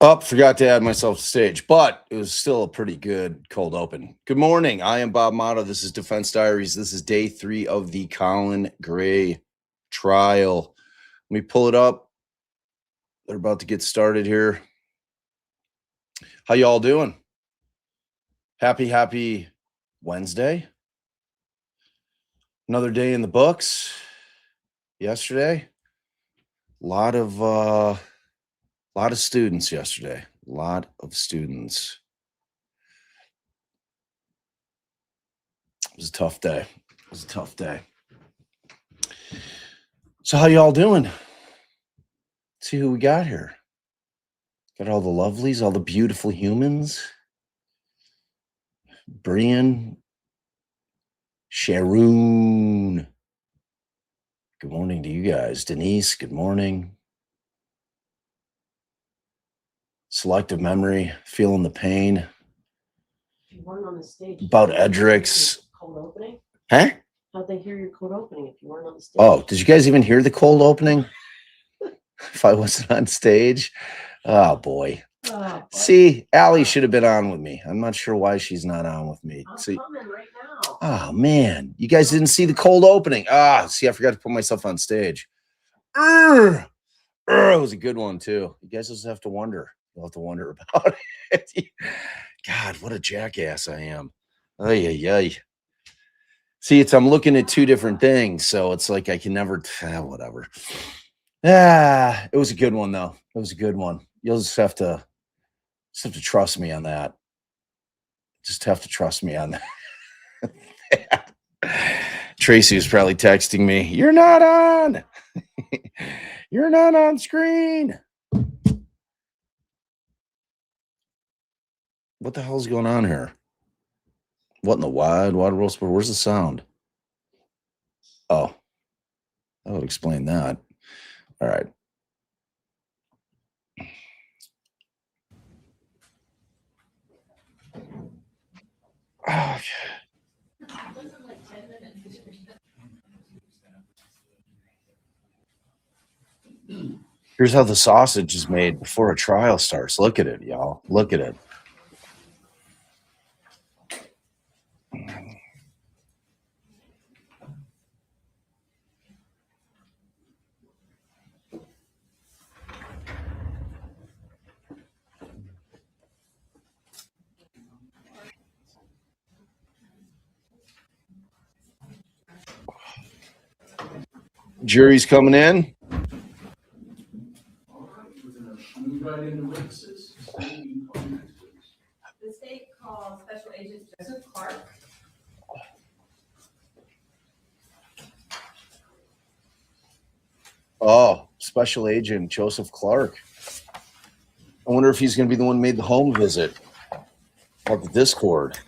Oh, forgot to add myself to stage, but it was still a pretty good cold open. Good morning. I am Bob Motto. This is Defense Diaries. This is day 3 of the Colin Gray trial. Let me pull it up. They're about to get started here. How y'all doing? Happy Wednesday. Another day in the books. Yesterday, a lot of students yesterday. A lot of students. It was a tough day. So how y'all doing? See who we got here. Got all the lovelies, all the beautiful humans. Brian, Sharoon. Good morning to you guys. Denise, good morning. Selective memory, feeling the pain. You weren't on the stage. About Edric's. Cold opening? Huh? How'd they hear your cold opening if you weren't on the stage? Oh, did you guys even hear the cold opening? If I wasn't on stage? Oh, boy. See, Allie should have been on with me. I'm not sure why she's not on with me. I'm See, coming right now. oh, man. You guys didn't see the cold opening. See, I forgot to put myself on stage. It was a good one, too. You guys just have to wonder. You'll have to wonder about it. God, what a jackass I am. Ay. See, I'm looking at two different things, so it's like I can never, whatever. It was a good one, though. It was a good one. You'll just have to trust me on that. Just have to trust me on that. Tracy was probably texting me, "You're not on. You're not on screen." What the hell's going on here? What in the wide world? Where's the sound? Oh, that would explain that. All right. Okay. Here's how the sausage is made before a trial starts. Look at it, y'all. Look at it. Jury's coming in. The state calls Special Agent Joseph Clark. Oh, Special Agent Joseph Clark. I wonder if he's going to be the one who made the home visit of the Discord.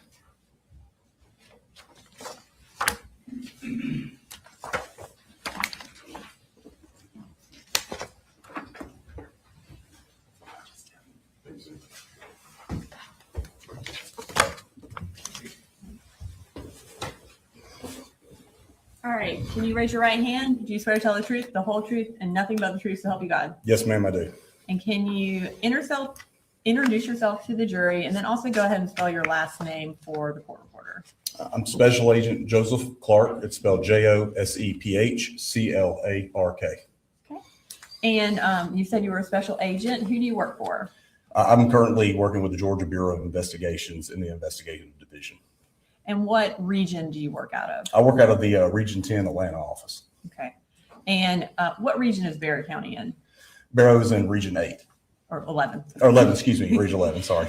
All right. Can you raise your right hand? Do you swear to tell the truth, the whole truth, and nothing but the truth to help you God? Yes, ma'am, I do. And can you introduce yourself to the jury, and then also go ahead and spell your last name for the court reporter? I'm Special Agent Joseph Clark. It's spelled Josephclark. Okay. And you said you were a special agent. Who do you work for? I'm currently working with the Georgia Bureau of Investigations in the investigative division. And what region do you work out of? I work out of the Region 10 Atlanta office. Okay. And what region is Barrow County in? Barrow is in Region 8. Or 11. Or 11, excuse me, Region 11, sorry.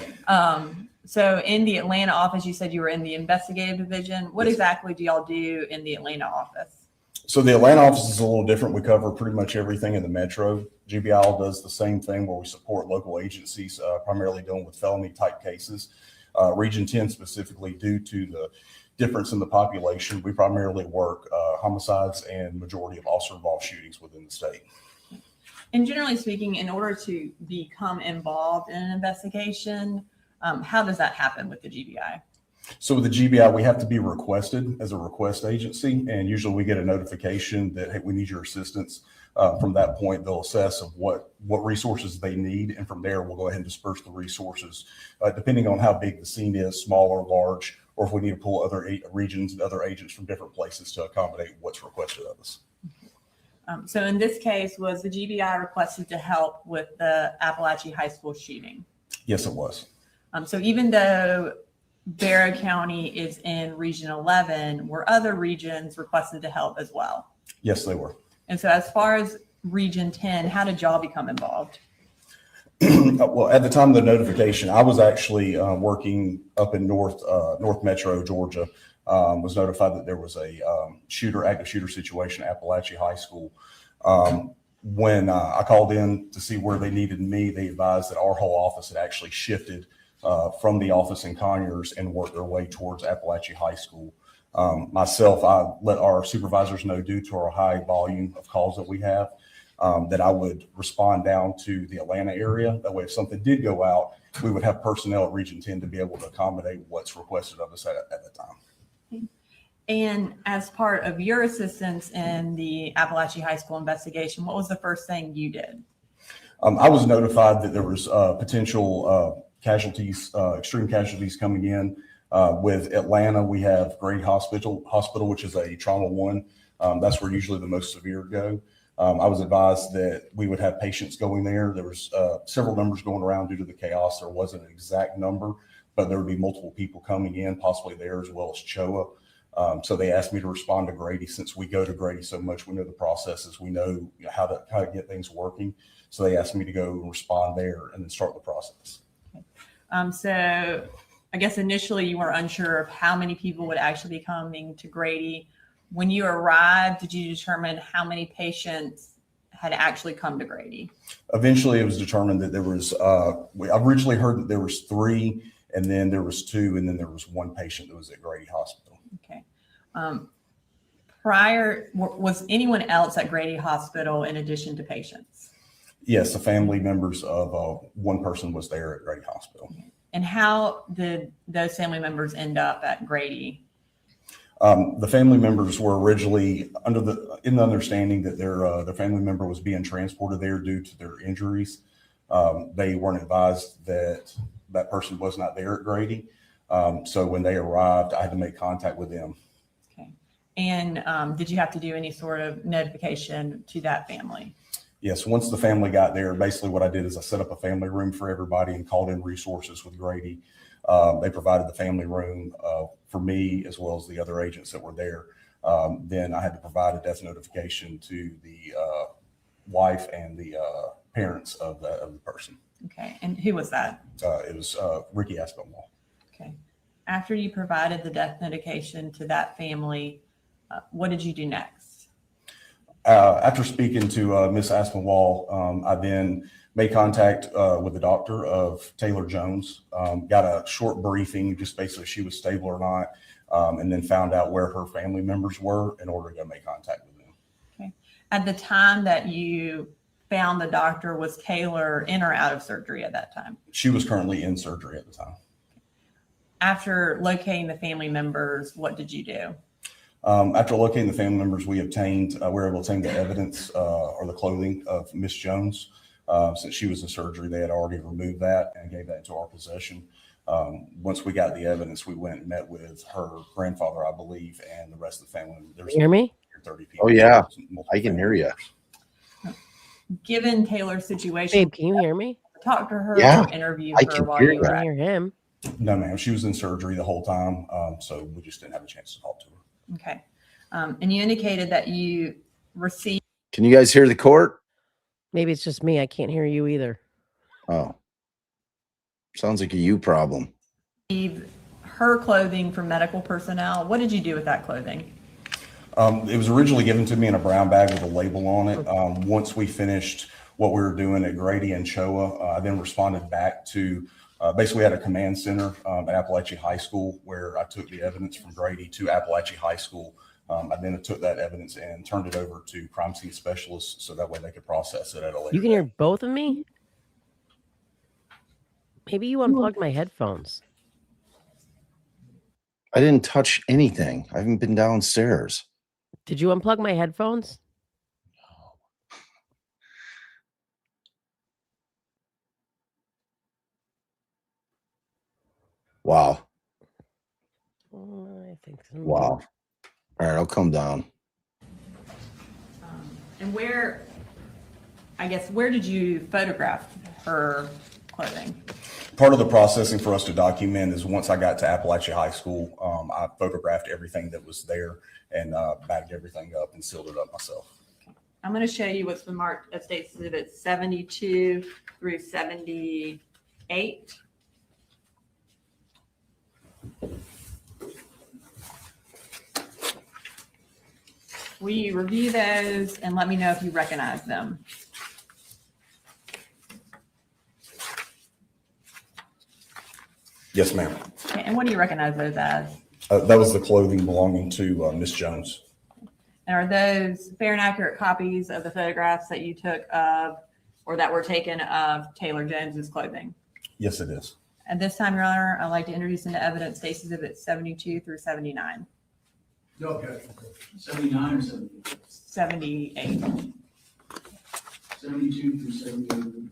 So in the Atlanta office, you said you were in the investigative division. What exactly do y'all do in the Atlanta office? So the Atlanta office is a little different. We cover pretty much everything in the metro. GBI does the same thing where we support local agencies, primarily dealing with felony type cases. Region 10 specifically, due to the difference in the population, we primarily work homicides and majority of officer-involved shootings within the state. And generally speaking, in order to become involved in an investigation, how does that happen with the GBI? So with the GBI, we have to be requested as a request agency, and usually we get a notification that, hey, we need your assistance. From that point, they'll assess of what resources they need, and from there, we'll go ahead and disperse the resources, depending on how big the scene is, small or large, or if we need to pull other regions and other agents from different places to accommodate what's requested of us. So in this case, was the GBI requested to help with the Apalachee High School shooting? Yes, it was. So even though Barrow County is in Region 11, were other regions requested to help as well? Yes, they were. And so as far as Region 10, how did y'all become involved? Well, at the time of the notification, I was actually working up in North Metro, Georgia. Was notified that there was a active shooter situation at Apalachee High School. When I called in to see where they needed me, they advised that our whole office had actually shifted from the office in Conyers and worked their way towards Apalachee High School. Myself, I let our supervisors know, due to our high volume of calls that we have, that I would respond down to the Atlanta area. That way, if something did go out, we would have personnel at Region 10 to be able to accommodate what's requested of us at the time. And as part of your assistance in the Apalachee High School investigation, what was the first thing you did? I was notified that there was potential casualties, extreme casualties coming in. With Atlanta, we have Grady Hospital, which is a trauma 1. That's where usually the most severe go. I was advised that we would have patients going there. There was several numbers going around due to the chaos. There wasn't an exact number, but there would be multiple people coming in, possibly there, as well as CHOA. So they asked me to respond to Grady. Since we go to Grady so much, we know the processes, we know how to get things working. So they asked me to go and respond there and then start the process. So I guess initially you were unsure of how many people would actually be coming to Grady. When you arrived, did you determine how many patients had actually come to Grady? Eventually, it was determined that there was, I originally heard that there was 3, and then there was 2, and then there was 1 patient that was at Grady Hospital. Okay. Was anyone else at Grady Hospital in addition to patients? Yes, the family members of 1 person was there at Grady Hospital. And how did those family members end up at Grady? The family members were originally in the understanding that their family member was being transported there due to their injuries. They weren't advised that that person was not there at Grady. So when they arrived, I had to make contact with them. Okay. And did you have to do any sort of notification to that family? Yes, once the family got there, basically what I did is I set up a family room for everybody and called in resources with Grady. They provided the family room for me as well as the other agents that were there. Then I had to provide a death notification to the wife and the parents of the person. Okay, and who was that? It was Ricky Aspinwall. Okay. After you provided the death notification to that family, what did you do next? After speaking to Miss Aspinwall, I then made contact with the doctor of Taylor Jones, got a short briefing, just basically if she was stable or not, and then found out where her family members were in order to go make contact with them. Okay. At the time that you found the doctor, was Taylor in or out of surgery at that time? She was currently in surgery at the time. After locating the family members, what did you do? After locating the family members, we were able to obtain the evidence or the clothing of Miss Jones. Since she was in surgery, they had already removed that and gave that into our possession. Once we got the evidence, we went and met with her grandfather, I believe, and the rest of the family. There's You hear me? 30 people. Oh, yeah. I can hear you. Given Taylor's situation, Babe, can you hear me? talk to her Yeah, or interview I her can while hear you I were can at. hear him. No, ma'am. She was in surgery the whole time, so we just didn't have a chance to talk to her. Okay. And you indicated that you received Can you guys hear the court? Maybe it's just me. I can't hear you either. Oh, sounds like a you problem. her clothing from medical personnel. What did you do with that clothing? It was originally given to me in a brown bag with a label on it. Once we finished what we were doing at Grady and CHOA, I then responded back to, basically at a command center at Apalachee High School, where I took the evidence from Grady to Apalachee High School. I then took that evidence and turned it over to crime scene specialists so that way they could process it at a later You can date. hear both of me? Maybe you unplugged my headphones. I didn't touch anything. I haven't been downstairs. Did you unplug my headphones? Wow. I think so. Wow. All right, I'll come down. And where did you photograph her clothing? Part of the processing for us to document is once I got to Apalachee High School, I photographed everything that was there and bagged everything up and sealed it up myself. I'm going to show you what's been marked as State Exhibit 72 through 78. Will you review those and let me know if you recognize them? Yes, ma'am. Okay, and what do you recognize those as? That was the clothing belonging to Miss Jones. And are those fair and accurate copies of the photographs that you took of or that were taken of Taylor Jones's clothing? Yes, it is. At this time, Your Honor, I'd like to introduce into evidence State Exhibit 72 through 79. No objection. 79 or 78? 78. 72 through 78.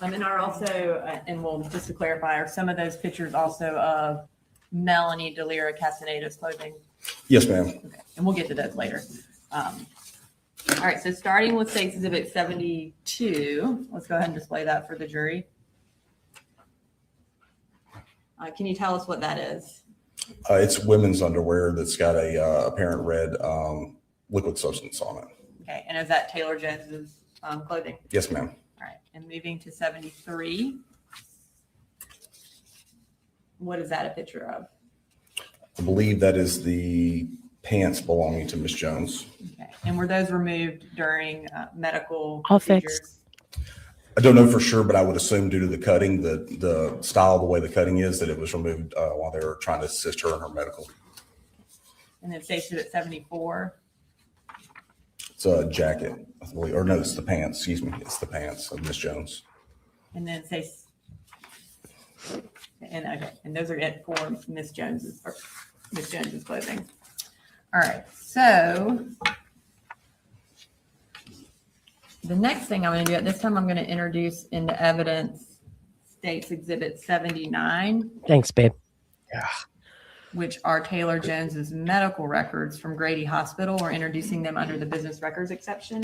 And are also, and we'll just to clarify, are some of those pictures also of Melanie Delira Castaneda's clothing? Yes, ma'am. Okay, and we'll get to those later. All right, so starting with State Exhibit 72, let's go ahead and display that for the jury. Can you tell us what that is? It's women's underwear that's got a apparent red liquid substance on it. Okay, and is that Taylor Jones's clothing? Yes, ma'am. All right, and moving to 73. What is that a picture of? I believe that is the pants belonging to Miss Jones. Okay, and were those removed during medical I'll fix. procedures? I don't know for sure, but I would assume due to the cutting, the style, the way the cutting is, that it was removed while they were trying to assist her in her medical. And then State Exhibit 74. It's a jacket, I believe, or no, it's the pants. Excuse me, it's the pants of Miss Jones. And then say, and those are it for Miss Jones's clothing. All right, so the next thing I'm going to do at this time, I'm going to introduce into evidence State's Exhibit 79, Thanks, babe. which are Taylor Jones's medical records from Grady Hospital. We're introducing them under the business records exception.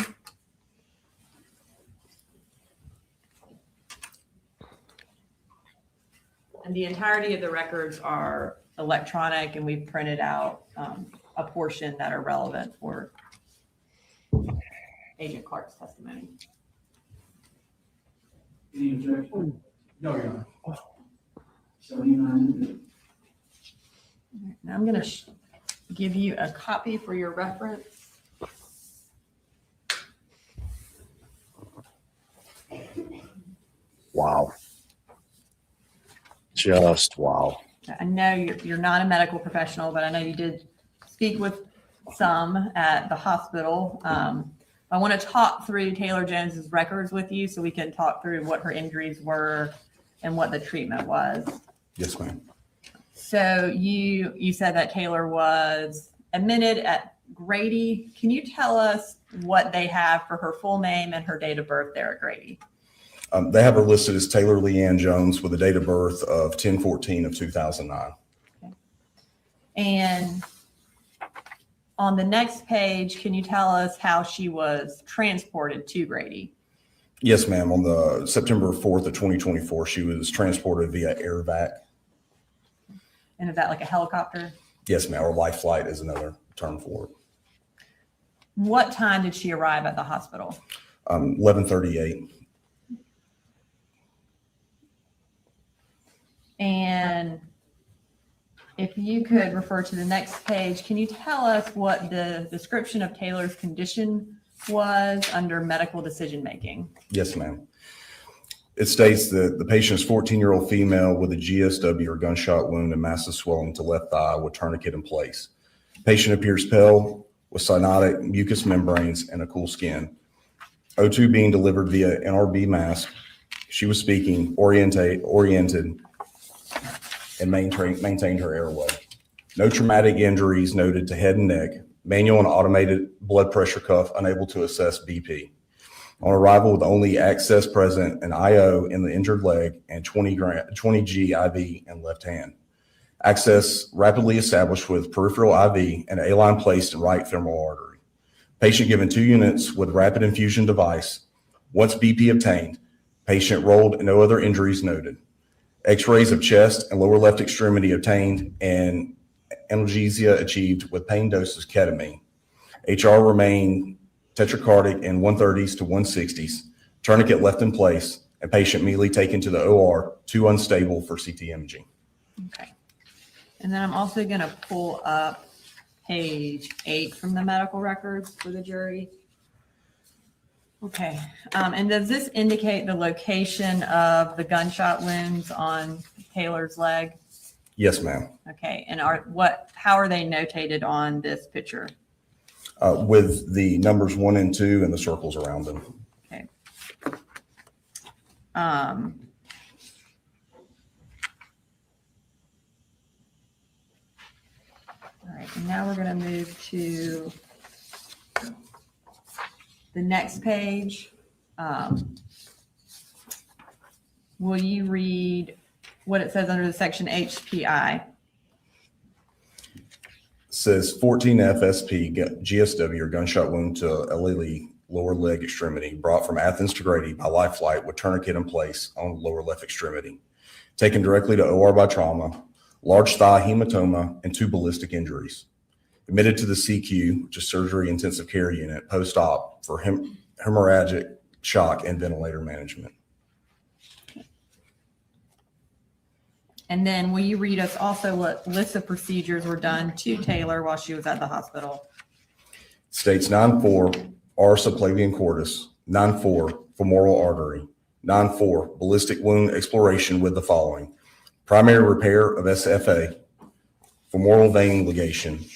And the entirety of the records are electronic, and we've printed out a portion that are relevant for Agent Clark's testimony. Any objection? No, Your Honor. 79. Now I'm going to give you a copy for your reference. Wow. Just wow. I know you're not a medical professional, but I know you did speak with some at the hospital. I want to talk through Taylor Jones's records with you so we can talk through what her injuries were and what the treatment was. Yes, ma'am. So you said that Taylor was admitted at Grady. Can you tell us what they have for her full name and her date of birth there at Grady? They have her listed as Taylor Leanne Jones with a date of birth of 10/14 of 2009. Okay. And on the next page, can you tell us how she was transported to Grady? Yes, ma'am. On the September 4th of 2024, she was transported via air vac. And is that like a helicopter? Yes, ma'am. Or life flight is another term for it. What time did she arrive at the hospital? 11:38. And if you could refer to the next page, can you tell us what the description of Taylor's condition was under medical decision-making? Yes, ma'am. It states that the patient is 14-year-old female with a GSW or gunshot wound and massive swelling to left thigh with tourniquet in place. Patient appears pale with cyanotic mucous membranes and a cool skin. O2 being delivered via NRB mask. She was speaking, oriented, and maintained her airway. No traumatic injuries noted to head and neck. Manual and automated blood pressure cuff, unable to assess BP. On arrival with only access present, an IO in the injured leg and 20 G IV in left hand. Access rapidly established with peripheral IV and A-line placed in right femoral artery. Patient given 2 units with rapid infusion device. Once BP obtained, patient rolled and no other injuries noted. X-rays of chest and lower left extremity obtained and analgesia achieved with pain doses ketamine. HR remained tetracardic in 130s to 160s. Tourniquet left in place and patient immediately taken to the OR, 2 unstable for CT imaging. Okay. And then I'm also going to pull up page 8 from the medical records for the jury. Okay. And does this indicate the location of the gunshot wounds on Taylor's leg? Yes, ma'am. Okay. And how are they notated on this picture? With the numbers 1 and 2 and the circles around them. Okay. All right, and now we're going to move to the next page. Will you read what it says under the section HPI? Says 14 FSP GSW or gunshot wound to LLE lower leg extremity brought from Athens to Grady by life flight with tourniquet in place on lower left extremity. Taken directly to OR by trauma, large thigh hematoma, and 2 ballistic injuries. Admitted to the CQ, which is surgery intensive care unit, post-op for hemorrhagic shock and ventilator management. And then will you read us also what list of procedures were done to Taylor while she was at the hospital? States 9-4, R subclavian cordis, 9-4, femoral artery, 9-4, ballistic wound exploration with the following: primary repair of SFA, femoral vein ligation,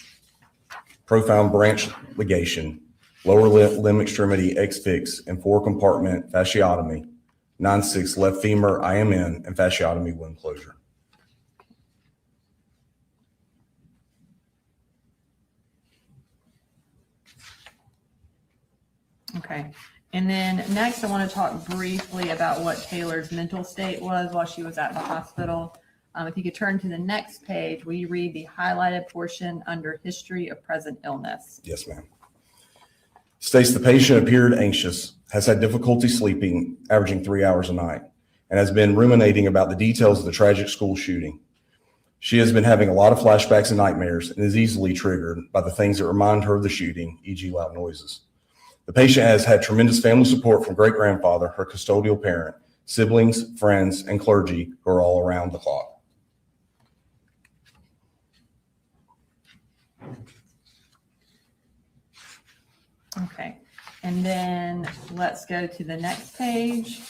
profound branch ligation, lower limb extremity X-fix and 4-compartment fasciotomy, 9-6 left femur IMN and fasciotomy wound closure. Okay. And then next I want to talk briefly about what Taylor's mental state was while she was at the hospital. If you could turn to the next page, will you read the highlighted portion under history of present illness? Yes, ma'am. States the patient appeared anxious, has had difficulty sleeping, averaging 3 hours a night, and has been ruminating about the details of the tragic school shooting. She has been having a lot of flashbacks and nightmares and is easily triggered by the things that remind her of the shooting, e.g. loud noises. The patient has had tremendous family support from great-grandfather, her custodial parent, siblings, friends, and clergy who are all around the clock. Okay. And then let's go to the next page,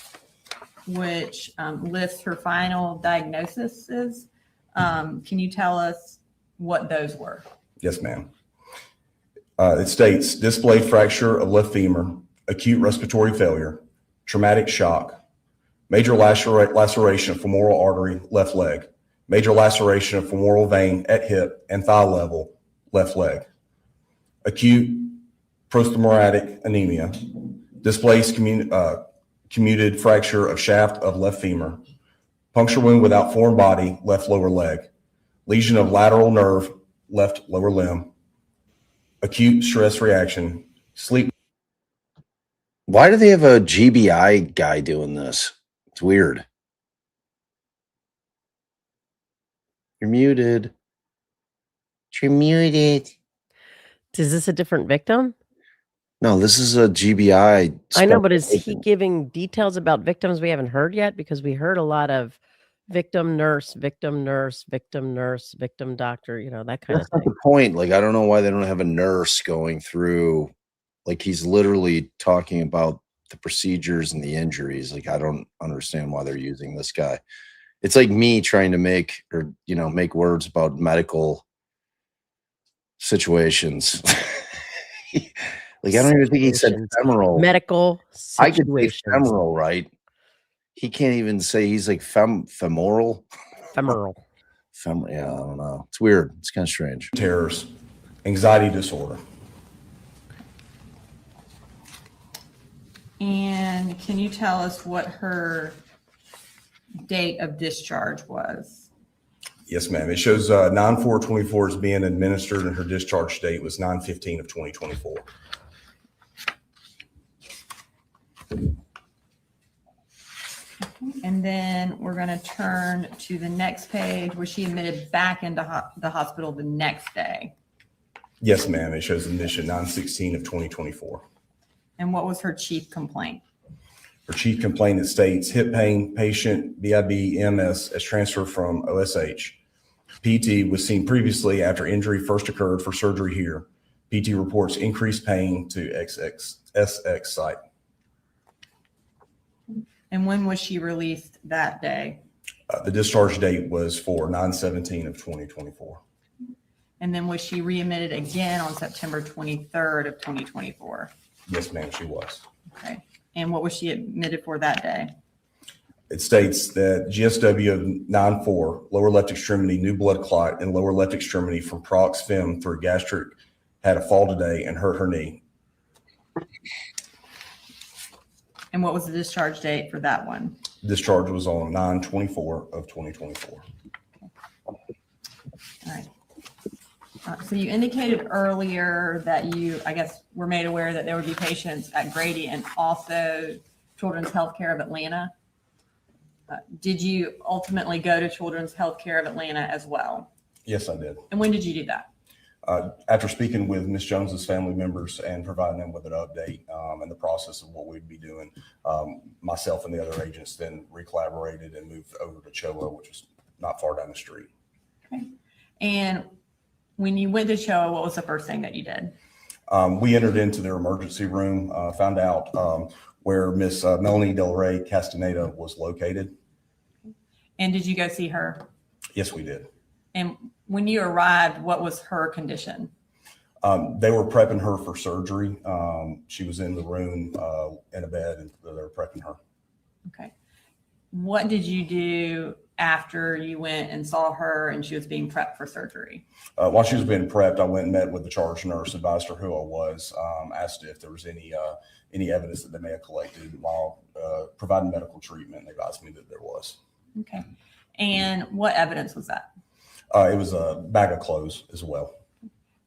which lists her final diagnoses. Can you tell us what those were? Yes, ma'am. It states displaced fracture of left femur, acute respiratory failure, traumatic shock, major laceration of femoral artery, left leg, major laceration of femoral vein at hip and thigh level, left leg, acute prosthomoratic anemia, displaced commuted fracture of shaft of left femur, puncture wound without foreign body, left lower leg, lesion of lateral nerve, left lower limb, acute stress reaction, sleep. Why do they have a GBI guy doing this? It's weird. You're muted. You're muted. Is this a different victim? No, this is a GBI. I know, but is he giving details about victims we haven't heard yet? Because we heard a lot of victim nurse, victim nurse, victim nurse, victim doctor, that kind That's of not thing. the point. Like, I don't know why they don't have a nurse going through. Like, he's literally talking about the procedures and the injuries. Like, I don't understand why they're using this guy. It's like me trying to make words about medical situations. Like, I don't even think he said femoral. Medical I could say situations. femoral, right? He can't even say. He's like femoral. Femoral. Yeah, I don't know. It's weird. It's kind of strange. Terrors, anxiety disorder. And can you tell us what her date of discharge was? Yes, ma'am. It shows 9/4/24 is being administered, and her discharge date was 9/15 of 2024. And then we're going to turn to the next page where she admitted back into the hospital the next day. Yes, ma'am. It shows admission 9/16 of 2024. And what was her chief complaint? Her chief complaint, it states hip pain, patient BIB MS as transferred from OSH. PT was seen previously after injury first occurred for surgery here. PT reports increased pain to SX site. And when was she released that day? The discharge date was for 9/17 of 2024. And then was she readmitted again on September 23rd of 2024? Yes, ma'am, she was. Okay. And what was she admitted for that day? It states that GSW of 9/4, lower left extremity, new blood clot in lower left extremity from prox fem through gastric, had a fall today and hurt her knee. And what was the discharge date for that one? Discharge was on 9/24 of 2024. All right. So you indicated earlier that you, I guess, were made aware that there would be patients at Grady and also Children's Healthcare of Atlanta. Did you ultimately go to Children's Healthcare of Atlanta as well? Yes, I did. And when did you do that? After speaking with Ms. Jones's family members and providing them with an update and the process of what we'd be doing, myself and the other agents then recollaborated and moved over to CHOA, which is not far down the street. Okay. And when you went to CHOA, what was the first thing that you did? We entered into their emergency room, found out where Miss Melanie Del Rey Castaneda was located. And did you go see her? Yes, we did. And when you arrived, what was her condition? They were prepping her for surgery. She was in the room in a bed, and they were prepping her. Okay. What did you do after you went and saw her and she was being prepped for surgery? While she was being prepped, I went and met with the charge nurse, advised her who I was, asked if there was any evidence that they may have collected while providing medical treatment. They advised me that there was. Okay. And what evidence was that? It was a bag of clothes as well.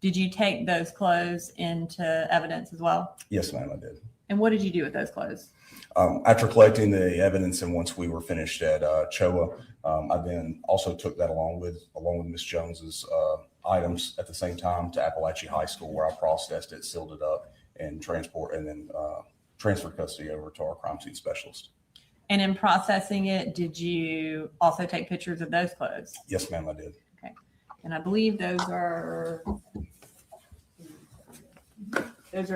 Did you take those clothes into evidence as well? Yes, ma'am, I did. And what did you do with those clothes? After collecting the evidence and once we were finished at CHOA, I then also took that along with Ms. Jones's items at the same time to Apalachee High School, where I processed it, sealed it up, and then transferred custody over to our crime scene specialist. And in processing it, did you also take pictures of those clothes? Yes, ma'am, I did. Okay. And I believe those are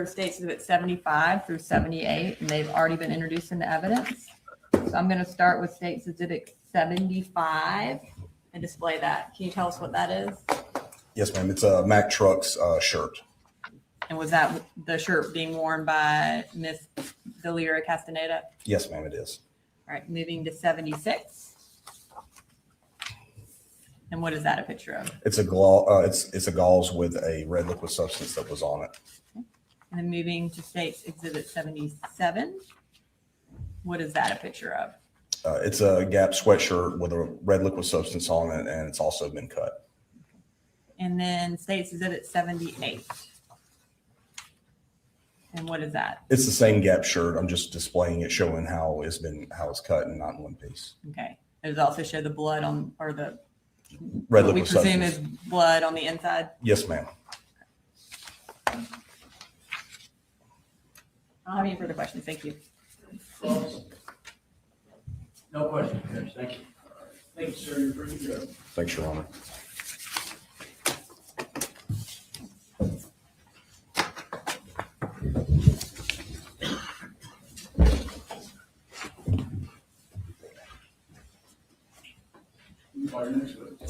States Exhibit 75 through 78, and they've already been introduced into evidence. So I'm going to start with States Exhibit 75 and display that. Can you tell us what that is? Yes, ma'am. It's a Mack Trucks shirt. And was that the shirt being worn by Miss Delira Castaneda? Yes, ma'am, it is. All right, moving to 76. And what is that a picture of? It's a gauze with a red liquid substance that was on it. And then moving to States Exhibit 77. What is that a picture of? It's a Gap sweatshirt with a red liquid substance on it, and it's also been cut. And then States Exhibit 78. And what is that? It's the same Gap shirt. I'm just displaying it, showing how it's cut and not in one piece. Okay. Does it also show the blood on, or the Red what we liquid presume substance. is blood on the inside? Yes, ma'am. I don't have any further questions. Thank you. No question, Judge. Thank you. Thank you, sir. You're pretty good. Thanks, Your Honor.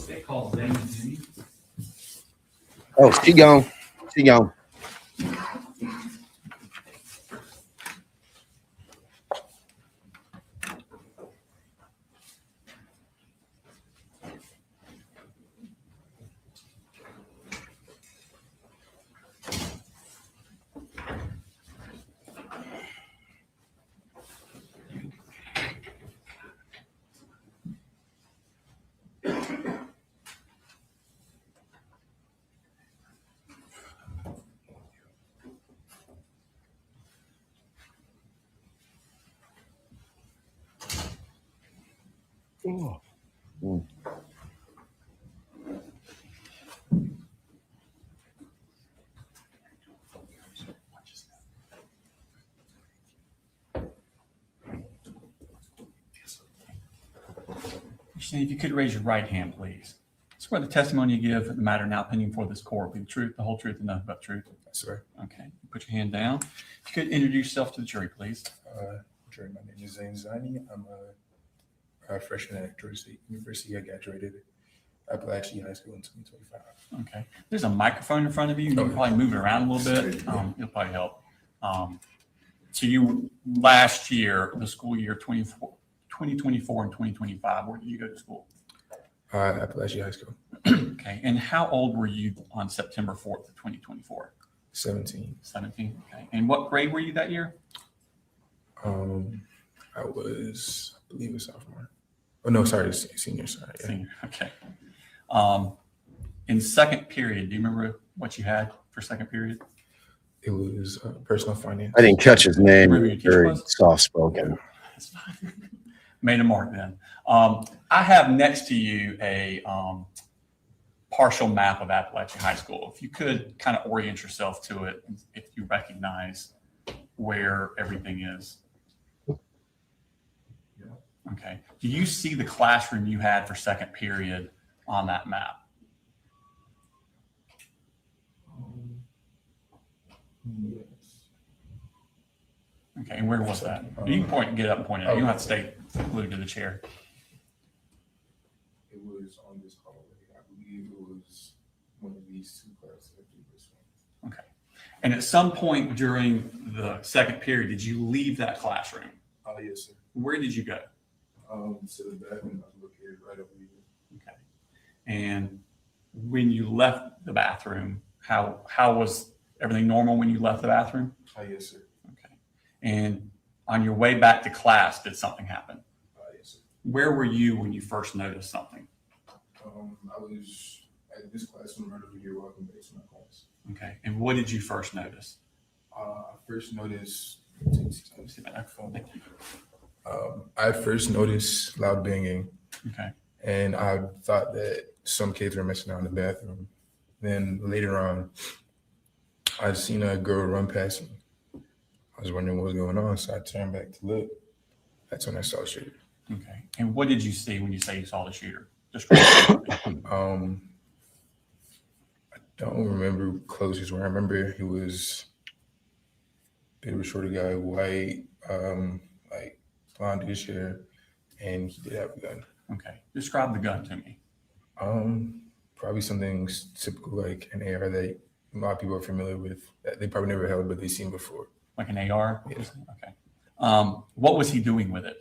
They call Damon Jimmy. Oh, she gone. She gone. Christina, if you could raise your right hand, please. Swear the testimony you give, the matter now pending for this court, be the truth, the whole truth, and nothing but the truth. That's right. Okay. Put your hand down. If you could introduce yourself to the jury, please. Jury, my name is Zane Zani. I'm a freshman at Georgia State University. I graduated Apalachee High School in 2025. Okay. There's a microphone in front of you. You can probably move it around a little bit. It'll probably help. So you last year, the school year 2024 and 2025, where did you go to school? Apalachee High School. Okay. And how old were you on September 4th of 2024? 17. 17. Okay. And what grade were you that year? I was, I believe, a sophomore. Oh no, sorry, senior. Sorry. Yeah. Senior. Okay. In second period, do you remember what you had for second period? It was personal finance. I didn't catch his name. Remember your teacher Very was? soft spoken. That's fine. Made a mark then. I have next to you a partial map of Apalachee High School. If you could kind of orient yourself to it, if you recognize where everything is. Okay. Do you see the classroom you had for second period on that map? Yes. Okay. And where was that? You can point, get up and point it out. You don't have to stay glued to the chair. It was on this hallway. I believe it was one of these two classes. Okay. And at some point during the second period, did you leave that classroom? Oh yes, sir. Where did you go? To the bathroom, I was located right over here. Okay. And when you left the bathroom, how was everything normal when you left the bathroom? Oh yes, sir. Okay. And on your way back to class, did something happen? Yes, sir. Where were you when you first noticed something? I was at this classroom right over here walking back to my class. Okay. And what did you first notice? I first noticed. Thank you. I first noticed loud banging, Okay. and I thought that some kids were messing around in the bathroom. Then later on, I seen a girl run past me. I was wondering what was going on, so I turned back to look. That's when I saw a shooter. Okay. And what did you see when you say you saw the shooter? Describe it. I don't remember closest where I remember he was a bit of a shorter guy, white, like blondish hair, and he did have a gun. Okay. Describe the gun to me. Probably something typical like an AR that a lot of people are familiar with that they probably never held, but they've seen before. Like an AR? Yeah. Okay. What was he doing with it?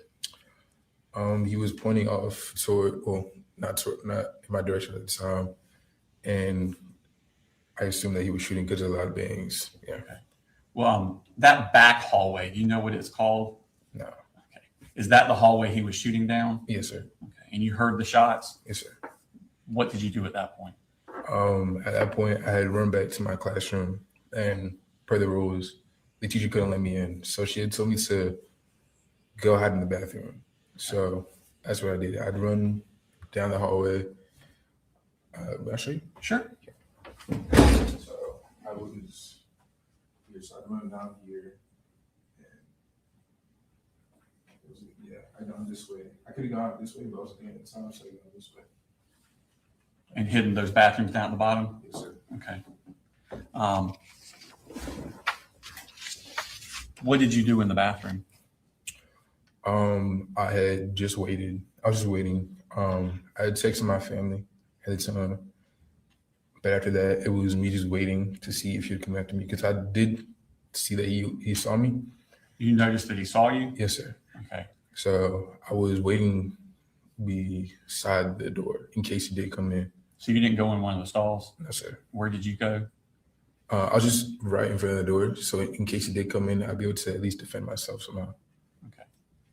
He was pointing off toward, well, not in my direction at the time, and I assumed that he was shooting because of a lot of bangs. Yeah. Okay. Well, that back hallway, do you know what it's called? No. Okay. Is that the hallway he was shooting down? Yes, sir. Okay. And you heard the shots? Yes, sir. What did you do at that point? At that point, I had run back to my classroom, and per the rules, the teacher couldn't let me in, so she had told me to go hide in the bathroom. So that's what I did. I'd run down the hallway. Will I show you? Sure. So I was here, so I run down here, and it was, I gone this way. I could have gone this way, but I was looking at the time, so I went this way. And hidden those bathrooms down at the bottom? Yes, sir. Okay. What did you do in the bathroom? I had just waited. I was just waiting. I had texted my family at the time, but after that, it was me just waiting to see if he would come after me because I did see that he saw me. You noticed that he saw you? Yes, sir. Okay. So I was waiting beside the door in case he did come in. So you didn't go in one of the stalls? No, sir. Where did you go? I was just right in front of the door, so in case he did come in, I'd be able to at least defend myself somehow. Okay.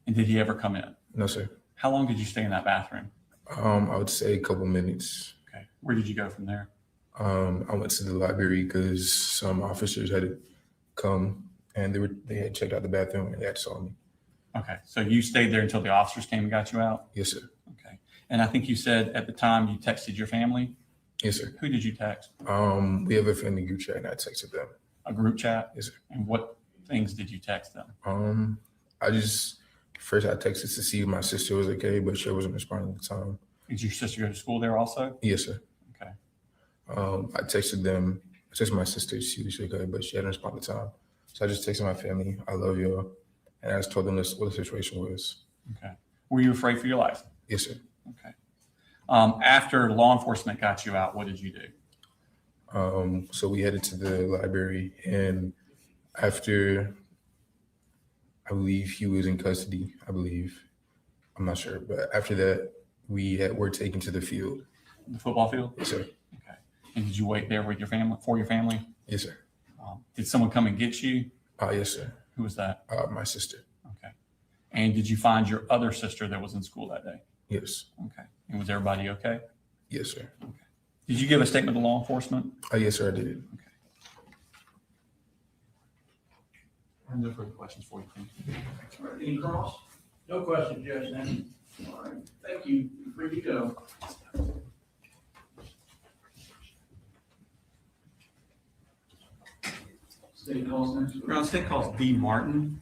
And did he ever come in? No, sir. How long did you stay in that bathroom? I would say a couple minutes. Okay. Where did you go from there? I went to the library because some officers had come and they had checked out the bathroom and they had saw me. Okay. So you stayed there until the officers came and got you out? Yes, sir. Okay. And I think you said at the time you texted your family. Yes, sir. Who did you text? We have a family group chat and I texted them. A group chat? Yes, sir. And what things did you text them? I texted to see if my sister was okay, but she wasn't responding at the time. Did your sister go to school there also? Yes, sir. Okay. I texted my sister to see if she was okay, but she hadn't responded at the time. So I just texted my family, I love y'all. And I just told them what the situation was. Okay. Were you afraid for your life? Yes, sir. Okay. After law enforcement got you out, what did you do? So we headed to the library, and after, I believe he was in custody, I'm not sure, but after that, were taken to the field. The football field? Yes, sir. Okay. And did you wait there with your family, for your family? Yes, sir. Did someone come and get you? Yes, sir. Who was that? My sister. Okay. And did you find your other sister that was in school that day? Yes. Okay. And was everybody okay? Yes, sir. Okay. Did you give a statement to law enforcement? Yes, sir, I did. Okay. I have no further questions for you. Thank you. All right, any cross? No questions, Judge, then. All right, thank you. Free to go. State calls next. We're on state calls B. Martin.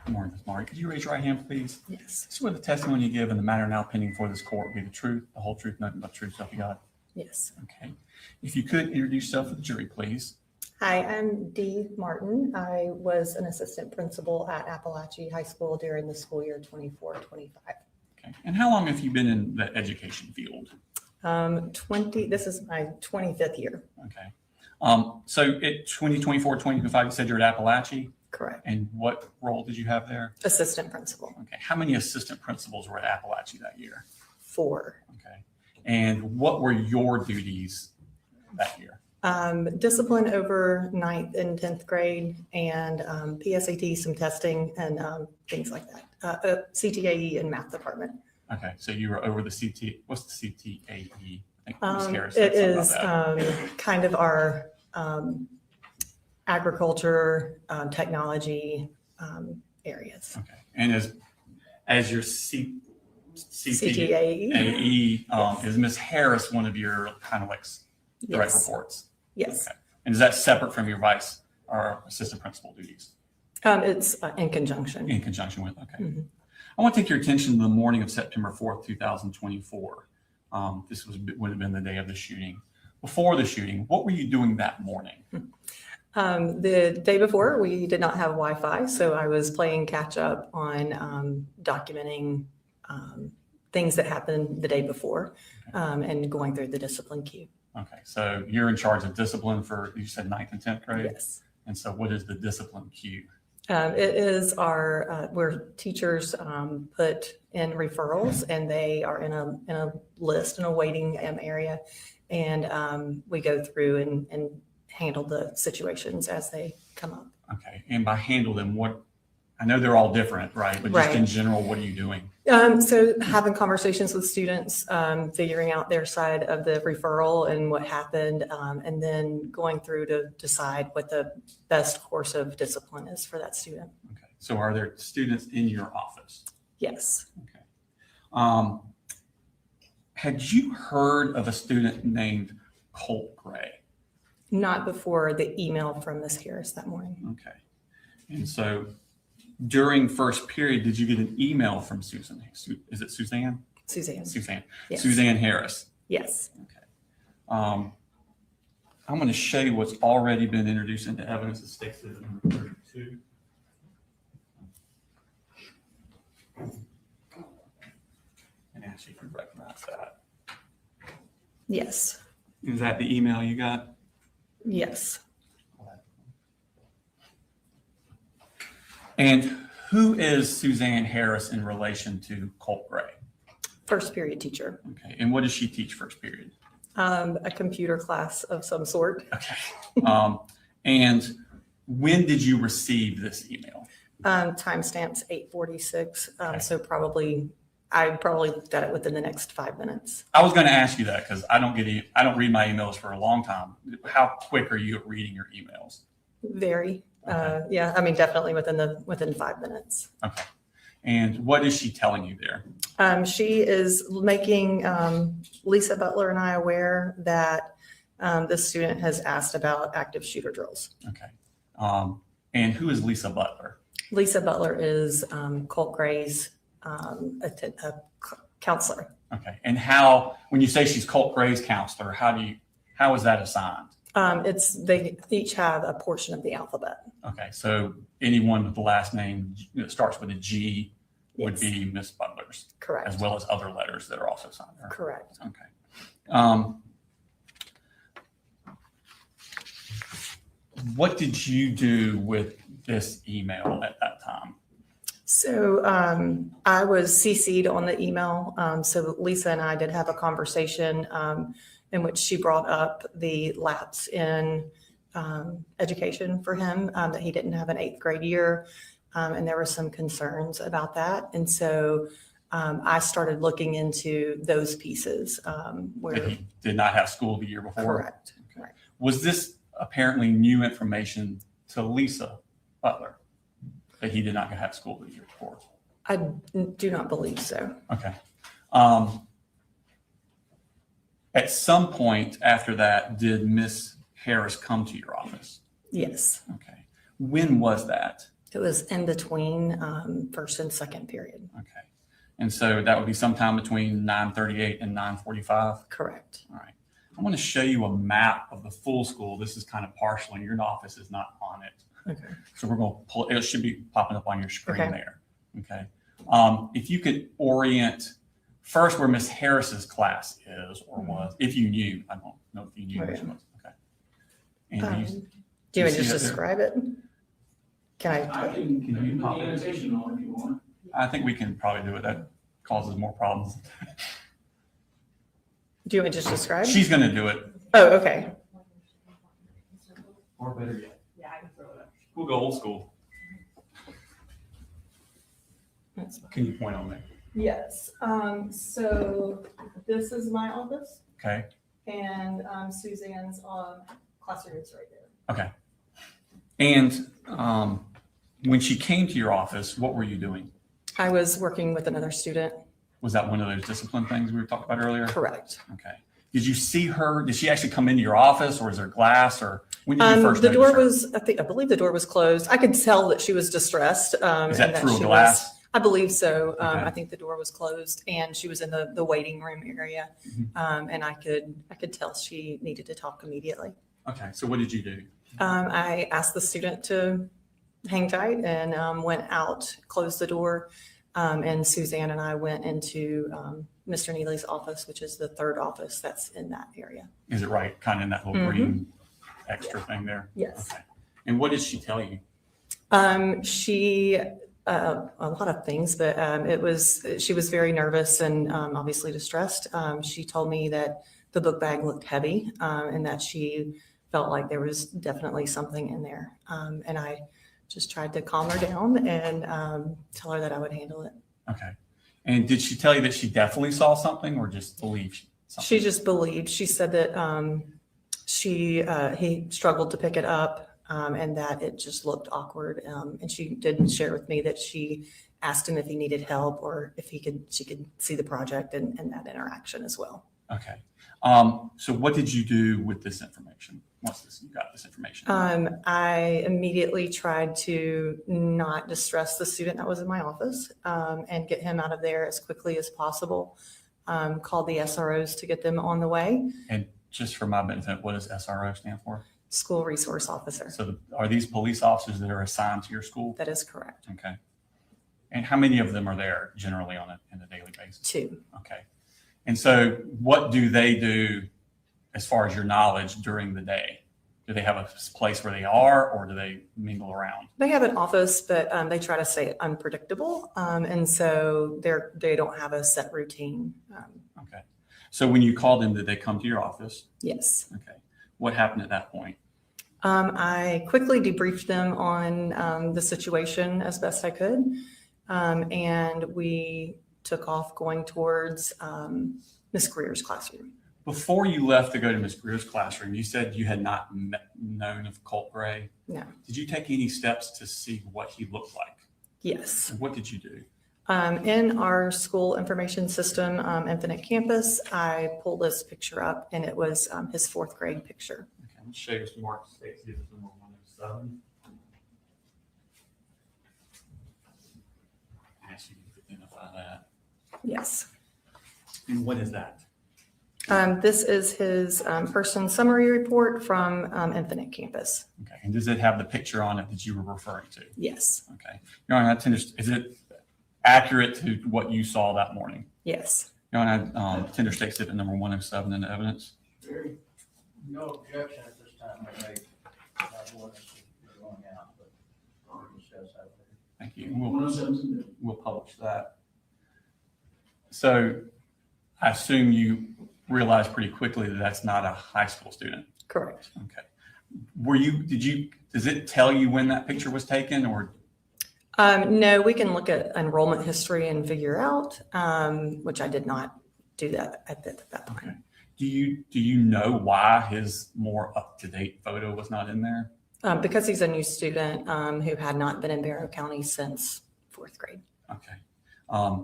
Good morning, Ms. Murray. Could you raise your right hand, please? Yes. Swear the testimony you give in the matter now pending before this court will be the truth, the whole truth, nothing but the truth, so help you God. Yes. Okay. If you could introduce yourself to the jury, please. Hi, I'm Dee Martin. I was an assistant principal at Apalachee High School during the school year 24-25. Okay. And how long have you been in the education field? This is my 25th year. Okay. So at 2024, 2025, you said you're at Apalachee? Correct. And what role did you have there? Assistant principal. Okay. How many assistant principals were at Apalachee that year? 4. Okay. And what were your duties that year? Discipline over 9th and 10th grade and PSAT, some testing and things like that. CTAE and math department. Okay. So you were over the CT. What's the CTAE? I think Ms. Harris It said something about is that. kind of our agriculture, technology areas. Okay. And as your CTAE, CTAE. is Ms. Harris one of your kind of like direct Yes. reports? Yes. Okay. And is that separate from your vice or assistant principal duties? It's in conjunction. In conjunction with, okay. Mhm. I want to take your attention to the morning of September 4th, 2024. This would have been the day of the shooting. Before the shooting, what were you doing that morning? The day before, we did not have Wi-Fi, so I was playing catch up on documenting things that happened the day before and going through the discipline queue. Okay, so you're in charge of discipline for, you said 9th and 10th grade? Yes. And so what is the discipline queue? It is where teachers put in referrals and they are in a list, in a waiting area. And we go through and handle the situations as they come up. Okay, and by handle them, I know they're all different, right? But just Right. in general, what are you doing? So having conversations with students, figuring out their side of the referral and what happened, and then going through to decide what the best course of discipline is for that student. Okay, So are there students in your office? Yes. Okay. Had you heard of a student named Colt Gray? Not before the email from Ms. Harris that morning. Okay. And so during first period, did you get an email from Susan? Is it Suzanne? Suzanne. Suzanne. Yes. Suzanne Harris. Yes. Okay. I'm going to show you what's already been introduced into evidence. It states it in number 32. And actually, if you recognize that. Yes. Is that the email you got? Yes. And who is Suzanne Harris in relation to Colt Gray? First period teacher. Okay. And what does she teach first period? A computer class of some sort. Okay. And when did you receive this email? Timestamps 8:46. Okay. So I probably looked at it within the next 5 minutes. I was going to ask you that because I don't read my emails for a long time. How quick are you at reading your emails? Very. Okay. Yeah. I mean, definitely within 5 minutes. Okay. And what is she telling you there? She is making Lisa Butler and I aware that the student has asked about active shooter drills. Okay. And who is Lisa Butler? Lisa Butler is Colt Gray's counselor. Okay. And when you say she's Colt Gray's counselor, how is that assigned? They each have a portion of the alphabet. Okay. So anyone with the last name that starts with a G would Yes. be Miss Butler's, Correct. as well as other letters that are also signed there. Correct. Okay. What did you do with this email at that time? So I was CC'd on the email. So Lisa and I did have a conversation in which she brought up the lapse in education for him, that he didn't have an 8th grade year. And there were some concerns about that. And so I started looking into those pieces where. That he did not have school the year before? Correct. Okay. Right. Was this apparently new information to Lisa Butler, that he did not have school the year before? I do not believe so. Okay. At some point after that, did Miss Harris come to your office? Yes. Okay. When was that? It was in between first and second period. Okay. And so that would be sometime between 9:38 and 9:45? Correct. All right. I want to show you a map of the full school. This is kind of partial and your office is not on it. Okay. So we're going to pull, it should be popping up on your screen Okay. there. Okay. If you could orient first where Miss Harris's class is or was, if you knew, I don't know if you knew. Okay. Which was. Okay. And Do you want you me to see just that there? describe it? Can I I? can you put the annotation on if you want. I think we can probably do it. That causes more problems. Do you want me to just describe? She's going to do it. Oh, okay. Or better yet, Yeah, I can throw it up. we'll go old school. That's fine. Can you point on me? Yes. So this is my office, Okay. and Suzanne's classroom is right there. Okay. And when she came to your office, what were you doing? I was working with another student. Was that one of those discipline things we were talking about earlier? Correct. Okay. Did you see her? Did she actually come into your office, or is there glass, or when did you first The notice door her? was, I believe the door was closed. I could tell that she was distressed. Is and that through a she glass? was- I believe so. Okay. I think the door was closed and she was in the waiting room area. Mhm. And I could tell she needed to talk immediately. Okay. So what did you do? I asked the student to hang tight and went out, closed the door. And Suzanne and I went into Mr. Neely's office, which is the third office that's in that area. Is it right, kind of in that little Mhm. green extra thing there? Yes. Okay. And what did she tell you? She, a lot of things, but she was very nervous and obviously distressed. She told me that the book bag looked heavy and that she felt like there was definitely something in there. And I just tried to calm her down and tell her that I would handle it. Okay. And did she tell you that she definitely saw something, or just believed something? She just believed. She said that he struggled to pick it up. and that it just looked awkward. And she did share with me that she asked him if he needed help or if she could see the project and that interaction as well. Okay. So what did you do with this information? Once you got this information? I immediately tried to not distress the student that was in my office and get him out of there as quickly as possible. Called the SROs to get them on the way. And just for my benefit, what does SRO stand for? School Resource Officer. So are these police officers that are assigned to your school? That is correct. Okay. And how many of them are there generally on a daily basis? 2. Okay. And so what do they do as far as your knowledge during the day? Do they have a place where they are, or do they mingle around? They have an office, but they try to stay unpredictable. And so they don't have a set routine. Okay. So when you called them, did they come to your office? Yes. Okay. What happened at that point? I quickly debriefed them on the situation as best I could. And we took off going towards Miss Greer's classroom. Before you left to go to Miss Greer's classroom, you said you had not known of Colt Gray. No. Did you take any steps to see what he looked like? Yes. And what did you do? In our school information system, Infinite Campus, I pulled this picture up and it was his 4th grade picture. Okay, I'm going to show you some marked states. This is number 107. Ask you to identify that. Yes. And what is that? This is his person summary report from Infinite Campus. Okay. And does it have the picture on it that you were referring to? Yes. Okay. Your Honor, is it accurate to what you saw that morning? Yes. Your Honor, tender state statement number 107 in the evidence. No objection at this time. I make that ordinance going out, but we'll discuss that later. Thank you. We'll publish that. So I assume you realized pretty quickly that that's not a high school student. Correct. Okay. Does it tell you when that picture was taken, or? No, we can look at enrollment history and figure out, which I did not do that at that point. Okay. Do you know why his more up-to-date photo was not in there? Because he's a new student who had not been in Barrow County since 4th grade. Okay.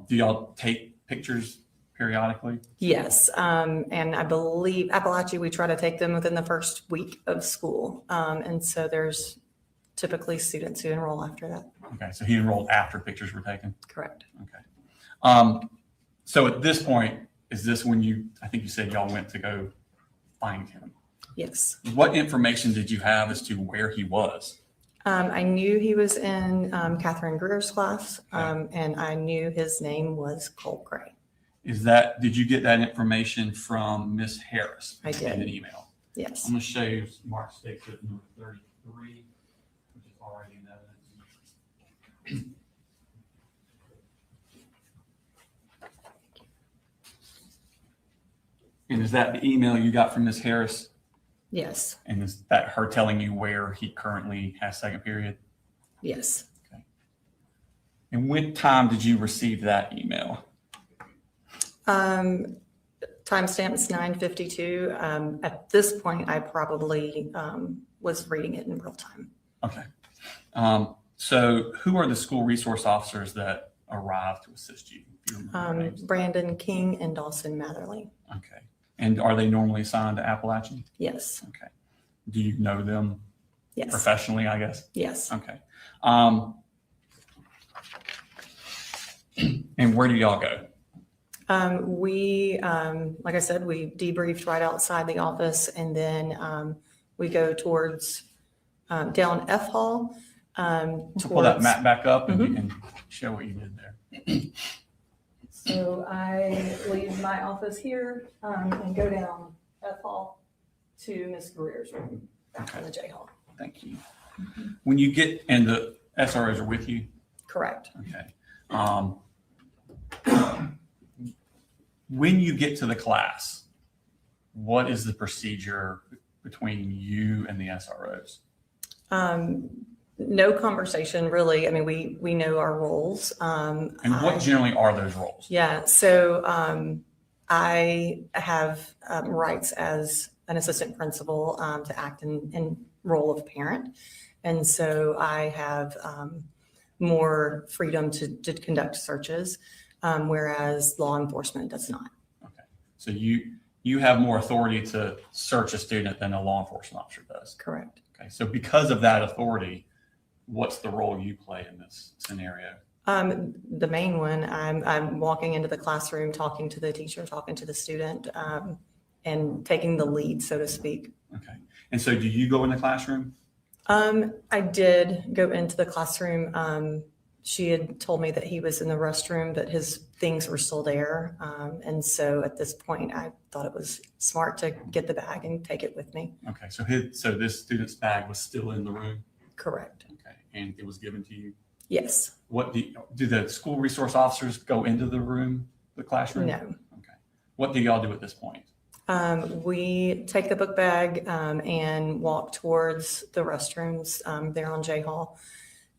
Do y'all take pictures periodically? Yes. And I believe Apalachee, we try to take them within the first week of school. And so there's typically students who enroll after that. Okay. So he enrolled after pictures were taken? Correct. Okay. So at this point, is this when I think you said y'all went to go find him? Yes. What information did you have as to where he was? I knew he was in Catherine Greer's class, and I knew his name was Colt Gray. Did you get that information from Miss Harris? I did. In an email? Yes. I'm going to show you Mark State Clip number 33, which is already in evidence. And is that the email you got from Miss Harris? Yes. And is that her telling you where he currently has second period? Yes. Okay. And what time did you receive that email? Timestamp's 9:52. At this point, I probably was reading it in real time. Okay. So who are the school resource officers that arrived to assist you? If you remember their names? Brandon King and Dawson Matherly. Okay. And are they normally assigned to Apalachee? Yes. Okay. Do you know them Yes. professionally, I guess? Yes. Okay. And where do y'all go? We, like I said, we debriefed right outside the office, and then we go towards down F Hall. Pull that map back up and you can show what you did there. So I leave my office here and go down F Hall to Miss Greer's room back in the J Hall. Thank you. When you get, and the SROs are with you? Correct. Okay. When you get to the class, what is the procedure between you and the SROs? No conversation, really. I mean, we know our roles. And what generally are those roles? Yeah. So I have rights as an assistant principal to act in role of parent. And so I have more freedom to conduct searches, whereas law enforcement does not. Okay. So you have more authority to search a student than a law enforcement officer does. Correct. Okay. So because of that authority, what's the role you play in this scenario? The main one, I'm walking into the classroom, talking to the teacher, talking to the student, and taking the lead, so to speak. Okay. And so do you go in the classroom? I did go into the classroom. She had told me that he was in the restroom, but his things were still there. And so at this point, I thought it was smart to get the bag and take it with me. Okay. So this student's bag was still in the room? Correct. Okay. And it was given to you? Yes. What do the school resource officers go into the room, the classroom? No. Okay. What do y'all do at this point? We take the book bag and walk towards the restrooms there on J Hall.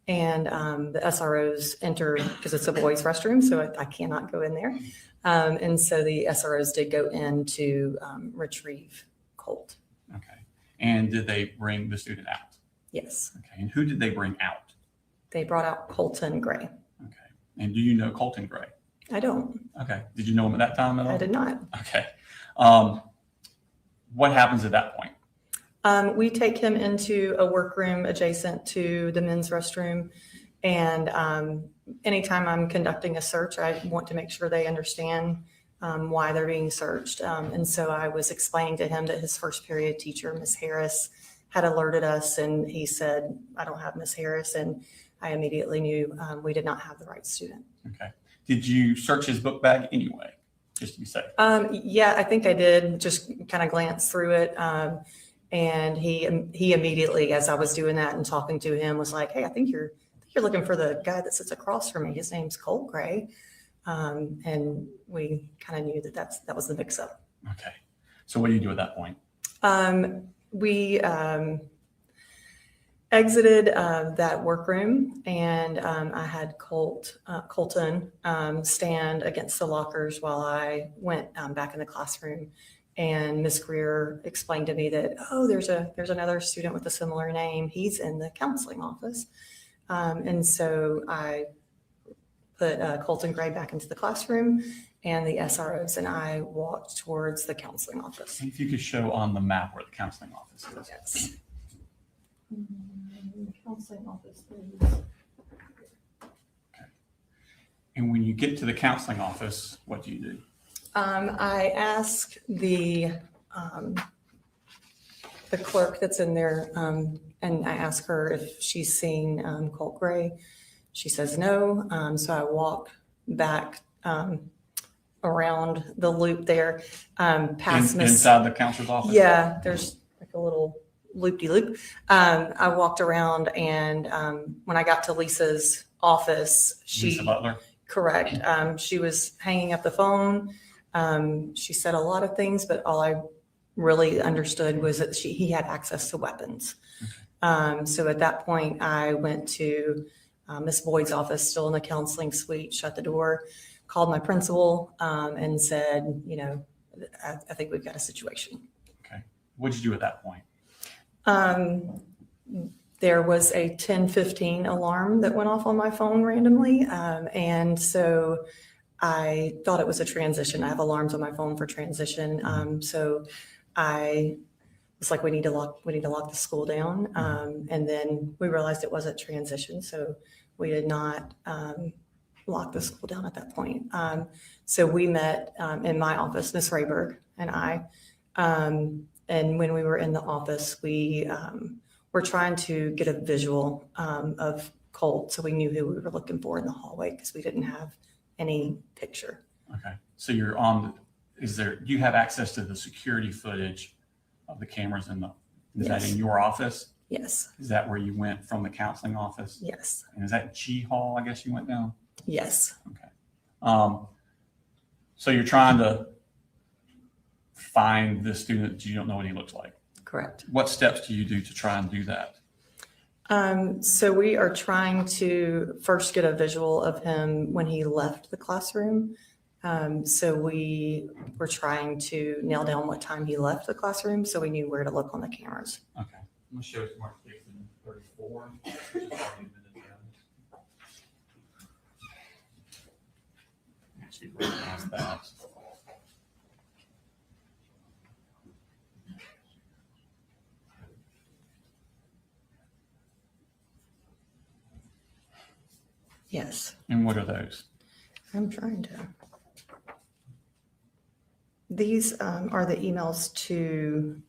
And the SROs enter because it's a boys' restroom, so I cannot go in there. And so the SROs did go in to retrieve Colt. Okay. And did they bring the student out? Yes. Okay. And who did they bring out? They brought out Colton Gray. Okay. And do you know Colton Gray? I don't. Okay. Did you know him at that time at all? I did not. Okay. What happens at that point? We take him into a workroom adjacent to the men's restroom. And anytime I'm conducting a search, I want to make sure they understand why they're being searched. And so I was explaining to him that his first period teacher, Miss Harris, had alerted us, and he said, I don't have Miss Harris. And I immediately knew we did not have the right student. Okay. Did you search his book bag anyway, just to be safe? Yeah, I think I did just kind of glance through it. And he immediately, as I was doing that and talking to him, was like, hey, I think you're looking for the guy that sits across from me. His name's Colt Gray. And we kind of knew that was the mix up. Okay. So what do you do at that point? We exited that workroom, and I had Colton stand against the lockers while I went back in the classroom. And Ms. Greer explained to me that, there's another student with a similar name. He's in the counseling office. And so I put Colton Gray back into the classroom, and the SROs and I walked towards the counseling office. If you could show on the map where the counseling office is. Yes. Counseling office is. Okay. And when you get to the counseling office, what do you do? I ask the clerk that's in there, and I ask her if she's seen Colt Gray. She says no. So I walk back around the loop there, past inside the counselor's office? Yeah, there's like a little loop-de-loop. I walked around, and when I got to Lisa's office, Lisa Butler? Correct. She was hanging up the phone. She said a lot of things, but all I really understood was that he had access to weapons. Okay. So at that point, I went to Miss Boyd's office, still in the counseling suite, shut the door, called my principal, and said, I think we've got a situation. Okay. What did you do at that point? There was a 10:15 alarm that went off on my phone randomly. And so I thought it was a transition. I have alarms on my phone for transition. So I was like, we need to lock the school down. And then we realized it wasn't transition. So we did not lock the school down at that point. So we met in my office, Miss Rayberg and I. And when we were in the office, we were trying to get a visual of Colt. So we knew who we were looking for in the hallway because we didn't have any picture. Okay. So you're do you have access to the security footage of the cameras is Yes. that in your office? Yes. Is that where you went from the counseling office? Yes. And is that G Hall, I guess you went down? Yes. Okay. So you're trying to find the student that you don't know what he looks like. Correct. What steps do you do to try and do that? So we are trying to first get a visual of him when he left the classroom. So we were trying to nail down what time he left the classroom so we knew where to look on the cameras. Okay. I'm gonna show it to Mark 34, which is already admitted to. Actually, recognize that. Yes, And what are those? I'm trying to. These are the emails to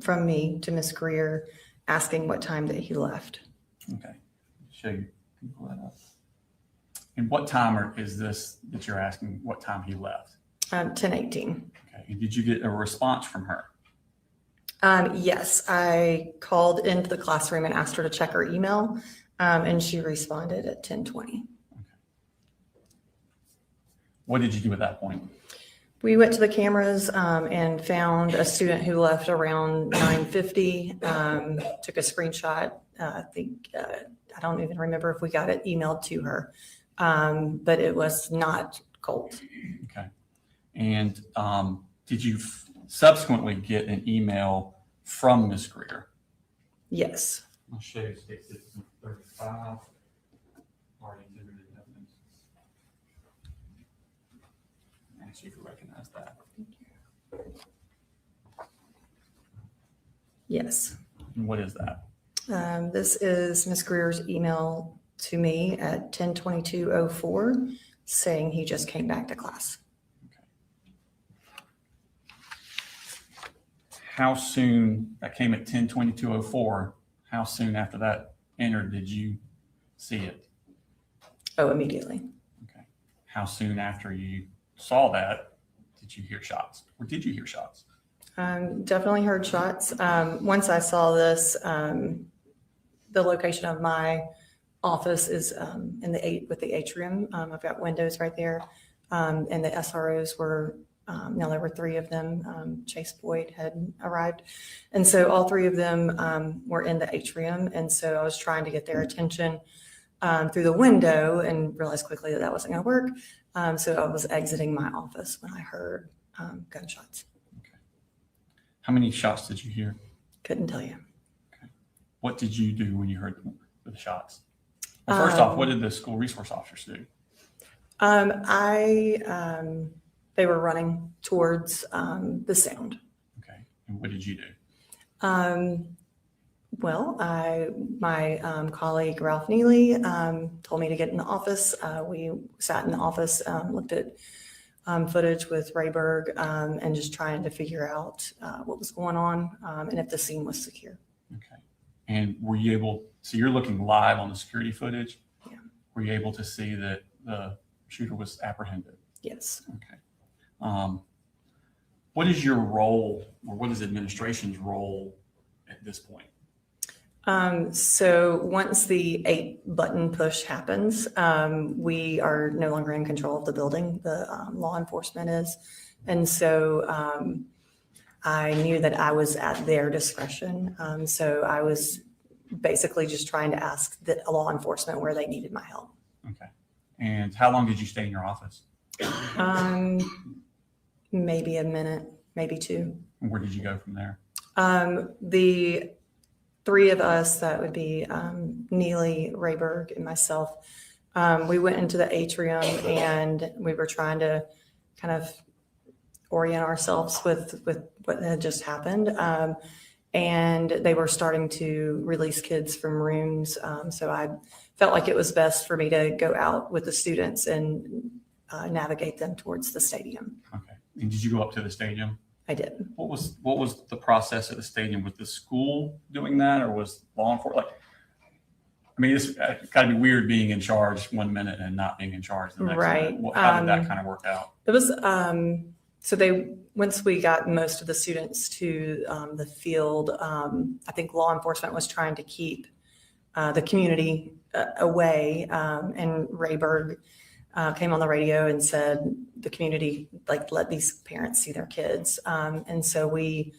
from me to Miss Greer asking what time that he left. Okay, show you. Can you pull that up? And what time is this that you're asking? What time he left? 10:18. Okay, and did you get a response from her? Yes, I called into the classroom and asked her to check her email, and she responded at 10:20. What did you do at that point? We went to the cameras and found a student who left around 9:50. Took a screenshot. I think I don't even remember if we got it emailed to her, but it was not Colt. Okay, and did you subsequently get an email from Ms. Greer? Yes. I'll show you state citizen 35. Already exhibited evidence. Actually, if you recognize that. Yes. And what is that? This is Ms. Greer's email to me at 10:22:04 saying he just came back to class. How soon, that came at 10:22:04, how soon after that entered did you see it? Oh, immediately. Okay. How soon after you saw that did you hear shots? Or did you hear shots? Definitely heard shots. Once I saw this, the location of my office is with the atrium. I've got windows right there, and the SROs were. Now there were 3 of them. Chase Boyd had arrived. And so all 3 of them were in the atrium. And so I was trying to get their attention through the window and realized quickly that wasn't going to work. So I was exiting my office when I heard gunshots. Okay. How many shots did you hear? Couldn't tell you. Okay. What did you do when you heard the shots? Well, first off, what did the school resource officers do? They were running towards the sound. Okay. And what did you do? Well, my colleague Ralph Neely told me to get in the office. We sat in the office, looked at footage with Rayberg, and just trying to figure out what was going on and if the scene was secure. Okay. And were you able, so you're looking live on the security footage? Yeah. Were you able to see that the shooter was apprehended? Yes. Okay. What is your role, or what is administration's role at this point? So once the 8-button push happens, we are no longer in control of the building. The law enforcement is. And so I knew that I was at their discretion. So I was basically just trying to ask the law enforcement where they needed my help. Okay. And how long did you stay in your office? Maybe a minute, maybe 2. And where did you go from there? The 3 of us, that would be Neely, Rayberg, and myself, we went into the atrium and we were trying to kind of orient ourselves with what had just happened. And they were starting to release kids from rooms. So I felt like it was best for me to go out with the students and navigate them towards the stadium. Okay. And did you go up to the stadium? I did. What was the process at the stadium? Was the school doing that, or was law enforcement? Like, I mean, it's got to be weird being in charge one minute and not being in charge the next Right. minute. How did that kind of work out? It was so once we got most of the students to the field, I think law enforcement was trying to keep the community away, and Rayberg came on the radio and said the community, like, let these parents see their kids. And so we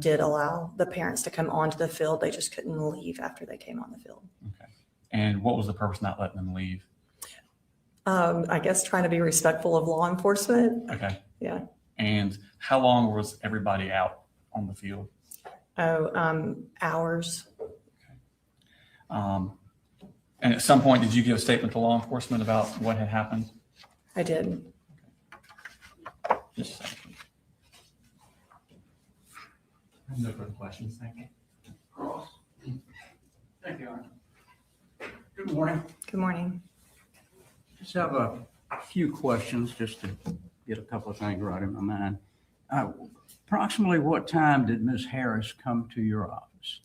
did allow the parents to come onto the field. They just couldn't leave after they came on the field. Okay. And what was the purpose not letting them leave? I guess trying to be respectful of law enforcement. Okay. Yeah. And how long was everybody out on the field? Hours. And at some point, did you give a statement to law enforcement about what had happened? I did. Just a second. I have no further questions. Thank you. Cross. Thank you, Arne. Good morning. Good morning. Just have a few questions just to get a couple of things right in my mind. Approximately what time did Ms. Harris come to your office?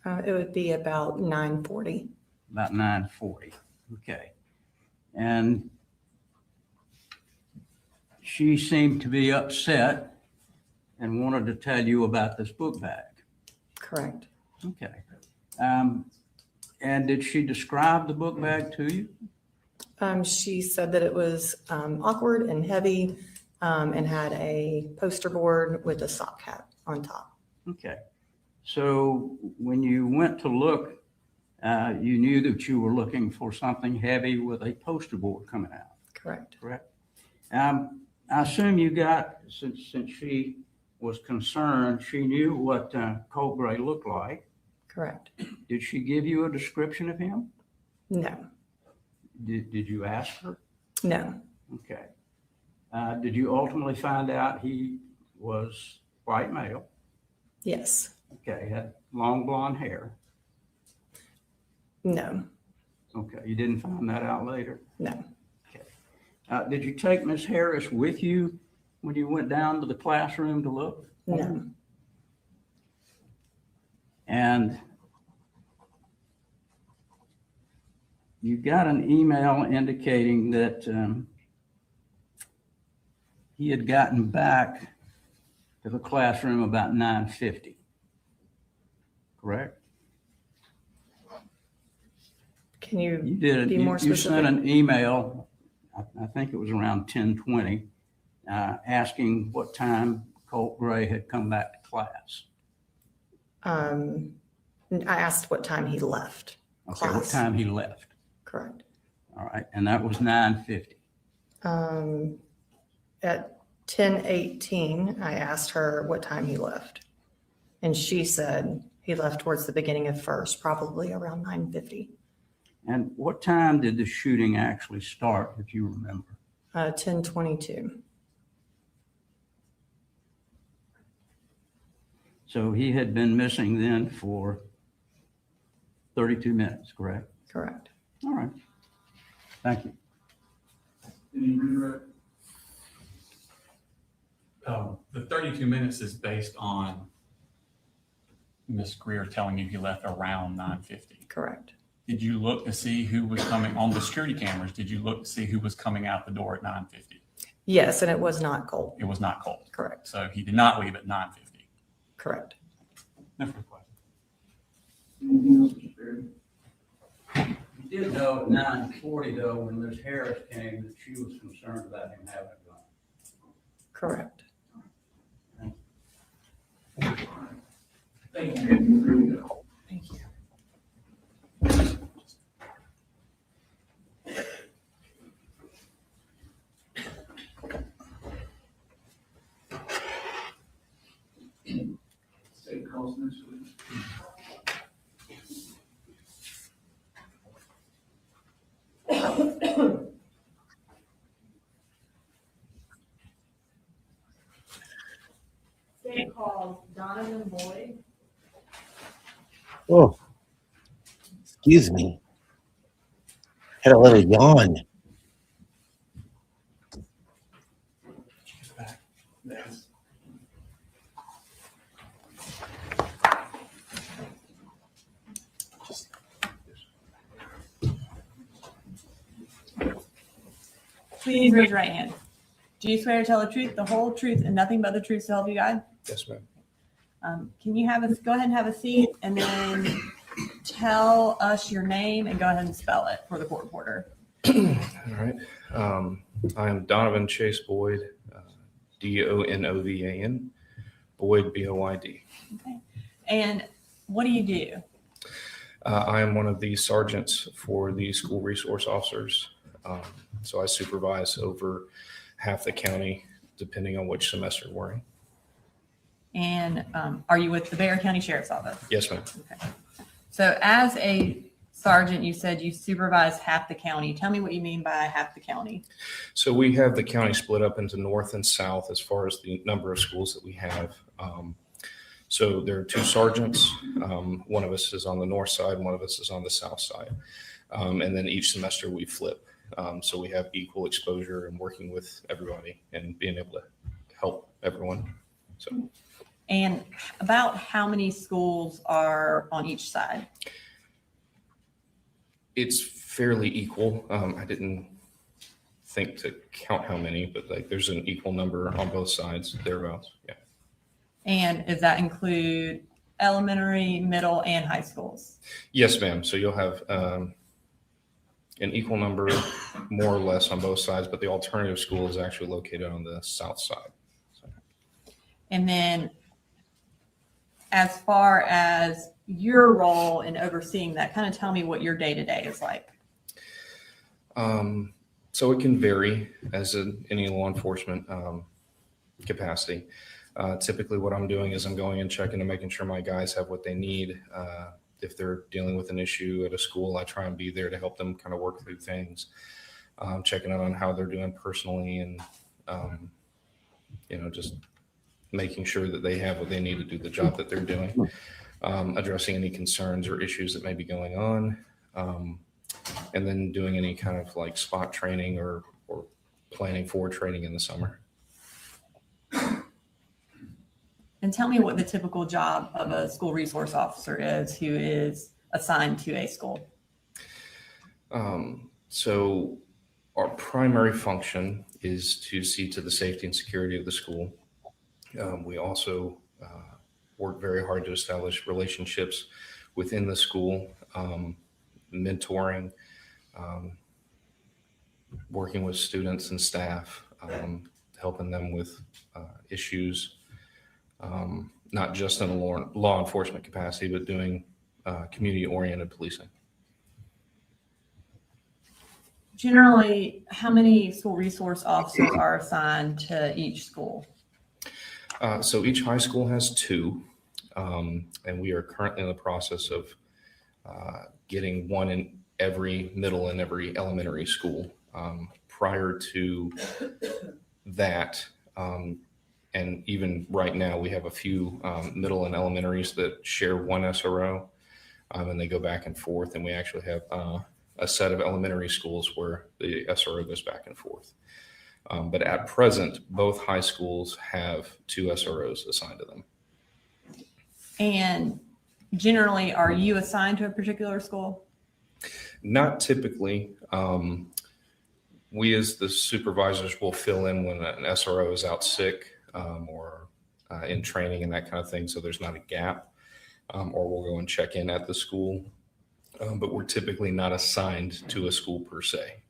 It would be about 9:40. About 9:40. Okay. And she seemed to be upset and wanted to tell you about this book bag. Correct. Okay. And did she describe the book bag to you? She said that it was awkward and heavy and had a poster board with a sock hat on top. Okay. So when you went to look, you knew that you were looking for something heavy with a poster board coming out. Correct. Correct. I assume you got, since she was concerned, she knew what Colt Gray looked like. Correct. Did she give you a description of him? No. Did you ask her? No. Okay. Did you ultimately find out he was white male? Yes. Okay. Had long blonde hair? No. Okay. You didn't find that out later? No. Did you take Miss Harris with you when you went down to the classroom to look? No. And you got an email indicating that he had gotten back to the classroom about 9:50. Correct? Can you You did. be more You specific? sent an email, I think it was around 10:20, asking what time Colt Gray had come back to class. I asked what time he left Okay, what class. time he left. Correct. All right, and that was 9:50. At 10:18, I asked her what time he left. And she said he left towards the beginning of first, probably around 9:50. And what time did the shooting actually start, if you remember? 10:22. So he had been missing then for 32 minutes, correct? Correct. All right. Thank you. The 32 minutes is based on Ms. Greer telling you he left around 9:50. Correct. Did you look to see who was coming on the security cameras? Did you look to see who was coming out the door at 9:50? Yes, and it was not Colt. It was not Colt. Correct. So he did not leave at 9:50. Correct. No further questions. You did know at 9:40 though, when Ms. Harris came, that she was concerned about him having a gun. Correct. Thank you. Thank you. State calls next week. State calls Donovan Boyd. Oh, excuse me. Had a little yawn. Please raise your right hand. Do you swear to tell the truth, the whole truth, and nothing but the truth to help you God? Yes, ma'am. Can you have us go ahead and have a seat and then tell us your name and go ahead and spell it for the court reporter? All right. I am Donovan Chase Boyd, Donovan, Boyd, Boyd. Okay. And what do you do? I am one of the sergeants for the school resource officers. So I supervise over half the county, depending on which semester we're in. And are you with the Barrow County Sheriff's Office? Yes, ma'am. Okay. So as a sergeant, you said you supervise half the county. Tell me what you mean by half the county. So we have the county split up into north and south as far as the number of schools that we have. So there are two sergeants. One of us is on the north side, one of us is on the south side. And then each semester we flip. So we have equal exposure and working with everybody and being able to help everyone. So. And about how many schools are on each side? It's fairly equal. I didn't think to count how many, but like there's an equal number on both sides, thereabouts. Yeah. And does that include elementary, middle, and high schools? Yes, ma'am. So you'll have an equal number, more or less, on both sides, but the alternative school is actually located on the south side. So. And then as far as your role in overseeing that, kind of tell me what your day-to-day is like. So it can vary as in any law enforcement capacity. Typically what I'm doing is I'm going and checking and making sure my guys have what they need. If they're dealing with an issue at a school, I try and be there to help them kind of work through things. Checking out on how they're doing personally and, just making sure that they have what they need to do the job that they're doing. Addressing any concerns or issues that may be going on. And then doing any kind of like spot training or planning for training in the summer. And tell me what the typical job of a school resource officer is who is assigned to a school. So our primary function is to see to the safety and security of the school. We also work very hard to establish relationships within the school, mentoring, working with students and staff, helping them with issues, not just in a law enforcement capacity, but doing community-oriented policing. Generally, how many school resource officers are assigned to each school? So each high school has two, and we are currently in the process of getting one in every middle and every elementary school. Prior to that, and even right now, we have a few middle and elementaries that share one SRO, and they go back and forth, and we actually have a set of elementary schools where the SRO goes back and forth. But at present, both high schools have two SROs assigned to them. And generally, are you assigned to a particular school? Not typically. We as the supervisors will fill in when an SRO is out sick or in training and that kind of thing, so there's not a gap. Or we'll go and check in at the school. But we're typically not assigned to a school per se.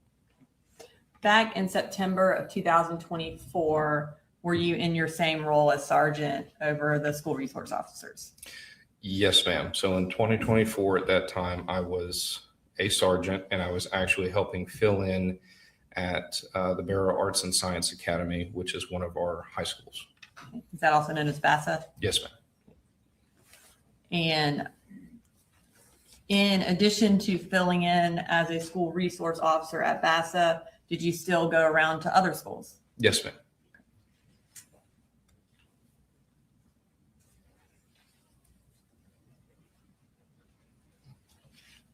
Back in September of 2024, were you in your same role as sergeant over the school resource officers? Yes, ma'am. So in 2024, at that time, I was a sergeant, and I was actually helping fill in at the Barrow Arts and Science Academy, which is one of our high schools. Is that also known as BASA? Yes, ma'am. And in addition to filling in as a school resource officer at BASA, did you still go around to other schools? Yes, ma'am.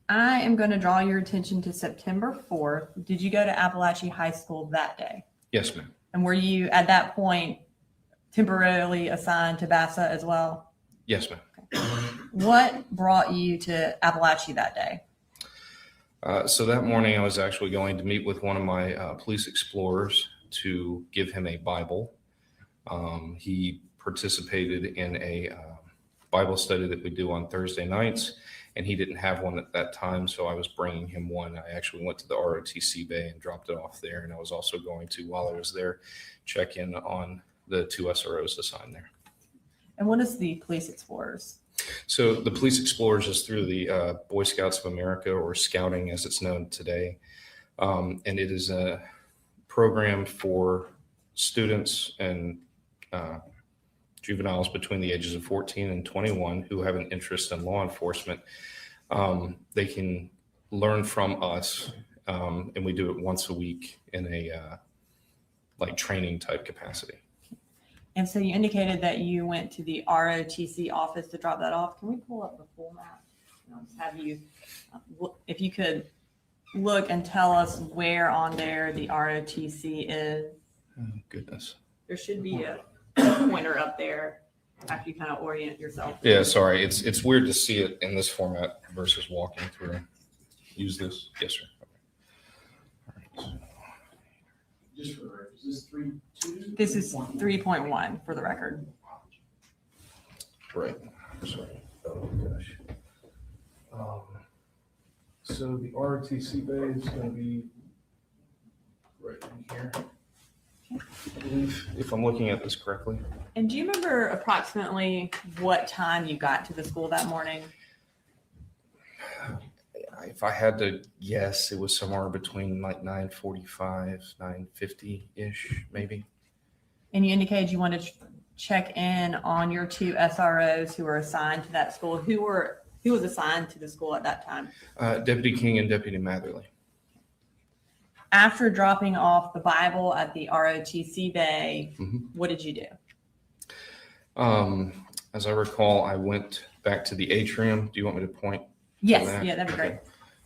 I am going to draw your attention to September 4th. Did you go to Apalachee High School that day? Yes, ma'am. And were you at that point temporarily assigned to BASA as well? Yes, ma'am. Okay. What brought you to Apalachee that day? So that morning I was actually going to meet with one of my police explorers to give him a Bible. He participated in a Bible study that we do on Thursday nights, and he didn't have one at that time, so I was bringing him one. I actually went to the ROTC bay and dropped it off there, and I was also going to, while I was there, check in on the two SROs assigned there. And what is the Police Explorers? So the Police Explorers is through the Boy Scouts of America, or Scouting as it's known today. And it is a program for students and juveniles between the ages of 14 and 21 who have an interest in law enforcement. They can learn from us, and we do it once a week in a like training type capacity. And so you indicated that you went to the ROTC office to drop that off. Can we pull up the full map? I'll just have you, if you could look and tell us where on there the ROTC is. Oh, goodness. There should be a pointer up there after you kind of orient yourself. Yeah, sorry. It's weird to see it in this format versus walking through. Use this. Yes, sir. Okay. All right. Just for the record, is this 3.2? This is 3.1 for the record. Right. Sorry. Oh gosh. So the ROTC bay is going to be right in here. I believe, if I'm looking at this correctly. And do you remember approximately what time you got to the school that morning? If I had to guess, it was somewhere between like 9:45, 9:50-ish, maybe. And you indicated you wanted to check in on your two SROs who were assigned to that school. Who was assigned to the school at that time? Deputy King and Deputy Matherly. After dropping off the Bible at the ROTC bay, what did you do? As I recall, I went back to the atrium. Do you want me to point? Yes, that? yeah, that'd be great. Okay.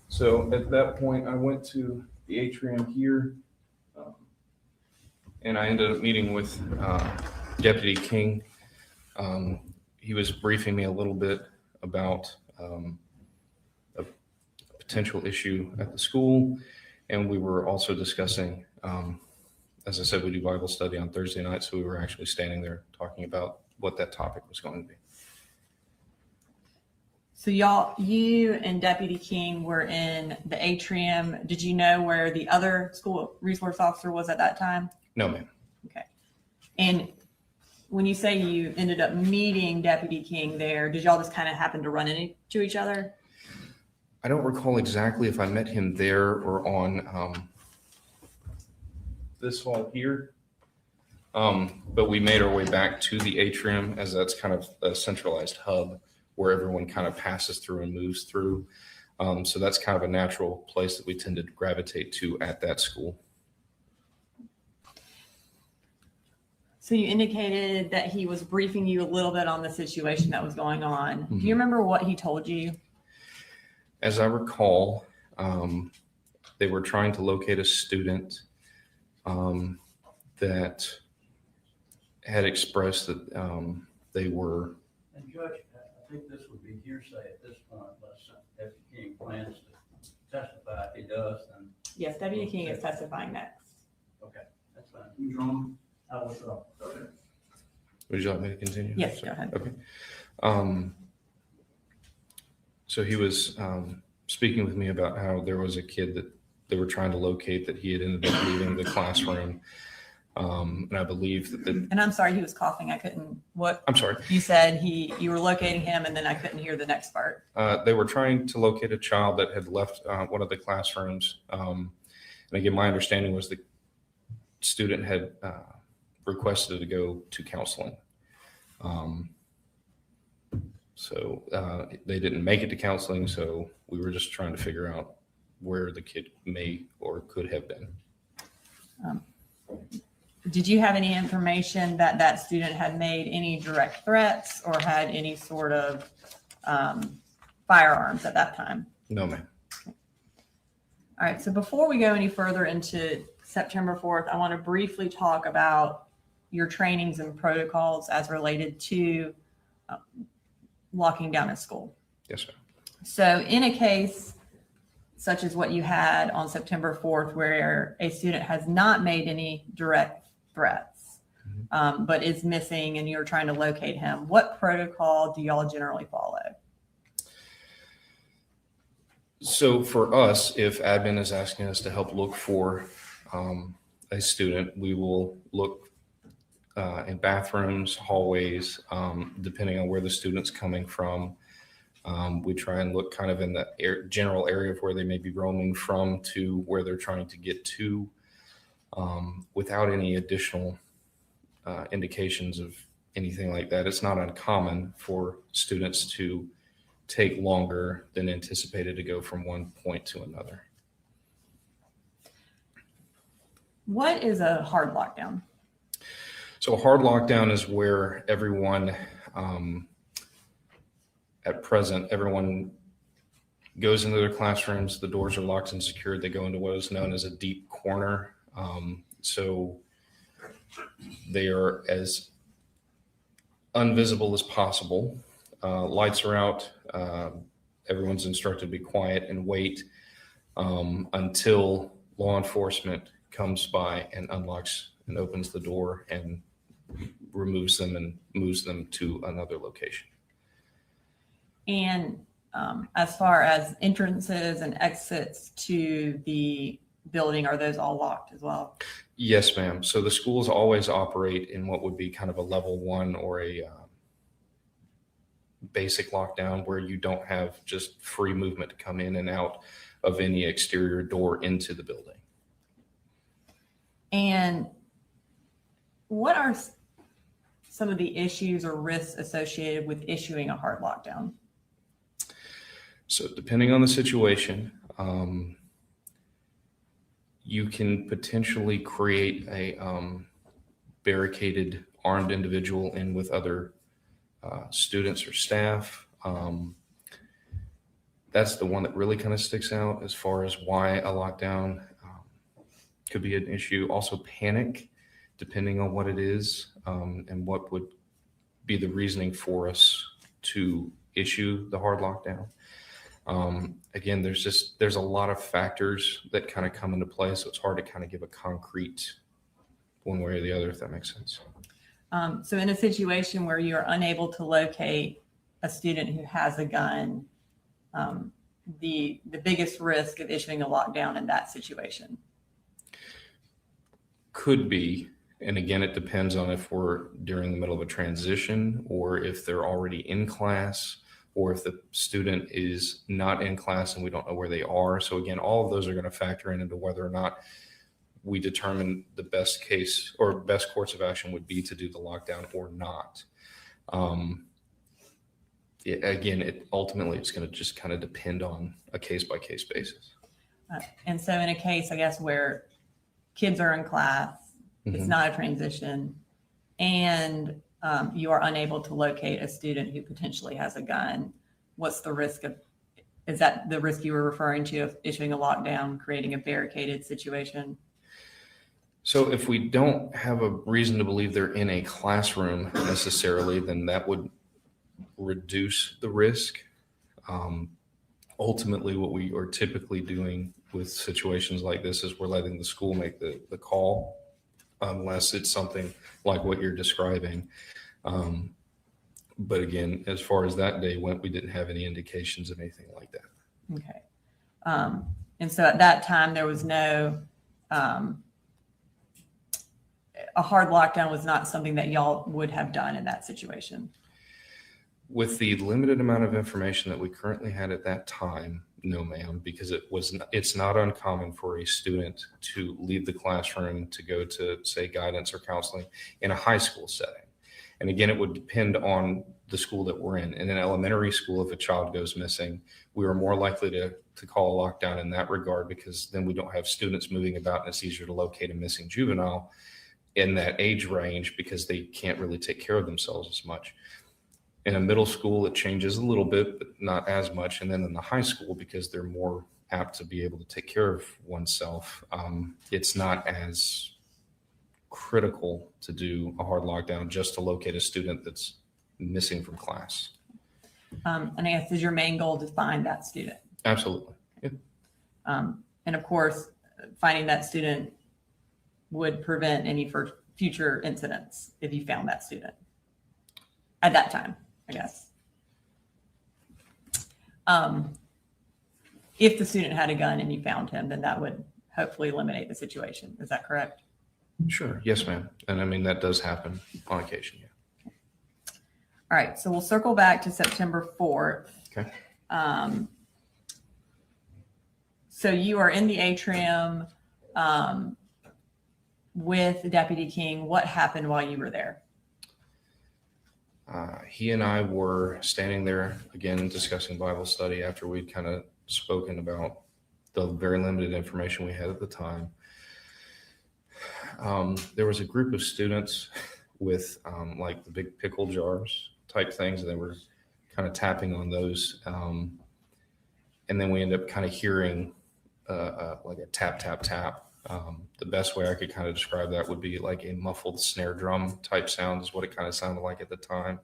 So at that point, I went to the atrium here, And I ended up meeting with Deputy King. He was briefing me a little bit about a potential issue at the school. And we were also discussing, as I said, we do Bible study on Thursday night. So we were actually standing there talking about what that topic was going to be. So you and Deputy King were in the atrium. Did you know where the other school resource officer was at that time? No, ma'am. Okay. And when you say you ended up meeting Deputy King there, did y'all just kind of happen to run into each other? I don't recall exactly if I met him there or on this hall here. But we made our way back to the atrium, as that's kind of a centralized hub where everyone kind of passes through and moves through. So that's kind of a natural place that we tend to gravitate to at that school. So you indicated that he was briefing you a little bit on the situation that was going on. Do you remember what he told you? As I recall, they were trying to locate a student that had expressed that they were. And Judge, I think this would be hearsay at this point, unless Deputy King plans to testify. If he does, then. Yes, Deputy King is testifying next. Okay, that's fine. You drawn? I will draw. Okay. Would you like me to continue? Yes, go ahead. Okay. So he was speaking with me about how there was a kid that they were trying to locate that he had ended up leaving the classroom. And I believe that And I'm sorry, he was coughing. I couldn't, what I'm sorry. you said, you were locating him and then I couldn't hear the next part. They were trying to locate a child that had left one of the classrooms. And again, my understanding was the student had requested to go to counseling. So they didn't make it to counseling. So we were just trying to figure out where the kid may or could have been. Did you have any information that that student had made any direct threats or had any sort of firearms at that time? No, ma'am. All right. So before we go any further into September 4th, I want to briefly talk about your trainings and protocols as related to locking down a school. Yes, sir. So in a case such as what you had on September 4th, where a student has not made any direct threats, but is missing and you're trying to locate him, what protocol do y'all generally follow? So for us, if admin is asking us to help look for a student, we will look in bathrooms, hallways, depending on where the student's coming from. We try and look kind of in the general area of where they may be roaming from to where they're trying to get to, without any additional indications of anything like that. It's not uncommon for students to take longer than anticipated to go from one point to another. What is a hard lockdown? So a hard lockdown is where everyone, at present, everyone goes into their classrooms, the doors are locked and secured, they go into what is known as a deep corner. So they are as invisible as possible. Lights are out, everyone's instructed to be quiet and wait until law enforcement comes by and unlocks and opens the door and removes them and moves them to another location. And as far as entrances and exits to the building, are those all locked as well? Yes, ma'am. So the schools always operate in what would be kind of a level 1 or a basic lockdown, where you don't have just free movement to come in and out of any exterior door into the building. And what are some of the issues or risks associated with issuing a hard lockdown? So depending on the situation, you can potentially create a barricaded armed individual in with other students or staff. That's the one that really kind of sticks out as far as why a lockdown could be an issue. Also panic, depending on what it is, and what would be the reasoning for us to issue the hard lockdown. Again, there's a lot of factors that kind of come into play, so it's hard to kind of give a concrete one way or the other, if that makes sense. So in a situation where you are unable to locate a student who has a gun, the biggest risk of issuing a lockdown in that situation? Could be, and again, it depends on if we're during the middle of a transition or if they're already in class, or if the student is not in class and we don't know where they are. So again, all of those are going to factor into whether or not we determine the best case or best course of action would be to do the lockdown or not. Again, ultimately it's going to just kind of depend on a case-by-case basis. And so in a case, I guess, where kids are in class, it's not a transition, and you are unable to locate a student who potentially has a gun, what's the risk of, is that the risk you were referring to of issuing a lockdown, creating a barricaded situation? So if we don't have a reason to believe they're in a classroom necessarily, then that would reduce the risk. Ultimately, what we are typically doing with situations like this is we're letting the school make the call, unless it's something like what you're describing. But again, as far as that day went, we didn't have any indications of anything like that. Okay. And so at that time, there was no, a hard lockdown was not something that y'all would have done in that situation. With the limited amount of information that we currently had at that time, no, ma'am, because it's not uncommon for a student to leave the classroom to go to, say, guidance or counseling in a high school setting. And again, it would depend on the school that we're in. In an elementary school, if a child goes missing, we are more likely to call a lockdown in that regard, because then we don't have students moving about and it's easier to locate a missing juvenile in that age range because they can't really take care of themselves as much. In a middle school, it changes a little bit, but not as much. And then in the high school, because they're more apt to be able to take care of oneself, it's not as critical to do a hard lockdown just to locate a student that's missing from class. And I guess, is your main goal to find that student? Absolutely. Yeah. And of course, finding that student would prevent any future incidents if you found that student at that time, I guess. If the student had a gun and you found him, then that would hopefully eliminate the situation. Is that correct? Sure. Yes, ma'am. And I mean, that does happen on occasion. Yeah. All right. So we'll circle back to September 4th. Okay. So you are in the atrium with Deputy King. What happened while you were there? He and I were standing there again discussing Bible study after we'd kind of spoken about the very limited information we had at the time. There was a group of students with like the big pickle jars type things, and they were kind of tapping on those. And then we ended up kind of hearing like a tap, tap, tap. The best way I could kind of describe that would be like a muffled snare drum type sound is what it kind of sounded like at the time.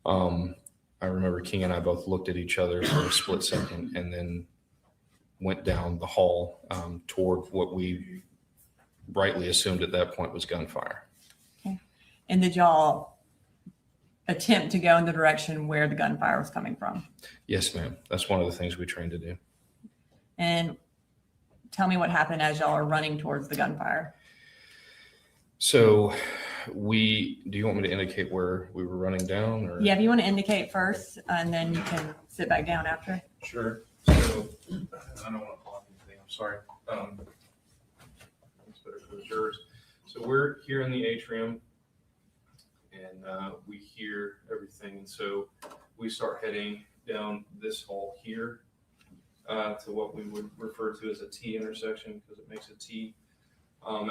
I remember King and I both looked at each other for a split second and then went down the hall toward what we rightly assumed at that point was gunfire. Okay. And did y'all attempt to go in the direction where the gunfire was coming from? Yes, ma'am. That's one of the things we trained to do. And tell me what happened as y'all are running towards the gunfire. So do you want me to indicate where we were running down? Or? Yeah, if you want to indicate first, and then you can sit back down after. Sure. So I don't want to block anything. I'm sorry. It's better for the jurors. So we're here in the atrium, and we hear everything. And so we start heading down this hall here to what we would refer to as a T intersection because it makes a T.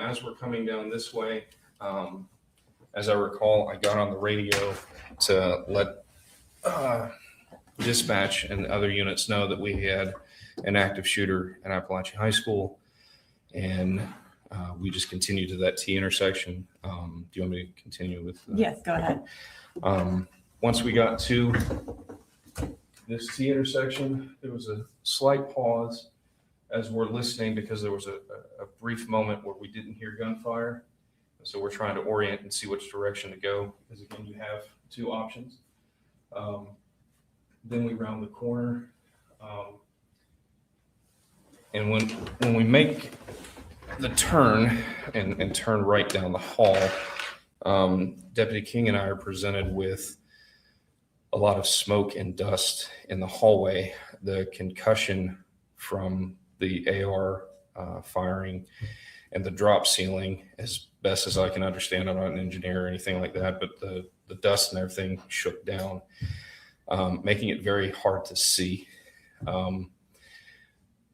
As we're coming down this way, as I recall, I got on the radio to let dispatch and other units know that we had an active shooter at Apalachee High School, and we just continued to that T intersection. Do you want me to continue with? Yes, go ahead. Once we got to this T intersection, there was a slight pause as we're listening because there was a brief moment where we didn't hear gunfire. So we're trying to orient and see which direction to go because again, you have two options. Then we round the corner. And when we make the turn and turn right down the hall, Deputy King and I are presented with a lot of smoke and dust in the hallway. The concussion from the AR firing and the drop ceiling, as best as I can understand, I'm not an engineer or anything like that, but the dust and everything shook down, making it very hard to see.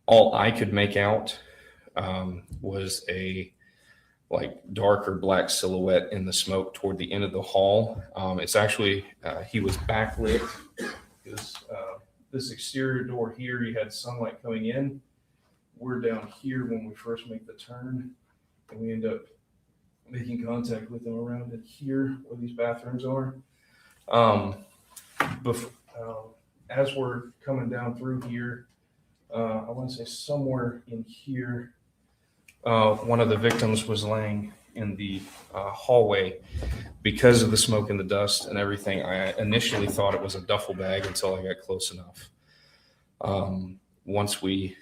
All I could make out was a like dark or black silhouette in the smoke toward the end of the hall. It's actually, he was backlit. This exterior door here, you had sunlight coming in. We're down here when we first make the turn, and we end up making contact with them around in here where these bathrooms are. As we're coming down through here, I want to say somewhere in here, one of the victims was laying in the hallway. Because of the smoke and the dust and everything, I initially thought it was a duffel bag until I got close enough. Once we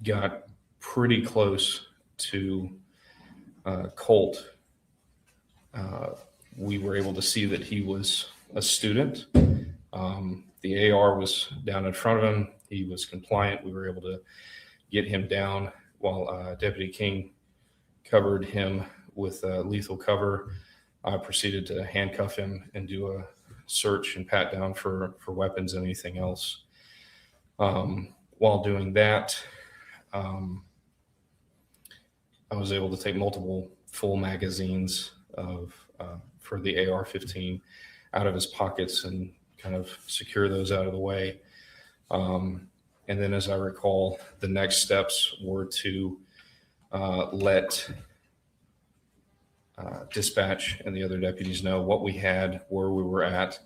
got pretty close to Colt, we were able to see that he was a student. The AR was down in front of him. He was compliant. We were able to get him down while Deputy King covered him with lethal cover. I proceeded to handcuff him and do a search and pat down for weapons and anything else. While doing that, I was able to take multiple full magazines for the AR-15 out of his pockets and kind of secure those out of the way. And then as I recall, the next steps were to let dispatch and the other deputies know what we had, where we were at,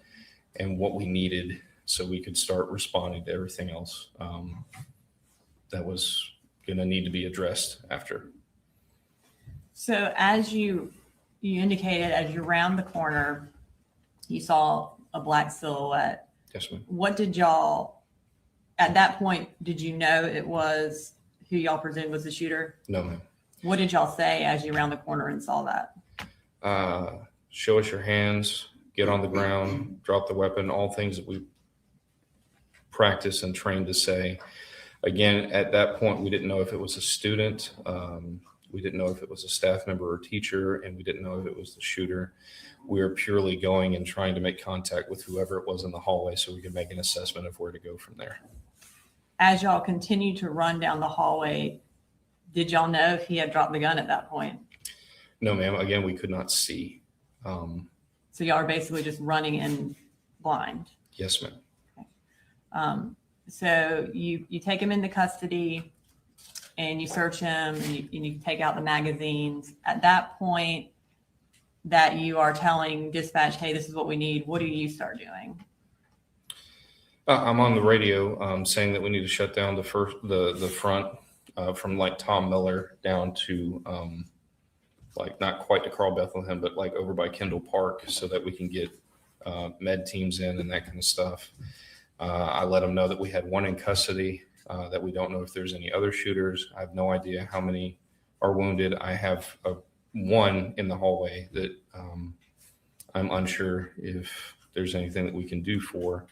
and what we needed so we could start responding to everything else that was going to need to be addressed after. So as you indicated, as you round the corner, you saw a black silhouette. Yes, ma'am. What did y'all, at that point, did you know it was who y'all presumed was the shooter? No, ma'am. What did y'all say as you round the corner and saw that? Show us your hands, get on the ground, drop the weapon, all things that we practice and trained to say. Again, at that point, we didn't know if it was a student. We didn't know if it was a staff member or teacher, and we didn't know if it was the shooter. We were purely going and trying to make contact with whoever it was in the hallway so we could make an assessment of where to go from there. As y'all continued to run down the hallway, did y'all know if he had dropped the gun at that point? No, ma'am. Again, we could not see. So y'all are basically just running in blind. Yes, ma'am. So you take him into custody and you search him and you take out the magazines. At that point that you are telling dispatch, hey, this is what we need, what do you start doing? I'm on the radio saying that we need to shut down the front from like Tom Miller down to like not quite to Carl Bethlehem, but like over by Kendall Park so that we can get med teams in and that kind of stuff. I let them know that we had one in custody, that we don't know if there's any other shooters. I have no idea how many are wounded. I have one in the hallway that I'm unsure if there's anything that we can do for,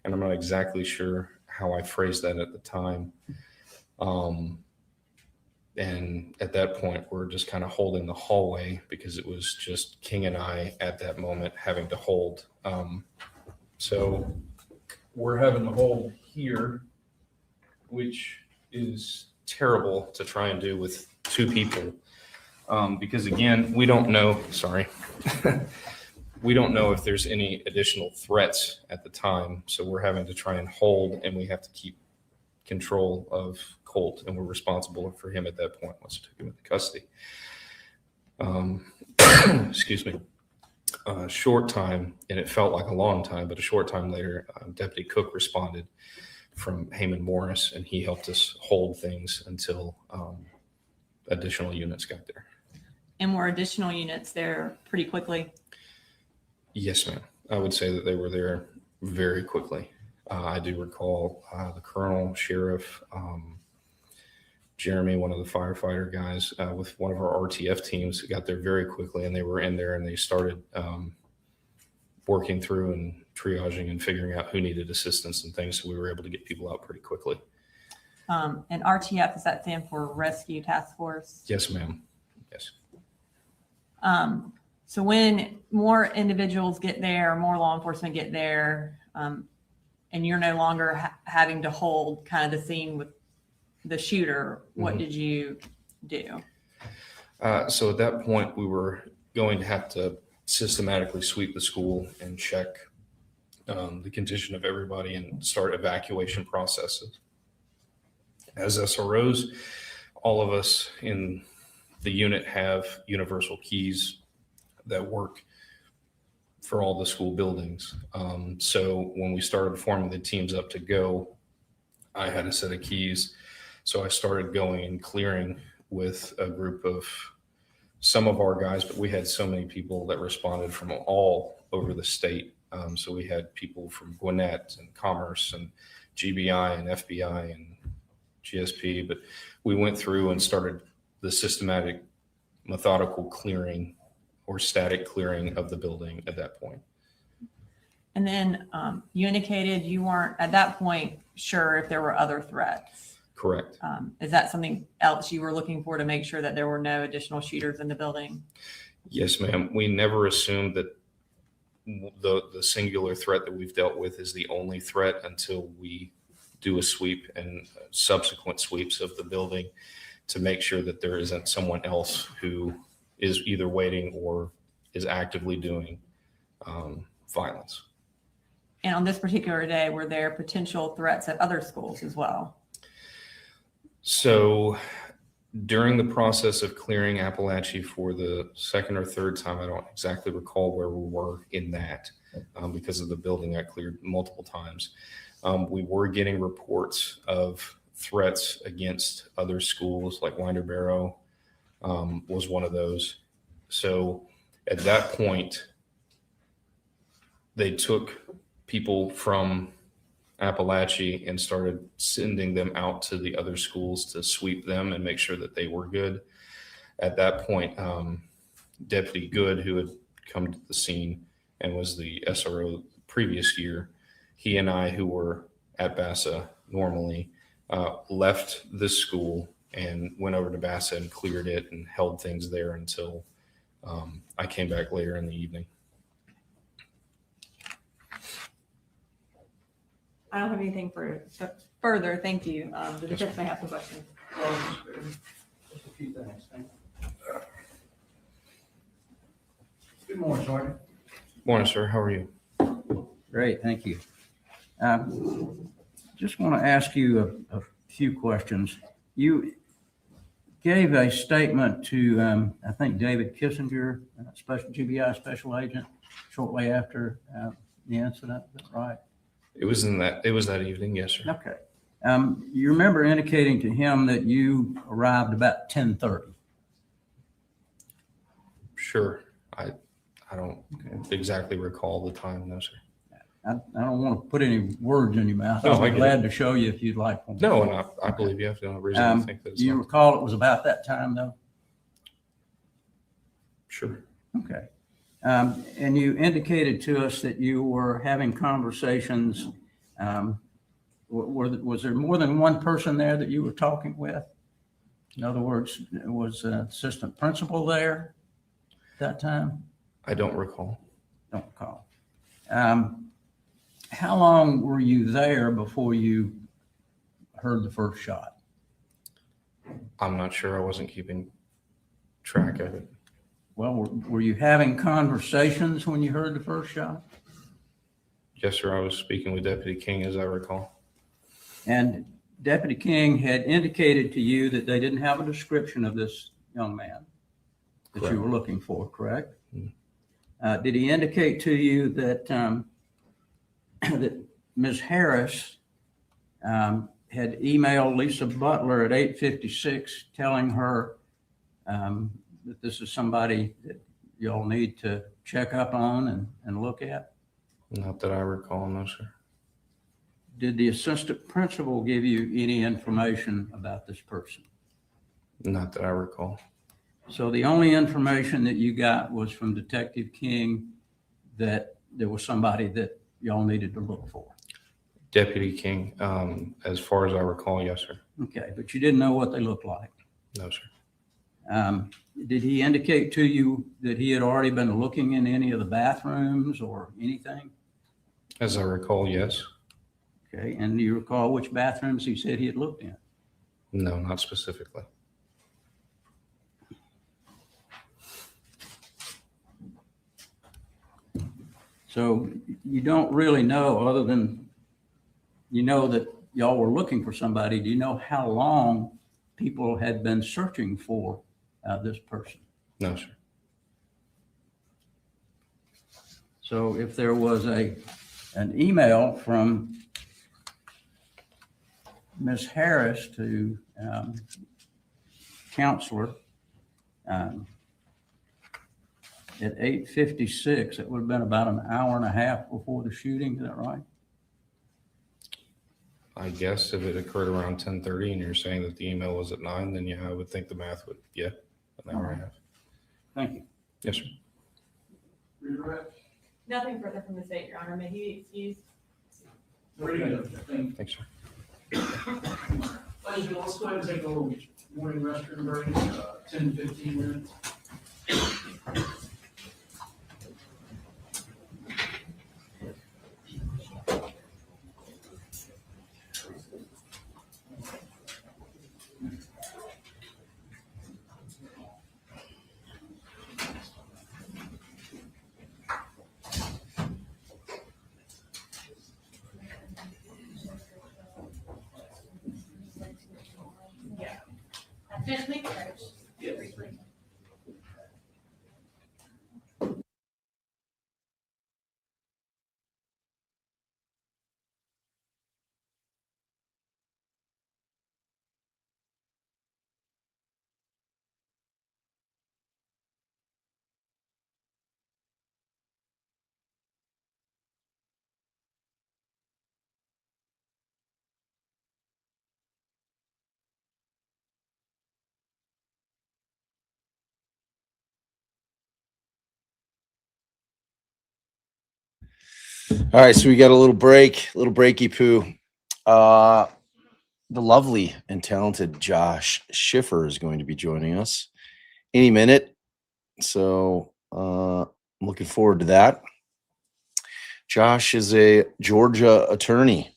and I'm not exactly sure how I phrased that at the time. And at that point, we're just kind of holding the hallway because it was just King and I at that moment having to hold. So we're having to hold here, which is terrible to try and do with two people. Because again, we don't know, sorry, we don't know if there's any additional threats at the time. So we're having to try and hold, and we have to keep control of Colt, and we're responsible for him at that point once we took him into custody. Excuse me. A short time, and it felt like a long time, but a short time later, Deputy Cook responded from Heyman Morris, and he helped us hold things until additional units got there. And were additional units there pretty quickly? Yes, ma'am. I would say that they were there very quickly. I do recall the colonel, sheriff, Jeremy, one of the firefighter guys, with one of our RTF teams, got there very quickly, and they were in there and they started working through and triaging and figuring out who needed assistance and things. So we were able to get people out pretty quickly. And RTF, does that stand for Rescue Task Force? Yes, ma'am. Yes. So when more individuals get there, more law enforcement get there, and you're no longer having to hold kind of the scene with the shooter, what did you do? So at that point, we were going to have to systematically sweep the school and check the condition of everybody and start evacuation processes. As SROs, all of us in the unit have universal keys that work for all the school buildings. So when we started forming the teams up to go, I had a set of keys. So I started going and clearing with a group of some of our guys, but we had so many people that responded from all over the state. So we had people from Gwinnett and Commerce and GBI and FBI and GSP, but we went through and started the systematic, methodical clearing or static clearing of the building at that point. And then you indicated you weren't at that point sure if there were other threats. Correct. Is that something else you were looking for to make sure that there were no additional shooters in the building? Yes, ma'am. We never assumed that the singular threat that we've dealt with is the only threat until we do a sweep and subsequent sweeps of the building to make sure that there isn't someone else who is either waiting or is actively doing violence. And on this particular day, were there potential threats at other schools as well? So during the process of clearing Apalachee for the second or third time, I don't exactly recall where we were in that because of the building I cleared multiple times. We were getting reports of threats against other schools, like Winder Barrow was one of those. So at that point, they took people from Apalachee and started sending them out to the other schools to sweep them and make sure that they were good. At that point, Deputy Good, who had come to the scene and was the SRO previous year, he and I, who were at BASA normally, left this school and went over to Bassa and cleared it and held things there until I came back later in the evening. I don't have anything further. Thank you. The defense may have some questions. Just a few things. Thank you. Good morning, Sergeant. Morning, sir. How are you? Great, thank you. Just want to ask you a few questions. You gave a statement to, I think, David Kissinger, GBI special agent, shortly after the incident. Is that right? It was that evening. Yes, sir. Okay. You remember indicating to him that you arrived about 10:30. Sure. I don't exactly recall the time, no, sir. I don't want to put any words in your mouth. No, I I'll be get glad to show you if you'd like one. No, and I believe you have no reason to think that. Do you recall it was about that time, though? Sure. Okay. And you indicated to us that you were having conversations. Was there more than one person there that you were talking with? In other words, was an assistant principal there at that time? I don't recall. Don't recall. How long were you there before you heard the first shot? I'm not sure. I wasn't keeping track of it. Well, were you having conversations when you heard the first shot? Yes, sir. I was speaking with Deputy King, as I recall. And Deputy King had indicated to you that they didn't have a description of this young man that Correct. you were looking for, correct? Mhm. Did he indicate to you that that Ms. Harris had emailed Lisa Butler at 8:56 telling her that this is somebody that y'all need to check up on and look at? Not that I recall, no, sir. Did the assistant principal give you any information about this person? Not that I recall. So the only information that you got was from Detective King that there was somebody that y'all needed to look for? Deputy King, as far as I recall, yes, sir. Okay, but you didn't know what they looked like. No, sir. Did he indicate to you that he had already been looking in any of the bathrooms or anything? As I recall, yes. Okay, and do you recall which bathrooms he said he had looked in? No, not specifically. So you don't really know, other than you know that y'all were looking for somebody. Do you know how long people had been searching for this person? No, sir. So if there was an email from Ms. Harris to counselor at 8:56, it would have been about an hour and a half before the shooting. Is that right? I guess if it occurred around 10:30 and you're saying that the email was at 9, then yeah, I would think the math would, an hour and a half. Thank you. Yes, sir. Redirect. Nothing further from the state, Your Honor. May he be excused? Thanks, sir. Let's go ahead and take a little morning restroom break, 10, 15 minutes. Just make it. Yes. All right, so we got a little breaky poo. the lovely and talented Josh Schiffer is going to be joining us any minute. So I'm looking forward to that. Josh is a Georgia attorney,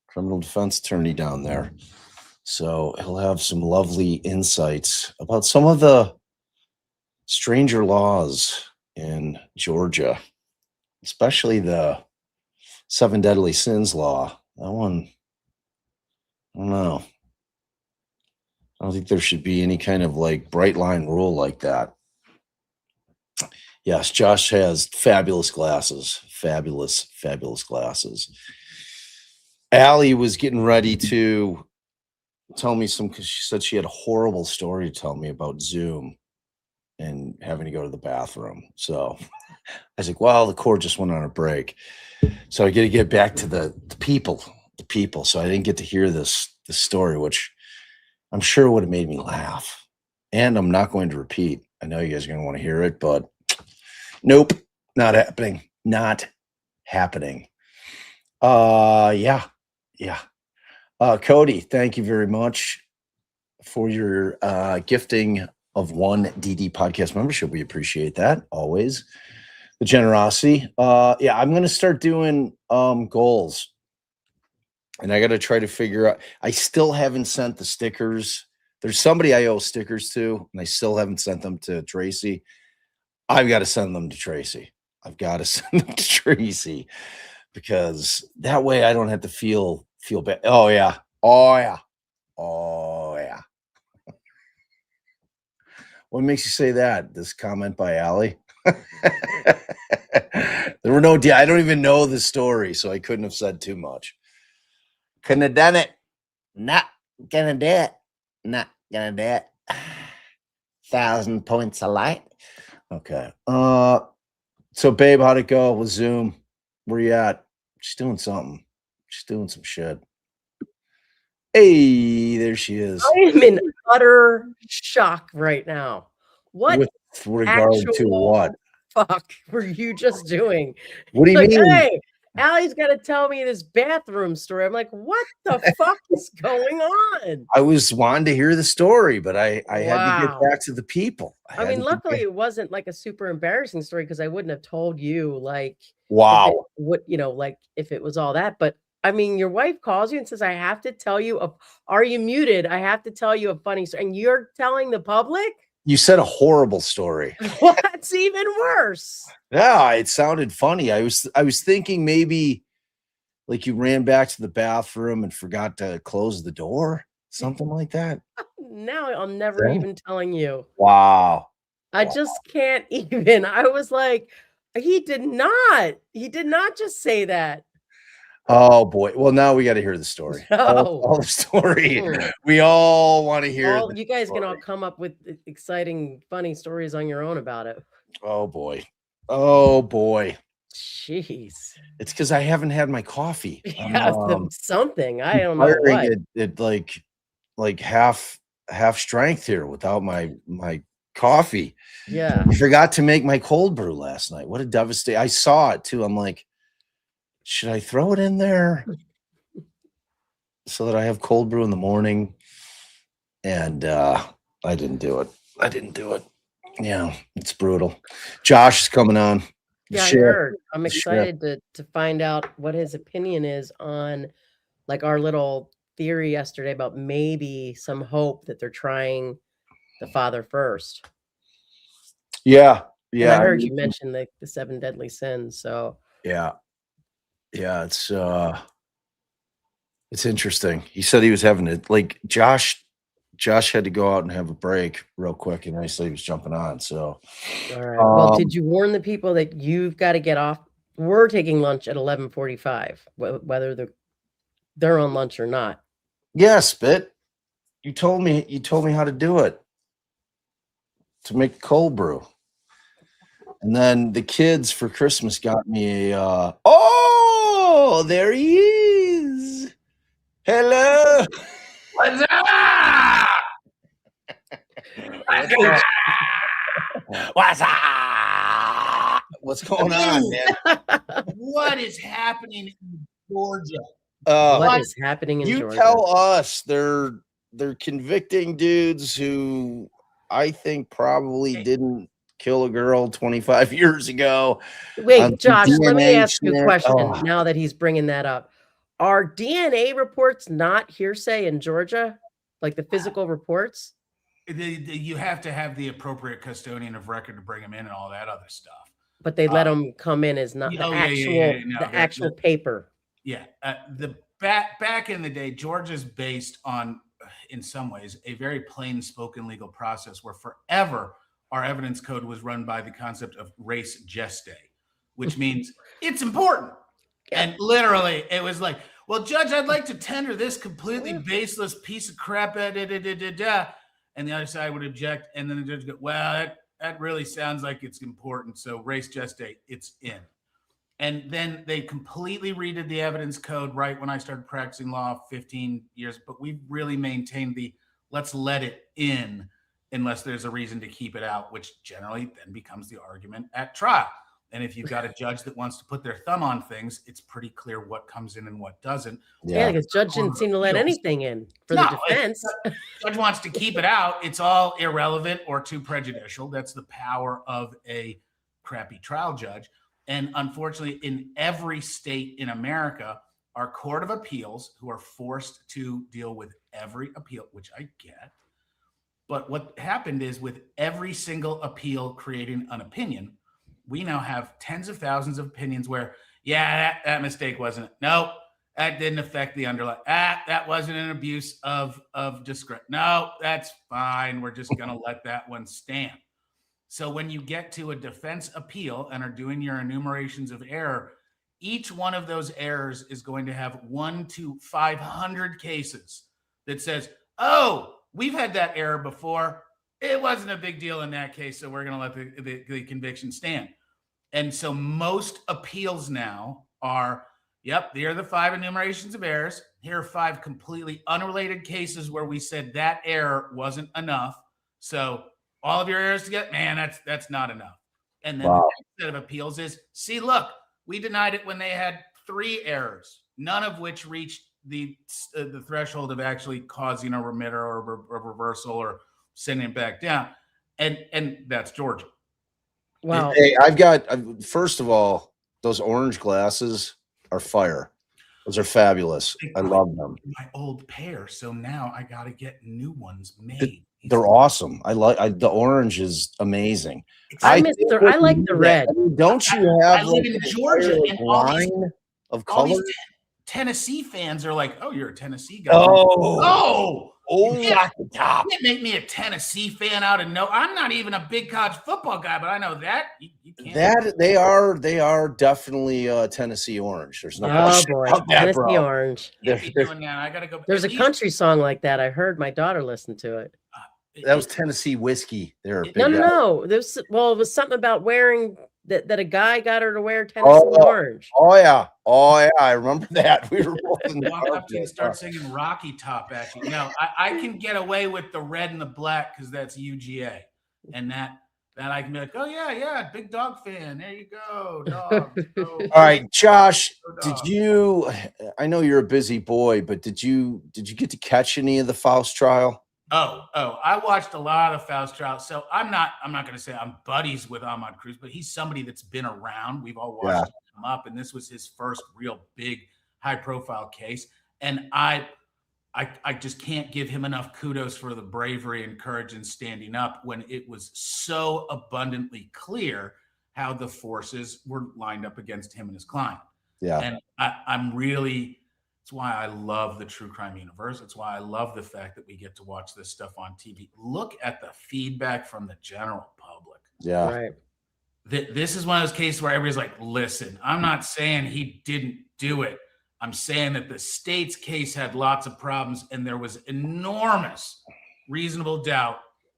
criminal defense attorney down there. So he'll have some lovely insights about some of the stranger laws in Georgia, especially the 7 deadly sins law. That one, I don't know. I don't think there should be any kind of like bright line rule like that. Yes, Josh has fabulous glasses. Fabulous glasses. Allie was getting ready to tell me because she said she had a horrible story to tell me about Zoom and having to go to the bathroom. So I was like, well, the court just went on a break. So I got to get back to the people. So I didn't get to hear this story, which I'm sure would have made me laugh. And I'm not going to repeat. I know you guys are going to want to hear it, but nope, not happening. Not happening. Yeah. Cody, thank you very much for your gifting of one DD podcast membership. We appreciate that always. The generosity. Yeah, I'm going to start doing goals. And I got to try to figure out. I still haven't sent the stickers. There's somebody I owe stickers to, and I still haven't sent them to Tracy. I've got to send them to Tracy. Because that way I don't have to feel bad. Oh yeah. What makes you say that? This comment by Allie? There were no, I don't even know the story, so I couldn't have said too much. Couldn't have done it. Not gonna do it. 1,000 points of light. Okay. So babe, how'd it go with Zoom? Where you at? She's doing something. She's doing some shit. Hey, there she is. I am in utter shock right now. What With regard to what? fuck were you just doing? What do you mean? Hey, Allie's got to tell me this bathroom story. I'm like, what the fuck is going on? I was wanting to hear the story, but I had to get Wow. back to the people. I mean, luckily it wasn't like a super embarrassing story because I wouldn't have told you like wow. What like if it was all that. But I mean, your wife calls you and says, I have to tell you, are you muted? I have to tell you a funny story. And you're telling the public? You said a horrible story. Well, that's even worse. Yeah, it sounded funny. I was thinking maybe like you ran back to the bathroom and forgot to close the door, something like that. Now I'm never even telling you. Wow. I just can't even. I was like, he did not just say that. Oh boy. Well, now we got to hear the story. All the story. We all want to hear. You guys can all come up with exciting, funny stories on your own about it. Oh boy. Oh boy. Jeez. It's because I haven't had my coffee. Yeah, something. I don't know what. It like half strength here without my coffee. Yeah. I forgot to make my cold brew last night. What a devastation. I saw it too. I'm like, should I throw it in there so that I have cold brew in the morning? And I didn't do it. Yeah, it's brutal. Josh is coming on. Yeah, I heard. I'm excited to find out what his opinion is on like our little theory yesterday about maybe some hope that they're trying the father first. Yeah. And I heard you mention the 7 deadly sins. So yeah, it's interesting. He said he was having it like Josh had to go out and have a break real quick, and I said he was jumping on. So, all right. Well, did you warn the people that you've got to get off? We're taking lunch at 11:45, whether they're on lunch or not. Yes, but you told me how to do it, to make cold brew. And then the kids for Christmas got me a oh, there he is. Hello. What's up? What's up? What's going on, man? What is happening in Georgia? What is happening in You Georgia? tell us they're convicting dudes who I think probably didn't kill a girl 25 years ago. Wait, Josh, let me DNA ask you a shit. question Oh. now that he's bringing that up. Are DNA reports not hearsay in Georgia? Like the physical reports? You have to have the appropriate custodian of record to bring them in and all that other stuff. But they let them come in as not the actual paper. Yeah. The back in the day, Georgia's based on, in some ways, a very plain spoken legal process where forever our evidence code was run by the concept of res gestae, which means it's important. And literally it was like, well, Judge, I'd like to tender this completely baseless piece of crap. And the other side would object. And then the judge would go, well, that really sounds like it's important. So res gestae, it's in. And then they completely redid the evidence code right when I started practicing law 15 years. But we really maintained the let's let it in unless there's a reason to keep it out, which generally then becomes the argument at trial. And if you've got a judge that wants to put their thumb on things, it's pretty clear what comes in and what doesn't. Yeah, because judge didn't seem to let anything in for the defense. If the judge wants to keep it out, it's all irrelevant or too prejudicial. That's the power of a crappy trial judge. And unfortunately, in every state in America, our Court of Appeals, who are forced to deal with every appeal, which I get. But what happened is with every single appeal creating an opinion, we now have tens of thousands of opinions where, yeah, that mistake wasn't. No, that didn't affect the underlying. That wasn't an abuse of discretion. No, that's fine. We're just going to let that one stand. So when you get to a defense appeal and are doing your enumerations of error, each one of those errors is going to have 1 to 500 cases that says, oh, we've had that error before. It wasn't a big deal in that case, so we're going to let the conviction stand. And so most appeals now are, yep, here are the 5 enumerations of errors. Here are 5 completely unrelated cases where we said that error wasn't enough. So all of your errors together, man, that's not enough. And then the next set of appeals is, see, look, we denied it when they had 3 errors, none of which reached the threshold of actually causing a remitter or a reversal or sending it back down. And that's Georgia. Wow. Hey, first of all, those orange glasses are fire. Those are fabulous. I love them. My old pair, so now I got to get new ones made. They're awesome. The orange is amazing. I like the red. Don't you have? I live in Georgia, and all these colors. Tennessee fans are like, "Oh, you're a Tennessee guy." You can't make me a Tennessee fan out of no. I'm not even a big college football guy, but I know that you can't. That they are definitely Tennessee orange. There's no question about that, Tennessee bro. orange. I gotta go. There's a country song like that. I heard my daughter listen to it. That was Tennessee whiskey. No. It was something about wearing that a guy got her to wear Tennessee orange. Oh yeah. I remember that. We were both in the walk up to you and start singing Rocky Top at you. No, I can get away with the red and the black because that's UGA, and that I can be like, oh yeah, big dog fan. There you go, dog. All right, Josh. I know you're a busy boy, but did you get to catch any of the Faust trial? Oh, I watched a lot of Faust trials. So I'm not going to say I'm buddies with Ahmad Cruz, but he's somebody that's been around. We've all watched him up, and this was his first real big high profile case. And I just can't give him enough kudos for the bravery and courage in standing up when it was so abundantly clear how the forces were lined up against him and his client. Yeah. And it's why I love the true crime universe. It's why I love the fact that we get to watch this stuff on TV. Look at the feedback from the general public. Yeah. Right. This is one of those cases where everybody's like, listen, I'm not saying he didn't do it. I'm saying that the state's case had lots of problems and there was enormous reasonable doubt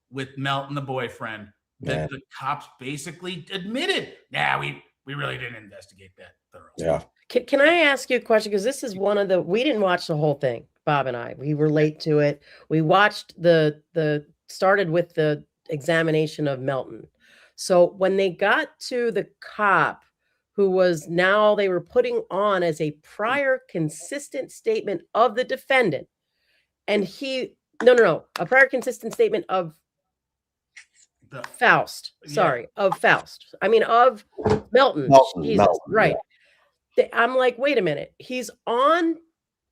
with Melton, the boyfriend, that the cops basically admitted, we really didn't investigate that thoroughly. Yeah. Can I ask you a question? Because this is we didn't watch the whole thing, Bob and I. We were late to it. We watched started with the examination of Melton. So when they got to the cop who was now they were putting on as a prior consistent statement of the defendant. And a prior consistent statement of Faust. Sorry, of Faust. I mean, of Melton. Jesus, Melton, right. I'm like, wait a minute. He's on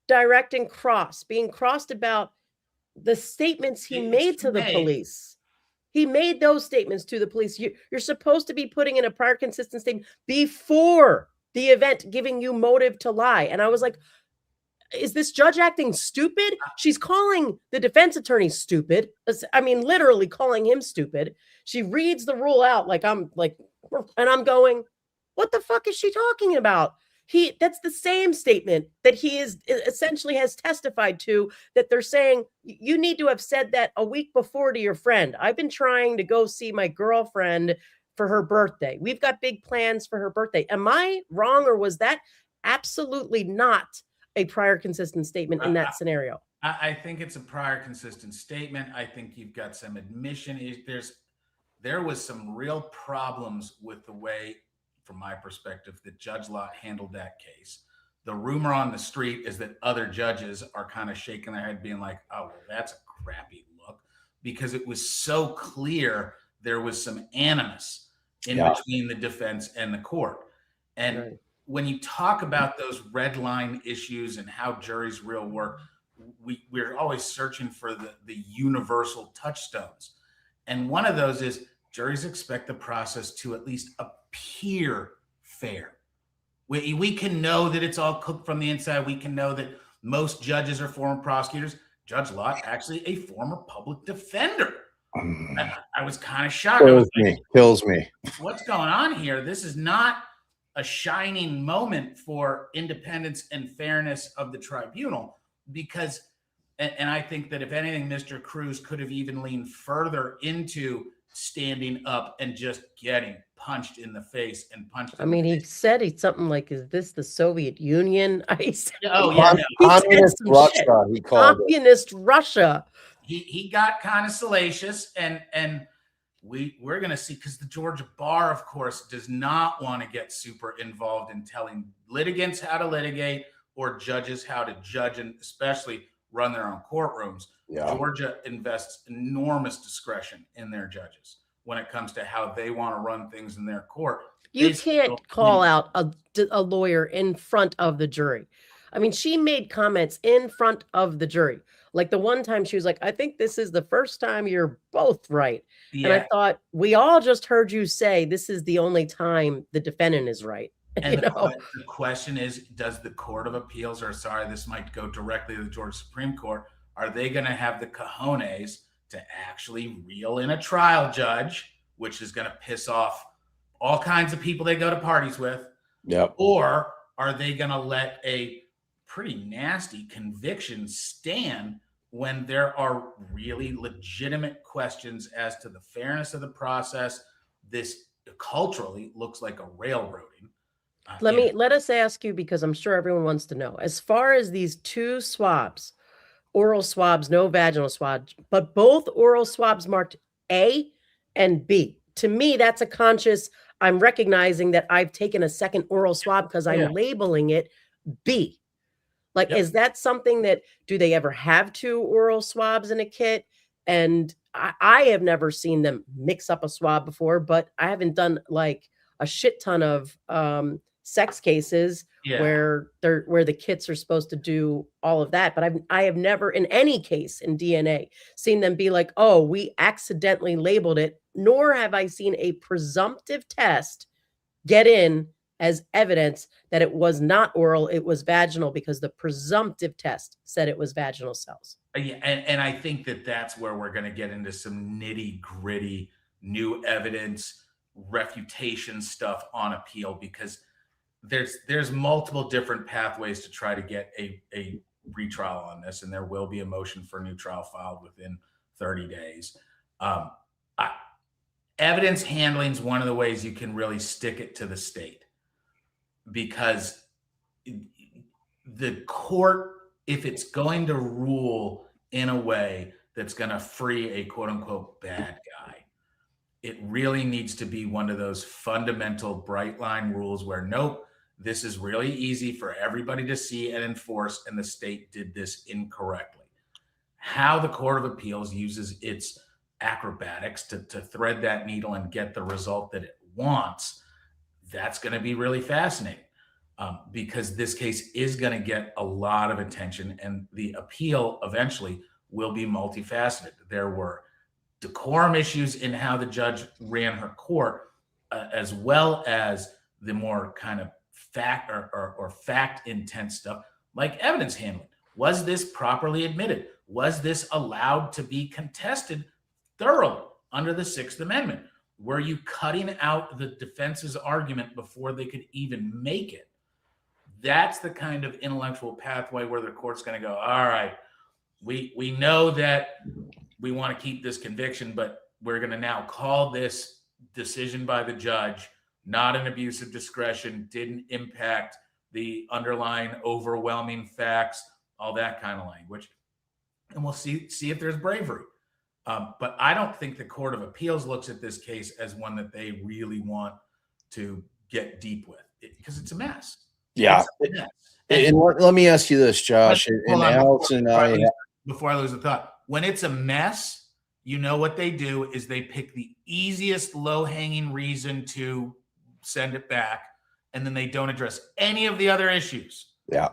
direct and cross, being crossed about the statements he made to the police. He made those statements to the police. You're supposed to be putting in a prior consistent statement before the event, giving you motive to lie. And I was like, is this judge acting stupid? She's calling the defense attorney stupid. I mean, literally calling him stupid. She reads the rule out and I'm going, what the fuck is she talking about? That's the same statement that he is essentially has testified to, that they're saying you need to have said that a week before to your friend. I've been trying to go see my girlfriend for her birthday. We've got big plans for her birthday. Am I wrong, or was that absolutely not a prior consistent statement in that scenario? I think it's a prior consistent statement. I think you've got some admission. There was some real problems with the way, from my perspective, that Judge Lott handled that case. The rumor on the street is that other judges are kind of shaking their head being like, oh, well, that's a crappy look, because it was so clear there was some animus in between the defense and the court. And when you talk about those red line issues and how juries real work, we're always searching for the universal touchstones. And one of those is juries expect the process to at least appear fair. We can know that it's all cooked from the inside. We can know that most judges are former prosecutors. Judge Lott, actually a former public defender. I was kind of shocked. Kills me. What's going on here? This is not a shining moment for independence and fairness of the tribunal, because, and I think that if anything, Mr. Cruz could have even leaned further into standing up and just getting punched in the face and punched. He said it's something like, "Is this the Soviet Union?" Communist Russia. He called Communist Russia. He got kind of salacious, and we're going to see, because the Georgia bar, of course, does not want to get super involved in telling litigants how to litigate or judges how to judge, and especially run their own courtrooms. Georgia invests enormous discretion in their judges when it comes to how they want to run things in their court. You can't call out a lawyer in front of the jury. I mean, she made comments in front of the jury. Like the one time she was like, I think this is the first time you're both right. Yeah. And I thought, we all just heard you say this is the only time the defendant is right. And the question is, does the Court of Appeals, or sorry, this might go directly to the Georgia Supreme Court, are they going to have the cojones to actually reel in a trial judge, which is going to piss off all kinds of people they go to parties with? Yep. Or are they going to let a pretty nasty conviction stand when there are really legitimate questions as to the fairness of the process? This culturally looks like a railroading. Let us ask you, because I'm sure everyone wants to know, as far as these two swabs, oral swabs, no vaginal swabs, but both oral swabs marked A and B. To me, that's a conscious, I'm recognizing that I've taken a second oral swab because I'm labeling it B. Is that something that, do they ever have two oral swabs in a kit? And I have never seen them mix up a swab before, but I haven't done like a shit ton of sex cases where the kits are supposed to do all of that. But I have never in any case in DNA seen them be like, oh, we accidentally labeled it, nor have I seen a presumptive test get in as evidence that it was not oral, it was vaginal, because the presumptive test said it was vaginal cells. Yeah, and I think that that's where we're going to get into some nitty gritty new evidence, refutation stuff on appeal, because there's multiple different pathways to try to get a retrial on this, and there will be a motion for a new trial filed within 30 days. Evidence handling is one of the ways you can really stick it to the state, because the court, if it's going to rule in a way that's going to free a quote unquote bad guy, it really needs to be one of those fundamental bright line rules where, nope, this is really easy for everybody to see and enforce, and the state did this incorrectly. How the Court of Appeals uses its acrobatics to thread that needle and get the result that it wants, that's going to be really fascinating, because this case is going to get a lot of attention, and the appeal eventually will be multifaceted. There were decorum issues in how the judge ran her court, as well as the more kind of fact or fact intense stuff like evidence handling. Was this properly admitted? Was this allowed to be contested thoroughly under the Sixth Amendment? Were you cutting out the defense's argument before they could even make it? That's the kind of intellectual pathway where the court's going to go, all right, we know that we want to keep this conviction, but we're going to now call this decision by the judge not an abuse of discretion, didn't impact the underlying overwhelming facts, all that kind of language. And we'll see if there's bravery. But I don't think the Court of Appeals looks at this case as one that they really want to get deep with, because it's a mess. Yeah. It's a mess. And let me ask you this, Josh, and Allison and I. Before I lose the thought, when it's a mess, you know what they do is they pick the easiest low-hanging reason to send it back, and then they don't address any of the other issues. Yeah.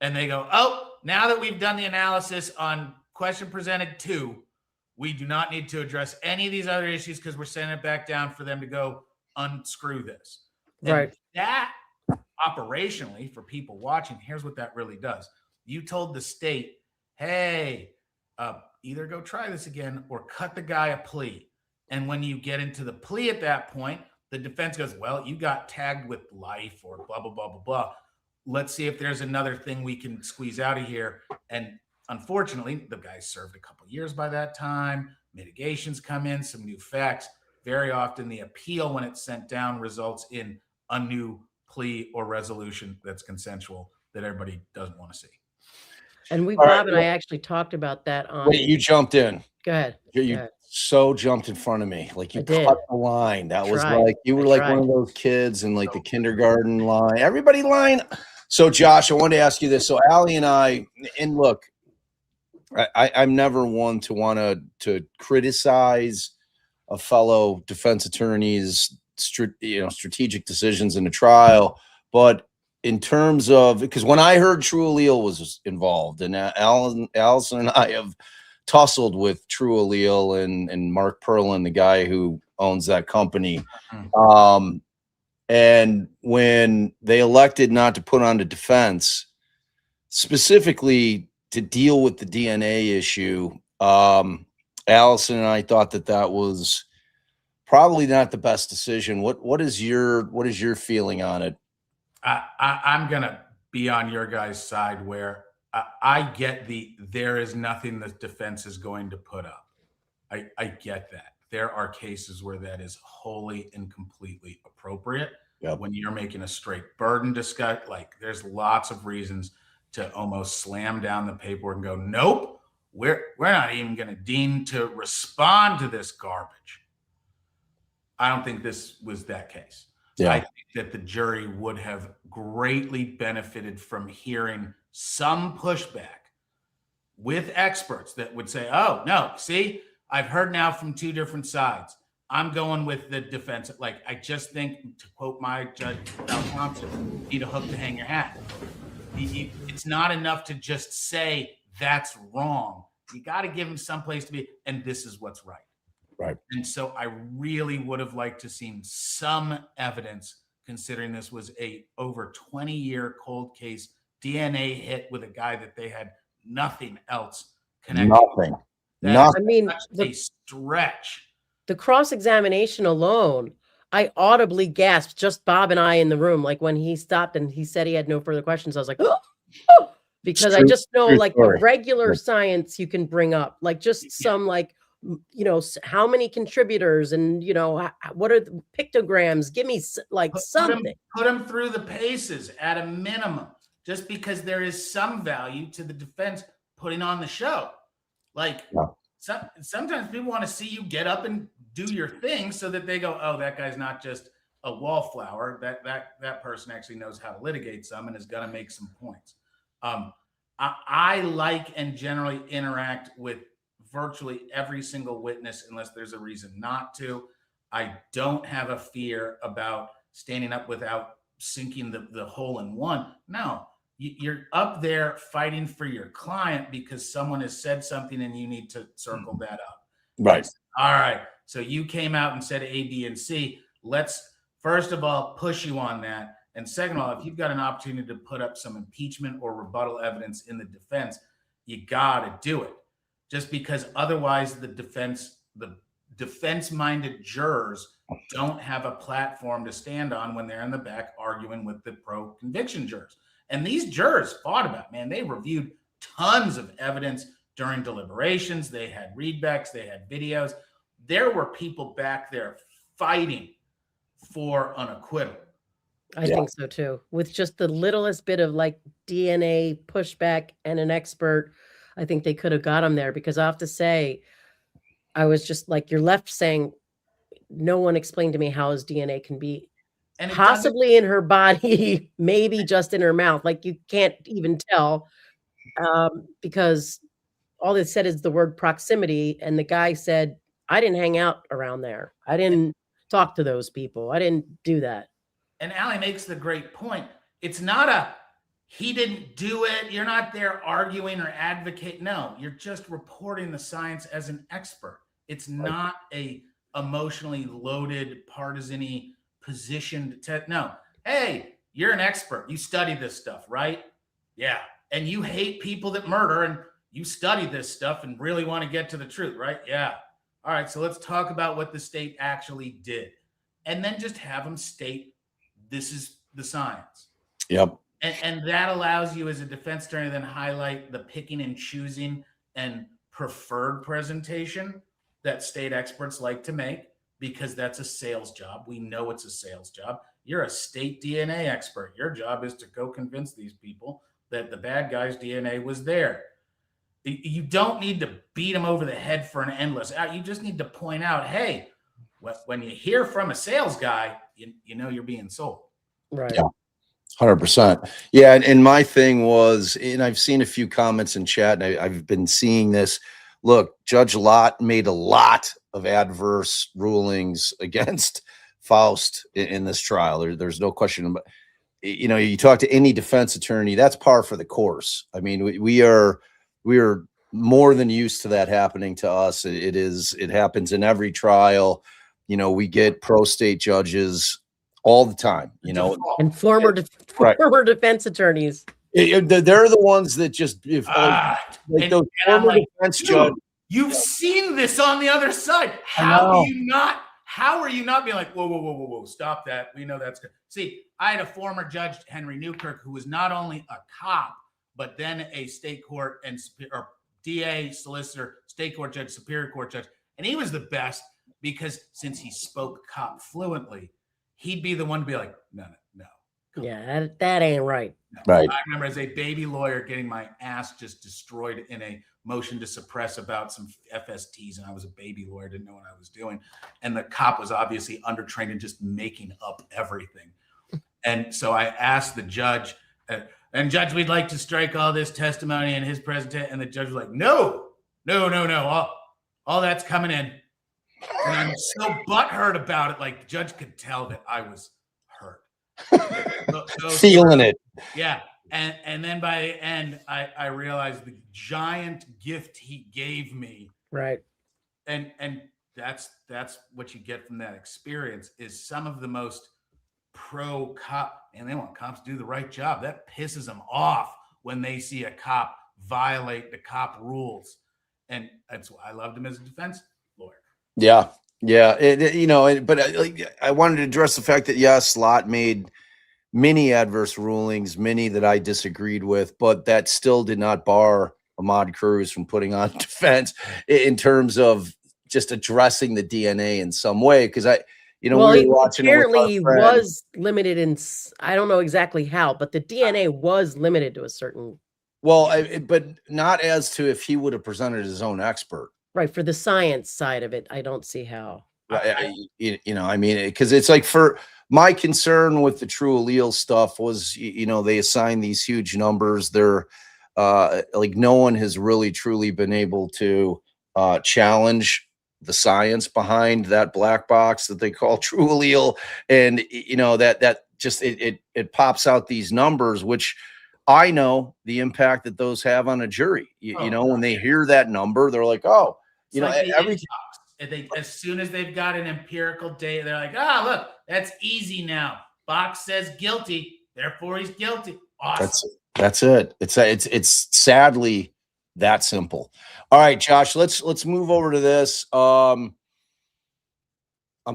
And they go, oh, now that we've done the analysis on question presented 2, we do not need to address any of these other issues because we're sending it back down for them to go unscrew this. Right. And that operationally, for people watching, here's what that really does. You told the state, hey, either go try this again or cut the guy a plea. And when you get into the plea at that point, the defense goes, well, you got tagged with life or blah, blah, blah, blah, blah. Let's see if there's another thing we can squeeze out of here. And unfortunately, the guy served a couple years by that time. Mitigations come in, some new facts. Very often the appeal, when it's sent down, results in a new plea or resolution that's consensual that everybody doesn't want to see. And All Bob right, and I actually talked about that on. Wait, you jumped in. Go ahead. You Go ahead. so jumped in front of me. Like you I did. cut the line. That was Tried. like, you were I like tried. one of those kids in like the kindergarten line. Everybody line. So Josh, I wanted to ask you this. So Allie and I, and look, I'm never one to want to criticize a fellow defense attorney's strategic decisions in a trial, but in terms of, because when I heard True Allele was involved, and Allison and I have tussled with True Allele and Mark Perlin, the guy who owns that company. And when they elected not to put on the defense, specifically to deal with the DNA issue, Allison and I thought that was probably not the best decision. What is your feeling on it? I'm going to be on your guys' side where I get there is nothing the defense is going to put up. I get that. There are cases where that is wholly and completely appropriate. Yep. When you're making a straight burden discussion, like there's lots of reasons to almost slam down the paperwork and go, nope, we're not even going to deign to respond to this garbage. I don't think this was that case. Yeah. I think that the jury would have greatly benefited from hearing some pushback with experts that would say, oh, no, see, I've heard now from 2 different sides. I'm going with the defense. Like, I just think, to quote my judge, Al Thompson, you need a hook to hang your hat. It's not enough to just say that's wrong. You got to give him someplace to be, and this is what's right. Right. And so I really would have liked to seen some evidence, considering this was a over 20-year cold case, DNA hit with a guy that they had nothing else connected. Nothing. I mean, a stretch. The cross-examination alone, I audibly gasped, just Bob and I in the room. Like when he stopped and he said he had no further questions, I was like, oh, because I just know like the regular science you can bring up, like just some like, how many contributors and, what are the pictograms? Give me like something. Put them through the paces at a minimum, just because there is some value to the defense putting on the show. Like sometimes people want to see you get up and do your thing so that they go, oh, that guy's not just a wallflower. That person actually knows how to litigate some and is going to make some points. I like and generally interact with virtually every single witness unless there's a reason not to. I don't have a fear about standing up without sinking the hole in one. No, you're up there fighting for your client because someone has said something and you need to circle that up. Right. All right. So you came out and said A, B, and C. Let's first of all push you on that. And second of all, if you've got an opportunity to put up some impeachment or rebuttal evidence in the defense, you got to do it. Just because otherwise the defense-minded jurors don't have a platform to stand on when they're in the back arguing with the pro-conviction jurors. And these jurors fought about, man, they reviewed tons of evidence during deliberations. They had readbacks, they had videos. There were people back there fighting for an acquittal. I think so too. With just the littlest bit of like DNA pushback and an expert, I think they could have got him there, because I have to say, I was just like, you're left saying, no one explained to me how his DNA can be And it possibly in her body, maybe just in her mouth. Like you can't even tell, because all it said is the word proximity. And the guy said, I didn't hang out around there. I didn't talk to those people. I didn't do that. And Allie makes the great point. It's not he didn't do it. You're not there arguing or advocate. No, you're just reporting the science as an expert. It's not a emotionally loaded, partisan-y position to no. Hey, you're an expert. You study this stuff, right? Yeah. And you hate people that murder, and you study this stuff and really want to get to the truth, right? Yeah. All right. So let's talk about what the state actually did. And then just have them state, this is the science. Yep. And that allows you as a defense attorney to then highlight the picking and choosing and preferred presentation that state experts like to make, because that's a sales job. We know it's a sales job. You're a state DNA expert. Your job is to go convince these people that the bad guy's DNA was there. You don't need to beat them over the head for an endless out. You just need to point out, hey, when you hear from a sales guy, you know you're being sold. Right. Yeah. 100%. Yeah. And my thing was, and I've seen a few comments in chat, and I've been seeing this. Look, Judge Lott made a lot of adverse rulings against Faust in this trial. There's no question about, you know, you talk to any defense attorney, that's par for the course. I mean, we are more than used to that happening to us. It happens in every trial. You know, we get pro state judges all the time, you know, and former defense attorneys. They're the ones that just like those former defense judges. You've seen this on the other side. How are you not being like, whoa, stop that? We know that's good. See, I had a former judge, Henry Newkirk, who was not only a cop, but then a state court or DA, solicitor, state court judge, superior court judge. And he was the best because since he spoke cop fluently, he'd be the one to be like, no. Yeah, that ain't right. No. Right. I remember as a baby lawyer getting my ass just destroyed in a motion to suppress about some FSTs, and I was a baby lawyer, didn't know what I was doing. And the cop was obviously undertrained and just making up everything. And so I asked the judge, and Judge, we'd like to strike all this testimony in his presentation. And the judge was like, no. All that's coming in. And I'm so butthurt about it. Like the judge could tell that I was hurt. Feeling it. Yeah. And then by the end, I realized the giant gift he gave me. Right. And that's what you get from that experience is some of the most pro cop, and they want cops to do the right job. That pisses them off when they see a cop violate the cop rules. And that's why I loved him as a defense lawyer. Yeah. You know, but I wanted to address the fact that, yes, Lott made many adverse rulings, many that I disagreed with, but that still did not bar Ahmad Cruz from putting on defense in terms of just addressing the DNA in some way. Because we were watching apparently he was limited in, I don't know exactly how, but the DNA was limited to a certain. Well, but not as to if he would have presented his own expert. Right. For the science side of it, I don't see how. I mean, because it's like, for my concern with the true allele stuff was, they assign these huge numbers. They're like, no one has really truly been able to challenge the science behind that black box that they call true allele. And, that just, it pops out these numbers, which I know the impact that those have on a jury. When they hear that number, they're like, oh, It's like everything. As soon as they've got an empirical data, they're like, look, that's easy now. Box says guilty, therefore he's guilty. Awesome. That's it. It's sadly that simple. All right, Josh, let's move over to this. I'm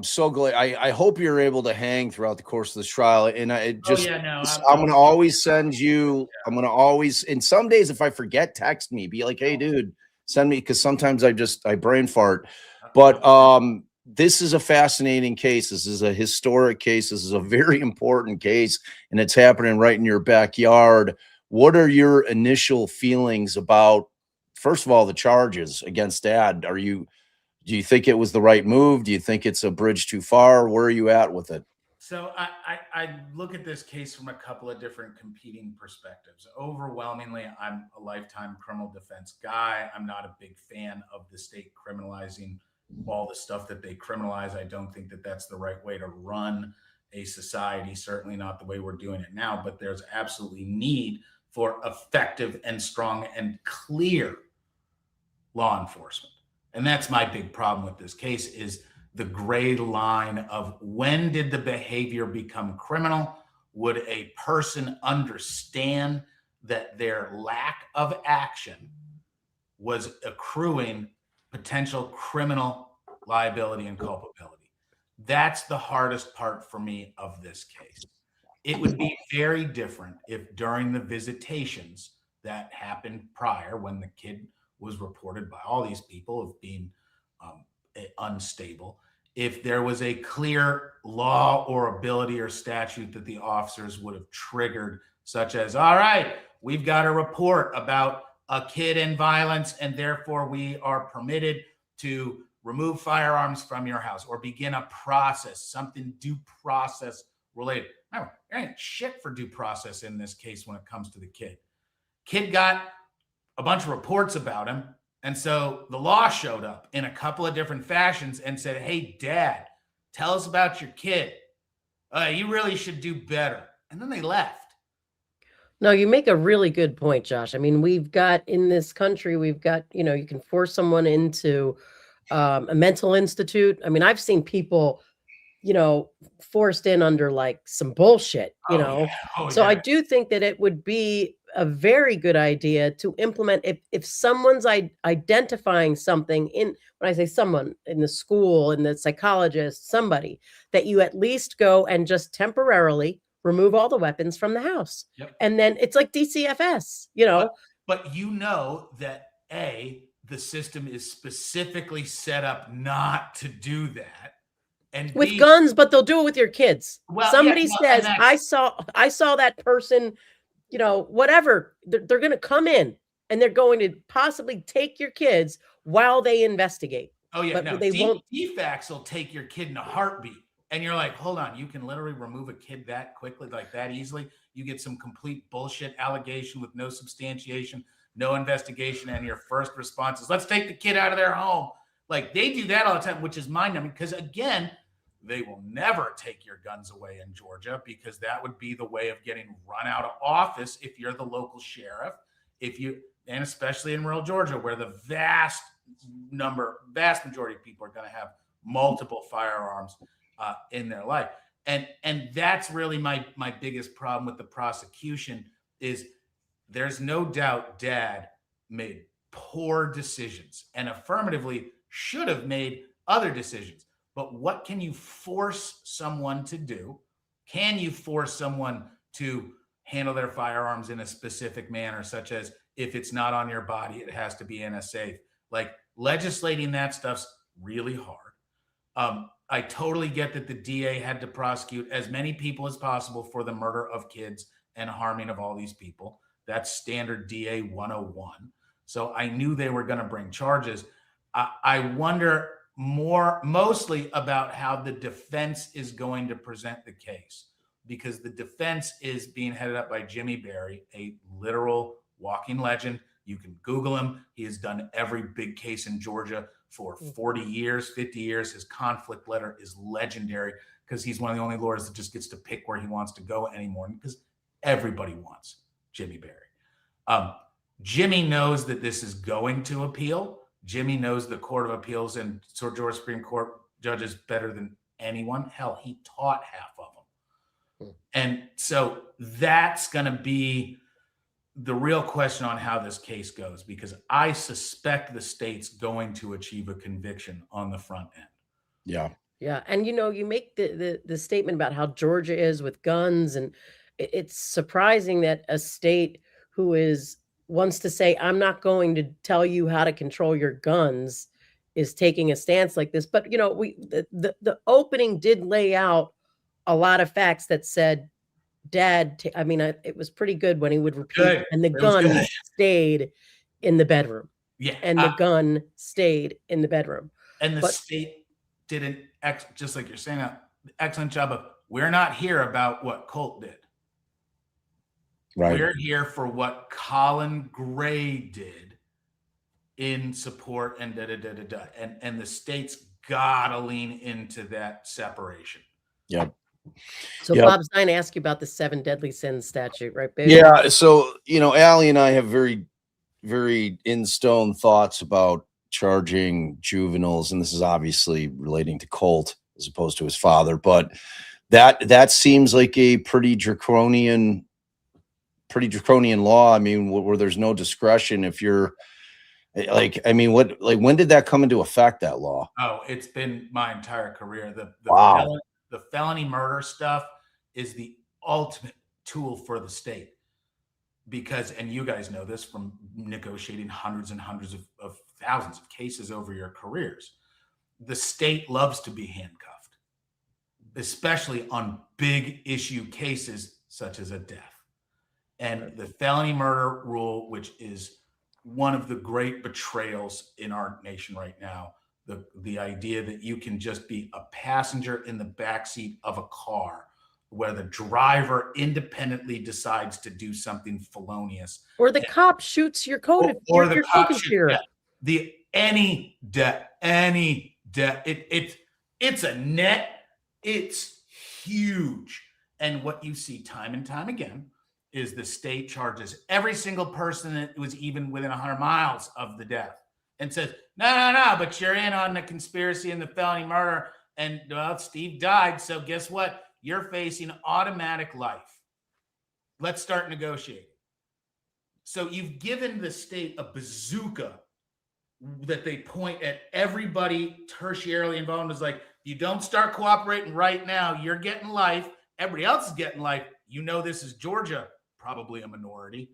so glad. I hope you're able to hang throughout the course of this trial. And I'm going to always send you. I'm going to always. And some days, if I forget, text me. Be like, hey, dude, send me, because sometimes I brain fart. But this is a fascinating case. This is a historic case. This is a very important case, and it's happening right in your backyard. What are your initial feelings about, first of all, the charges against Dad? Do you think it was the right move? Do you think it's a bridge too far? Where are you at with it? So I look at this case from a couple of different competing perspectives. Overwhelmingly, I'm a lifetime criminal defense guy. I'm not a big fan of the state criminalizing all the stuff that they criminalize. I don't think that that's the right way to run a society, certainly not the way we're doing it now, but there's absolutely need for effective and strong and clear law enforcement. And that's my big problem with this case, is the gray line of when did the behavior become criminal? Would a person understand that their lack of action was accruing potential criminal liability and culpability? That's the hardest part for me of this case. It would be very different if during the visitations that happened prior, when the kid was reported by all these people of being unstable, if there was a clear law or ability or statute that the officers would have triggered, such as, all right, we've got a report about a kid in violence, and therefore we are permitted to remove firearms from your house or begin a process, something due process related. Remember, there ain't shit for due process in this case when it comes to the kid. Kid got a bunch of reports about him. And so the law showed up in a couple of different fashions and said, hey, Dad, tell us about your kid. You really should do better. And then they left. No, you make a really good point, Josh. I mean, we've got in this country, you can force someone into a mental institute. I mean, I've seen people, forced in under like some bullshit, So I do think that it would be a very good idea to implement if someone's identifying something when I say someone in the school, in the psychologist, somebody, that you at least go and just temporarily remove all the weapons from the house. Yep. And then it's like DCFS, But that the system is specifically set up not to do that. And with guns, but they'll do it with your kids. Well, somebody says, I saw that person, whatever, they're going to come in and they're going to possibly take your kids while they investigate. Oh yeah, but they won't. DFACS will take your kid in a heartbeat. And you're like, hold on, you can literally remove a kid that quickly, like that easily. You get some complete bullshit allegation with no substantiation, no investigation, and your first response is, let's take the kid out of their home. Like, they do that all the time, which is mind-numbing, because again, they will never take your guns away in Georgia, because that would be the way of getting run out of office if you're the local sheriff, and especially in rural Georgia, where the vast majority of people are going to have multiple firearms in their life. And that's really my biggest problem with the prosecution, is there's no doubt Dad made poor decisions and affirmatively should have made other decisions. But what can you force someone to do? Can you force someone to handle their firearms in a specific manner, such as if it's not on your body, it has to be in a safe? Like, legislating that stuff's really hard. I totally get that the DA had to prosecute as many people as possible for the murder of kids and harming of all these people. That's standard DA 101. So I knew they were going to bring charges. I wonder mostly about how the defense is going to present the case, because the defense is being headed up by Jimmy Berry, a literal walking legend. You can Google him. He has done every big case in Georgia for 40 years, 50 years. His conflict letter is legendary because he's one of the only lawyers that just gets to pick where he wants to go anymore, because everybody wants Jimmy Berry. Jimmy knows that this is going to appeal. Jimmy knows the Court of Appeals and Georgia Supreme Court judges better than anyone. Hell, he taught half of them. And so that's going to be the real question on how this case goes, because I suspect the state's going to achieve a conviction on the front end. Yeah. Yeah. And you make the statement about how Georgia is with guns, and it's surprising that a state who wants to say, I'm not going to tell you how to control your guns, is taking a stance like this. But the opening did lay out a lot of facts that said, Dad, it was pretty good when he would repeat, Good. and the It was gun good. stayed in the bedroom. Yeah. And the gun stayed in the bedroom. And the state did just like you're saying, an excellent job of, we're not here about what Colt did. Right. We're here for what Colin Gray did in support and da-da-da-da-da. And the state's got to lean into that separation. Yep. So Bob's trying to ask you about the 7 deadly sins statute, right, baby? Yeah. So, Allie and I have very, very in stone thoughts about charging juveniles. And this is obviously relating to Colt as opposed to his father. But that seems like a pretty draconian law. I mean, where there's no discretion if you're when did that come into effect, that law? Oh, it's been my entire career. The felony murder stuff is the ultimate tool for the state, because, and you guys know this from negotiating hundreds and hundreds of thousands of cases over your careers, the state loves to be handcuffed, especially on big issue cases such as a death. And the felony murder rule, which is one of the great betrayals in our nation right now, the idea that you can just be a passenger in the backseat of a car where the driver independently decides to do something felonious, or the cop shoots your coat, or the cop shoots any debt. It's a net. It's huge. And what you see time and time again is the state charges every single person that was even within 100 miles of the death and says, no, but you're in on the conspiracy and the felony murder. And Steve died. So guess what? You're facing automatic life. Let's start negotiating. So you've given the state a bazooka that they point at everybody tertiarily involved. Is like, you don't start cooperating right now, you're getting life. Everybody else is getting life. This is Georgia, probably a minority.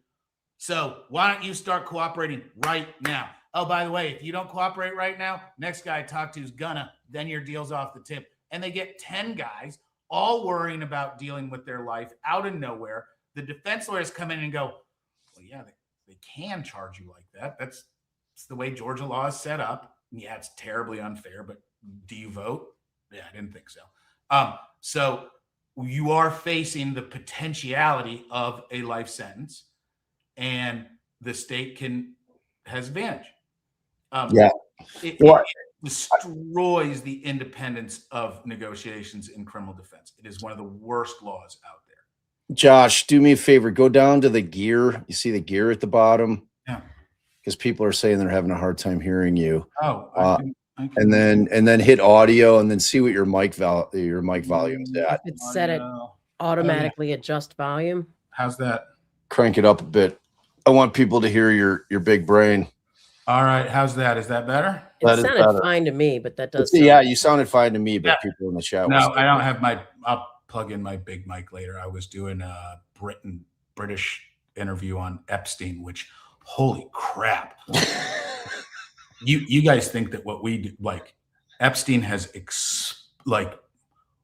So why don't you start cooperating right now? Oh, by the way, if you don't cooperate right now, next guy I talk to is then your deal's off the tip. And they get 10 guys all worrying about dealing with their life out of nowhere. The defense lawyers come in and go, well, yeah, they can charge you like that. That's the way Georgia law is set up. Yeah, it's terribly unfair, but do you vote? Yeah, I didn't think so. So you are facing the potentiality of a life sentence, and the state has advantage. It destroys the independence of negotiations in criminal defense. It is one of the worst laws out there. Josh, do me a favor. Go down to the gear. You see the gear at the bottom? Yeah. Because people are saying they're having a hard time hearing you. Oh, and then hit audio, and then see what your mic volume is at. It's set at automatically adjust volume. How's that? Crank it up a bit. I want people to hear your big brain. All right. How's that? Is that better? It sounded fine to me, but that does. Yeah, you sounded fine to me, but people in the chat. No, I don't have I'll plug in my big mic later. I was doing a British interview on Epstein, which, holy crap. You guys think that what we do, like Epstein has,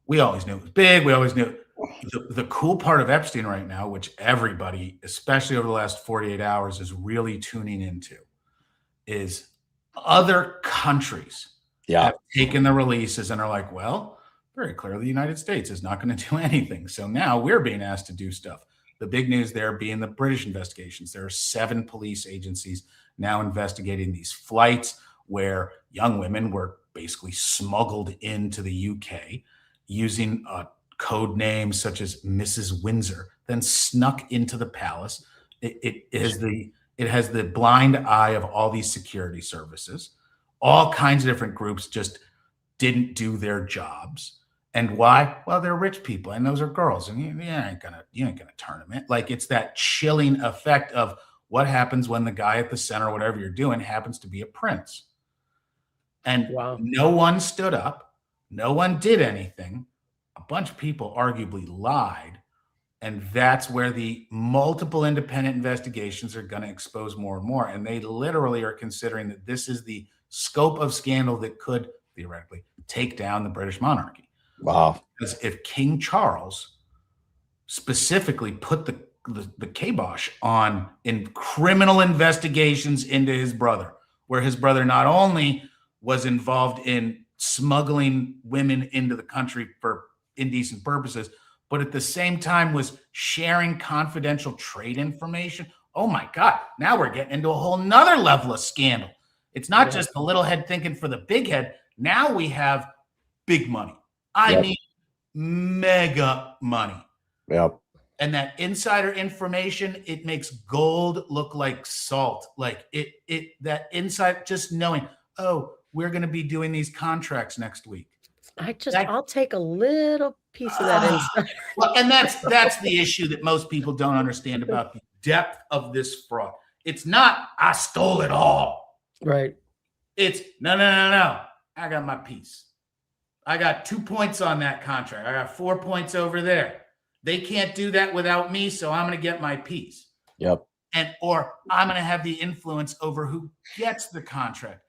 we always knew it was big. We always knew the cool part of Epstein right now, which everybody, especially over the last 48 hours, is really tuning into, is other countries have taken the releases and are like, well, very clearly the United States is not going to do anything. So now we're being asked to do stuff. The big news there being the British investigations. There are 7 police agencies now investigating these flights where young women were basically smuggled into the UK using code names such as Mrs. Windsor, then snuck into the palace. It has the blind eye of all these security services. All kinds of different groups just didn't do their jobs. And why? Well, they're rich people, and those are girls, and you ain't gonna turn them in. Like, it's that chilling effect of what happens when the guy at the center, whatever you're doing, happens to be a prince. And no one stood up, no one did anything. A bunch of people arguably lied, and that's where the multiple independent investigations are going to expose more and more. And they literally are considering that this is the scope of scandal that could theoretically take down the British monarchy. Wow. Because if King Charles specifically put the kibosh on in criminal investigations into his brother, where his brother not only was involved in smuggling women into the country for indecent purposes, but at the same time was sharing confidential trade information. Oh my God, now we're getting into a whole nother level of scandal. It's not just the little head thinking for the big head. Now we have big money. I mean, mega money. Yep. And that insider information, it makes gold look like salt. Like that inside, just knowing, oh, we're going to be doing these contracts next week. I'll take a little piece of that insider. Well, and that's the issue that most people don't understand about the depth of this fraud. It's not, I stole it all. Right. It's no. I got my piece. I got 2 points on that contract. I got 4 points over there. They can't do that without me, so I'm going to get my piece. Yep. Or I'm going to have the influence over who gets the contract.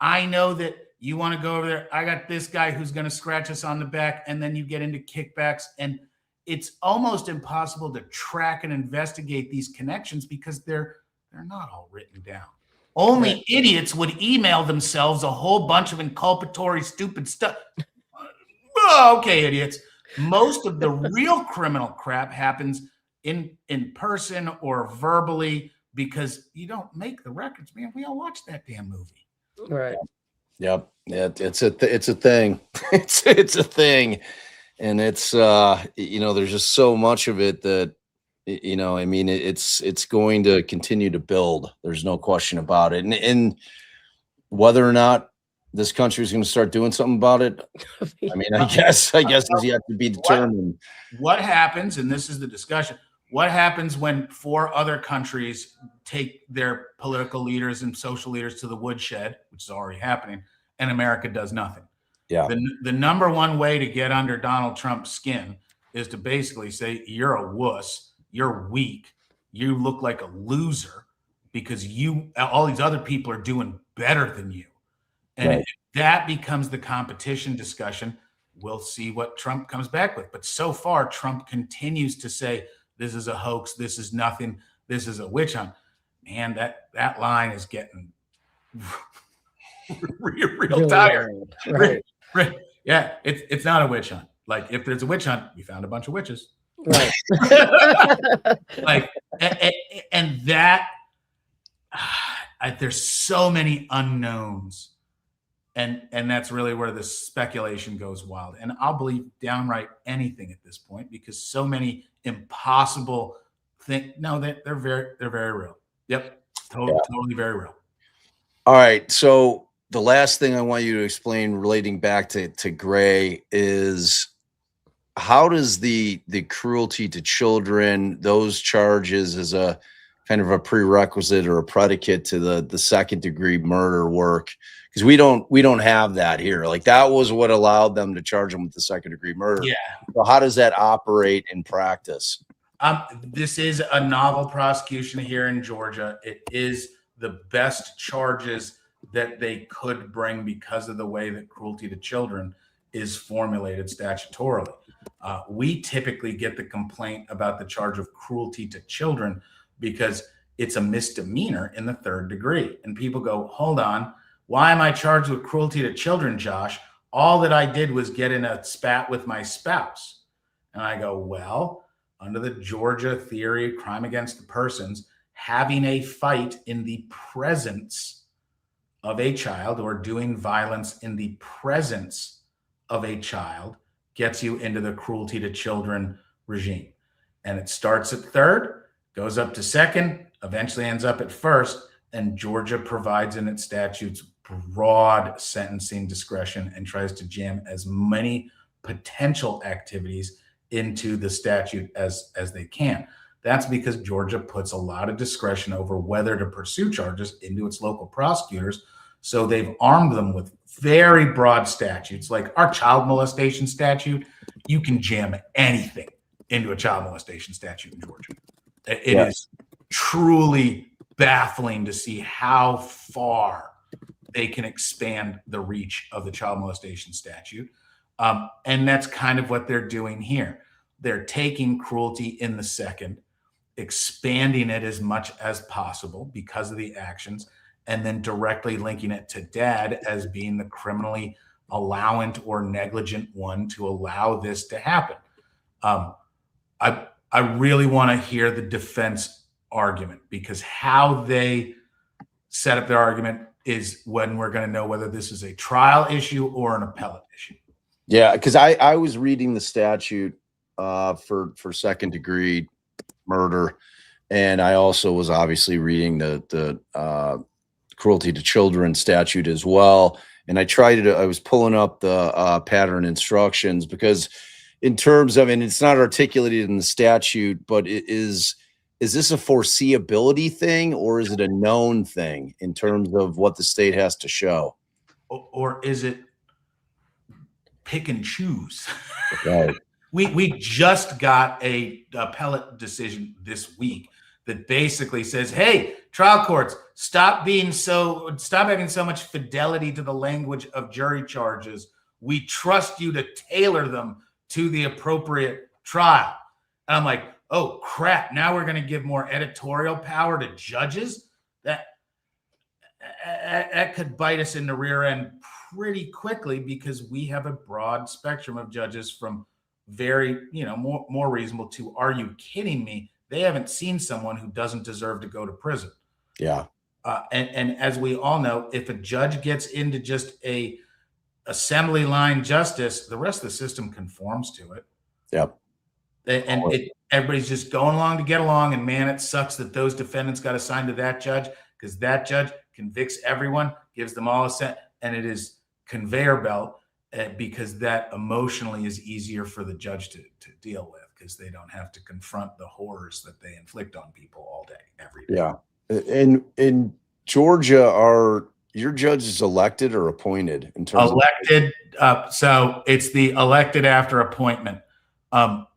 I know that you want to go over there. I got this guy who's going to scratch us on the back, and then you get into kickbacks. And it's almost impossible to track and investigate these connections because they're not all written down. Only idiots would email themselves a whole bunch of inculpatory, stupid stuff. Okay, idiots. Most of the real criminal crap happens in person or verbally because you don't make the records, man. We all watch that damn movie. Right. Yep. It's a thing. it's a thing. And it's, there's just so much of it that, it's going to continue to build. There's no question about it. And whether or not this country is going to start doing something about it, I guess is yet to be determined. What happens, and this is the discussion, what happens when 4 other countries take their political leaders and social leaders to the woodshed, which is already happening, and America does nothing? Yeah. The number one way to get under Donald Trump's skin is to basically say, you're a wuss. You're weak. You look like a loser because all these other people are doing better than you. And if that becomes the competition discussion, we'll see what Trump comes back with. But so far, Trump continues to say, this is a hoax. This is nothing. This is a witch hunt. Man, that line is getting real tired. Right. Yeah, it's not a witch hunt. Like, if there's a witch hunt, we found a bunch of witches. Right. and that there's so many unknowns, and that's really where the speculation goes wild. And I'll believe downright anything at this point because so many impossible things. No, they're very real. Yep, totally very real. All right, so the last thing I want you to explain relating back to Gray is, how does the cruelty to children, those charges as a kind of a prerequisite or a predicate to the second degree murder work? Because we don't have that here. Like, that was what allowed them to charge them with the second degree murder. Yeah. So how does that operate in practice? This is a novel prosecution here in Georgia. It is the best charges that they could bring because of the way that cruelty to children is formulated statutorily. We typically get the complaint about the charge of cruelty to children because it's a misdemeanor in the third degree. And people go, hold on, Why am I charged with cruelty to children, Josh? All that I did was get in a spat with my spouse. And I go, well, under the Georgia theory of crime against the persons, having a fight in the presence of a child or doing violence in the presence of a child gets you into the cruelty to children regime. And it starts at third, goes up to second, eventually ends up at first. And Georgia provides in its statutes broad sentencing discretion and tries to jam as many potential activities into the statute as they can. That's because Georgia puts a lot of discretion over whether to pursue charges into its local prosecutors. So they've armed them with very broad statutes, like our child molestation statute. You can jam anything into a child molestation statute in Georgia. It is truly baffling to see how far they can expand the reach of the child molestation statute. And that's kind of what they're doing here. They're taking cruelty in the second, expanding it as much as possible because of the actions, and then directly linking it to dad as being the criminally allowant or negligent one to allow this to happen. I really want to hear the defense argument, because how they set up their argument is when we're going to know whether this is a trial issue or an appellate issue. Yeah, because I was reading the statute for second degree murder, and I also was obviously reading the cruelty to children statute as well. And I was pulling up the pattern instructions, because in terms of, and it's not articulated in the statute, but is this a foreseeability thing, or is it a known thing in terms of what the state has to show? Or is it pick and choose? Right. We just got a appellate decision this week that basically says, hey, trial courts, stop having so much fidelity to the language of jury charges. We trust you to tailor them to the appropriate trial. And I'm like, oh crap, now we're going to give more editorial power to judges? That could bite us in the rear end pretty quickly, because we have a broad spectrum of judges from very, more reasonable to, are you kidding me? They haven't seen someone who doesn't deserve to go to prison. Yeah. And as we all know, if a judge gets into just a assembly line justice, the rest of the system conforms to it. Yep. And everybody's just going along to get along. And man, it sucks that those defendants got assigned to that judge, because that judge convicts everyone, gives them all a sentence, and it is conveyor belt, because that emotionally is easier for the judge to deal with, because they don't have to confront the horrors that they inflict on people all day, every day. Yeah. And in Georgia, are your judges elected or appointed in terms elected? So it's the elected after appointment.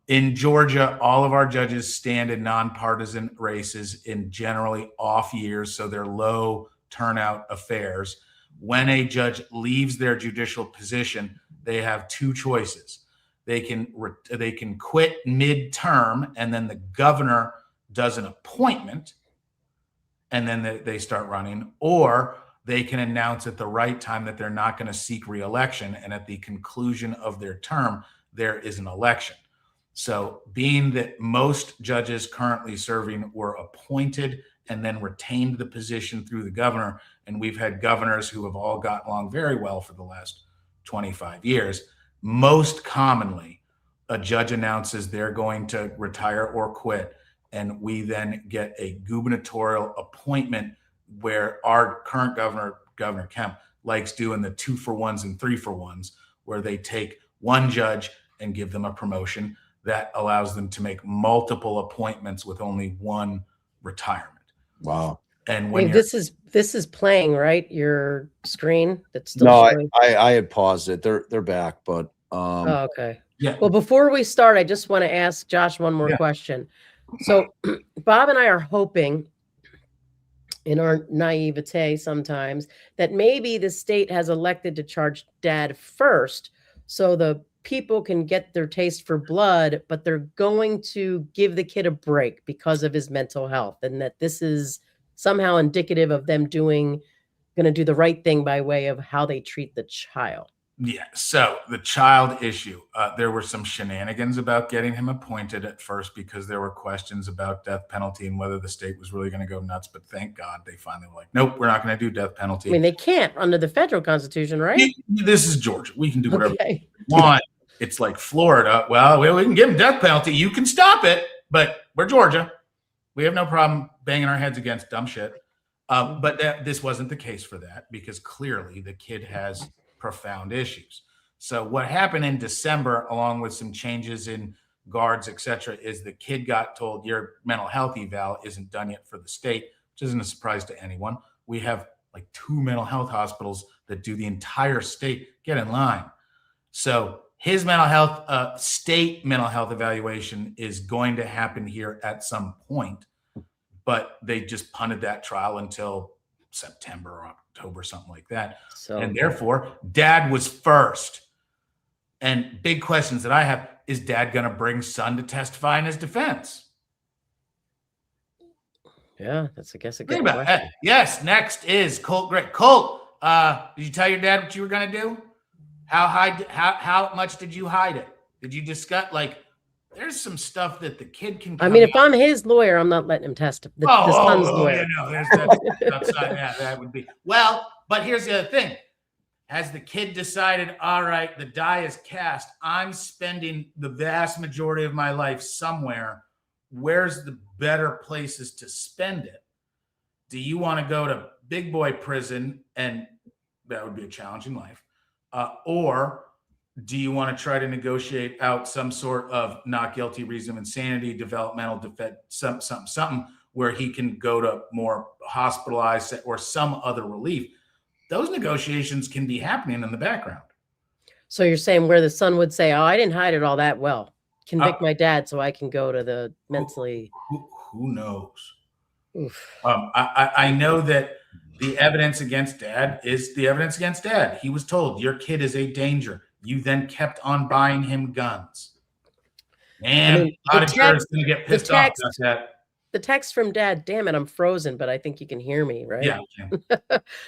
In Georgia, all of our judges stand in nonpartisan races in generally off years, so they're low turnout affairs. When a judge leaves their judicial position, they have two choices. They can quit mid-term, and then the governor does an appointment, and then they start running, or they can announce at the right time that they're not going to seek re-election, and at the conclusion of their term, there is an election. So being that most judges currently serving were appointed and then retained the position through the governor, and we've had governors who have all gotten along very well for the last 25 years, most commonly a judge announces they're going to retire or quit, and we then get a gubernatorial appointment, where our current governor, Governor Kemp, likes doing the 2-for-1s and 3-for-1s, where they take one judge and give them a promotion that allows them to make multiple appointments with only one retirement. Wow. And when this is playing, right? Your screen that's still No, showing. I had paused it. They're back, but Oh, okay. Yeah. Well, before we start, I just want to ask Josh one more question. So Bob and I are hoping, in our naivete sometimes, that maybe the state has elected to charge dad first, so the people can get their taste for blood, but they're going to give the kid a break because of his mental health, and that this is somehow indicative of them doing going to do the right thing by way of how they treat the child. Yeah. So the child issue, there were some shenanigans about getting him appointed at first because there were questions about death penalty and whether the state was really going to go nuts. But thank God they finally were like, nope, we're not going to do death penalty. I mean, they can't under the federal constitution, right? This is Georgia. We can do whatever Okay. we want. It's like Florida. Well, we can give him death penalty. You can stop it, but we're Georgia. We have no problem banging our heads against dumb shit. But this wasn't the case for that because clearly the kid has profound issues. So what happened in December, along with some changes in guards, et cetera, is the kid got told your mental health eval isn't done yet for the state, which isn't a surprise to anyone. We have like 2 mental health hospitals that do the entire state. Get in line. So his mental health, state mental health evaluation is going to happen here at some point, but they just punted that trial until September or October, something like that. So, And therefore, dad was first. And big questions that I have, is dad going to bring son to testify in his defense? yeah, that's, I guess, a Think good about question. it. Yes, next is Colt Gray. Colt, did you tell your dad what you were going to do? How much did you hide it? Did you discuss, like, there's some stuff that the kid can I mean, come if I'm his lawyer, I'm not letting him testify. The son's lawyer. You know, that's outside. Yeah, that would be. Well, but here's the other thing. Has the kid decided, all right, the die is cast. I'm spending the vast majority of my life somewhere. Where's the better places to spend it? Do you want to go to big boy prison? And that would be a challenging life. Or do you want to try to negotiate out some sort of not guilty reason of insanity, developmental defense, something where he can go to more hospitalized or some other relief? Those negotiations can be happening in the background. So you're saying where the son would say, oh, I didn't hide it all that well. Convict my dad so I can go to the mentally. Who knows? Oof. I know that the evidence against dad is the evidence against dad. He was told your kid is a danger. You then kept on buying him guns. And I mean, a lot of jurors going to get pissed off about that. The text from dad, damn it, I'm frozen, but I think you can hear me, right? Yeah.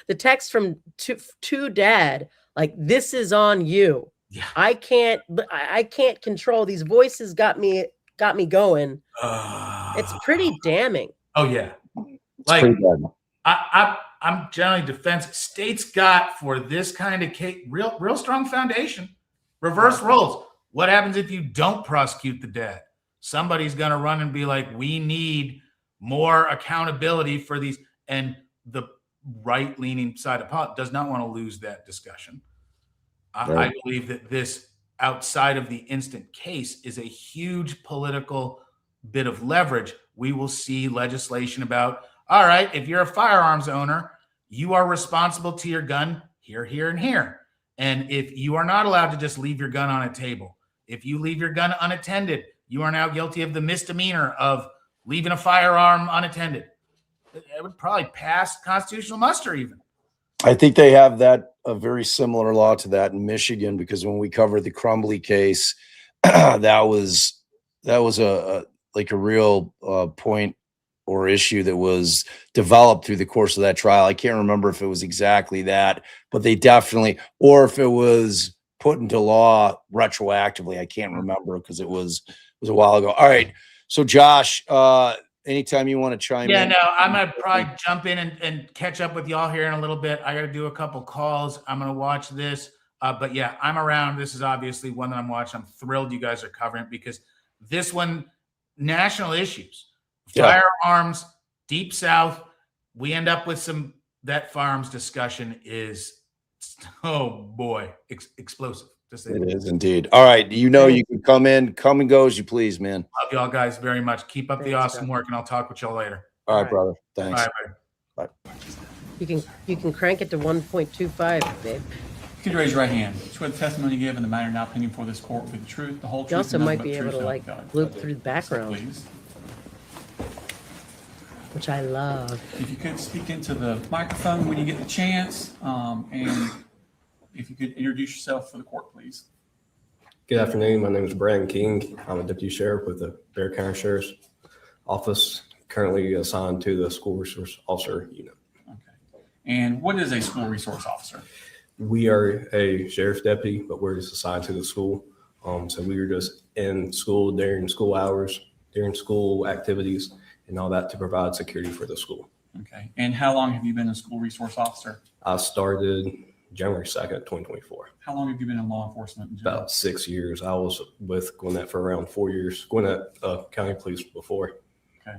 The text from to dad, like, this is on you. Yeah. I can't control these voices. Got me going. It's pretty damning. Oh yeah. It's pretty bad. I'm generally defensive. State's got for this kind of case real strong foundation. Reverse roles. What happens if you don't prosecute the dad? Somebody's going to run and be like, we need more accountability for these. And the right-leaning side of politics does not want to lose that discussion. I believe that this, outside of the instant case, is a huge political bit of leverage. We will see legislation about, all right, if you're a firearms owner, you are responsible to your gun here, here, and here. And if you are not allowed to just leave your gun on a table, if you leave your gun unattended, you are now guilty of the misdemeanor of leaving a firearm unattended. It would probably pass constitutional muster even. I think they have a very similar law to that in Michigan, because when we covered the Crumbley case, that was a real point or issue that was developed through the course of that trial. I can't remember if it was exactly that, but they definitely, or if it was put into law retroactively. I can't remember because it was a while ago. All right. So Josh, anytime you want to chime in. Yeah, no, I'm going to probably jump in and catch up with y'all here in a little bit. I got to do a couple calls. I'm going to watch this. But yeah, I'm around. This is obviously one that I'm watching. I'm thrilled you guys are covering it because this one, national issues, firearms, Deep South, we end up with that firearms discussion is, oh boy, explosive. It is indeed. All right. You can come and go as you please, man. Love y'all guys very much. Keep up the awesome work, and I'll talk with y'all later. All right, brother. Thanks. All right, Bye. You can crank it to 1.25, babe. Could you raise your right hand? Swear the testimony you give in the matter now pending before this court will be the truth, the whole truth. You also and nothing might but be the able truth, to so like help you God. loop through the background, Please. which I love. If you could speak into the microphone when you get the chance, and if you could introduce yourself for the court, please. Good afternoon. My name is Brandon King. I'm a deputy sheriff with the Barrow County Sheriff's Office, currently assigned to the school resource officer unit. Okay. And what is a school resource officer? We are a sheriff's deputy, but we're just assigned to the school. So we were just in school during school hours, during school activities, and all that to provide security for the school. Okay. And how long have you been a school resource officer? I started January 2nd, 2024. How long have you been in law enforcement in general? About 6 years. I was with Gwinnett for around 4 years. Gwinnett County Police before. Okay.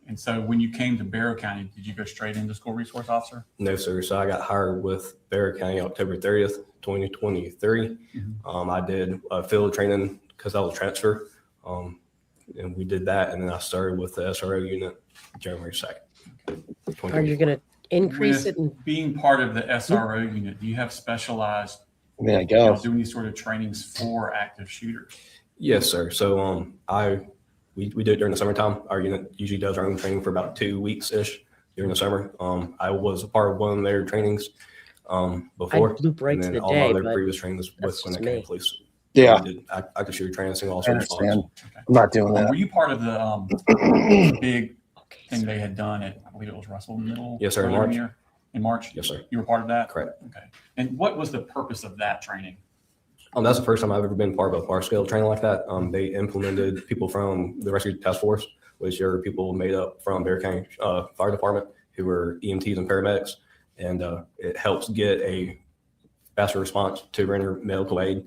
And so when you came to Barrow County, did you go straight into school resource officer? No, sir. So I got hired with Barrow County October 30th, 2023. I did field training because I was a transfer. And we did that. And then I started with the SRO unit January 2nd. Are you going to increase it? Being part of the SRO unit, do you have specialized, There you go. doing these sort of trainings for active shooters? Yes, sir. So we do it during the summertime. Our unit usually does our own training for about 2 weeks-ish during the summer. I was a part of one of their trainings before. I blew right and to then the all day, my other but previous trainings with that's just Gwinnett County me. Police. Yeah. We did active shooter training, single I officer understand. response. I'm not doing that. Were you part of the big thing they had done at, I believe it was Russell Middle? Yes, sir, in earlier March. year? In March? Yes, sir. You were part of that? Correct. Okay. And what was the purpose of that training? That's the first time I've ever been part of a large scale training like that. They implemented people from the Rescue Task Force, which are people made up from Barrow County Fire Department who are EMTs and paramedics. And it helps get a faster response to render medical aid.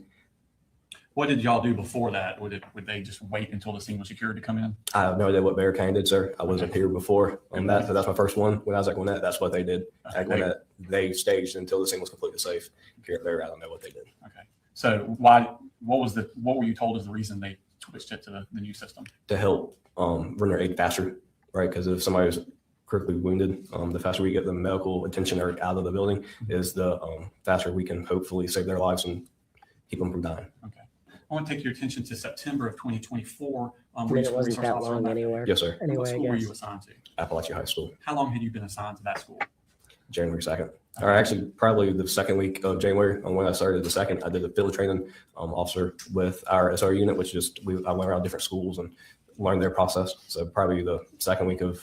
What did y'all do before that? Would they just wait until the scene was secured to come in? I have no idea what Barrow County did, sir. I wasn't here before on that. So that's my first one. When I was at Gwinnett, that's what they did. At Gwinnett, they staged until the scene was completely safe. Here at Barrow, I don't know what they did. Okay. So what were you told is the reason they switched it to the new system? To help render aid faster, right? Because if somebody is critically wounded, the faster we get the medical attention or out of the building is the faster we can hopefully save their lives and keep them from dying. Okay. I want to take your attention to September of 2024. I mean, it wasn't that long anywhere. Yes, sir. Anyway, What I school were guess. you assigned to? Apalachee High School, How long had you been assigned to that school? January 2nd. Or actually, probably the second week of January. When I started the second, I did a field training officer with our SR unit, which just I went around different schools and learned their process. So probably the second week of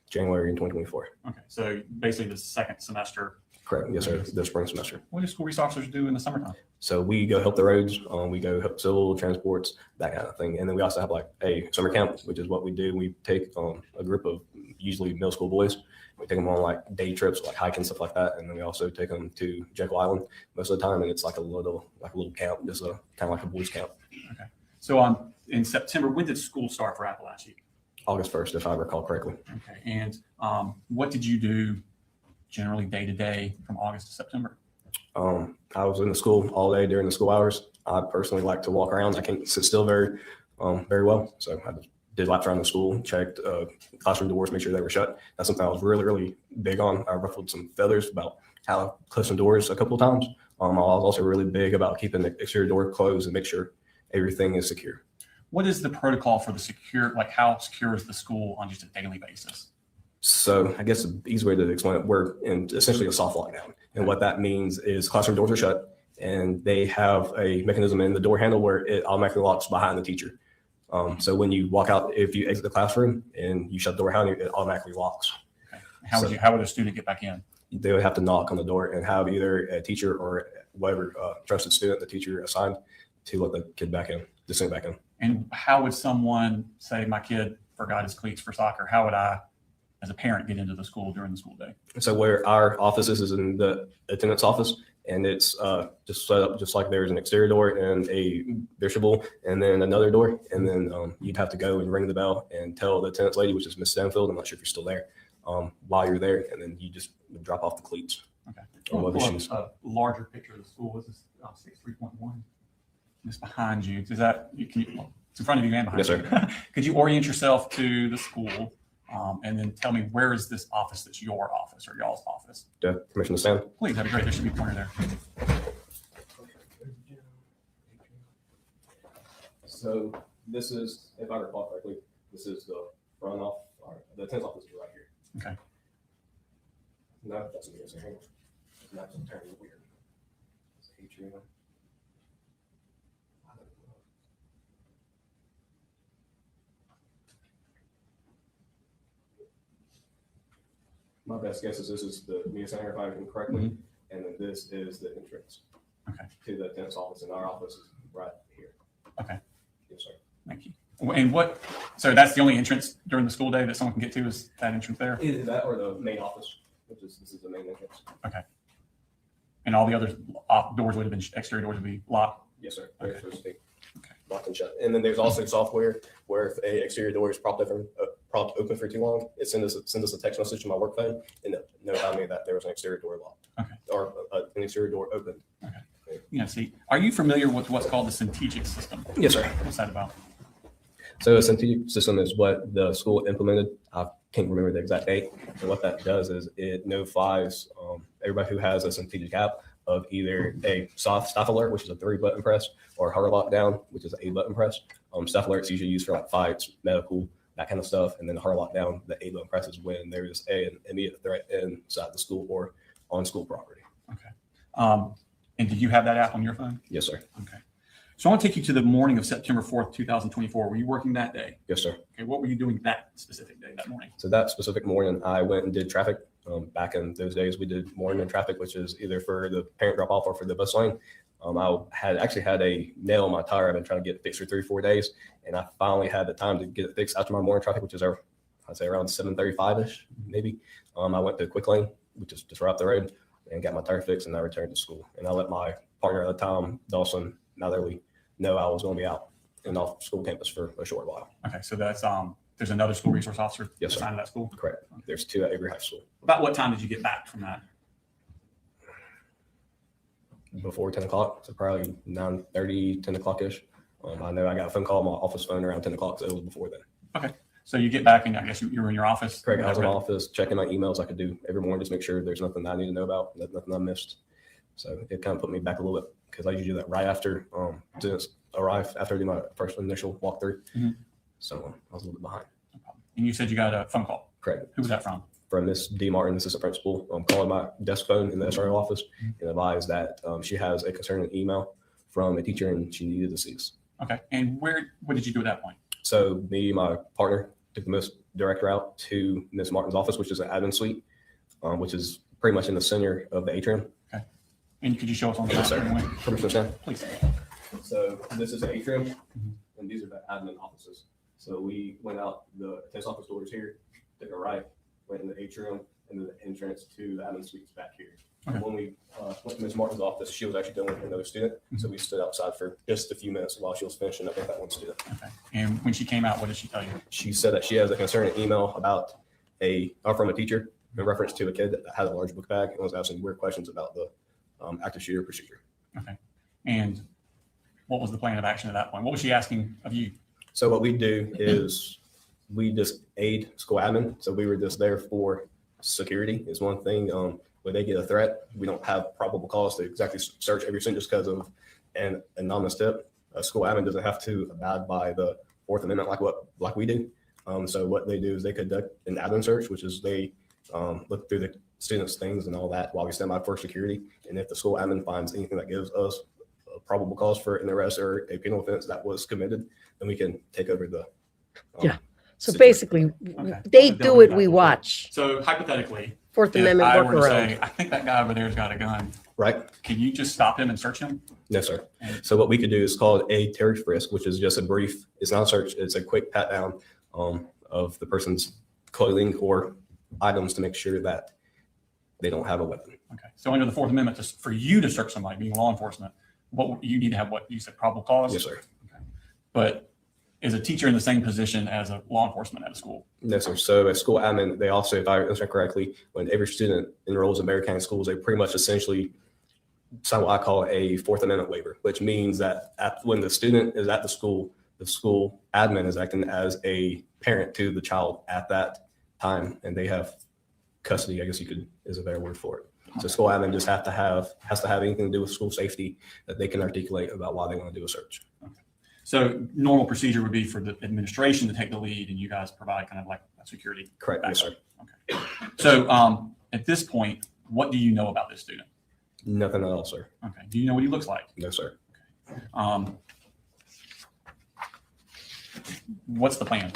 January in 2024. Okay. So basically the second semester. Correct. Yes, sir. The spring semester. What do school resource officers do in the summertime? So we go help the roads. We go help civil transports, that kind of thing. And then we also have like a summer camp, which is what we do. We take a group of usually middle school boys. We take them on like day trips, like hiking, stuff like that. And then we also take them to Jekyll Island most of the time. And it's like a little camp, just kind of like a boys camp. Okay. So in September, when did school start for Apalachee? August 1st, if I recall correctly. Okay. And what did you do generally day to day from August to September? I was in the school all day during the school hours. I personally like to walk around. I can't sit still very well. So I did laps around the school, checked classroom doors, make sure they were shut. That's something I was really, really big on. I ruffled some feathers about how to close some doors a couple of times. I was also really big about keeping the exterior door closed and make sure everything is secure. What is the protocol for the secure, like how secure is the school on just a daily basis? So I guess the easy way to explain it, we're in essentially a soft lockdown. And what that means is classroom doors are shut and they have a mechanism in the door handle where it automatically locks behind the teacher. So when you walk out, if you exit the classroom and you shut the door behind you, it automatically locks. Okay. How would a student get back in? They would have to knock on the door and have either a teacher or whatever trusted student the teacher assigned to let the kid back in, the student back in. And how would someone say my kid forgot his cleats for soccer? How would I, as a parent, get into the school during the school day? So where our office is in the attendance office, and it's just set up just like there's an exterior door and a vestibule, and then another door, and then you'd have to go and ring the bell and tell the attendance lady, which is Miss Stanfield, I'm not sure if you're still there, while you're there, and then you just drop off the cleats. Okay. Or Pull whether up she's a larger picture of the school. This is 6.3.1. It's behind you. Is that it's in front of you and behind Yes, you? sir. Could you orient yourself to the school and then tell me where is this office that's your office or y'all's office? Permission to stand? Please, that'd be great. There should be a pointer there. So this is, if I recall correctly, this is the front off, or the attendance office is right here. Okay. No, that's me. So hang on. That's turning weird. It's atrium. My best guess is this is the media center, if I remember correctly, and then this is the entrance to the attendance office, and our office is right here. Okay. Yes, sir. Thank you. And so that's the only entrance during the school day that someone can get to is that entrance there? Either that or the main office, this is the main entrance. Okay. And all the other doors would have been, exterior doors would be locked? Yes, sir. They're supposed to be locked and shut. And then there's also software where if a exterior door is propped open for too long, it sends us a text message to my work phone and notify me that there was an exterior door locked. Okay. Or an exterior door open. Okay. Yeah, see, are you familiar with what's called the Centegic system? Yes, sir. What's that about? So a Centegic system is what the school implemented. I can't remember the exact date. And what that does is it notifies everybody who has a Centegic app of either a staff alert, which is a 3-button press, or hard lockdown, which is an 8-button press. Staff alerts usually used for like fights, medical, that kind of stuff. And then the hard lockdown, the 8-button press is when there is an immediate threat inside the school or on school property. Okay. And do you have that app on your phone? Yes, sir. Okay. So I want to take you to the morning of September 4th, 2024. Were you working that day? Yes, sir. Okay. What were you doing that specific day, that morning? So that specific morning, I went and did traffic. Back in those days, we did morning traffic, which is either for the parent drop off or for the bus lane. I had a nail in my tire. I've been trying to get it fixed for 3 or 4 days, and I finally had the time to get it fixed after my morning traffic, which is I'd say around 7:35ish, maybe. I went to Quick Lane, which is just right up the road, and got my tire fixed, and I returned to school. And I let my partner at the time, Dawson, Netherly, know I was going to be out and off school campus for a short while. Okay. So that's there's another school resource officer Yes, sir. assigned to that school? Correct. There's 2 at every high school. About what time did you get back from that? Before 10 o'clock, so probably 9:30, 10 o'clock-ish. I know I got a phone call on my office phone around 10 o'clock, so it was before then. Okay. So you get back and I guess you were in your office? Correct. I was in my office checking my emails I could do every morning, just make sure there's nothing I need to know about, nothing I missed. So it kind of put me back a little bit because I usually do that right after students arrive, after I do my first initial walkthrough. So I was a little bit behind. No problem. And you said you got a phone call? Correct. Who was that from? From Miss D. Martin, assistant principal, calling my desk phone in the SRO office and advised that she has a concerning email from a teacher and she needed to see us. Okay. And what did you do at that point? So me and my partner took the most direct route to Miss Martin's office, which is an admin suite, which is pretty much in the center of the atrium. Okay. And could you show us on the Yes, map? sir. Permission to stand? Please. So this is the atrium, and these are the admin offices. So we went out the attendance office doors here, took a right, went in the atrium, and then the entrance to the admin suites back here. Okay. When we went to Ms. Martin's office, she was actually dealing with another student. So we stood outside for just a few minutes while she was finishing up with that one student. Okay. And when she came out, what did she tell you? She said that she has a concerning email about from a teacher in reference to a kid that had a large book bag and was asking weird questions about the active shooter procedure. Okay. And what was the plan of action at that point? What was she asking of you? So what we do is we just aid school admin. So we were just there for security is one thing. When they get a threat, we don't have probable cause to exactly search every student just because of an anonymous tip. A school admin doesn't have to abide by the Fourth Amendment like we do. So what they do is they conduct an admin search, which is they look through the students' things and all that while we stand by for security. And if the school admin finds anything that gives us a probable cause for an arrest or a penal offense that was committed, then we can take over the Yeah. So situation. basically, Okay. they do it, we watch. So hypothetically, Fourth if Amendment I were to workaround. say, I think that guy over there's got a gun, Right? can you just stop him and search him? No, sir. So what we could do is called a Terry frisk, which is just a brief, it's not a search, it's a quick pat down of the person's clothing or items to make sure that they don't have a weapon. Okay. So under the Fourth Amendment, just for you to search somebody, being law enforcement, what you need to have what you said, probable cause? Yes, sir. Okay. But is a teacher in the same position as a law enforcement at a school? No, sir. So a school admin, they also, if I understand correctly, when every student enrolls in Barrow County schools, they pretty much essentially sign what I call a Fourth Amendment waiver, which means that when the student is at the school admin is acting as a parent to the child at that time, and they have custody, I guess is a better word for it. So school admin just has to have anything to do with school safety that they can articulate about why they want to do a search. Okay. So normal procedure would be for the administration to take the lead and you guys provide kind of like a security. Correct. Yes, sir. Okay. So at this point, what do you know about this student? Nothing at all, sir. Okay. Do you know what he looks like? No, sir. What's the plan?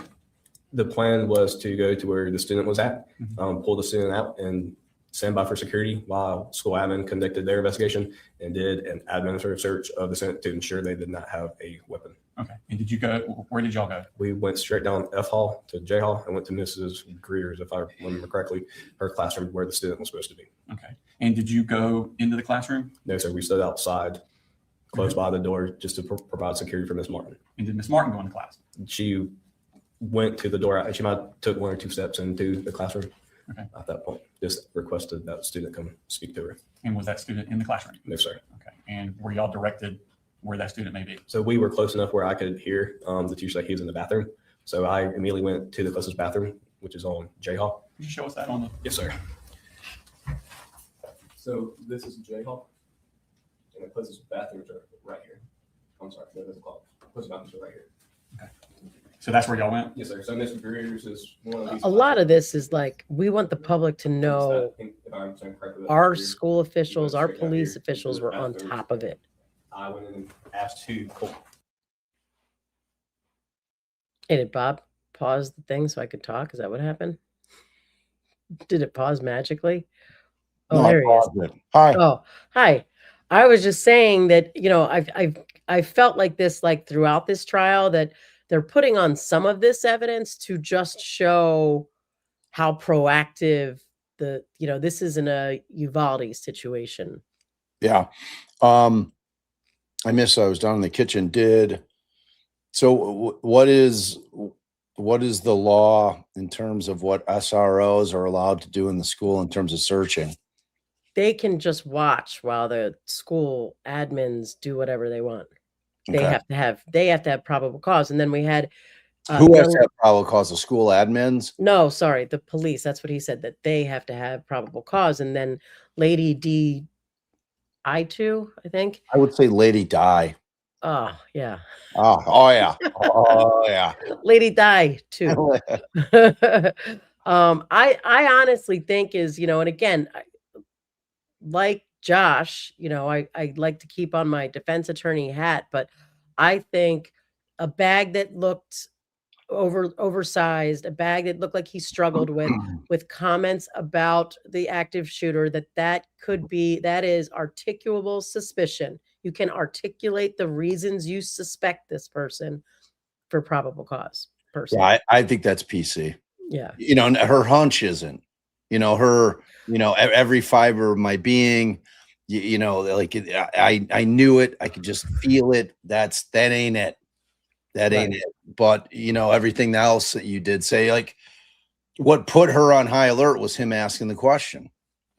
The plan was to go to where the student was at, Mhm. pull the student out and stand by for security while school admin conducted their investigation and did an administrative search of the student to ensure they did not have a weapon. Okay. And did you go, where did y'all go? We went straight down F Hall to J Hall and went to Mrs. Greer's, if I remember correctly, her classroom where the student was supposed to be. Okay. And did you go into the classroom? No, sir. We stood outside, close by the door, just to provide security for Miss Martin. And did Miss Martin go into class? She went to the door. She might have took 1 or 2 steps into the classroom. Okay. At that point, just requested that student come speak to her. And was that student in the classroom? No, sir. Okay. And were y'all directed where that student may be? So we were close enough where I could hear the teacher say he was in the bathroom. So I immediately went to the closest bathroom, which is on J Hall. Could you show us that on the? Yes, sir. So this is J Hall, and the closest bathrooms are right here. I'm sorry, that doesn't call. Closest bathrooms are right here. Okay. So that's where y'all went? Yes, sir. So Mr. Greer's is one of these. A lot of this is like, we want the public to know If I'm saying correctly, our Mr. Greer, school officials, our straight down police here, officials into the were on bathroom. top of it. I went in and asked who Colt. Hey, did Bob pause the thing so I could talk? Is that what happened? Did it pause magically? Oh, No, I there he is. paused it. Hi. Oh, hi. I was just saying that, you know, I felt like this, like throughout this trial, that they're putting on some of this evidence to just show how proactive this isn't a Uvalde situation. Yeah. I was down in the kitchen. What is the law in terms of what SROs are allowed to do in the school in terms of searching? They can just watch while the school admins do whatever they want. They Okay. have to have probable cause. And then we had Who has to have probable cause? The school admins? no, sorry, the police. That's what he said, that they have to have probable cause. And then Lady D I2, I think. I would say Lady Di. Oh, yeah. Oh yeah. Oh yeah. Lady Di too. I honestly think is, and again, like Josh, I like to keep on my defense attorney hat, but I think a bag that looked oversized, a bag that looked like he struggled with comments about the active shooter, that is articulable suspicion. You can articulate the reasons you suspect this person for probable cause. Yeah, I think that's PC. Yeah. Her hunch isn't, every fiber of my being, I knew it. I could just feel it. That ain't it. That ain't it. But, everything else that you did say, like what put her on high alert was him asking the question.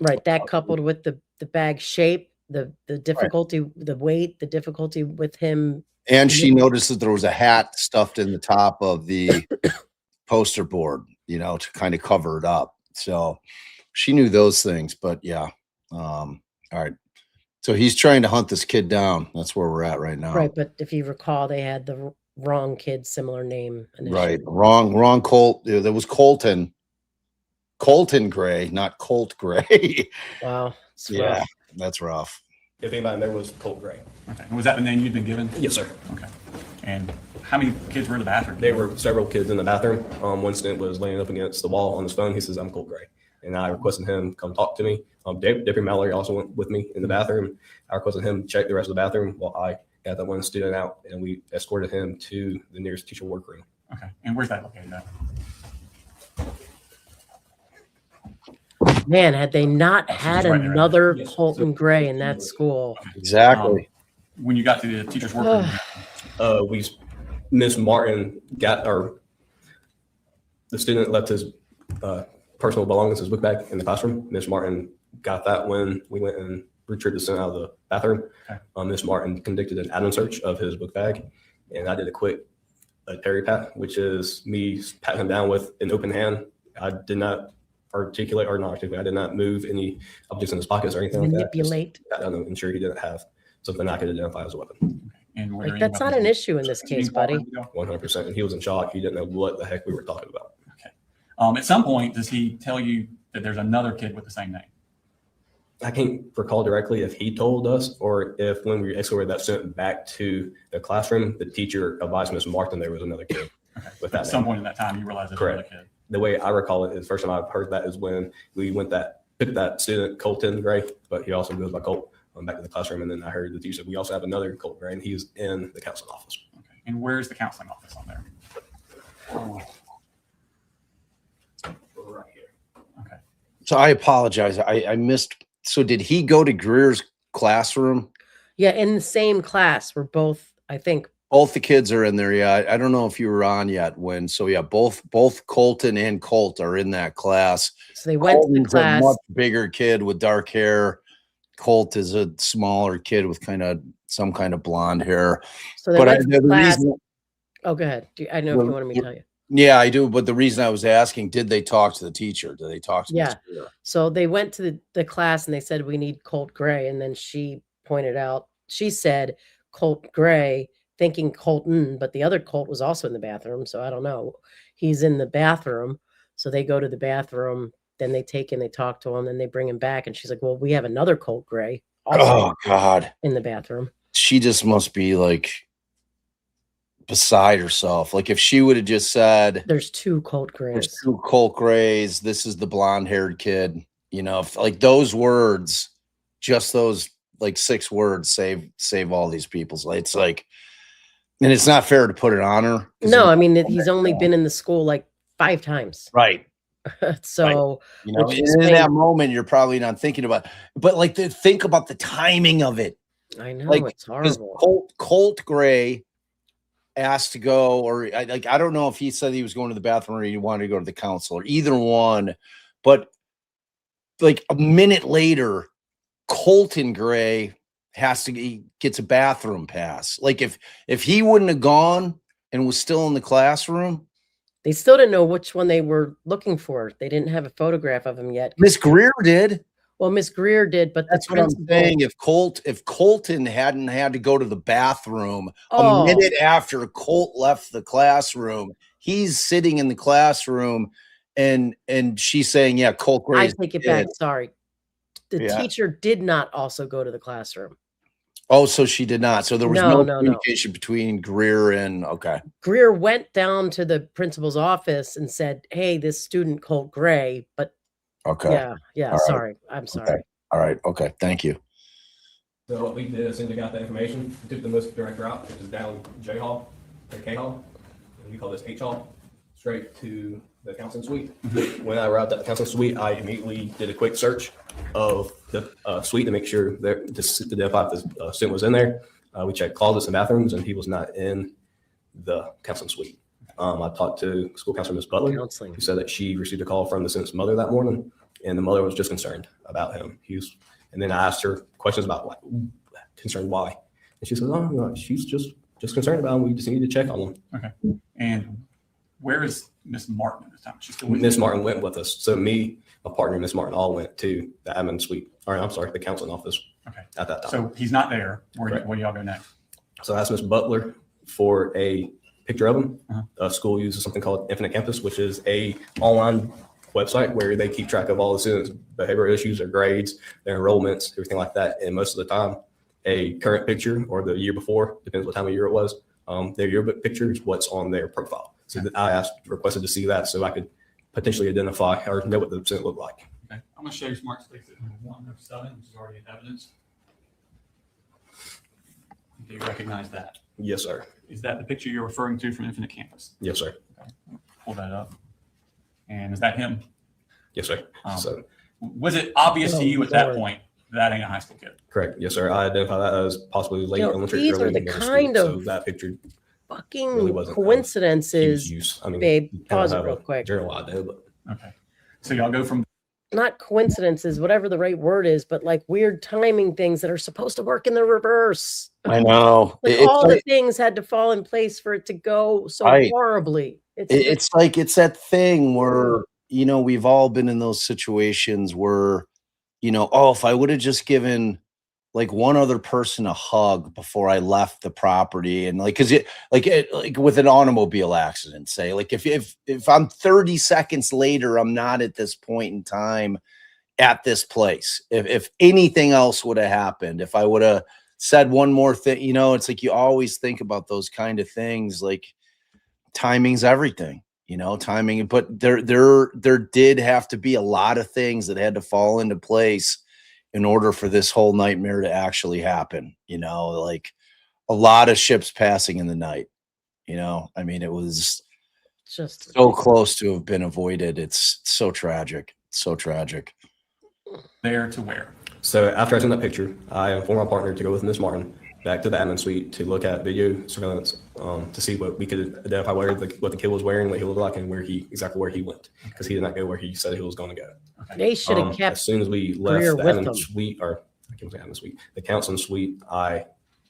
Right. That coupled with the bag shape, the difficulty, the weight, the difficulty with him. And she noticed that there was a hat stuffed in the top of the poster board, to kind of cover it up. So she knew those things, but yeah. All right. So he's trying to hunt this kid down. That's where we're at right now. Right. But if you recall, they had the wrong kid, similar name. Initially. Right. Wrong Colt. There was Colton Gray, not Colt Gray. Wow. Yeah, that's rough. If anybody there was Colt Gray. Okay. Was that the name you'd been given? Yes, sir. Okay. And how many kids were in the bathroom? There were several kids in the bathroom. One student was laying up against the wall on his phone. He says, "I'm Colt Gray." And I requested him come talk to me. Deputy Mallory also went with me in the bathroom. I requested him check the rest of the bathroom while I got that one student out, and we escorted him to the nearest teacher workroom. Okay. And where's that located at? Man, had they not had right there. another Yes. Colton Gray in that school. Exactly. When you got to the teacher's workroom, Miss Martin the student left his personal belongings, his book bag in the classroom. Miss Martin got that when we went and retrieved the student out of the bathroom. Okay. Miss Martin conducted an admin search of his book bag, and I did a quick Terry pat, which is me patting him down with an open hand. I did not I did not move any objects in his pockets or anything Manipulate. like that. Just pat down to ensure he didn't have something I could identify as a weapon. and were Like, there that's any not an weapons? issue in this case, buddy. 100%. And he was in shock. He didn't know what the heck we were talking about. At some point, does he tell you that there's another kid with the same name? I can't recall directly if he told us or if when we escorted that student back to the classroom, the teacher advised Miss Martin there was another kid. with At that some name. point in that time, you realize it's another Correct. kid. The way I recall it, is the first time I've heard that is when we took that student, Colton Gray, but he also goes by Colt, back to the classroom. And then I heard the teacher said, we also have another Colt Gray, and he's in the counseling office. Okay. And where's the counseling office on there? Right here. Okay. So I apologize. I missed. So did he go to Greer's classroom? Yeah, in the same class. We're both, I think. Both the kids are in there. Yeah. I don't know if you were on yet when. So yeah, both Colton and Colt are in that class. So they went to the Colton's a class. much bigger kid with dark hair. Colt is a smaller kid with some kind of blonde hair. So they But went to the the class. reason, Oh, go ahead. I know if you wanted me to tell you. yeah, I do. But the reason I was asking, did they talk to the teacher? Did they talk to Yeah. Ms. Greer? So they went to the class and they said, we need Colt Gray. And then she pointed out, she said Colt Gray, thinking Colton, but the other Colt was also in the bathroom. So I don't know. He's in the bathroom. So they go to the bathroom, then they talk to him, then they bring him back. And she's like, well, we have another Colt Gray also Oh God. in the bathroom. She just must be like beside herself. Like if she would have just said, There's two Colt there's Grays. two Colt Grays, this is the blonde haired kid, if like those words, just those like 6 words save all these people's lives. It's like, and it's not fair to put it on her. No, I mean, he's only been in the school like 5 times. Right. So, which in explains- that moment, you're probably not thinking about, but like think about the timing of it. I know Like, it's Because horrible. Colt Gray asked to go, or I don't know if he said he was going to the bathroom or he wanted to go to the counselor, either one. But like a minute later, Colton Gray he gets a bathroom pass. Like if he wouldn't have gone and was still in the classroom, They still didn't know which one they were looking for. They didn't have a photograph of him yet. Miss Greer did. Well, Miss Greer did, but That's the what I'm principal. saying. If Colton hadn't had to go to the bathroom Oh. a minute after Colt left the classroom, he's sitting in the classroom and she's saying, yeah, Colt I Gray's take it kid. back. Sorry. The Yeah. teacher did not also go to the classroom. Oh, so she did not. So there was No, no no. communication between Greer and okay. Greer went down to the principal's office and said, hey, this student Colt Gray, but Okay. yeah, All right. sorry. I'm sorry. All right. Okay. Thank you. So what we did, as soon as we got that information, we took the most direct route, which is down J Hall, or K Hall, and we call this H Hall, straight to the counseling suite. When I arrived at the counseling suite, I immediately did a quick search of the suite to make sure that to identify if the student was in there. We checked closets and bathrooms, and he was not in the counseling suite. I talked to school counselor Ms. Butler, Counseling. who said that she received a call from the student's mother that morning, and the mother was just concerned about him. And then I asked her questions about concerned why, and she said, "Oh, no, she's just concerned about him. We just need to check on him." Okay. And where is Miss Martin at this time? She's still with Miss you? Martin went with us. So me, my partner, Miss Martin, all went to the admin suite, or I'm sorry, the counseling office. Okay. At that time. So he's not there. Correct. Where do y'all go next? So I asked Ms. Butler for a picture of him. Uh-huh. School uses something called Infinite Campus, which is a online website where they keep track of all the students' behavioral issues, their grades, their enrollments, everything like that. And most of the time, a current picture or the year before, depends what time of year it was, their yearbook picture is what's on their profile. So I requested to see that so I could potentially identify or know what the student looked like. Okay. I'm going to show you Smart Spaces number 107, which is already in evidence. Do you recognize that? Yes, sir. Is that the picture you're referring to from Infinite Campus? Yes, sir. Okay. Pull that up. And is that him? Yes, sir. So was it obvious to you at that point that ain't a high school kid? Correct. Yes, sir. I identify that as possibly late elementary. These are early the middle kind school. of So that picture fucking really wasn't coincidences. use. I mean, Babe, you kind of pause it have real a quick. general idea, but Okay. So y'all go from Not coincidences, whatever the right word is, but like weird timing things that are supposed to work in the reverse. I know. Like all the things had to fall in place for it to go so Right. horribly. It's like it's that thing where we've all been in those situations where if I would have just given like one other person a hug before I left the property, and like with an automobile accident, say like if I'm 30 seconds later, I'm not at this point in time at this place. If anything else would have happened, if I would have said one more thing, it's like you always think about those kind of things, like timing's everything, timing. But there did have to be a lot of things that had to fall into place in order for this whole nightmare to actually happen. Like a lot of ships passing in the night. I mean, it was Just so close to have been avoided. It's so tragic. So tragic. There to where? So after I sent that picture, I informed my partner to go with Miss Martin back to the admin suite to look at video surveillance to see what we could identify what the kid was wearing, what he looked like, and exactly where he went, because he did not go where he said he was going to go. they should have kept As soon as we left Greer the with admin them. suite, or I can't say admin suite, the counseling suite, I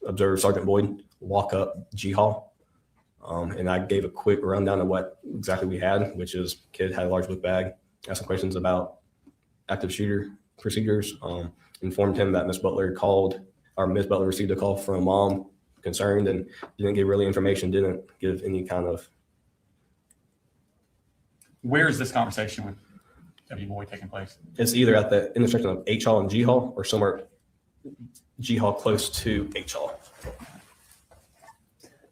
observed Sergeant Boyd walk up G Hall, and I gave a quick rundown of what exactly we had, which is kid had a large book bag, asked some questions about active shooter procedures, informed him that Miss Butler received a call from a mom concerned, and didn't give really information, didn't give any kind of. Where is this conversation with W. Boyd taking place? It's either at the intersection of H Hall and G Hall, or somewhere G Hall close to H Hall.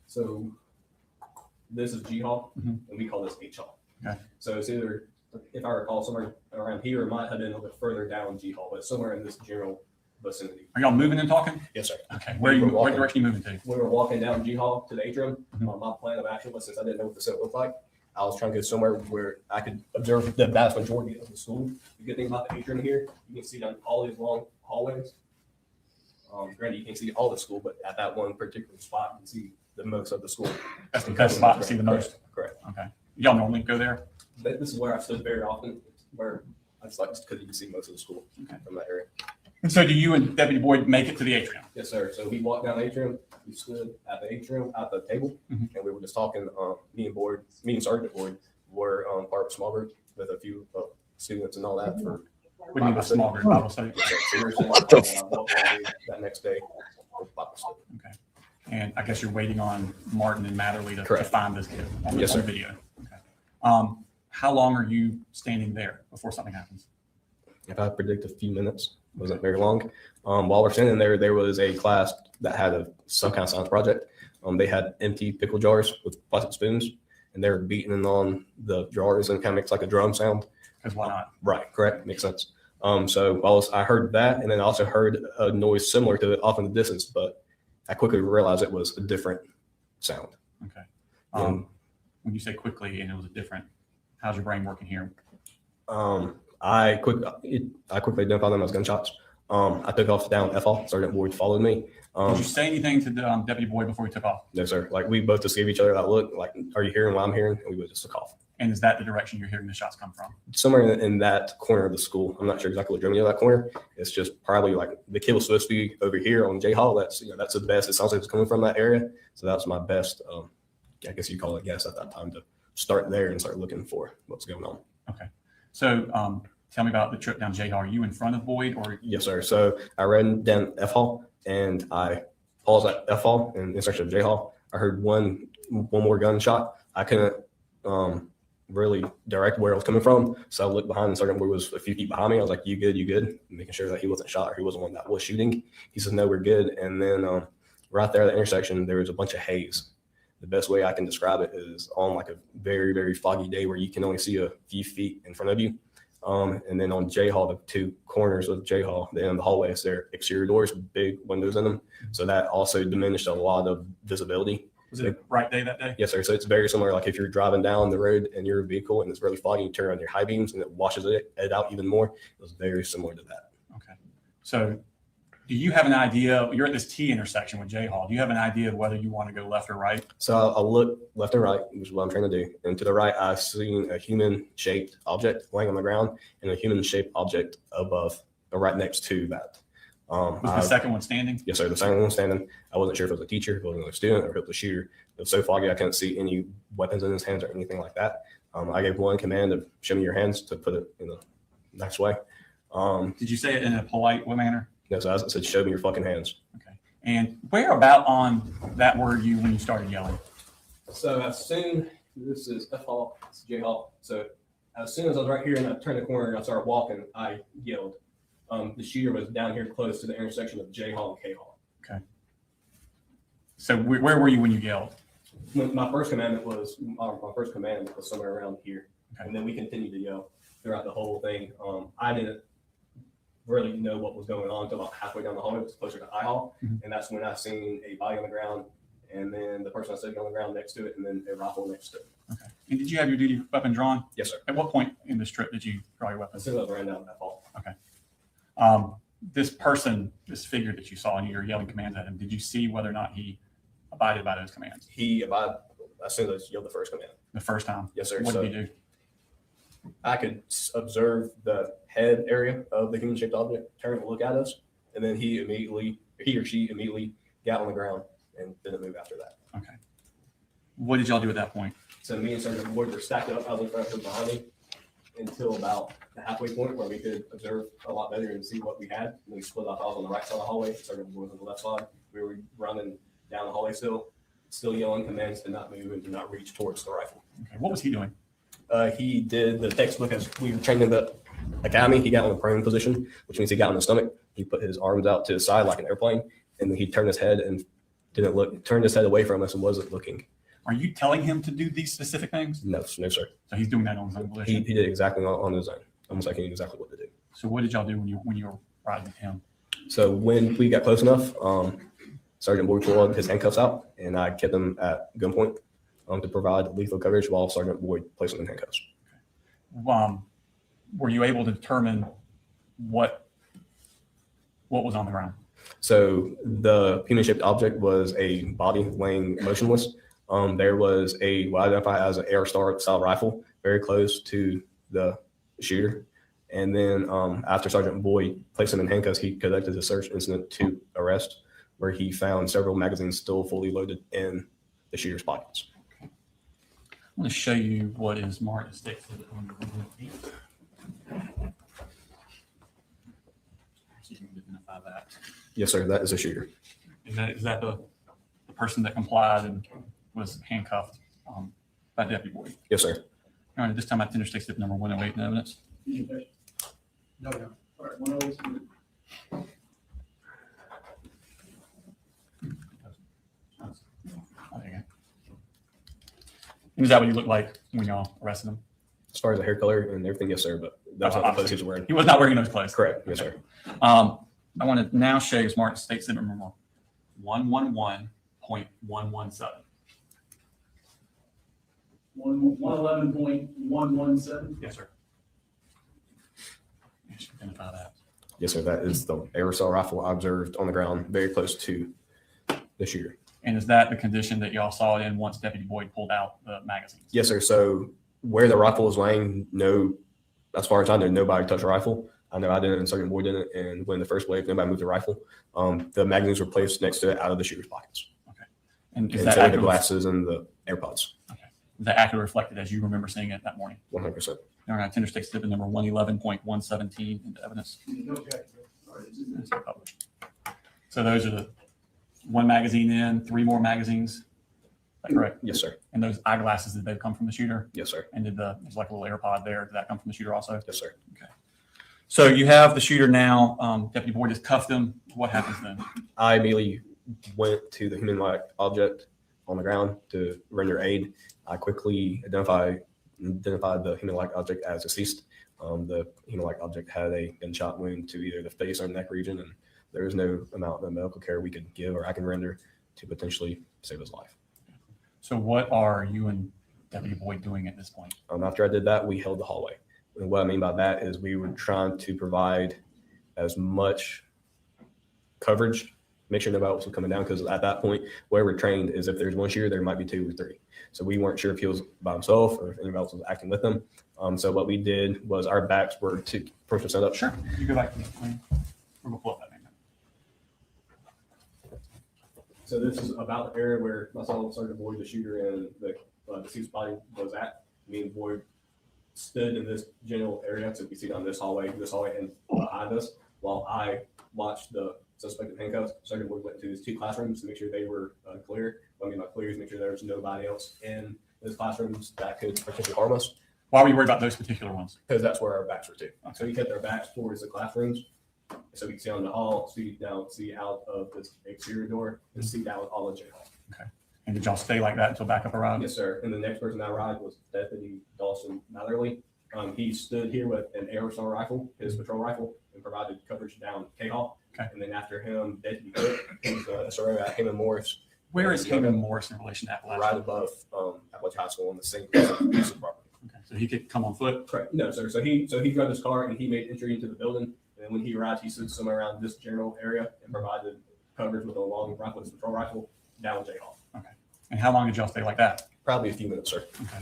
So this is G Hall, and we call this H Hall. Okay. So it's either, if I recall, somewhere around here, it might have been a little bit further down G Hall, but somewhere in this general vicinity. Are y'all moving and talking? Yes, sir. Okay. What direction are you moving to? We were walking down G Hall to the atrium. My plan of action was, since I didn't know what the set looked like, I was trying to go somewhere where I could observe the vast majority of the school. The good thing about the atrium here, you can see down all these long hallways. Granted, you can't see all the school, but at that one particular spot, you can see the most of the school. That's the best spot to see the most. Correct. Okay. Y'all normally go there? This is where I stood very often, where I just like, because you can see most of the school from that area. And so do you and Deputy Boyd make it to the atrium? Yes, sir. So we walked down the atrium, we stood at the atrium, at the table, and we were just talking. Me and Sergeant Boyd were part of a small group with a few students and all that for. What do you mean by small group? Bible study? That next day. Okay. And I guess you're waiting on Martin and Matterly to Correct. find this kid on Yes, the sir. video. Okay. How long are you standing there before something happens? If I predict a few minutes, wasn't very long. While we're standing there, there was a class that had some kind of science project. They had empty pickle jars with plastic spoons, and they were beating on the jars, and it kind of makes like a drum sound. Because why not? Right, correct, makes sense. So I heard that, and then I also heard a noise similar to it off in the distance, but I quickly realized it was a different sound. Okay. When you say quickly and it was a different, how's your brain working here? I quickly identified them as gunshots. I took off down F Hall. Sergeant Boyd followed me. Did you say anything to Deputy Boyd before we took off? No, sir. Like, we both just gave each other that look, like, are you hearing what I'm hearing? And we both just took off. And is that the direction you're hearing the shots come from? Somewhere in that corner of the school. I'm not sure exactly what drove me to that corner. It's just probably like the kid was supposed to be over here on J Hall. That's the best. It sounds like it's coming from that area. So that's my best, I guess you call it guess at that time, to start there and start looking for what's going on. Okay. So tell me about the trip down J Hall. Are you in front of Boyd or? Yes, sir. So I ran down F Hall and I paused at F Hall in the intersection of J Hall. I heard one more gunshot. I couldn't really direct where it was coming from. So I looked behind, and Sergeant Boyd was a few feet behind me. I was like, you good, you good? Making sure that he wasn't shot or he wasn't one that was shooting. He said, no, we're good. And then right there at the intersection, there was a bunch of haze. The best way I can describe it is on like a very, very foggy day where you can only see a few feet in front of you. And then on J Hall, the two corners of J Hall, the end of the hallways, there exterior doors with big windows in them. So that also diminished a lot of visibility. Was it a bright day that day? Yes, sir. So it's very similar. Like if you're driving down the road in your vehicle and it's really foggy, you turn on your high beams and it washes it out even more. It was very similar to that. Okay. So do you have an idea? You're at this T intersection with J Hall. Do you have an idea of whether you want to go left or right? So I'll look left and right, which is what I'm trying to do. And to the right, I've seen a human-shaped object laying on the ground and a human-shaped object above or right next to that. Was the second one standing? Yes, sir. The second one was standing. I wasn't sure if it was a teacher, if it was a student, or if it was a shooter. It was so foggy I couldn't see any weapons in his hands or anything like that. I gave one command of show me your hands to put it in a nice way. Did you say it in a polite manner? Yes, I said, show me your fucking hands. Okay. And where about on that were you when you started yelling? So as soon, this is F Hall, it's J Hall. So as soon as I was right here and I turned the corner and I started walking, I yelled. The shooter was down here close to the intersection of J Hall and K Hall. Okay. So where were you when you yelled? my first command was somewhere around here. Okay. And then we continued to yell throughout the whole thing. I didn't really know what was going on until about halfway down the hallway. It was closer to I Hall. Mhm. And that's when I seen a body on the ground, and then the person sitting on the ground next to it, and then a rifle next to it. Okay. And did you have your duty weapon drawn? Yes, sir. At what point in this trip did you draw your weapon? As soon as I ran down that hall. This person, this figure that you saw and you were yelling commands at him, did you see whether or not he abided by those commands? He abided as soon as I yelled the first command. The first time? Yes, sir. What So did he do? I could observe the head area of the human-shaped object turn to look at us, and then he or she immediately got on the ground and didn't move after that. Okay. What did y'all do at that point? So me and Sergeant Boyd were stacked up. I was in front of him behind me until about the halfway point where we could observe a lot better and see what we had. And then we split off. I was on the right side of the hallway. Sergeant Boyd was on the left side. We were running down the hallway still yelling commands to not move and to not reach towards the rifle. Okay. What was he doing? He did the textbook as we were trained in the academy. He got on the prone position, which means he got on the stomach. He put his arms out to the side like an airplane, and then he turned his head and didn't look, turned his head away from us and wasn't looking. Are you telling him to do these specific things? No, sir. So he's doing that on his own He volition. did exactly on his own, almost like he knew exactly what to do. So what did y'all do when you were riding with him? So when we got close enough, Sergeant Boyd pulled his handcuffs out, and I kept him at gunpoint to provide lethal coverage while Sergeant Boyd placed him in handcuffs. Were you able to determine what was on the ground? So the human-shaped object was a body laying motionless. There was what I identify as an Air Star style rifle very close to the shooter. And then after Sergeant Boyd placed him in handcuffs, he conducted a search incident to arrest, where he found several magazines still fully loaded in the shooter's pockets. I'm going to show you what is marked as State Exhibit number 8. So you can identify that. Yes, sir. That is a shooter. Is that the person that complied and was handcuffed by Deputy Boyd? Yes, sir. All right, at this time, I tender State Exhibit number 108 in evidence. No. All right, 108. Oh, there you go. And is that what you look like when y'all arrested him? As far as the hair color and everything, yes, sir. But that's not the clothes he was wearing. He was not wearing those clothes. Correct. Yes, sir. I want to now show you Smart State Exhibit number 111.117. 111.117. Yes, sir. You should identify that. Yes, sir. That is the aerosol rifle I observed on the ground very close to the shooter. And is that the condition that y'all saw it in once Deputy Boyd pulled out the magazines? Yes, sir. So where the rifle was laying, no, as far as I know, nobody touched the rifle. I know I didn't, and Sergeant Boyd didn't. And when the first wave, nobody moved the rifle. The magazines were placed next to it out of the shooter's pockets. Okay. And is And that so the accurate? glasses and the AirPods. Okay. Is that accurately reflected as you remember seeing it that morning? 100%. All right, tender State Exhibit number 111.117 into evidence. So those are the one magazine in, 3 more magazines. Is that correct? Yes, sir. And those eyeglasses, did they come from the shooter? Yes, sir. And there's like a little AirPod there. Did that come from the shooter also? Yes, sir. Okay. So you have the shooter now. Deputy Boyd has cuffed him. What happens then? I immediately went to the human-like object on the ground to render aid. I quickly identified the human-like object as deceased. The human-like object had a gunshot wound to either the face or neck region, and there is no amount of medical care we could give or I can render to potentially save his life. So what are you and Deputy Boyd doing at this point? After I did that, we held the hallway. And what I mean by that is we were trying to provide as much coverage, make sure nobody else was coming down, because at that point, where we're trained is if there's one shooter, there might be 2 or 3. So we weren't sure if he was by himself or if anybody else was acting with him. So what we did was our backs were to person set up. Sure. You go back to the screen. We're going to pull up that name. So this is about the area where myself, Sergeant Boyd, the shooter, and the deceased body was at. Me and Boyd stood in this general area. So we see down this hallway, and behind us, while I watched the suspect in handcuffs. Sergeant Boyd went into his 2 classrooms to make sure they were clear. What I mean by clear is make sure there was nobody else in those classrooms that could potentially harm us. Why were you worried about those particular ones? Because that's where our backs were to. So we kept our backs towards the classrooms. So we can see on the hall, see out of this exterior door, and see down all the jail. Okay. And did y'all stay like that until backup arrived? Yes, sir. And the next person that arrived was Deputy Dawson Matherly. He stood here with an aerosol rifle, his patrol rifle, and provided coverage down K-Hall. Okay. And then after him, Deputy Cook, who's the SRO at Hammond Morris. Where is Hammond Morris in relation to Apalachee? Right above Apalachee High School on the same piece of property. Okay, so he could come on foot? Correct. No, sir. So he drove his car and he made entry into the building. And when he arrived, he stood somewhere around this general area and provided coverage with a long rifle, his patrol rifle, down J-Hall. Okay. And how long did y'all stay like that? Probably a few minutes, sir. Okay.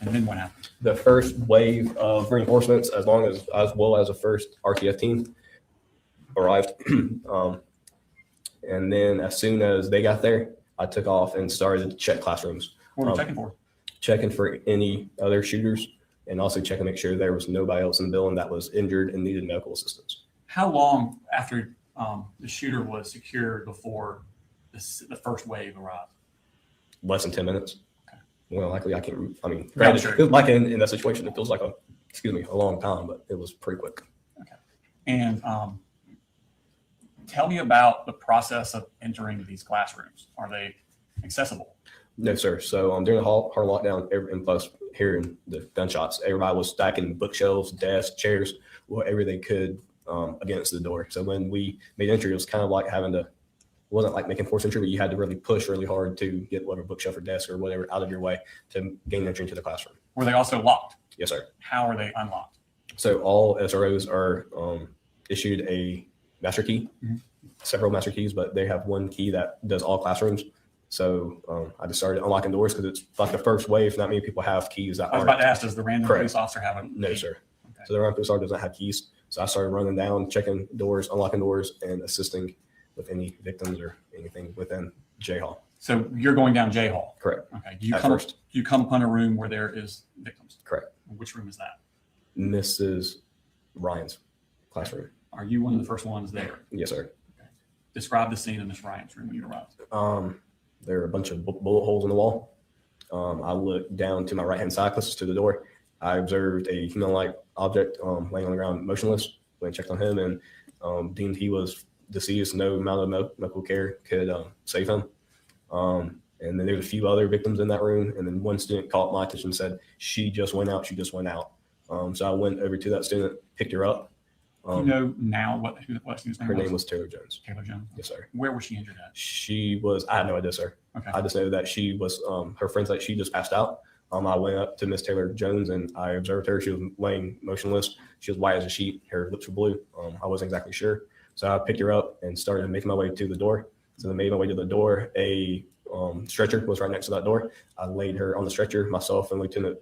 And then what happened? The first wave of reinforcements, as well as the first RTF team, arrived. And then as soon as they got there, I took off and started to check classrooms. What were you checking for? Checking for any other shooters, and also checking to make sure there was nobody else in the building that was injured and needed medical assistance. How long after the shooter was secured before the first wave arrived? Less than 10 minutes. Okay. Well, likely Yeah, sure. like in that situation, it feels like a long time, but it was pretty quick. Okay. And tell me about the process of entering these classrooms. Are they accessible? No, sir. So during the hard lockdown, and plus hearing the gunshots, everybody was stacking bookshelves, desks, chairs, whatever they could against the door. So when we made entry, it was kind of like it wasn't like making forced entry, but you had to really push really hard to get whatever bookshelf or desk or whatever out of your way to gain entry into the classroom. Were they also locked? Yes, sir. How are they unlocked? So all SROs are issued a master key, several master keys, but they have one key that does all classrooms. So I just started unlocking doors because it's like the first wave. Not many people have keys that I was about to ask, does the random police officer have a No, key? sir. Okay. So the random police officer doesn't have keys. So I started running down, checking doors, unlocking doors, and assisting with any victims or anything within J-Hall. So you're going down J Hall? Correct. Okay. At first. You come upon a room where there is victims? Correct. Which room is that? Mrs. Ryan's classroom. Are you one of the first ones there? Yes, sir. Okay. Describe the scene in Miss Ryan's room when you arrived. There are a bunch of bullet holes in the wall. I looked down to my right-hand side, closest to the door. I observed a human-like object laying on the ground, motionless. Went and checked on him and deemed he was deceased. No amount of medical care could save him. And then there's a few other victims in that room. And then one student caught my attention and said, "She just went out. She just went out." So I went over to that student, picked her up. Do you know now what student's name Her was? name was Taylor Jones. Taylor Jones? Yes, sir. Where was she injured at? I had no idea, sir. Okay. I just know that she was, her friends that she just passed out. I went up to Miss Taylor Jones and I observed her. She was laying motionless. She was white as a sheet. Her lips were blue. I wasn't exactly sure. So I picked her up and started making my way to the door. So I made my way to the door. A stretcher was right next to that door. I laid her on the stretcher, myself and Lieutenant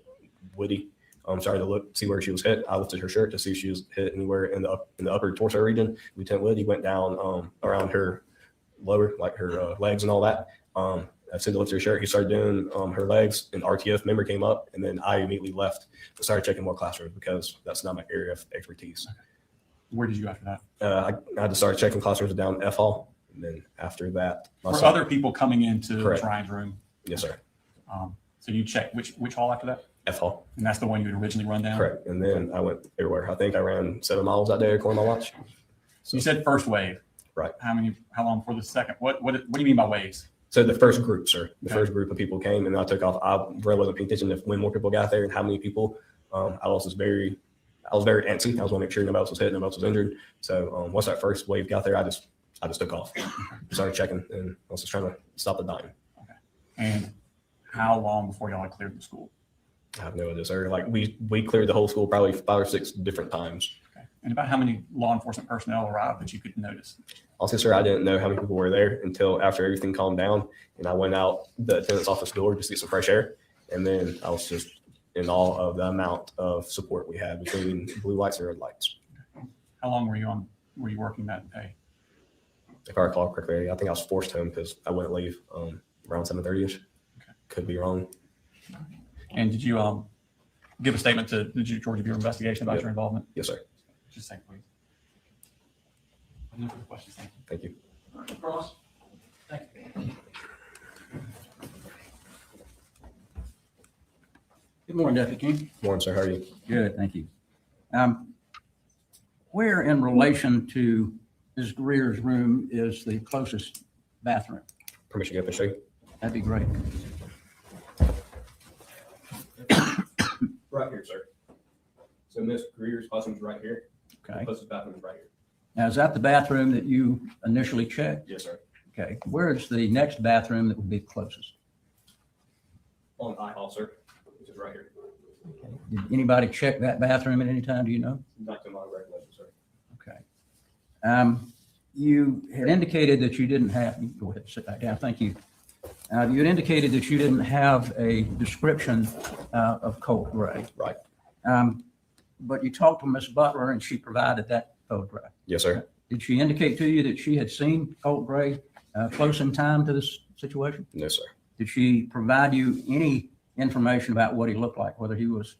Woody. Started to see where she was hit. I lifted her shirt to see if she was hit anywhere in the upper torso region. Lieutenant Woody went down around her lower, like her legs and all that. As soon as I lifted her shirt, he started doing her legs. An RTF member came up, and then I immediately left and started checking more classrooms because that's not my area of expertise. Okay. Where did you go after that? I had to start checking classrooms down F Hall, and then after that, Were other people coming into Correct. Ryan's room? Yes, sir. So you checked which hall after that? F Hall. And that's the one you had originally run down? Correct. And then I went everywhere. I think I ran 7 miles that day according to my watch. So you said first wave. Right. How long before the second? What do you mean by waves? So the first group, sir, the Okay. first group of people came and I took off. I really wasn't paying attention to when more people got there and how many people. I was very antsy. I was want to make sure nobody else was hit, nobody else was injured. So once that first wave got there, I just took off, started checking, and I was just trying to stop the dying. Okay. And how long before y'all had cleared the school? I have no idea, sir. Like we cleared the whole school probably 5 or 6 different times. Okay. And about how many law enforcement personnel arrived that you could notice? Also, sir, I didn't know how many people were there until after everything calmed down, and I went out the attendant's office door just to get some fresh air, and then I was just in awe of the amount of support we had between blue lights and red lights. How long were you working that day? If I recall correctly, I think I was forced home because I wouldn't leave around 7:30ish. Okay. Could be wrong. And did you give a statement to the Georgia Bureau of Investigation about Yep. your involvement? Yes, sir. Just a second, please. No further questions. Thank you. Thank you. Ross? Thank you. Good morning, Deputy King. Morning, sir. How are you? Good, thank you. Where in relation to Ms. Greer's room is the closest bathroom? Permission to go up and show you? That'd be great. Right here, sir. So Miss Greer's classroom is right here. Okay. The closest bathroom is right here. Now, is that the bathroom that you initially checked? Yes, sir. Okay. Where's the next bathroom that would be closest? On I hall, sir, which is right here. Did anybody check that bathroom at any time? Do you know? Not to my recollection, sir. Okay. You had indicated that you didn't have, you can go ahead and sit back down. Thank you. You had indicated that you didn't have a description of Colt Gray. Right. But you talked to Miss Butler and she provided that photograph. Yes, sir. Did she indicate to you that she had seen Colt Gray close in time to this situation? No, sir. Did she provide you any information about what he looked like, whether he was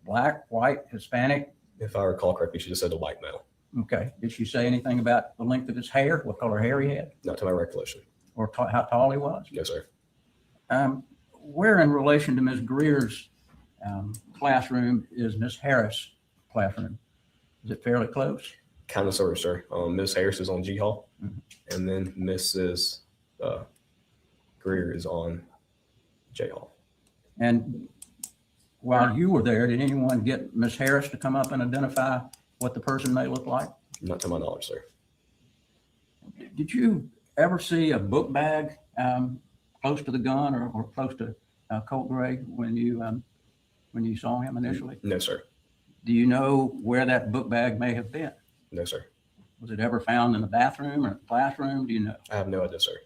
black, white, Hispanic? If I recall correctly, she just said a white male. Okay. Did she say anything about the length of his hair, what color hair he had, Not to my recollection. or how tall he was? No, sir. Where in relation to Ms. Greer's classroom is Ms. Harris' classroom? Is it fairly close? Kind of, sort of, sir. Miss Harris is on G Hall, and then Mrs. Greer is on J Hall. And while you were there, did anyone get Ms. Harris to come up and identify what the person may look like? Not to my knowledge, sir. Did you ever see a book bag close to the gun or close to Colt Gray when you saw him initially? No, sir. Do you know where that book bag may have been? No, sir. Was it ever found in the bathroom or the classroom? Do you know? I have no idea, sir.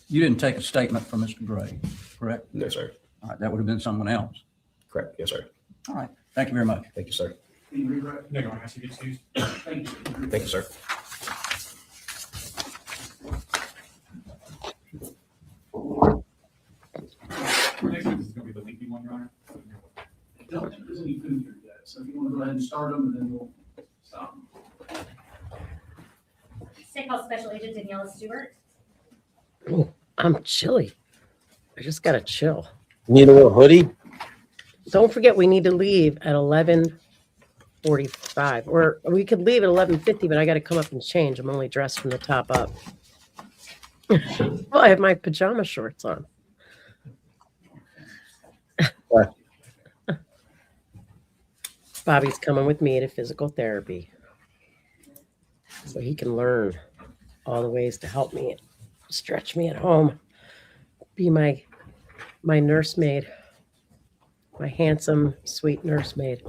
You didn't take a statement from Mr. Gray, correct? No, sir. All right, that would have been someone else. Correct. Yes, sir. All right, thank you very much. Thank you, sir. Can you read that? No, I have to get excused. Thank you. Thank you, sir. Next one is going to be the lengthy one, Your Honor. No, it isn't even here yet, so if you want to go ahead and start them, and then we'll stop them. State House Special Agent Daniela Stewart. Oh, I'm chilly. I just got to chill. Need a little hoodie? Don't forget, we need to leave at 11:45, or we could leave at 11:50, but I got to come up and change. I'm only dressed from the top up. Well, I have my pajama shorts on. Bobby's coming with me to physical therapy so he can learn all the ways to help me, stretch me at home, be my nursemaid, my handsome, sweet nursemaid.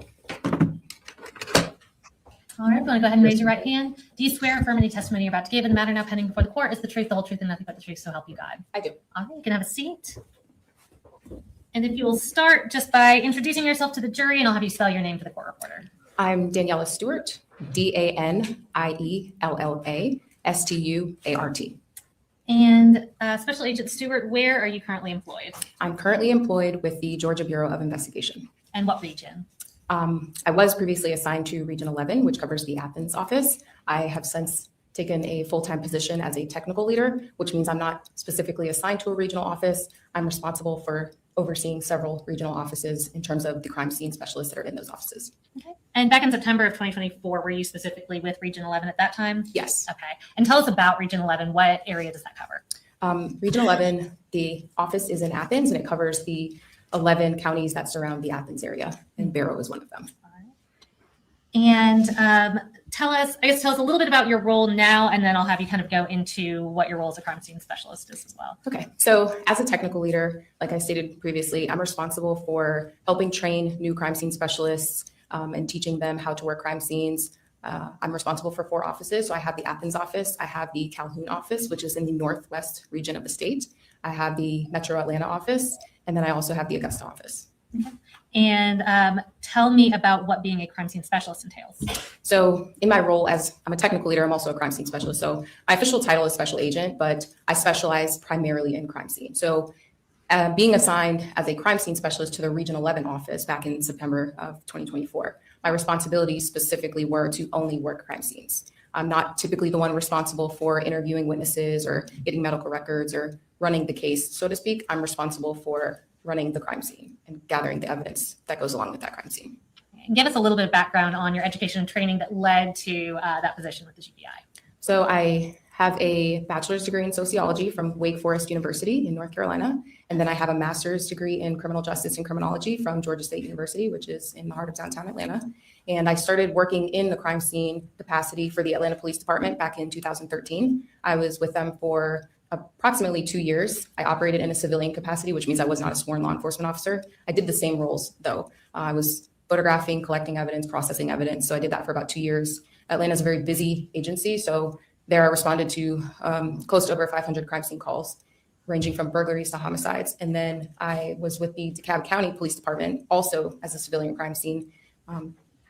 All right, want to go ahead and raise your right hand. Do you swear or affirm any testimony you're about to give in the matter now pending before the court is the truth, the whole truth, and nothing but the truth, so help you God? I do. All right, you can have a seat. And if you will start just by introducing yourself to the jury, and I'll have you spell your name for the court reporter. I'm Daniela Stewart, DANIELLA STUART. And Special Agent Stewart, where are you currently employed? I'm currently employed with the Georgia Bureau of Investigation. And what region? I was previously assigned to Region 11, which covers the Athens office. I have since taken a full-time position as a technical leader, which means I'm not specifically assigned to a regional office. I'm responsible for overseeing several regional offices in terms of the crime scene specialists that are in those offices. Okay. And back in September of 2024, were you specifically with Region 11 at that time? Yes. Okay. And tell us about Region 11. What area does that cover? Region 11, the office is in Athens, and it covers the 11 counties that surround the Athens area, and Barrow is one of them. And tell us a little bit about your role now, and then I'll have you kind of go into what your role as a crime scene specialist is as well. Okay, so as a technical leader, like I stated previously, I'm responsible for helping train new crime scene specialists and teaching them how to work crime scenes. I'm responsible for 4 offices. So I have the Athens office, I have the Calhoun office, which is in the northwest region of the state. I have the Metro Atlanta office, and then I also have the Augusta office. Okay. And tell me about what being a crime scene specialist entails. So in my role as I'm a technical leader, I'm also a crime scene specialist. So my official title is special agent, but I specialize primarily in crime scene. So being assigned as a crime scene specialist to the Region 11 office back in September of 2024, my responsibilities specifically were to only work crime scenes. I'm not typically the one responsible for interviewing witnesses or getting medical records or running the case, so to speak. I'm responsible for running the crime scene and gathering the evidence that goes along with that crime scene. give us a little bit of background on your education and training that led to that position with the GBI. So I have a bachelor's degree in sociology from Wake Forest University in North Carolina. And then I have a master's degree in criminal justice and criminology from Georgia State University, which is in the heart of downtown Atlanta. And I started working in the crime scene capacity for the Atlanta Police Department back in 2013. I was with them for approximately 2 years. I operated in a civilian capacity, which means I was not a sworn law enforcement officer. I did the same roles though. I was photographing, collecting evidence, processing evidence. So I did that for about 2 years. Atlanta is a very busy agency. So there I responded to close to over 500 crime scene calls, ranging from burglaries to homicides. And then I was with the DeKalb County Police Department, also as a civilian crime scene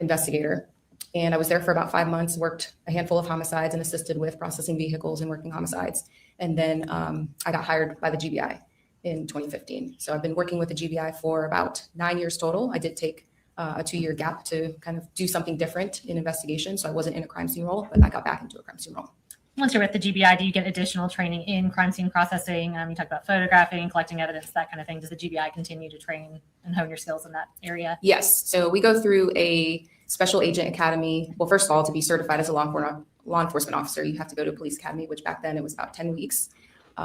investigator. And I was there for about 5 months, worked a handful of homicides and assisted with processing vehicles and working homicides. And then I got hired by the GBI in 2015. So I've been working with the GBI for about 9 years total. I did take a 2-year gap to kind of do something different in investigation. So I wasn't in a crime scene role, but I got back into a crime scene role. Once you're with the GBI, do you get additional training in crime scene processing? You talked about photographing, collecting evidence, that kind of thing. Does the GBI continue to train and hone your skills in that area? Yes. So we go through a special agent academy. Well, first of all, to be certified as a law enforcement officer, you have to go to a police academy, which back then it was about 10 weeks.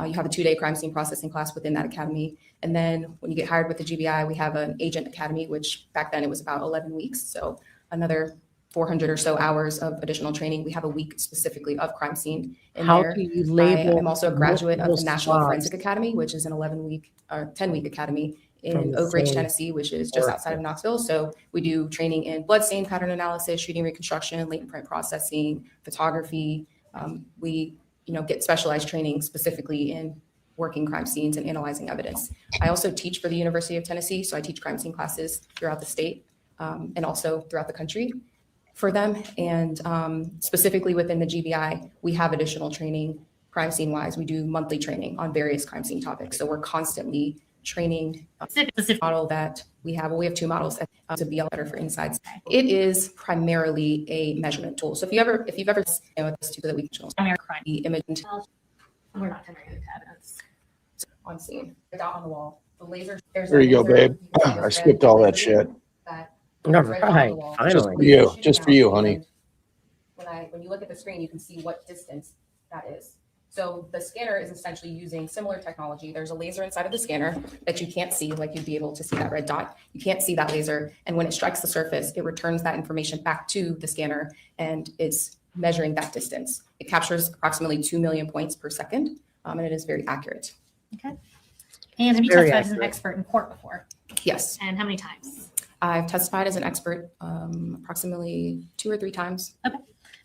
You have a 2-day crime scene processing class within that academy. And then when you get hired with the GBI, we have an agent academy, which back then it was about 11 weeks. So another 400 or so hours of additional training. We have a week specifically of crime scene in How there. do you label? I'm also a graduate of the National swabs? Forensic Academy, which is an 11-week or 10-week academy From in the Oak Ridge, same Tennessee, which is just outside of Knoxville. So we do training in blood stain pattern analysis, shooting reconstruction, latent print processing, photography. We get specialized training specifically in working crime scenes and analyzing evidence. I also teach for the University of Tennessee. So I teach crime scene classes throughout the state and also throughout the country for them. And specifically within the GBI, we have additional training crime scene wise. We do monthly training on various crime scene topics. So we're constantly training specific model that we have. Well, we have 2 models to be better for insides. It is primarily a measurement tool. So if you've ever this too that we can the image We're not generating evidence on scene. The dot on the wall. The laser. There you go, babe. I skipped all that shit. All right, finally. Just for you, honey. When you look at the screen, you can see what distance that is. So the scanner is essentially using similar technology. There's a laser inside of the scanner that you can't see, like you'd be able to see that red dot. You can't see that laser. And when it strikes the surface, it returns that information back to the scanner and it's measuring that distance. It captures approximately 2 million points per second, and it is very accurate. Okay. And have you Very testified as an accurate. expert in court before? Yes, And how many times? I've testified as an expert approximately 2 or 3 times.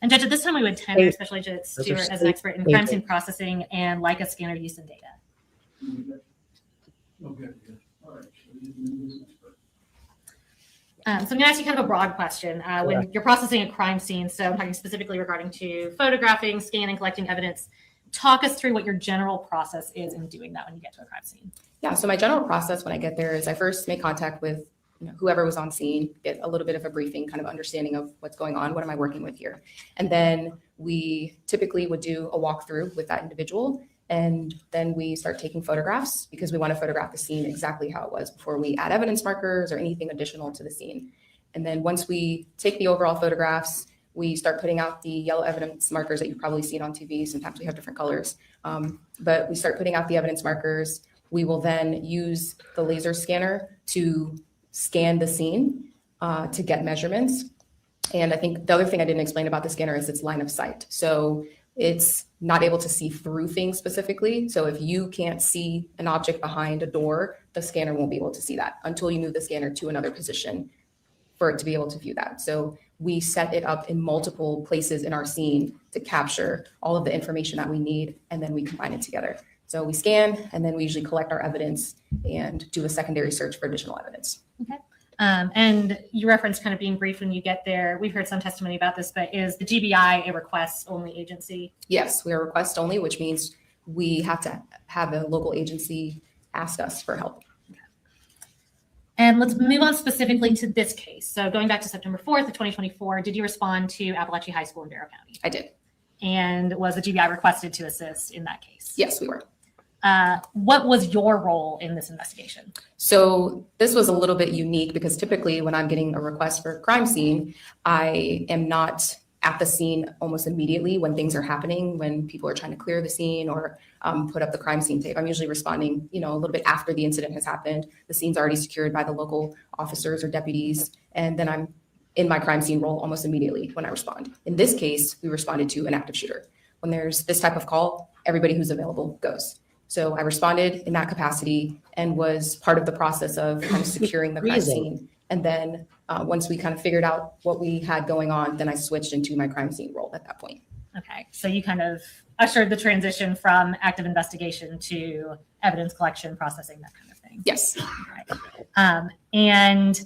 And Judge, at this time we would tender Hey, Special Agent those are Stewart as an state expert in crime scene agents. processing and Leica scanner use and data. Okay, yeah. All right. So you can do this expert. So I'm going to ask you kind of a broad question. When you're processing a crime scene, so I'm talking specifically regarding to photographing, scanning, collecting evidence, talk us through what your general process is in doing that when you get to a crime scene. Yeah, so my general process when I get there is I first make contact with whoever was on scene, get a little bit of a briefing, kind of understanding of what's going on, what am I working with here? And then we typically would do a walkthrough with that individual. And then we start taking photographs because we want to photograph the scene exactly how it was before we add evidence markers or anything additional to the scene. And then once we take the overall photographs, we start putting out the yellow evidence markers that you've probably seen on TV. Sometimes we have different colors, but we start putting out the evidence markers. We will then use the laser scanner to scan the scene to get measurements. And I think the other thing I didn't explain about the scanner is its line of sight. So it's not able to see through things specifically. So if you can't see an object behind a door, the scanner won't be able to see that until you move the scanner to another position for it to be able to view that. So we set it up in multiple places in our scene to capture all of the information that we need, and then we combine it together. So we scan, and then we usually collect our evidence and do a secondary search for additional evidence. Okay. And you referenced kind of being brief when you get there. We've heard some testimony about this, but is the GBI a request-only agency? Yes, we are request only, which means we have to have a local agency ask us for help. And let's move on specifically to this case. So going back to September 4th of 2024, did you respond to Apalachee High School in Barrow County? I did. And was the GBI requested to assist in that case? Yes, we were. What was your role in this investigation? So this was a little bit unique because typically when I'm getting a request for a crime scene, I am not at the scene almost immediately when things are happening, when people are trying to clear the scene or put up the crime scene tape. I'm usually responding, a little bit after the incident has happened. The scene's already secured by the local officers or deputies, and then I'm in my crime scene role almost immediately when I respond. In this case, we responded to an active shooter. When there's this type of call, everybody who's available goes. So I responded in that capacity and was part of the process of kind of securing the crime scene. And then once we kind of figured out what we had going on, then I switched into my crime scene role at that point. Okay, so you kind of ushered the transition from active investigation to evidence collection, processing, that kind of thing. Yes. Right. And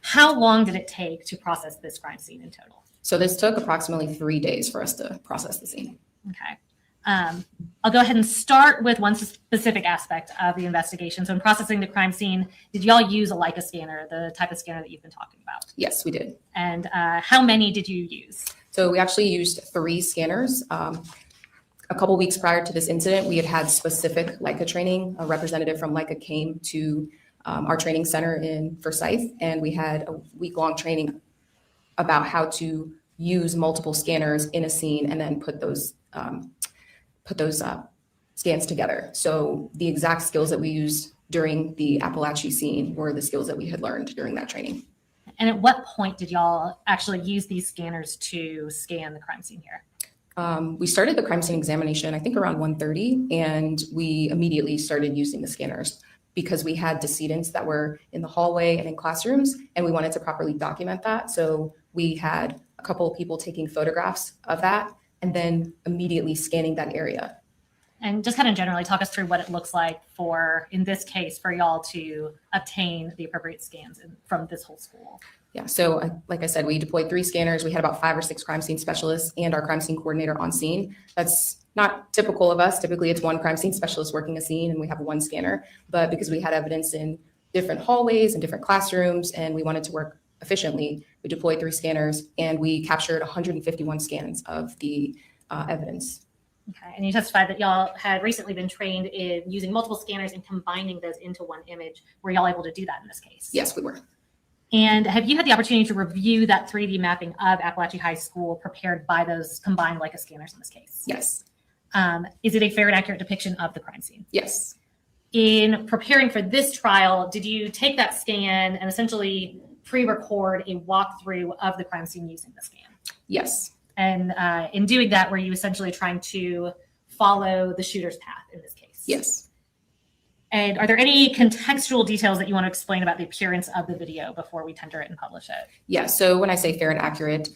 how long did it take to process this crime scene in total? So this took approximately 3 days for us to process the scene. Okay. I'll go ahead and start with one specific aspect of the investigation. So in processing the crime scene, did y'all use a Leica scanner, the type of scanner that you've been talking about? Yes, we did. And how many did you use? So we actually used 3 scanners. A couple weeks prior to this incident, we had specific Leica training. A representative from Leica came to our training center in Forsyth, and we had a week-long training about how to use multiple scanners in a scene and then put those scans together. So the exact skills that we used during the Apalachee scene were the skills that we had learned during that training. And at what point did y'all actually use these scanners to scan the crime scene here? We started the crime scene examination, I think around 1:30, and we immediately started using the scanners because we had decedents that were in the hallway and in classrooms, and we wanted to properly document that. So we had a couple of people taking photographs of that and then immediately scanning that area. And just kind of generally talk us through what it looks like for, in this case, for y'all to obtain the appropriate scans from this whole school. Yeah, so like I said, we deployed 3 scanners. We had about 5 or 6 crime scene specialists and our crime scene coordinator on scene. That's not typical of us. Typically, it's 1 crime scene specialist working a scene and we have 1 scanner. But because we had evidence in different hallways and different classrooms and we wanted to work efficiently, we deployed 3 scanners and we captured 151 scans of the evidence. Okay, and you testified that y'all had recently been trained in using multiple scanners and combining those into one image. Were y'all able to do that in this case? Yes, we were. And have you had the opportunity to review that 3D mapping of Apalachee High School prepared by those combined Leica scanners in this case? Yes. Is it a fair and accurate depiction of the crime scene? Yes. In preparing for this trial, did you take that scan and essentially pre-record a walkthrough of the crime scene using the scan? Yes. And in doing that, were you essentially trying to follow the shooter's path in this case? Yes. And are there any contextual details that you want to explain about the appearance of the video before we tender it and publish it? Yeah, so when I say fair and accurate,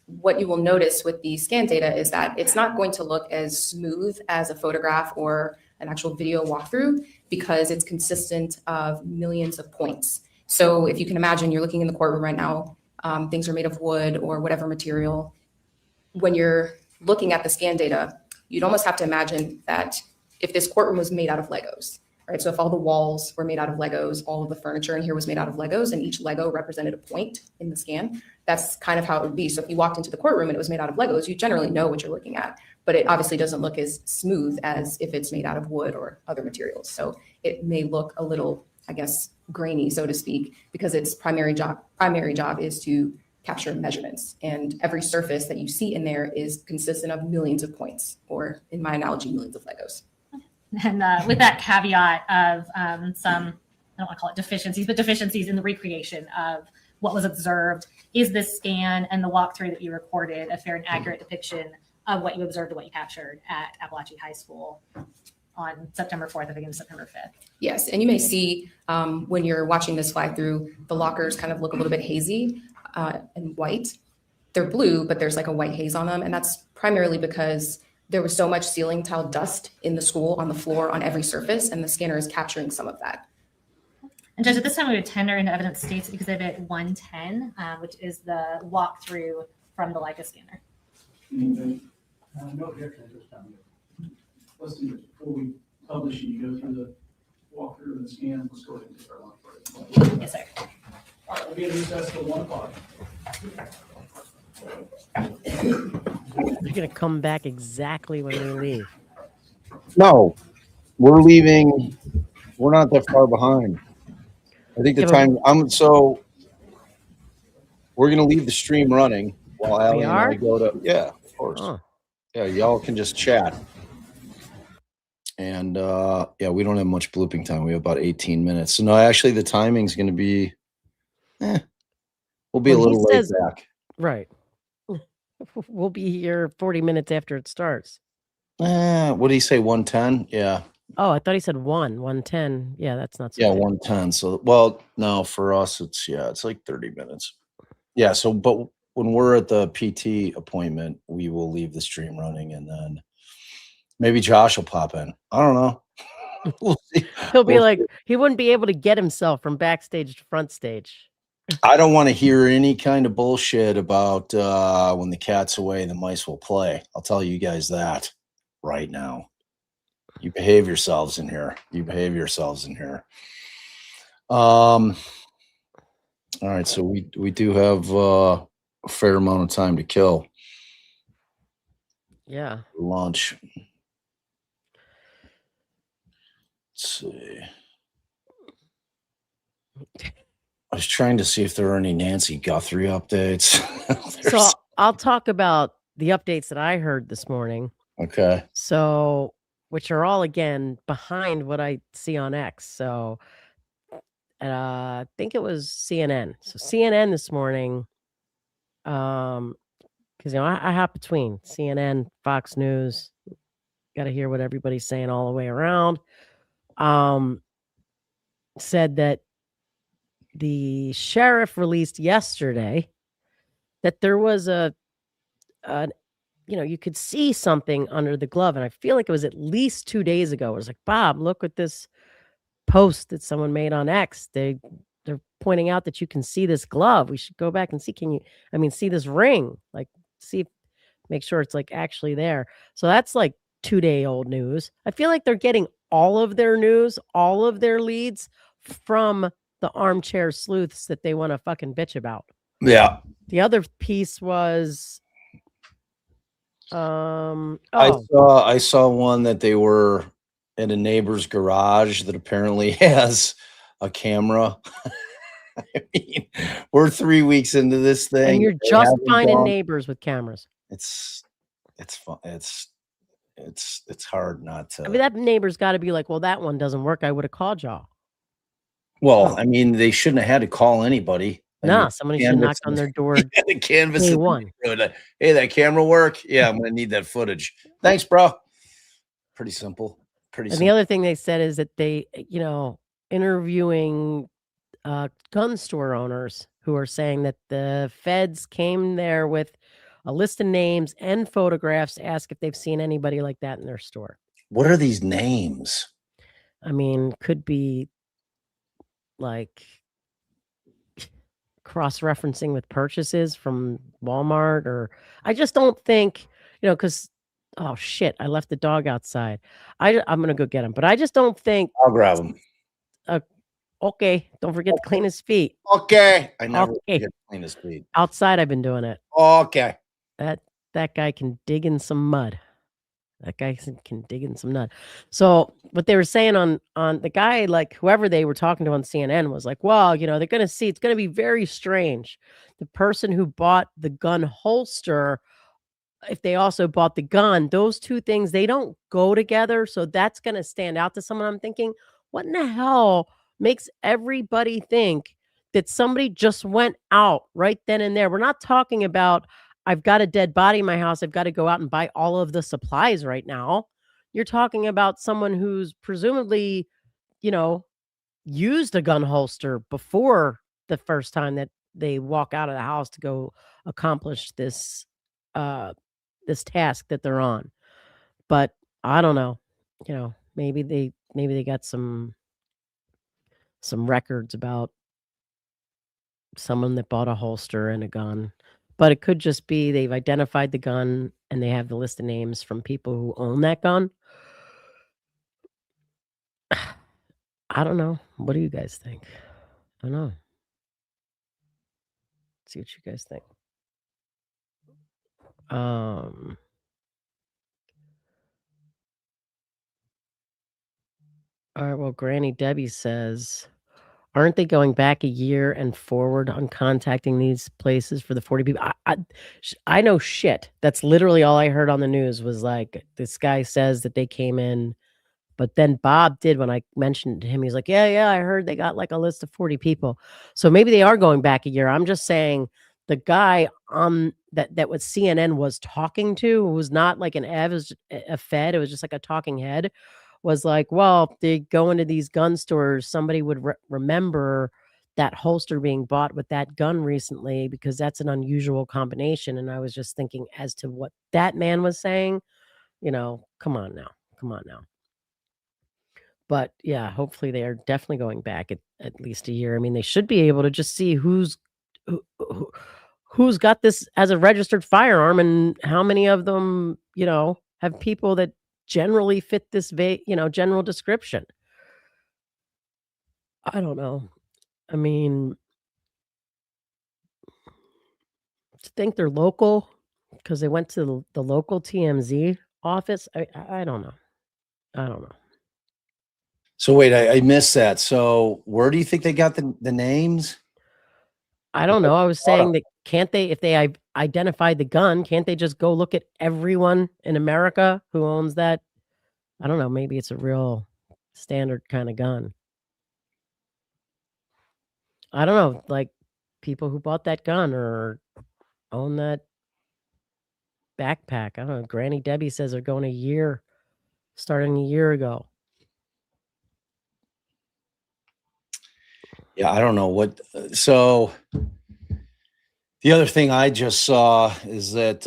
what you will notice with the scan data is that it's not going to look as smooth as a photograph or an actual video walkthrough because it's consistent of millions of points. So if you can imagine, you're looking in the courtroom right now, things are made of wood or whatever material. When you're looking at the scan data, you'd almost have to imagine that if this courtroom was made out of Legos, right? So if all the walls were made out of Legos, all of the furniture in here was made out of Legos, and each Lego represented a point in the scan, that's kind of how it would be. So if you walked into the courtroom and it was made out of Legos, you generally know what you're looking at, but it obviously doesn't look as smooth as if it's made out of wood or other materials. So it may look a little, I guess, grainy, so to speak, because its primary job is to capture measurements. And every surface that you see in there is consistent of millions of points, or in my analogy, millions of Legos. And with that caveat of some, I don't want to call it deficiencies, but deficiencies in the recreation of what was observed, is this scan and the walkthrough that you recorded a fair and accurate depiction of what you observed and what you captured at Apalachee High School on September 4th, I think it was September 5th? Yes, and you may see when you're watching this fly through, the lockers kind of look a little bit hazy and white. They're blue, but there's like a white haze on them, and that's primarily because there was so much ceiling tile dust in the school, on the floor, on every surface, and the scanner is capturing some of that. And Judge, at this time, we would tender into evidence states Exhibit 110, which is the walkthrough from the Leica scanner. No objection at this time. Let's do this. Before we publish and you go through the walkthrough and the scan, let's go ahead and take our lunch break. Yes, sir. All right, we'll be in recess till 1 o'clock. You're gonna come back exactly when we leave. No, we're leaving. We're not that far behind. I think the Yeah, but- time. So we're gonna leave the stream running while Allie and I are? go to. Yeah, of course. Oh. Yeah, y'all can just chat. And yeah, we don't have much blooping time. We have about 18 minutes. So no, actually, the timing's going to be. We'll be a Well, he little laid says- back. Right. We'll be here 40 minutes after it starts. What did he say? 110? Yeah. Oh, I thought he said 110. Yeah, that's not so Yeah, bad. 110. So, well, no, for us, it's like 30 minutes. Yeah. So, but when we're at the PT appointment, we will leave the stream running, and then maybe Josh will pop in. I don't know. We'll see. He'll be We'll like, see. he wouldn't be able to get himself from backstage to front stage. I don't want to hear any kind of bullshit about when the cat's away, the mice will play. I'll tell you guys that right now. You behave yourselves in here. You behave yourselves in here. All right, so we do have a fair amount of time to kill. Yeah. Lunch. Let's see. I was trying to see if there are any Nancy Guthrie updates. So I'll talk about the updates that I heard this morning. Okay. So, which are all again behind what I see on X. So, I think it was CNN. So CNN this morning, because I hop between CNN, Fox News. Got to hear what everybody's saying all the way around. Said that the sheriff released yesterday that there was you could see something under the glove. And I feel like it was at least 2 days ago. It was like, Bob, look at this post that someone made on X. They're pointing out that you can see this glove. We should go back and see, see this ring, like make sure it's like actually there. So that's like 2-day-old news. I feel like they're getting all of their news, all of their leads from the armchair sleuths that they want to fucking bitch about. Yeah. The other piece was I saw one that they were in a neighbor's garage that apparently has a camera. I mean, we're 3 weeks into this thing. and you're They just haven't finding gone- neighbors with cameras. It's fun. It's hard not to. I mean, that neighbor's got to be like, well, that one doesn't work. I would have called y'all. Well, I mean, they shouldn't have had to call anybody. I Nah, mean, somebody should knock on their door. the canvas. Day of the one. neighborhood. Hey, that camera work? Yeah, I'm gonna need that footage. Thanks, bro. Pretty simple. Pretty And simple. the other thing they said is that they, interviewing gun store owners who are saying that the feds came there with a list of names and photographs to ask if they've seen anybody like that in their store. What are these names? I mean, could be like cross-referencing with purchases from Walmart, or I just don't think, because oh shit, I left the dog outside. I'm gonna go get him, but I just don't think. I'll grab him. Okay, don't forget to clean his feet. Okay, I never Okay. forget to clean his feet. Outside, I've been doing it. Okay. That guy can dig in some mud. That guy can dig in some mud. So what they were saying on the guy, like whoever they were talking to on CNN, was like, well, they're gonna see. It's gonna be very strange. The person who bought the gun holster, if they also bought the gun, those two things, they don't go together. So that's gonna stand out to someone. I'm thinking, what in the hell makes everybody think that somebody just went out right then and there? We're not talking about, I've got a dead body in my house, I've got to go out and buy all of the supplies right now. You're talking about someone who's presumably, used a gun holster before the first time that they walk out of the house to go accomplish this this task that they're on. But I don't know. Maybe they got some records about someone that bought a holster and a gun. But it could just be they've identified the gun and they have the list of names from people who own that gun. I don't know. What do you guys think? I don't know. See what you guys think. All right. Well, Granny Debbie says, aren't they going back a year and forward on contacting these places for the 40 people? I know shit. That's literally all I heard on the news was like, this guy says that they came in, but then Bob did when I mentioned to him, he's like, yeah, I heard they got like a list of 40 people. So maybe they are going back a year. I'm just saying the guy that what CNN was talking to was not like an Ev, it was a Fed. It was just like a talking head. Was like, well, they go into these gun stores. Somebody would remember that holster being bought with that gun recently because that's an unusual combination. And I was just thinking as to what that man was saying, come on now. But yeah, hopefully they are definitely going back at least a year. I mean, they should be able to just see who's got this as a registered firearm and how many of them, have people that generally fit this general description. I don't know. I mean, to think they're local because they went to the local TMZ office. I don't know. So wait, I missed that. So where do you think they got the names? I don't know. I was saying that can't they, if they identified the gun, can't they just go look at everyone in America who owns that? I don't know. Maybe it's a real standard kind of gun. I don't know. Like people who bought that gun or own that backpack. I don't know. Granny Debbie says they're going starting a year ago. Yeah, I don't know what. So the other thing I just saw is that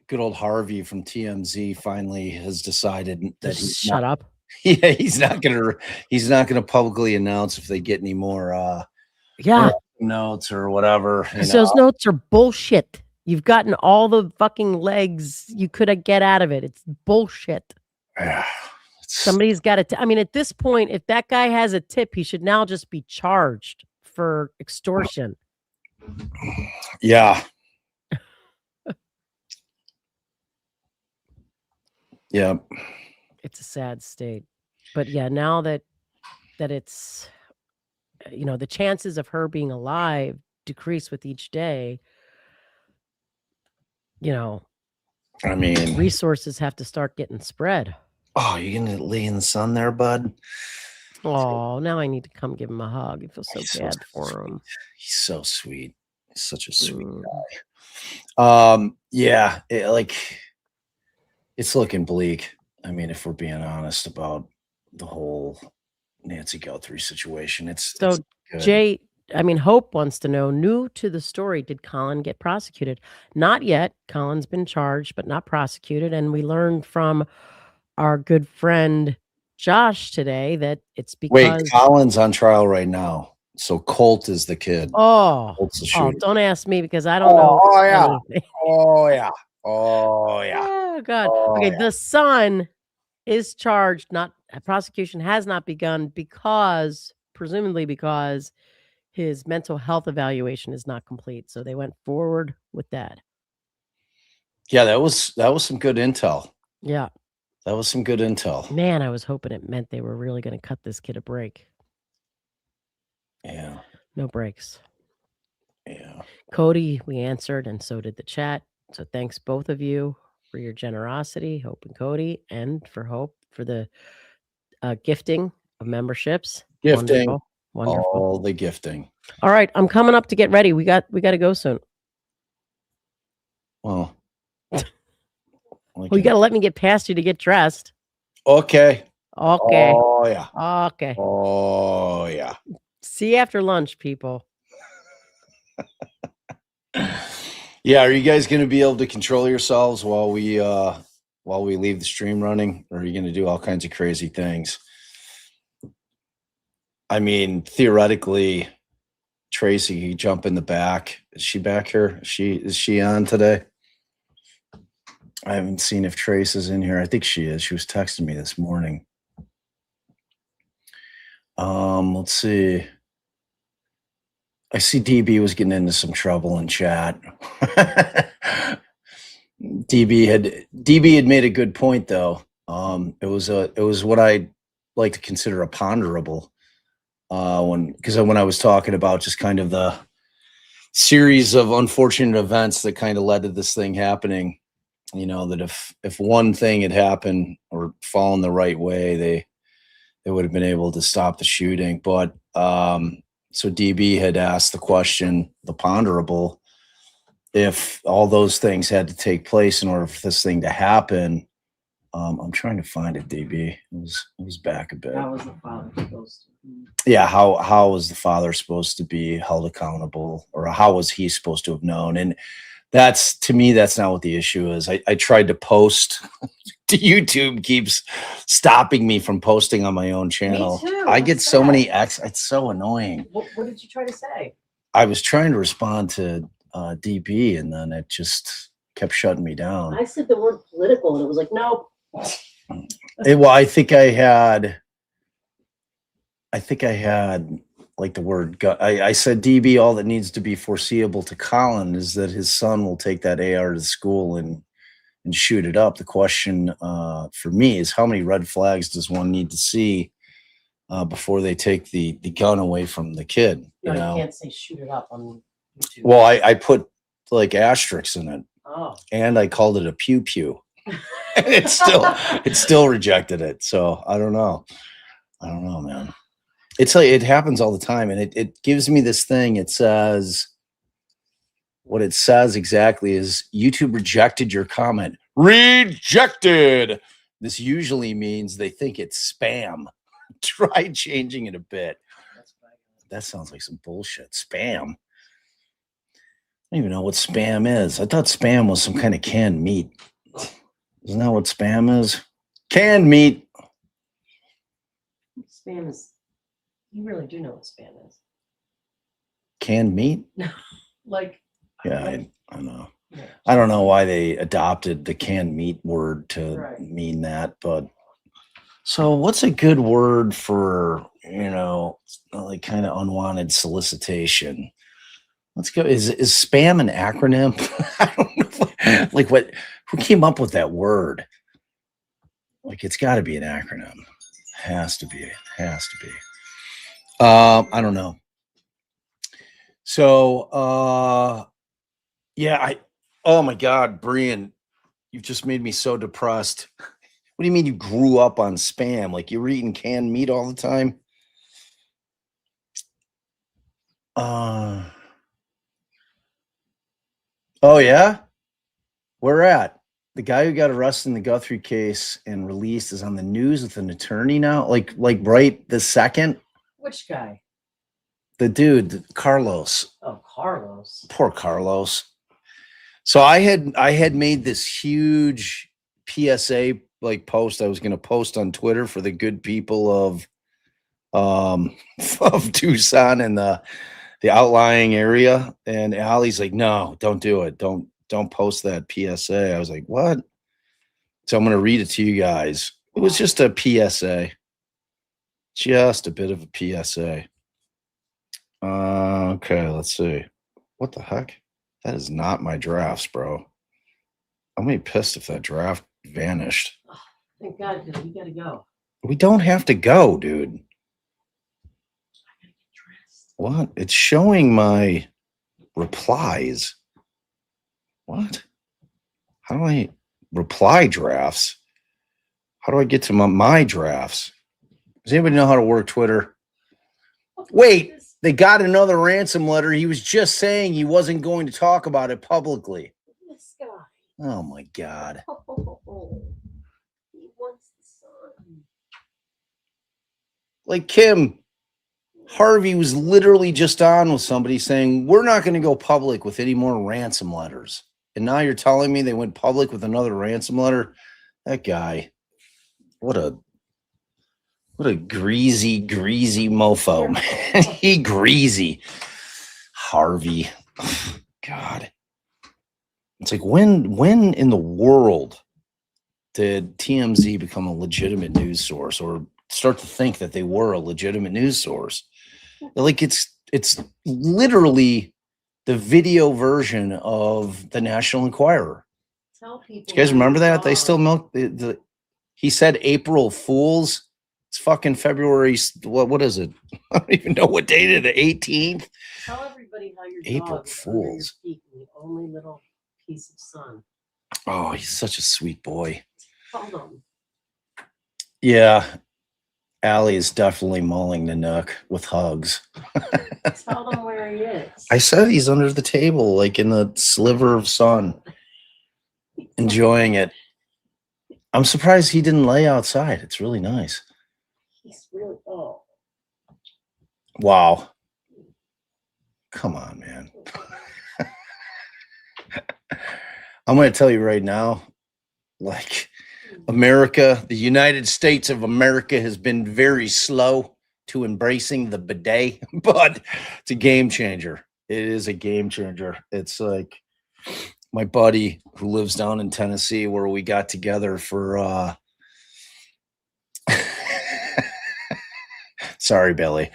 good old Harvey from TMZ finally has decided that Shut up. Yeah, he's not gonna publicly announce if they get any more notes or whatever. Those notes are bullshit. You've gotten all the fucking legs you could get out of it. It's bullshit. Somebody's got to. I mean, at this point, if that guy has a tip, he should now just be charged for extortion. Yeah. Yeah. It's a sad state. But yeah, now that it's, the chances of her being alive decrease with each day, I mean, resources have to start getting spread. Oh, you're going to lay in the sun there, bud? Oh, now I need to come give him a hug. I feel so bad for him. He's so sweet. He's such a sweet guy. Yeah, it's looking bleak. I mean, if we're being honest about the whole Nancy Guthrie situation, it's good. Jay, Hope wants to know, new to the story, did Colin get prosecuted? Not yet. Colin's been charged, but not prosecuted. And we learned from our good friend Josh today that it's because Colin's on trial right now. So Colt is the kid. Colt's the shooter. Don't ask me because I don't know. Anything. Oh yeah. Oh God. Okay, the son is charged. Prosecution has not begun presumably because his mental health evaluation is not complete. So they went forward with that. Yeah, that was some good intel. Yeah. That was some good intel. Man, I was hoping it meant they were really going to cut this kid a break. Yeah. No breaks. Yeah. Cody, we answered, and so did the chat. So thanks both of you for your generosity, Hope and Cody, and for Hope for the gifting of memberships. Gifting. Wonderful. All the gifting. All right, I'm coming up to get ready. We got to go soon. Well, you got to let me get past you to get dressed. Okay. Oh yeah. Okay. Oh yeah. See you after lunch, people. Yeah, are you guys going to be able to control yourselves while we leave the stream running, or are you going to do all kinds of crazy things? I mean, theoretically, Tracy, you jump in the back. Is she back here? Is she on today? I haven't seen if Trace is in here. I think she is. She was texting me this morning. Let's see. I see DB was getting into some trouble in chat. DB had made a good point though. It was what I like to consider a ponderable. Because when I was talking about just kind of the series of unfortunate events that kind of led to this thing happening, that if one thing had happened or fallen the right way, they would have been able to stop the shooting. But so DB had asked the question, the ponderable, if all those things had to take place in order for this thing to happen. I'm trying to find it, DB. It was back a bit. How was the father supposed to be? Yeah, how was the father supposed to be held accountable, or how was he supposed to have known? And to me, that's not what the issue is. I tried to post. YouTube keeps stopping me from posting on my own channel. Me too. I get What's so that? many it's so annoying. What did you try to say? I was trying to respond to DB, and then it just kept shutting me down. I said the word political, and it was like, nope. Well, I think I had like the word I said, DB, all that needs to be foreseeable to Colin is that his son will take that AR to school and shoot it up. The question for me is, how many red flags does one need to see before they take the gun away from the kid? No, You know? you can't say shoot it up on YouTube. Well, I put like asterisks in it, Oh. and I called it a pew pew. And it still rejected it. So I don't know, man. It's like it happens all the time, and it gives me this thing. It says, what it says exactly is, YouTube rejected your comment. Rejected. This usually means they think it's spam. Try changing it a bit. That sounds like some bullshit. Spam. I don't even know what spam is. I thought spam was some kind of canned meat. Isn't that what spam is? Canned meat. Spam is, you really do know what spam is. Canned meat? Like, Yeah, I know. yeah. I don't know why they adopted the canned meat word to Right. mean that, but so what's a good word for, like kind of unwanted solicitation? Let's go. Is spam an acronym? I don't know. Like who came up with that word? Like, it's got to be an acronym. Has to be. I don't know. So, yeah, oh my God, Brian, you've just made me so depressed. What do you mean you grew up on spam? Like, you were eating canned meat all the time? Oh yeah? Where at? The guy who got arrested in the Guthrie case and released is on the news with an attorney now? Like right this second? Which guy? The dude, Carlos. Oh, Carlos. Poor Carlos. So I had made this huge PSA like post I was going to post on Twitter for the good people of Tucson and the outlying area, and Allie's like, no, don't do it. Don't post that PSA. I was like, what? So I'm going to read it to you guys. It was just a PSA. Just a bit of a PSA. Okay, let's see. What the heck? That is not my drafts, bro. I'm gonna be pissed if that draft vanished. Oh, thank God, because we gotta go. We don't have to go, dude. What? It's showing my replies. What? How do I reply drafts? How do I get to my drafts? Does anybody know how to work Twitter? Wait, they got another ransom letter. He was just saying he wasn't going to talk about it publicly. This guy. Oh my God. Oh, he wants the sun. Like Kim, Harvey was literally just on with somebody saying, we're not going to go public with any more ransom letters. And now you're telling me they went public with another ransom letter? That guy, what a greasy mofo, man. He greasy. Harvey. God. It's like, when in the world did TMZ become a legitimate news source, or start to think that they were a legitimate news source? Like, it's literally the video version of the National Enquirer. Tell people. Do you guys remember that? They still milk he said April Fools. It's fucking February. What is it? I don't even know what date it is. 18th. Tell everybody how your April dog's under your Fools. feet and the only little piece of sun. Oh, he's such a sweet boy. Tell them. Yeah. Allie is definitely mauling the nook with hugs. Tell them where he is. I said he's under the table, like in the sliver of sun, enjoying it. I'm surprised he didn't lay outside. It's really nice. He's really Wow. Come on, man. I'm going to tell you right now, like, America, the United States of America has been very slow to embracing the bidet, but it's a game changer. It is a game changer. It's like my buddy who lives down in Tennessee, where we got together for sorry, Billy.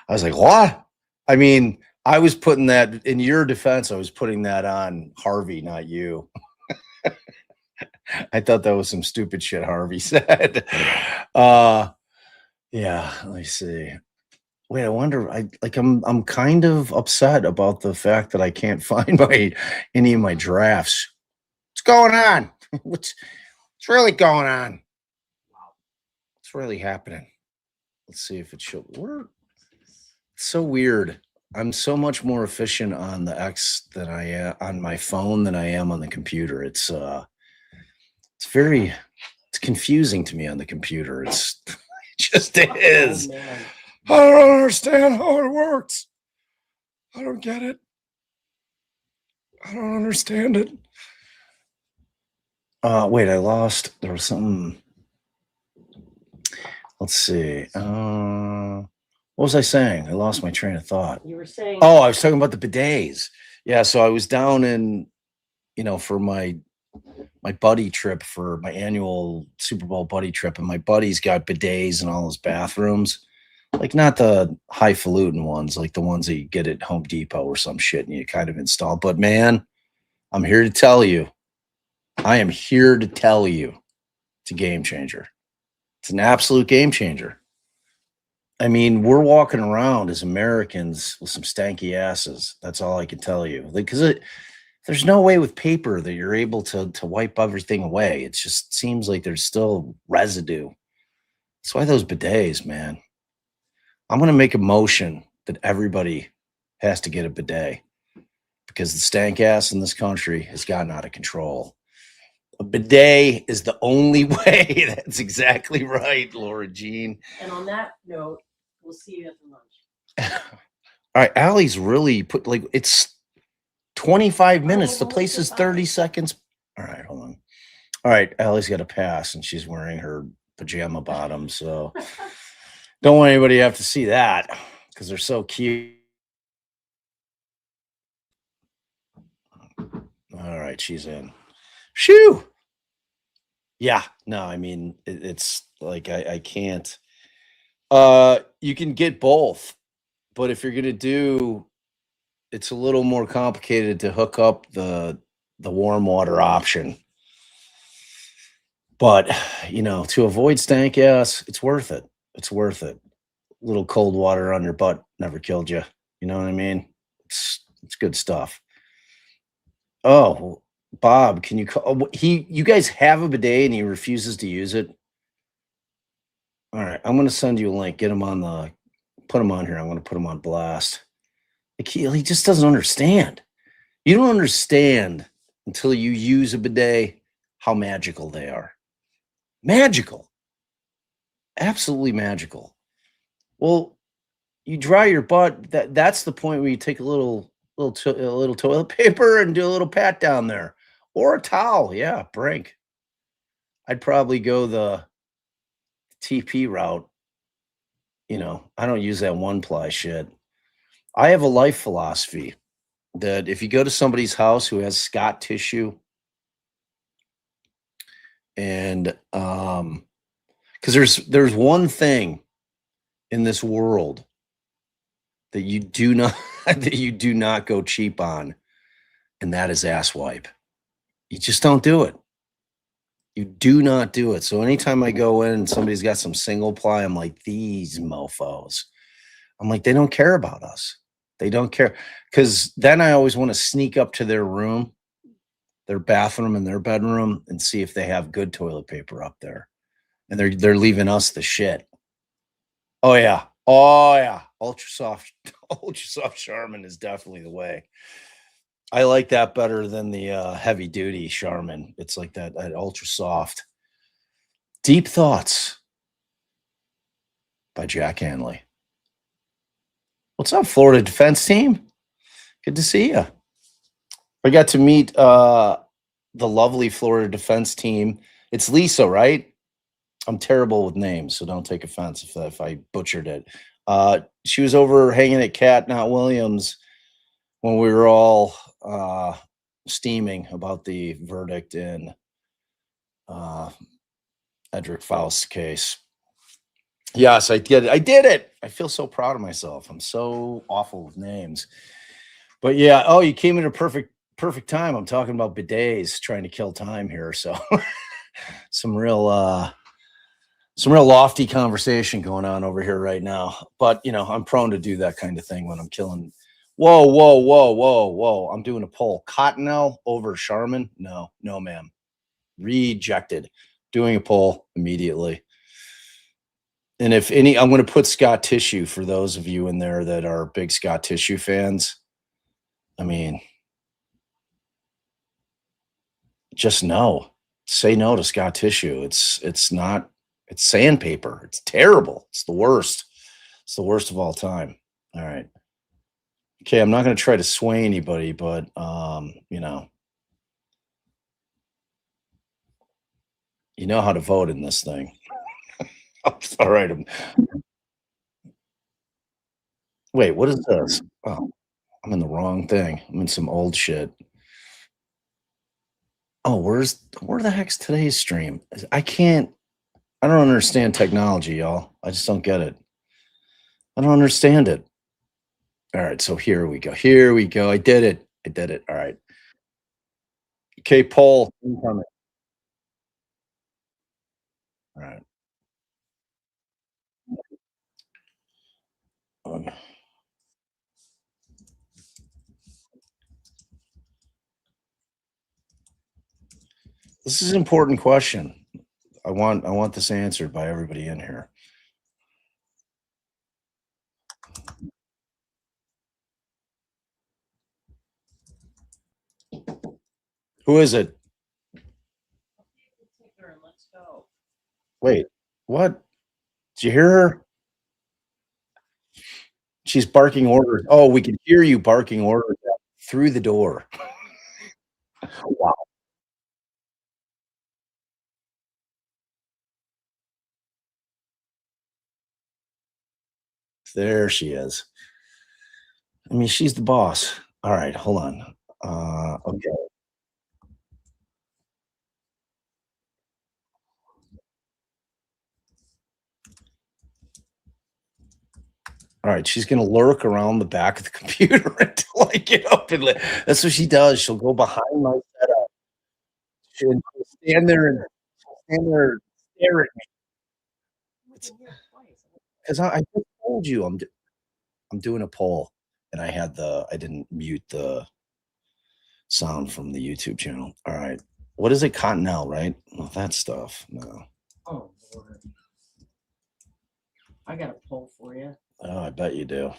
I was like, what? I mean, I was putting that in your defense. I was putting that on Harvey, not you. I thought that was some stupid shit Harvey said. Yeah, let me see. Wait, I wonder. I'm kind of upset about the fact that I can't find any of my drafts. What's going on? What's really going on? What's really happening? Let's see if it shows. It's so weird. I'm so much more efficient on the X than I am on my phone than I am on the computer. It's confusing to me on the computer. It just is. I don't understand how it works. I don't get it. I don't understand it. Wait, I lost. There was something. Let's see. What was I saying? I lost my train of thought. You were saying. Oh, I was talking about the bidets. Yeah, so I was down in, for my buddy trip, for my annual Super Bowl buddy trip, and my buddy's got bidets in all his bathrooms. Like, not the highfalutin ones, like the ones that you get at Home Depot or some shit and you kind of install. But man, I'm here to tell you. I am here to tell you. It's a game changer. It's an absolute game changer. I mean, we're walking around as Americans with some stanky asses. That's all I can tell you. Because there's no way with paper that you're able to wipe everything away. It just seems like there's still residue. That's why those bidets, man. I'm going to make a motion that everybody has to get a bidet because the stank ass in this country has gotten out of control. A bidet is the only way. That's exactly right, Laura Jean. And on that note, we'll see you at the lunch. All right, Allie's really put, like, it's 25 minutes. The place is 30 seconds. All right, hold on. All right, Allie's got a pass, and she's wearing her pajama bottoms, so don't want anybody to have to see that because they're so cute. All right, she's in. Shoo! Yeah, no, I mean, it's like I can't. You can get both, but if you're gonna do, it's a little more complicated to hook up the warm water option. But to avoid stank ass, it's worth it. It's worth it. A little cold water on your butt never killed you. You know what I mean? It's good stuff. Oh, Bob, can you call? You guys have a bidet and he refuses to use it. All right, I'm going to send you a link. Put him on here. I'm going to put him on blast. Like he just doesn't understand. You don't understand until you use a bidet how magical they are. Magical. Absolutely magical. Well, you dry your butt. That's the point where you take a little toilet paper and do a little pat down there, or a towel. Yeah, Brink. I'd probably go the TP route. I don't use that one ply shit. I have a life philosophy that if you go to somebody's house who has Scott tissue, and because there's one thing in this world that you do not go cheap on, and that is ass wipe. You just don't do it. You do not do it. So anytime I go in and somebody's got some single ply, I'm like, these mofos. I'm like, they don't care about us. They don't care. Because then I always want to sneak up to their room, their bathroom and their bedroom, and see if they have good toilet paper up there. And they're leaving us the shit. Oh yeah. Oh yeah. Ultra soft Charmin is definitely the way. I like that better than the heavy duty Charmin. It's like that ultra soft. Deep Thoughts by Jack Hanley. What's up, Florida Defense Team? Good to see you. I got to meet the lovely Florida Defense Team. It's Lisa, right? I'm terrible with names, so don't take offense if I butchered it. She was over hanging at Cat Not Williams when we were all steaming about the verdict in Edric Faust's case. Yes, I did. I did it. I feel so proud of myself. I'm so awful with names. But yeah, oh, you came in a perfect time. I'm talking about bidets, trying to kill time here. So some real lofty conversation going on over here right now. But you know, I'm prone to do that kind of thing when I'm killing. Whoa. I'm doing a poll. Cottonelle over Charmin? No, ma'am. Rejected. Doing a poll immediately. And if any, I'm going to put Scott Tissue for those of you in there that are big Scott Tissue fans. I mean, just no. Say no to Scott Tissue. It's not, it's sandpaper. It's terrible. It's the worst. It's the worst of all time. All right. Okay, I'm not going to try to sway anybody, but you know how to vote in this thing. All right. Wait, what is this? Oh, I'm in the wrong thing. I'm in some old shit. Oh, where the heck's today's stream? I don't understand technology, y'all. I just don't get it. I don't understand it. All right, so here we go. I did it. All right. Okay, poll. All right. This is an important question. I want this answered by everybody in here. Who is it? Wait, what? Did you hear her? She's barking orders. Oh, we can hear you barking orders through the door. Wow. There she is. I mean, she's the boss. All right, hold on. Okay. All right, she's gonna lurk around the back of the computer until I get up and that's what she does. She'll go behind my setup. She'll stand there and stare at me. Because I just told you I'm doing a poll, and I didn't mute the sound from the YouTube channel. All right, what is it? Cottonelle, right? Well, that stuff. No. Oh, Lord. I got a poll for you. Oh, I bet you do.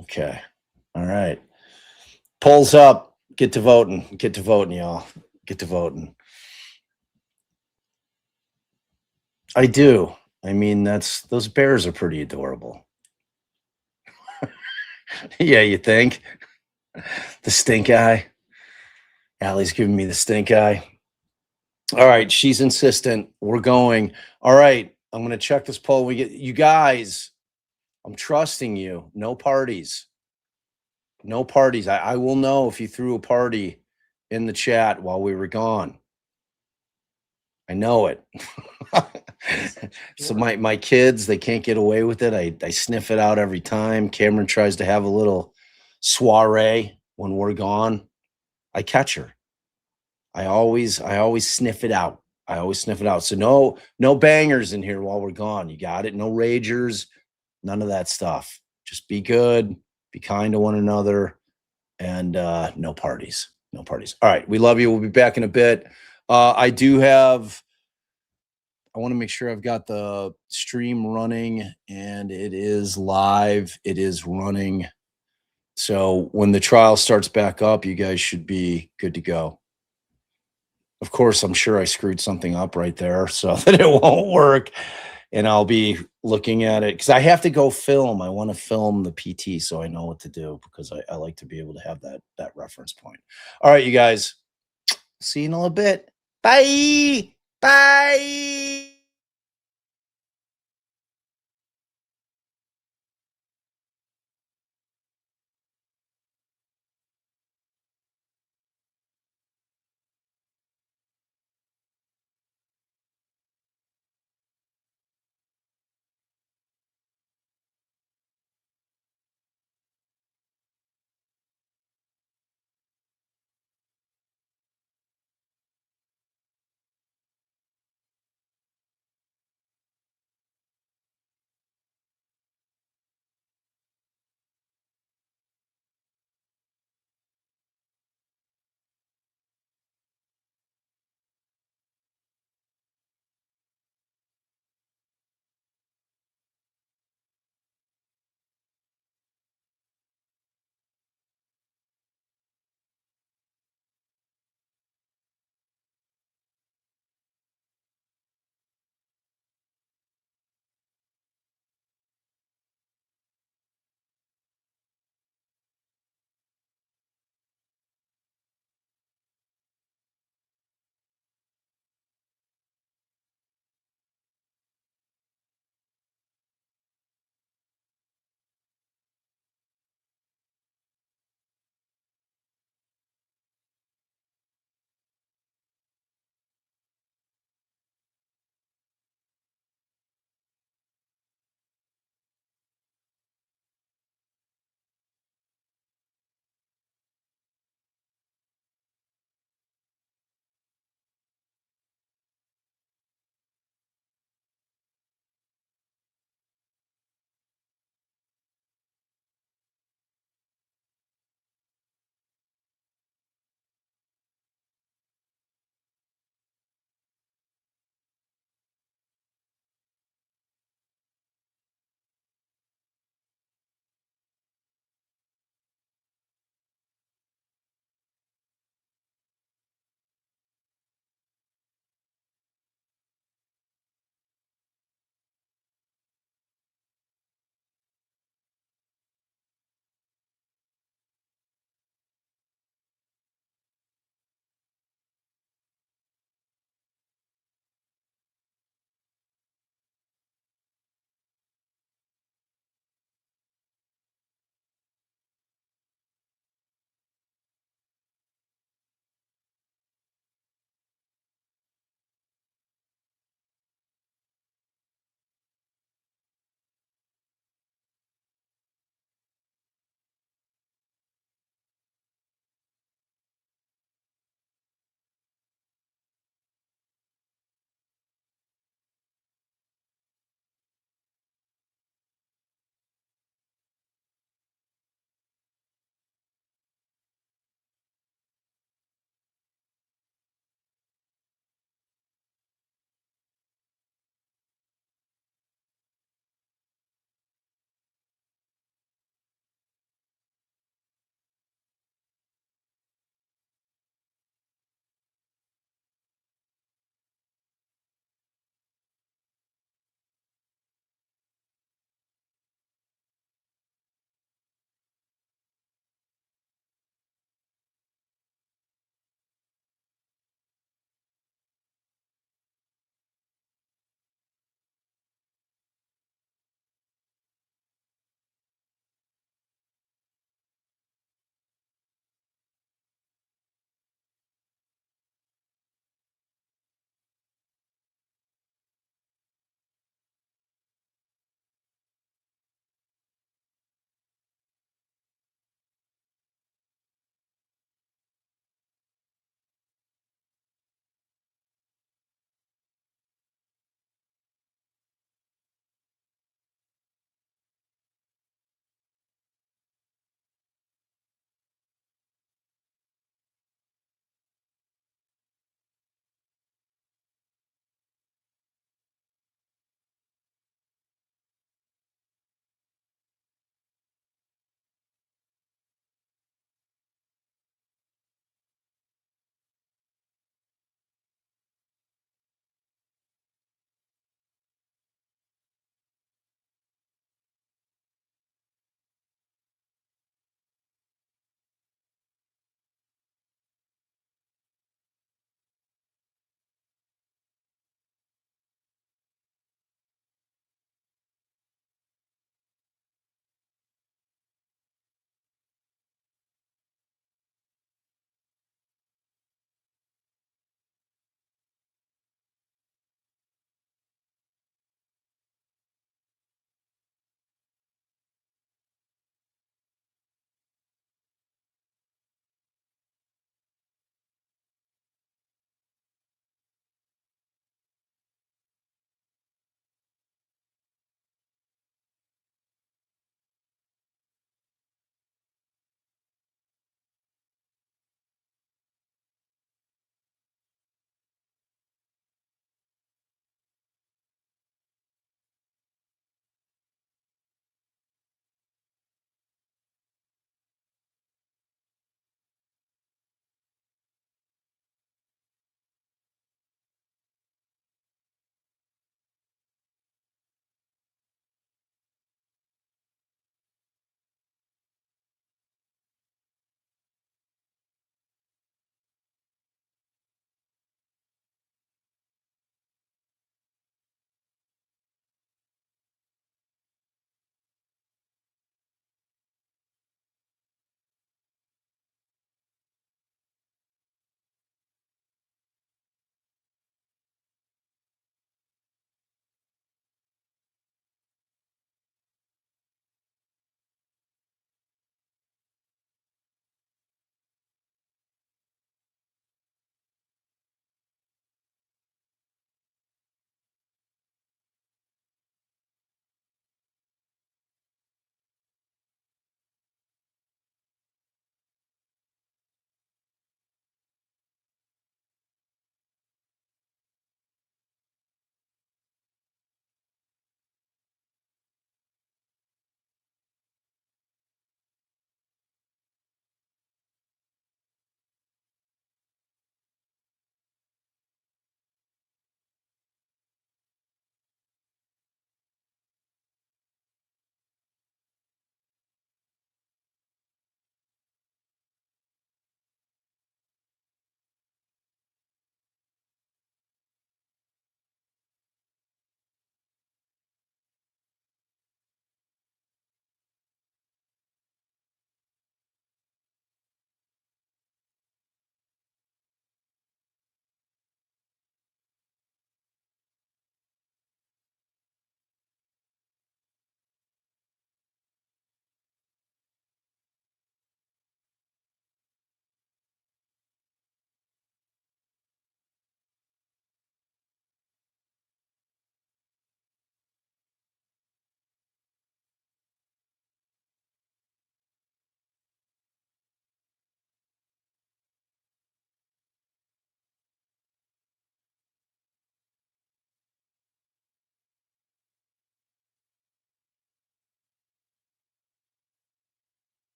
Okay. All right. Polls up. Get to voting, y'all. Get to voting. I do. I mean, those bears are pretty adorable. Yeah, you think? The stink eye. Allie's giving me the stink eye. All right, she's insistent. We're going. All right, I'm going to check this poll. You guys, I'm trusting you. No parties. No parties. I will know if you threw a party in the chat while we were gone. I know it. So my kids, they can't get away with it. I sniff it out every time. Cameron tries to have a little soiree when we're gone, I catch her. I always sniff it out. I always sniff it out. So no bangers in here while we're gone. You got it? No ragers, none of that stuff. Just be good, be kind to one another, and no parties. No parties. All right. We love you. We'll be back in a bit. I want to make sure I've got the stream running, and it is live. It is running. So when the trial starts back up, you guys should be good to go. Of course, I'm sure I screwed something up right there so that it won't work. And I'll be looking at it because I have to go film. I want to film the PT so I know what to do because I like to be able to have that reference point. All right, you guys. See you in a little bit. Bye. Bye.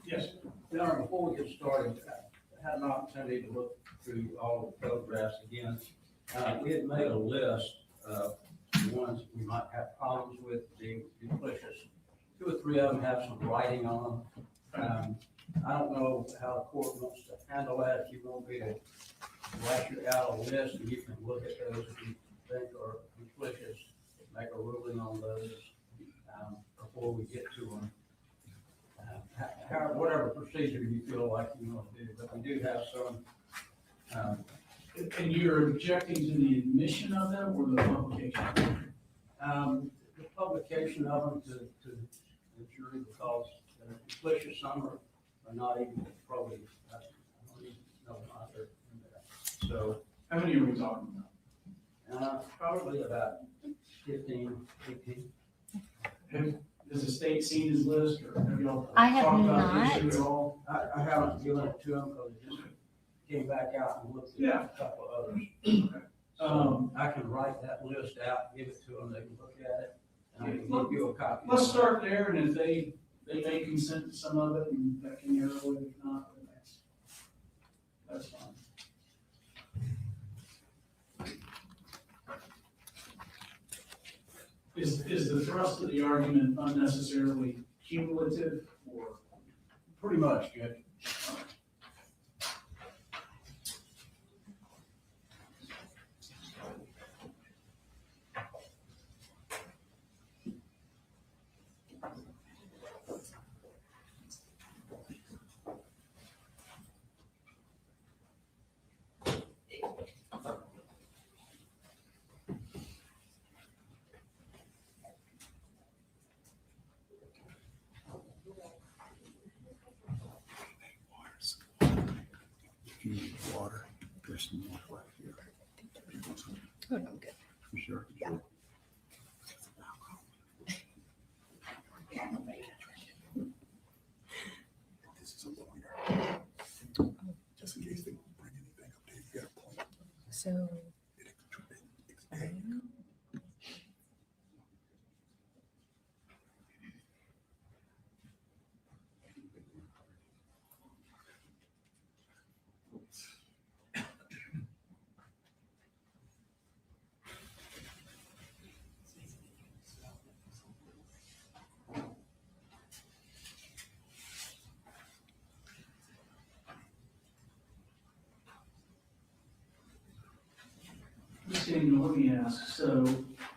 Yes. Your Honor, before we get started, I had an opportunity to look through all the photographs again. We had made a list of the ones we might have problems with being duplicitous. 2 or 3 of them have some writing on them. I don't know how the court wants to handle that. If you want me to write you out a list and you can look at those if you think are duplicitous, make a ruling on those before we get to them. Whatever procedure you feel like you want to do, but we do have some. And you're objecting to the admission of them or the publication? The publication of them to the jury because duplicitous, some are not even probably, I don't even know how they're in there. So. How many are we talking about? Probably about 15, 18. Has the state seen his list or have y'all I have talked about the not. issue at all? I haven't given it to them because it just came back out and looked at a couple of others. So I can write that list out, give it to them, they can look at it, and I can give you a copy. Let's start there, and if they may consent to some of it, and that can narrow it, if not, then that's fine. Is the thrust of the argument unnecessarily cumulative or? Pretty much, Judge. Water. There's some water right here. Oh, no, I'm good. For sure. Yeah. This is a pointer. Just in case they bring anything up there, you got a point. So. Daniel, let me ask, so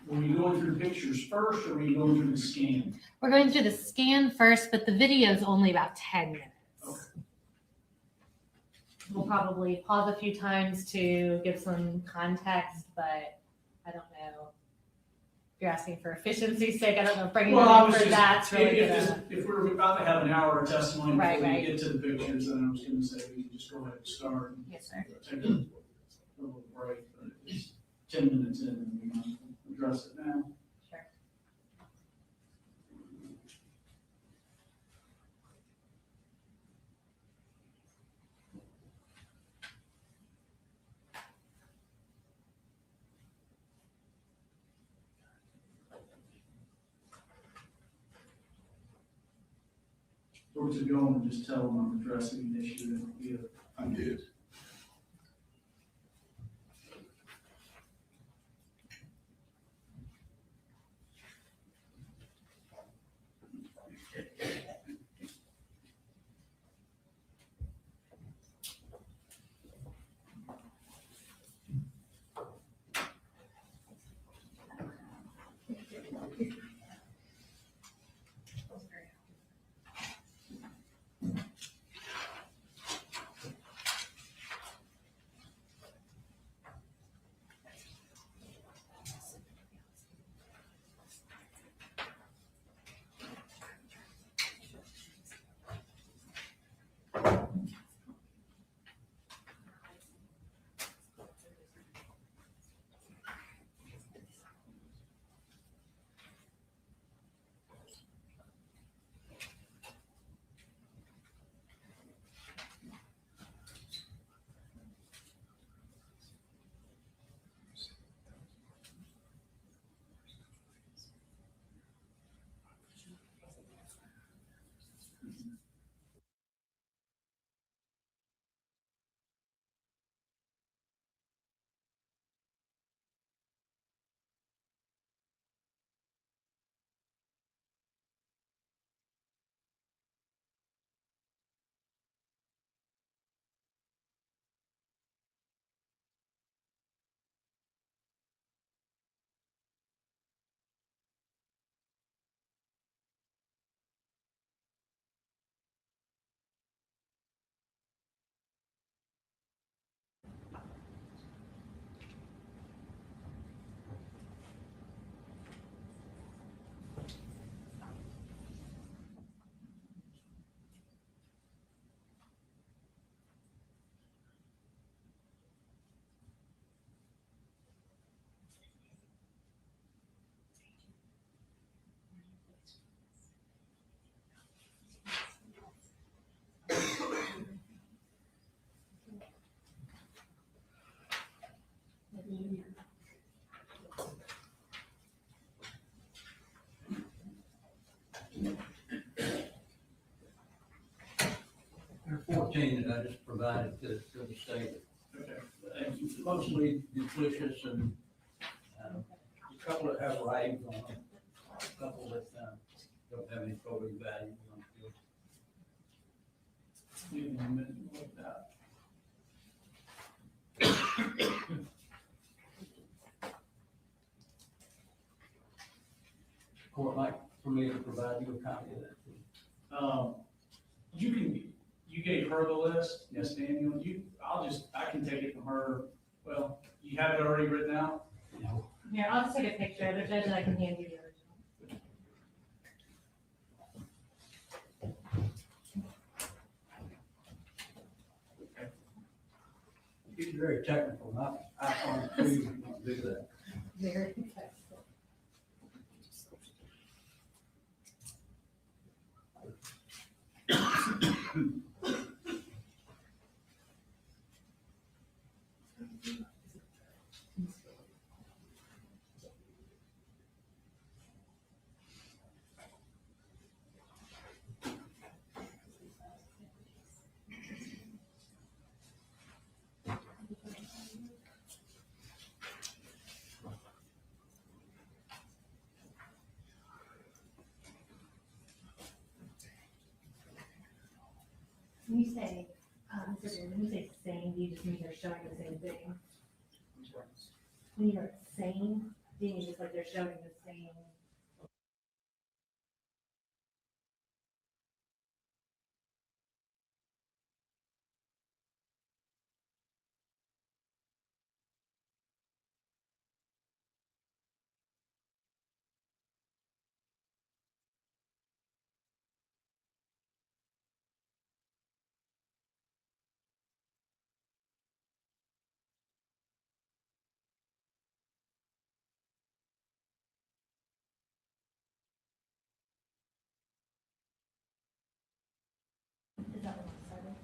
were you going through pictures first or were you going through the scan? We're going through the scan first, but the video is only about 10 minutes. Okay. We'll probably pause a few times to give some context, but I don't know. If you're asking for efficiency's sake, I don't know if bringing it in for that's really if we're about to have an hour of testimony before Right. we get to the pictures, then I was gonna say we can just go ahead and start. And Yes, sir. take a little break, but it's 10 minutes in and we might address it now. Sure. Or to go and just tell them I'm addressing an issue that we have. I did. 14 that I just provided to the state. Okay. It's mostly duplicitous and a couple that have writings on them, a couple that don't have any photo value. Give me a minute to look that. Court like for me to provide you a copy of that. You gave her the list, yes, Daniel. I can take it from her. Well, you have it already written out? No. Here, I'll just take a picture of it, and I can hand you the original. He's very technical. I find too do that. Very When you say, when you say same, do you just mean they're showing the same thing? When you're same, do you mean just like they're showing the same? Is that what I'm starting?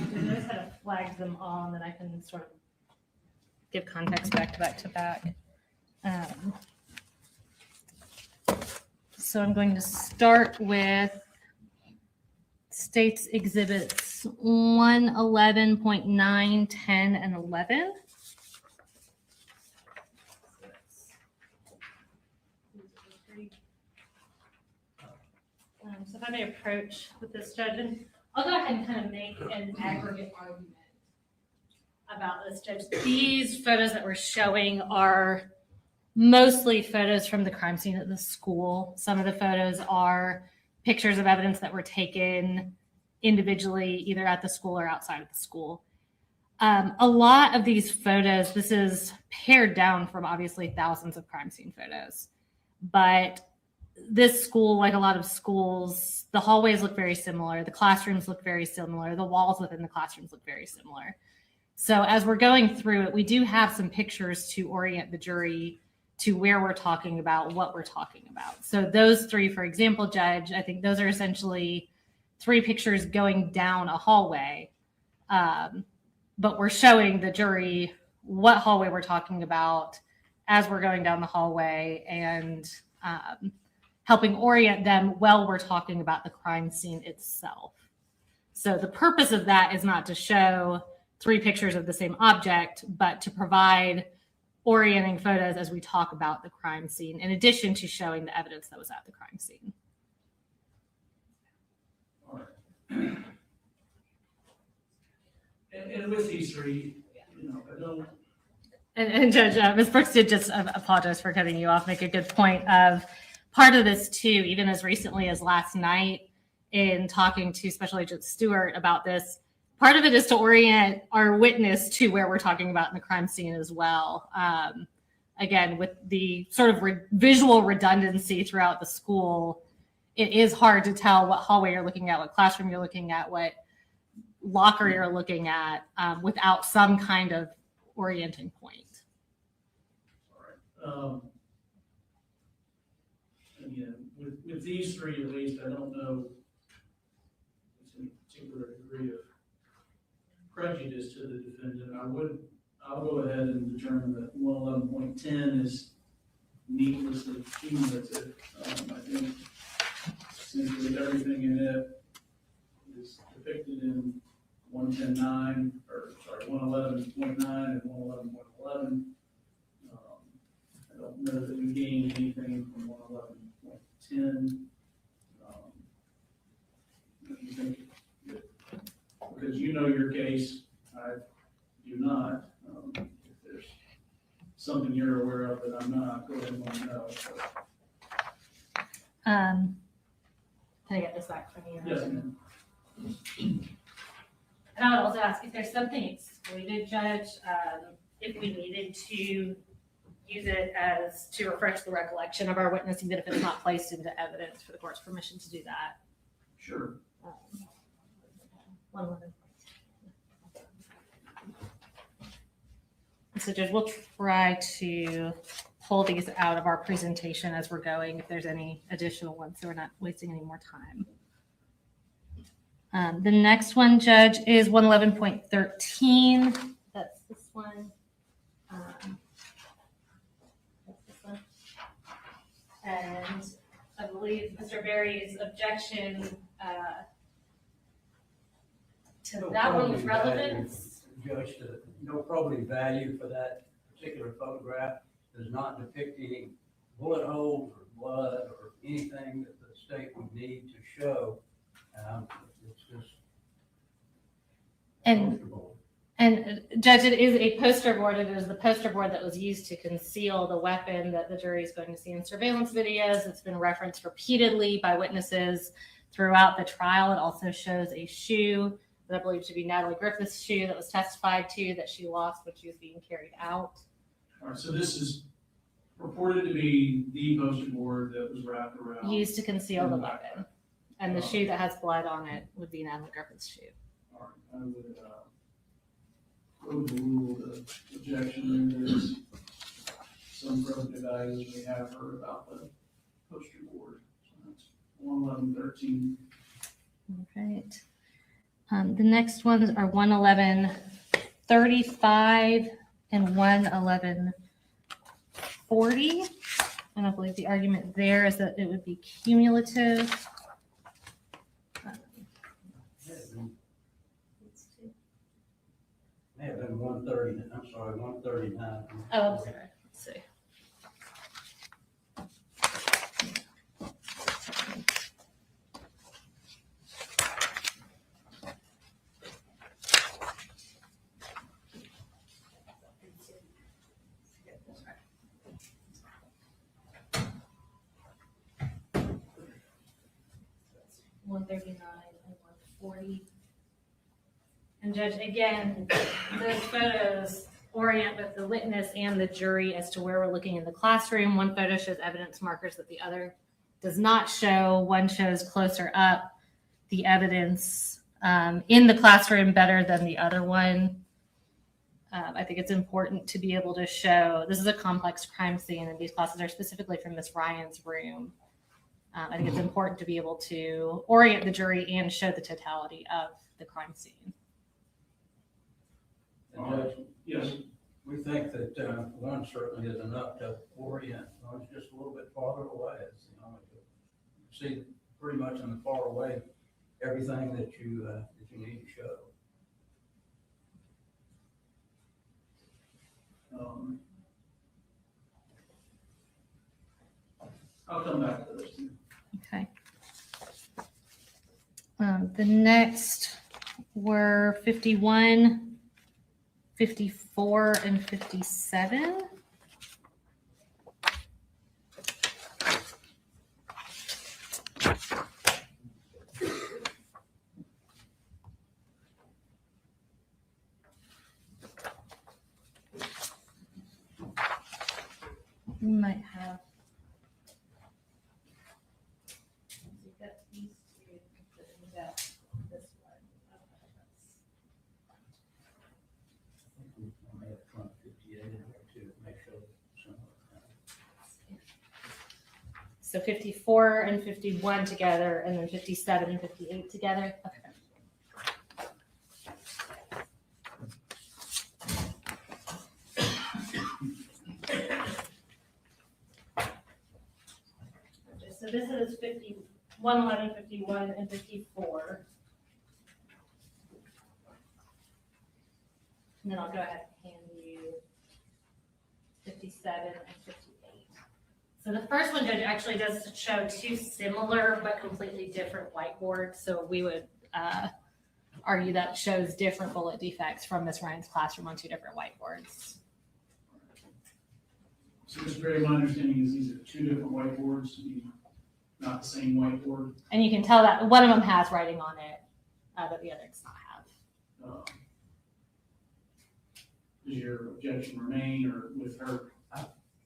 Just kind of flags them all, and then I can sort of give context back to back. So I'm going to start with States Exhibits 111.9, 10, and 11. So if I may approach with this, Judge, and I'll go ahead and kind of make an aggregate argument about this, Judge. These photos that we're showing are mostly photos from the crime scene at the school. Some of the photos are pictures of evidence that were taken individually, either at the school or outside of the school. A lot of these photos, this is pared down from obviously thousands of crime scene photos, but this school, like a lot of schools, the hallways look very similar. The classrooms look very similar. The walls within the classrooms look very similar. So as we're going through it, we do have some pictures to orient the jury to where we're talking about, what we're talking about. So those three, for example, Judge, I think those are essentially three pictures going down a hallway. But we're showing the jury what hallway we're talking about as we're going down the hallway and helping orient them while we're talking about the crime scene itself. So the purpose of that is not to show three pictures of the same object, but to provide orienting photos as we talk about the crime scene, in addition to showing the evidence that was at the crime scene. All right. And with these three, you know, I don't. And Judge, Ms. Brooks did just apologize for cutting you off, make a good point of part of this too, even as recently as last night in talking to Special Agent Stewart about this, part of it is to orient our witness to where we're talking about in the crime scene as well. Again, with the sort of visual redundancy throughout the school, it is hard to tell what hallway you're looking at, what classroom you're looking at, what locker you're looking at without some kind of orienting point. All right. Again, with these three at least, I don't know if there's any particular degree of prejudice to the defendant. I'll go ahead and determine that 111.10 is needlessly cumulative. I think essentially everything in it is depicted in 111.9 and 111.11. I don't know that we gained anything from 111.10. You think that, because you know your case, I do not. If there's something you're aware of that I'm not, go ahead and let me know. Can I get this back from you? Yes, ma'am. And I would also ask if there's something excluded, Judge, if we needed to use it as to refresh the recollection of our witness, even if it's not placed into evidence, for the court's permission to do that. Sure. 111. So Judge, we'll try to pull these out of our presentation as we're going, if there's any additional ones, so we're not wasting any more time. The next one, Judge, is 111.13. That's this one. That's this one. And I believe Mr. Berry's objection to that one was relevance. Judge, no probative value for that particular photograph, does not depict any bullet holes or blood or anything that the state would need to show. It's just And Judge, it is a poster board. It is the poster board that was used to conceal the weapon that the jury is going to see in surveillance videos. It's been referenced repeatedly by witnesses throughout the trial. It also shows a shoe that I believe to be Natalie Griffith's shoe that was testified to that she lost when she was being carried out. All right, so this is purported to be the poster board that was wrapped around. Used to conceal the weapon. And the shoe that has blood on it would be Natalie Griffith's shoe. All right, I would overrule the objection. There's some probative values we have heard about the poster board. So that's 111.13. All right. The next ones are 111.35 and 111.40. And I believe the argument there is that it would be cumulative. May have been 130, I'm sorry, 139. Oh, I'm sorry. Let's see. $139 and $140. And Judge, again, those photos orient both the witness and the jury as to where we're looking in the classroom. One photo shows evidence markers that the other does not show. One shows closer up the evidence in the classroom better than the other one. I think it's important to be able to show, this is a complex crime scene, and these classes are specifically from Miss Ryan's room. I think it's important to be able to orient the jury and show the totality of the crime scene. Judge, Yes. we think that one certainly is enough to orient. One's just a little bit farther away. It's, you see pretty much in the far away everything that you need to show. I'll come back to this. Okay. The next were 51, 54, and 57. You might have. You've got these two, you've got this one. I may have front 58 in there too, to make sure some of it. So 54 and 51 together, and then 57 and 58 together. Okay. So this is 51, 11, 51, and 54. And then I'll go ahead and hand you 57 and 58. So the first one, Judge, actually does show two similar but completely different whiteboards. So we would argue that shows different bullet defects from Miss Ryan's classroom on two different whiteboards. So Mr. Gray, my understanding is these are two different whiteboards, not the same whiteboard. And you can tell that one of them has writing on it, but the other does not have. Does your objection remain, or with her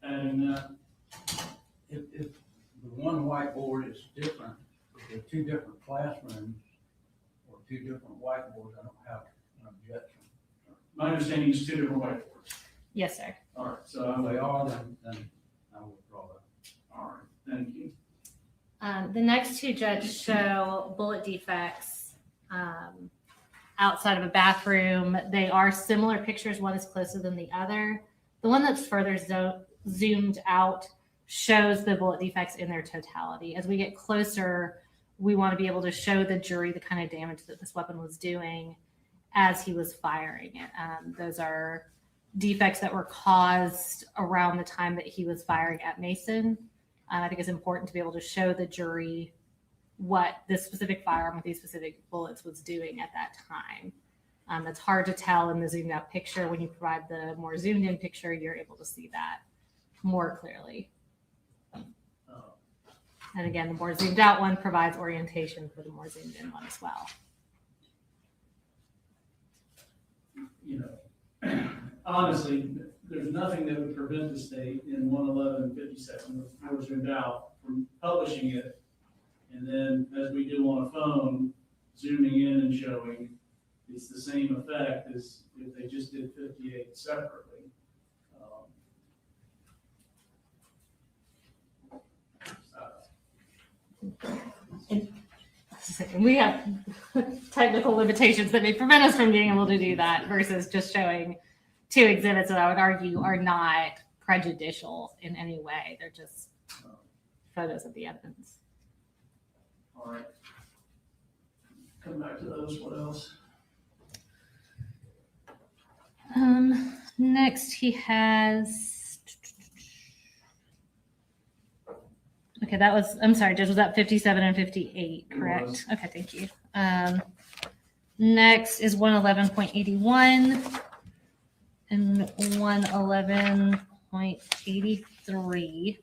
adding that? If the one whiteboard is different, if they're two different classrooms or two different whiteboards, I don't have an objection. My understanding is two different whiteboards. Yes, sir. All right, so If they are, then I will withdraw that. all right, thank you. The next two, Judge, show bullet defects outside of a bathroom. They are similar pictures. One is closer than the other. The one that's further zoomed out shows the bullet defects in their totality. As we get closer, we want to be able to show the jury the kind of damage that this weapon was doing as he was firing it. Those are defects that were caused around the time that he was firing at Mason. I think it's important to be able to show the jury what this specific firearm with these specific bullets was doing at that time. It's hard to tell in the zoomed out picture. When you provide the more zoomed in picture, you're able to see that more clearly. And again, the more zoomed out one provides orientation for the more zoomed in one as well. Honestly, there's nothing that would prevent the state in 111-57 with more zoomed out from publishing it. And then as we do on a phone, zooming in and showing, it's the same effect as if they just did 58 separately. And we have technical limitations that may prevent us from being able to do that versus just showing two exhibits that I would argue are not prejudicial in any way. They're just photos of the evidence. All right. Come back to those. What else? Next he has, okay, that was, I'm sorry, Judge, was that 57 and 58, correct? Okay, thank you. Next is 111.81 and 111.83.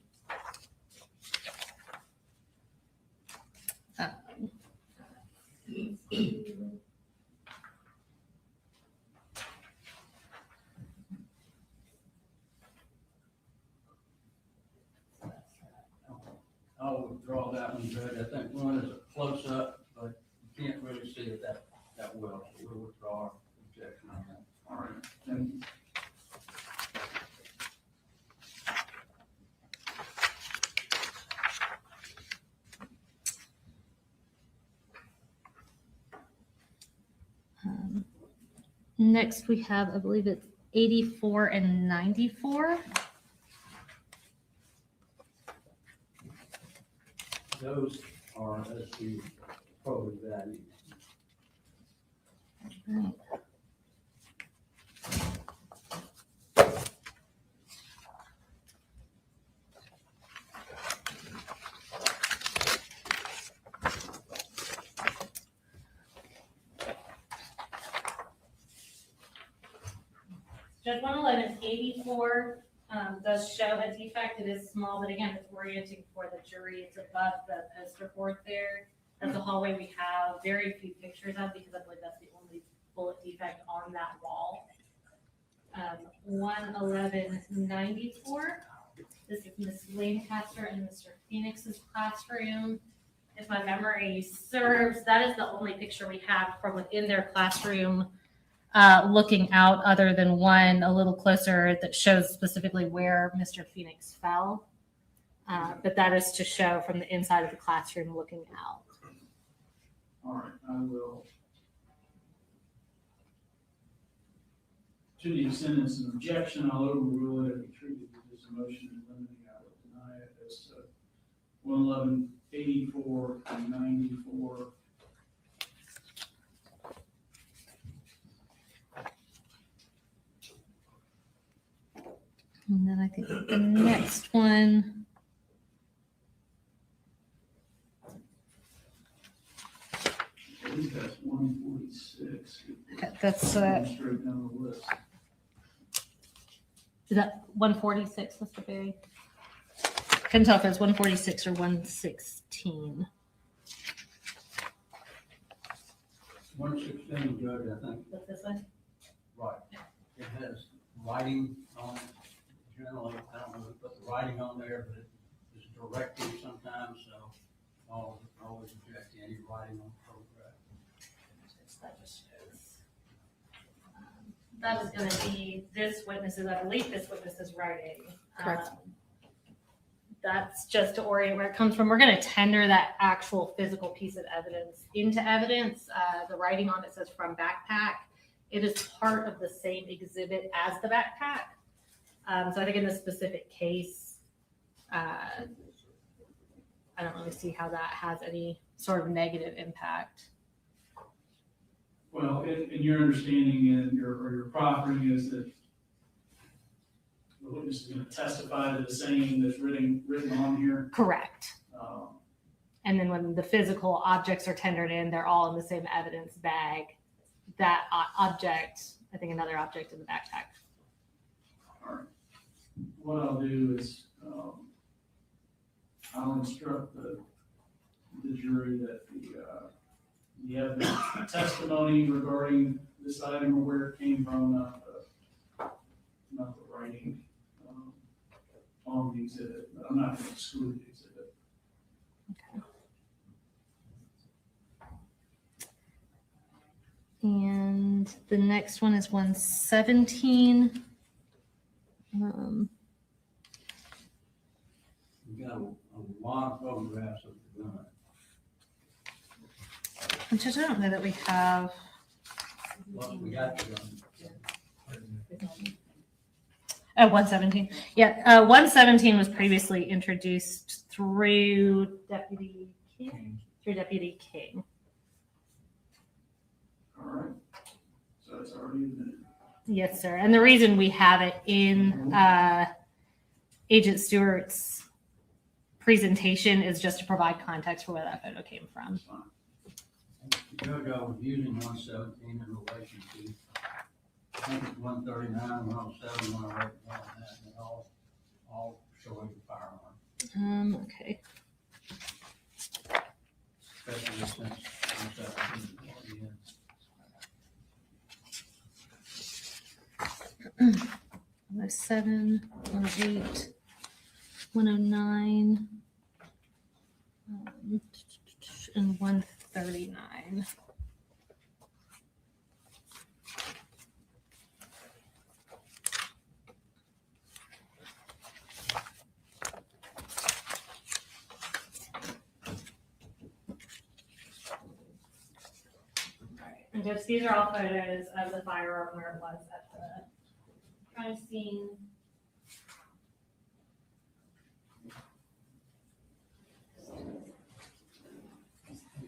I'll withdraw that one, Judge. I think one is a close-up, but you can't really see it that well. So we'll withdraw our objection on that. All right. Thank you. Next we have, I believe it's 84 and 94. Those are as the probative value. Right. Judge 111 is 84, does show a defect. It is small, but again, it's orienting for the jury. It's above the poster board there. That's a hallway we have very few pictures of because I believe that's the only bullet defect on that wall. 11194. This is Miss Lancaster and Mr. Phoenix's classroom. If my memory serves, that is the only picture we have from within their classroom looking out, other than one a little closer that shows specifically where Mr. Phoenix fell. But that is to show from the inside of the classroom looking out. All right. I will. To the extent it's an objection, I'll overrule it and treat it as a motion to eliminate. I will deny it as to 111.84 and 94. And then I think the next one. I think that's 146. Okay, that's Straight down the list. is that 146, Mr. Berry? Couldn't tell if it was 146 or 116. 116, Judge, I think. What's this one? Right. It has writing on it. Generally, I don't know if put the writing on there, but it's directive sometimes, so I'll always object to any writing on the photograph. That just shows. That is going to be this witness's, I believe this witness's writing. Correct. That's just to orient where it comes from. We're going to tender that actual physical piece of evidence into evidence. The writing on it says from backpack. It is part of the same exhibit as the backpack. So I think in this specific case, I don't really see how that has any sort of negative impact. Well, in your understanding and your proffering is that the witness is going to testify to the same that's written on here. Correct. And then when the physical objects are tendered in, they're all in the same evidence bag. That object, I think another object in the backpack. All right. What I'll do is I'll instruct the jury that the evidence, the testimony regarding this item or where it came from, not the writing on the exhibit. I'm not going to exclude the exhibit. Okay. And the next one is 117. We got a lot of photographs of the gun. Which I don't know that we have. Well, we got the gun. 117. Yeah, 117 was previously introduced through Deputy King. All right. So it's already admitted. Yes, sir. And the reason we have it in Agent Stewart's presentation is just to provide context for where that photo came from. Judge, I was using 117 in relation to, I think it's 139, 107, 108, and all showing the firearm. Okay. Especially since 117 is already in. 107, 108, 109, and 139. And just these are all photos of the firearm where it was at the crime scene.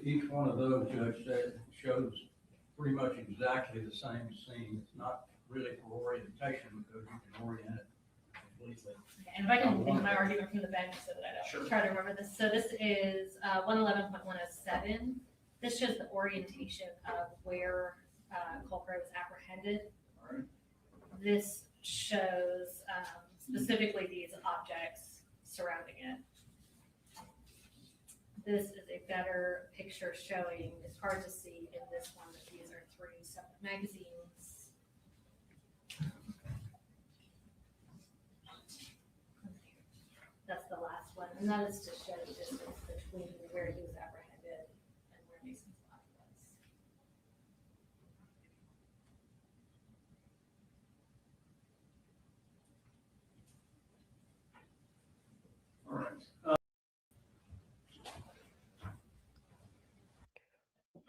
Each one of those, Judge, said shows pretty much exactly the same scene. It's not really for orientation because you can orient it completely. Okay, and if I can think of my argument from the bench so that I don't try to remember this. So this is 111.107. This shows the orientation of where Colt Gray was apprehended. All right. This shows specifically these objects surrounding it. This is a better picture showing, it's hard to see in this one that these are 3 separate magazines. That's the last one, and that is to show the distance between where he was apprehended and where Mason's body was. All right.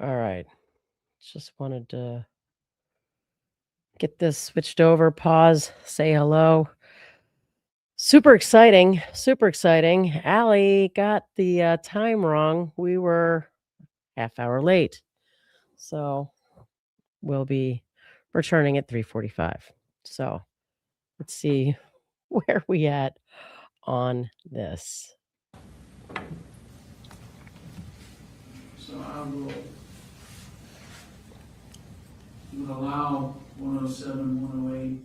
All right. Just wanted to get this switched over, pause, say hello. Super exciting. Super exciting. Allie got the time wrong. We were half hour late. So we'll be returning at 3:45. So let's see where we at on this. So I will allow 107, 108,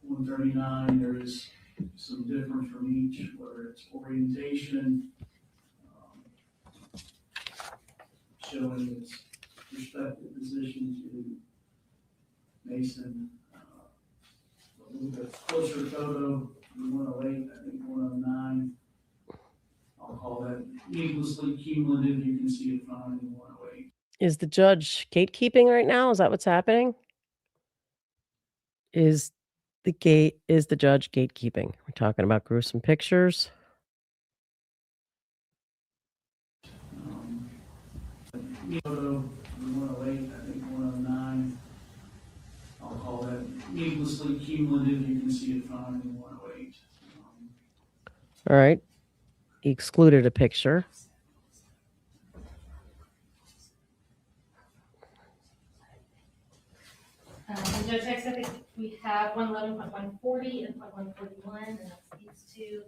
139. There is some difference from each, whether it's orientation, showing its respective position to Mason. A little bit closer photo, 108, I think 109. I'll call that needlessly cumulative. You can see it fine in 108. Is the judge gatekeeping right now? Is that what's happening? Is the judge gatekeeping? We're talking about gruesome pictures. Photo, 108, I think 109. I'll call that needlessly cumulative. You can see it fine in 108. All right. He excluded a picture. Judge, next I think we have 111.140 and 141, and that's these two.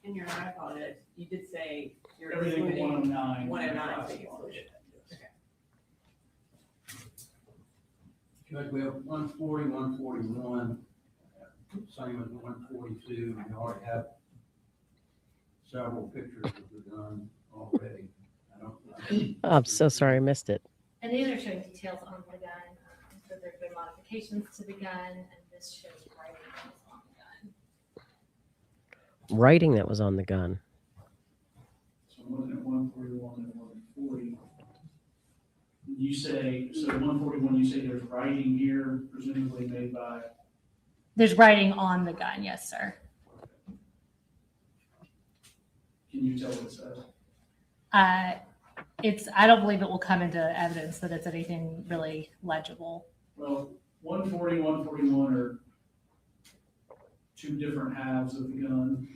In your, I apologize, you did say you're Everything excluding 109. 109, so you excluded. Judge, we have 140, 141, same as 142. We already have several pictures of the gun already. I'm so sorry I missed it. And these are showing details on the gun. So there's been modifications to the gun, and this shows writing that was on the gun. Writing that was on the gun. So I'm looking at 141 and 140. You say, so 141, you say there's writing here, presumably made by? There's writing on the gun, yes, sir. Can you tell what it says? I don't believe it will come into evidence that it's anything really legible. Well, 140, 141 are two different halves of the gun,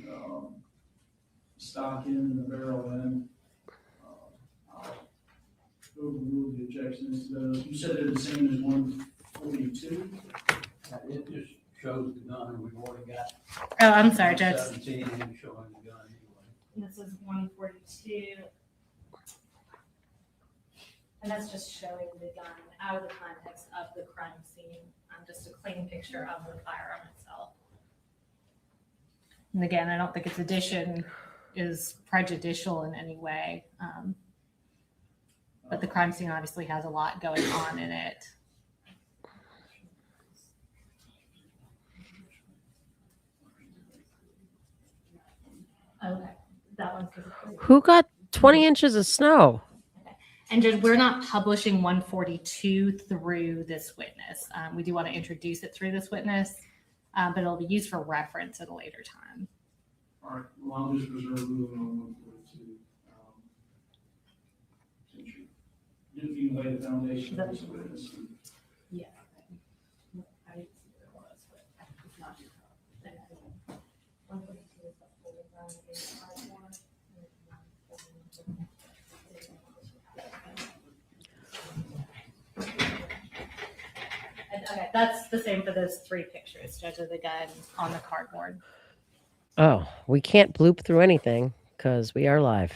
stock end and the barrel end. I'll overrule the objections to those. You said they're the same as 142? It just shows the gun, and we've already got. Oh, I'm sorry, Judge. 17 and showing the gun anyway. This is 142. And that's just showing the gun out of the context of the crime scene. Just a clean picture of the firearm itself. And again, I don't think its addition is prejudicial in any way. But the crime scene obviously has a lot going on in it. Okay, that one's good. Who got 20 inches of snow? And Judge, we're not publishing 142 through this witness. We do want to introduce it through this witness, but it'll be used for reference at a later time. All right, well, I'll just reserve ruling on 142. Since you lay the foundation of this witness. Yeah. I didn't see what it was, but it's not. 142 is the full ground against Irimie. Okay, that's the same for those three pictures, Judge, of the gun on the cardboard. Oh, we can't bloop through anything because we are live.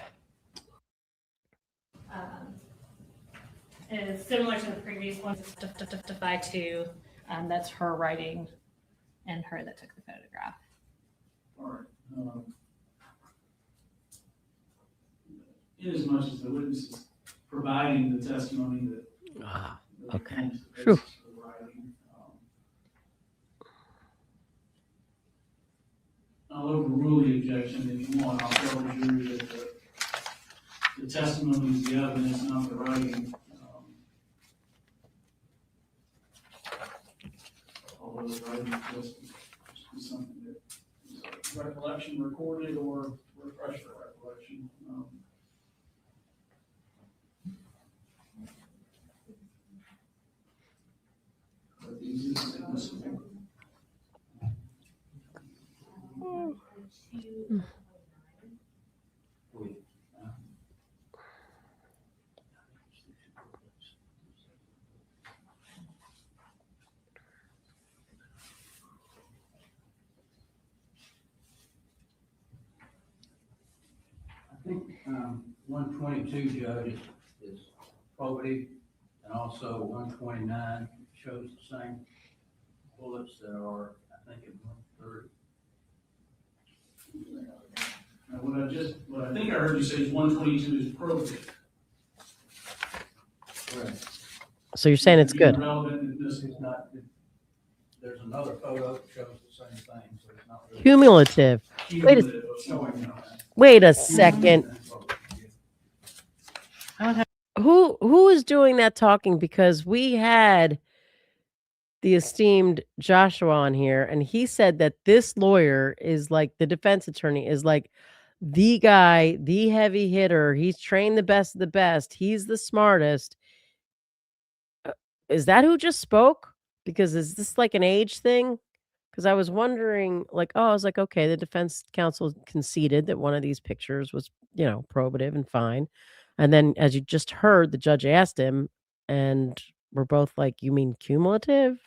It is similar to the previous ones, testify to. That's her writing and her that took the photograph. All right. In as much as the witness is providing the testimony that. Okay. Phew. I'll overrule the objection if you want. I'll tell the jury that the testimony is the evidence, not the writing. Although the writing is just something that is a recollection recorded or refresh the recollection. But these is admissible. I think 122, Judge, is probative, and also 129 shows the same bullets that are, I think, in 130. Now, what I think I heard you say is 122 is probative. Correct. So you're saying it's good? Relevant in this. It's not. There's another photo that shows the same thing, so it's not really Cumulative. Wait a second. Who is doing that talking? Because we had the esteemed Joshua on here, and he said that this lawyer is like the defense attorney is like the guy, the heavy hitter. He's trained the best of the best. He's the smartest. Is that who just spoke? Because is this like an age thing? Because I was wondering, like, I was like, okay, the defense counsel conceded that one of these pictures was, probative and fine. And then, as you just heard, the judge asked him, and we're both like, you mean cumulative?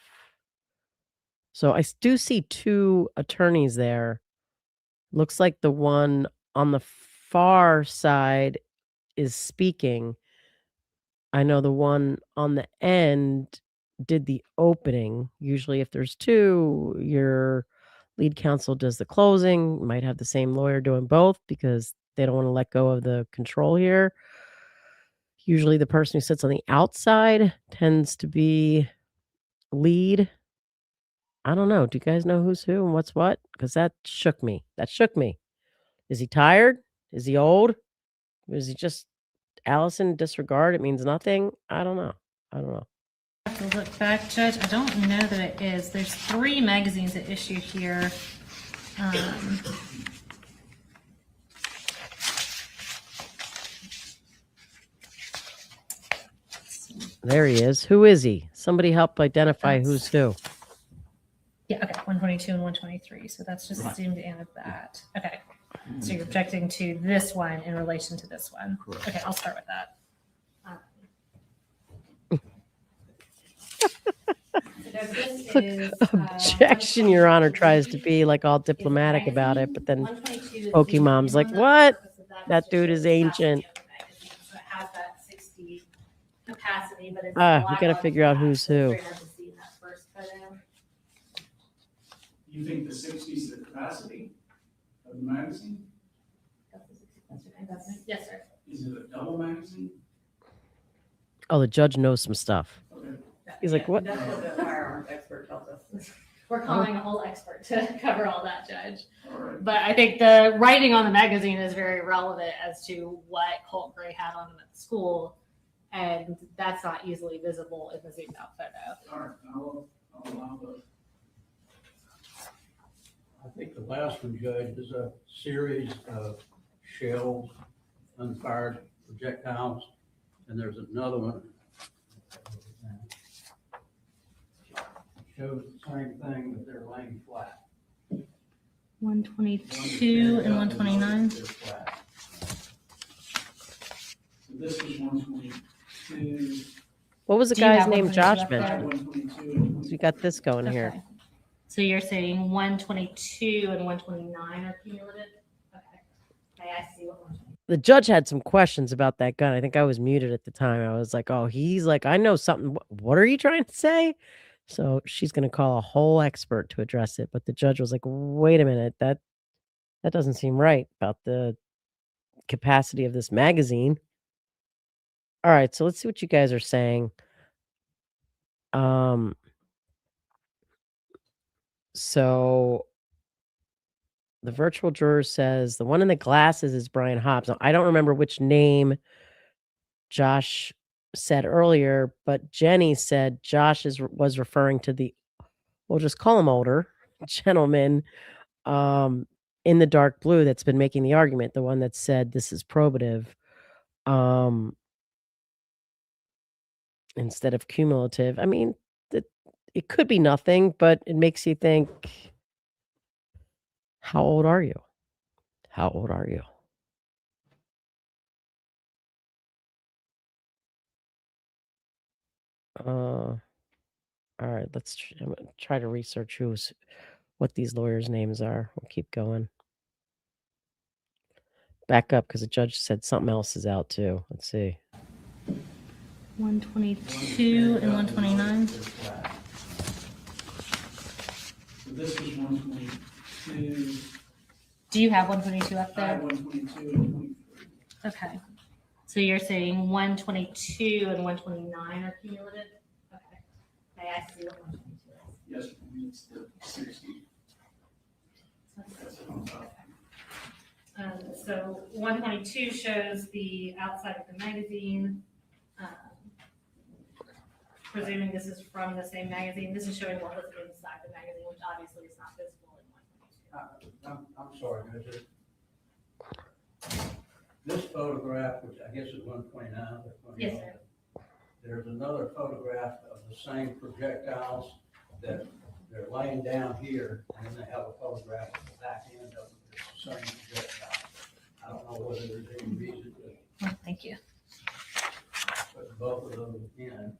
So I do see two attorneys there. Looks like the one on the far side is speaking. I know the one on the end did the opening. Usually if there's two, your lead counsel does the closing. You might have the same lawyer doing both because they don't want to let go of the control here. Usually the person who sits on the outside tends to be lead. I don't know. Do you guys know who's who and what's what? Because that shook me. Is he tired? Is he old? Is he just Allison disregard? It means nothing. I don't know. I have to look back, Judge. I don't know that it is. There's 3 magazines at issue here. There he is. Who is he? Somebody help identify That's- who's who. Yeah, okay, 122 and 123. So that's just Right. assumed in of that. Okay. So you're objecting to this one in relation to this one. Correct. Okay, I'll start with that. Objection, Your Honor tries to be like all diplomatic about it, but then Pokemom's like, what? That dude is ancient. So it has that 60 capacity, but it's We gotta figure out who's who. You think the 60 is the capacity of the magazine? Yes, sir. Is it a double magazine? Oh, the judge knows some stuff. Okay. He's like, what? That's what the firearms expert tells us. We're calling a whole expert to cover all that, Judge. All right. But I think the writing on the magazine is very relevant as to what Colt Gray had on him at the school, and that's not easily visible in the zoomed out photo. All right, I'll allow those. I think the last one, Judge, is a series of shells, unfired projectiles, and there's another one. Shows the same thing, but they're laying flat. 122 and 129. They're flat. So this is 122. What was the Do you guy's have name 122 Josh up there? mentioned? 122. So we got this going here. Okay. So you're saying 122 and 129 are cumulative? Okay. Okay, I see what 122. The judge had some questions about that gun. I think I was muted at the time. I was like, oh, he's like, I know something. What are you trying to say? So she's going to call a whole expert to address it. But the judge was like, wait a minute, that doesn't seem right about the capacity of this magazine. All right, so let's see what you guys are saying. So the virtual juror says the one in the glasses is Brian Hobbs. Now, I don't remember which name Josh said earlier, but Jenny said Josh was referring to the, we'll just call him older gentleman in the dark blue that's been making the argument, the one that said this is probative instead of cumulative. I mean, it could be nothing, but it makes you think, how old are you? How old are you? All right, I'm gonna try to research what these lawyers' names are. We'll keep going. Back up because the judge said something else is out too. Let's see. 122 and 129. So this is 122. Do you have 122 up I have there? 122 and 23. Okay. So you're saying 122 and 129 are cumulative? Okay. Okay, I see what 122 is. Yes, it's the 60. That's it on top. So 122 shows the outside of the magazine. Presuming this is from the same magazine, this is showing what was inside the magazine, which obviously is not visible in 122. I'm sorry, Judge. This photograph, which I guess is 129. Yes, sir. There's another photograph of the same projectiles that they're laying down here, and then they have a photograph of the back end of the same projectile. I don't know whether there's any reason to Oh, thank you. put both of those in.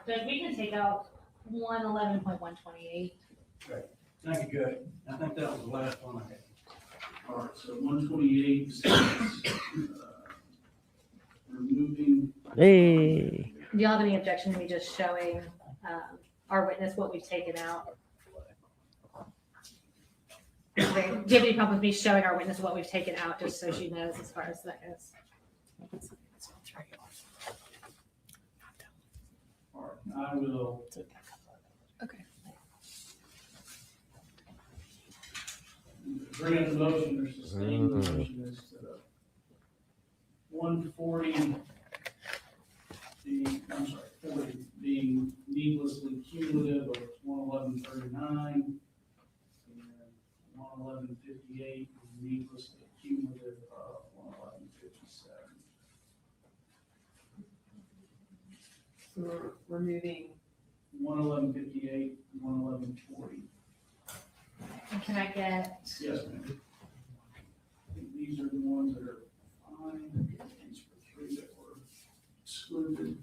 Judge, we can take out 111.128. Great. Thank you, Judge. I think that was the last one I had. All right, so 128 is removing. Hey. Do you have any objection to me just showing our witness what we've taken out? Do you have any problem with me showing our witness what we've taken out, just so she knows as far as that goes? All right, I will. Okay. Bring the motion or sustain the motion as to 140 1158, needlessly cumulative of 11157. So we're removing 11158, 11140. And can I get, Yes, ma'am. I think these are the ones that are fine. These were 3 that were excluded.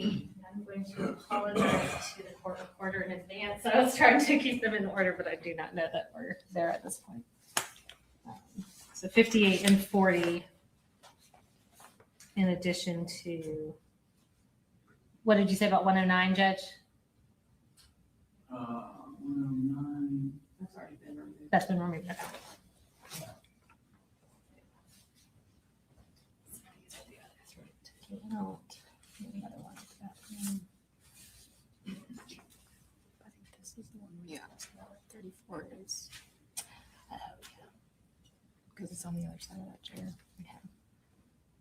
I'm going to apologize to the court reporter in advance. I was trying to keep them in order, but I do not know that we're there at this point. So 58 and 40, in addition to, what did you say about 109, Judge? 109. That's already been removed. That's been removed. Okay. Yeah, 34 is. Oh, yeah. Because it's on the other side of that chair. Okay.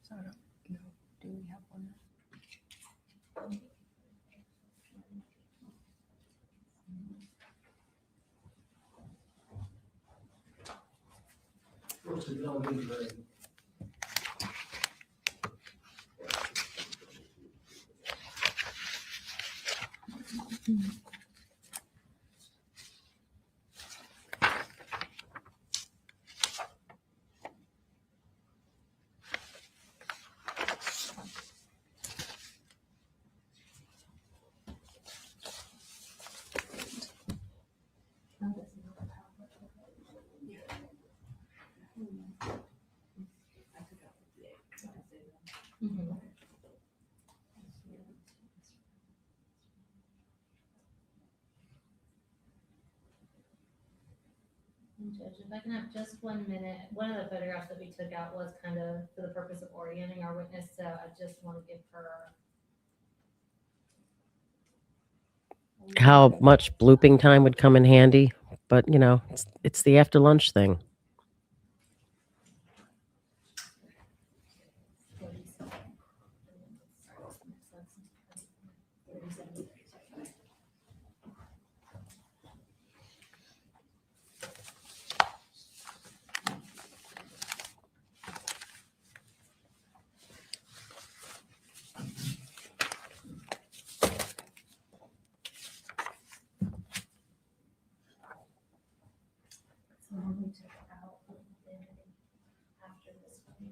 So I don't know. Do we have one? What's the delegate grade? Judge, if I can have just 1 minute, one of the photographs that we took out was kind of for the purpose of orienting our witness, so I just want to give her. How much blooping time would come in handy, but you know, it's the after lunch thing. So when we took out after this one,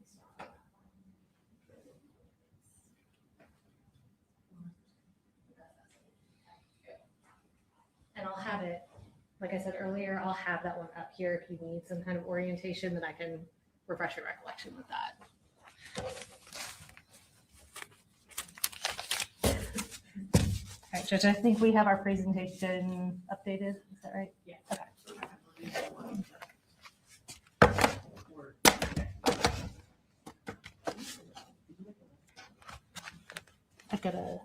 and I'll have it, like I said earlier, I'll have that one up here if you need some kind of orientation, then I can refresh your recollection with that. All right, Judge, I think we have our presentation updated. Is that right? Yeah. Okay. I've got a.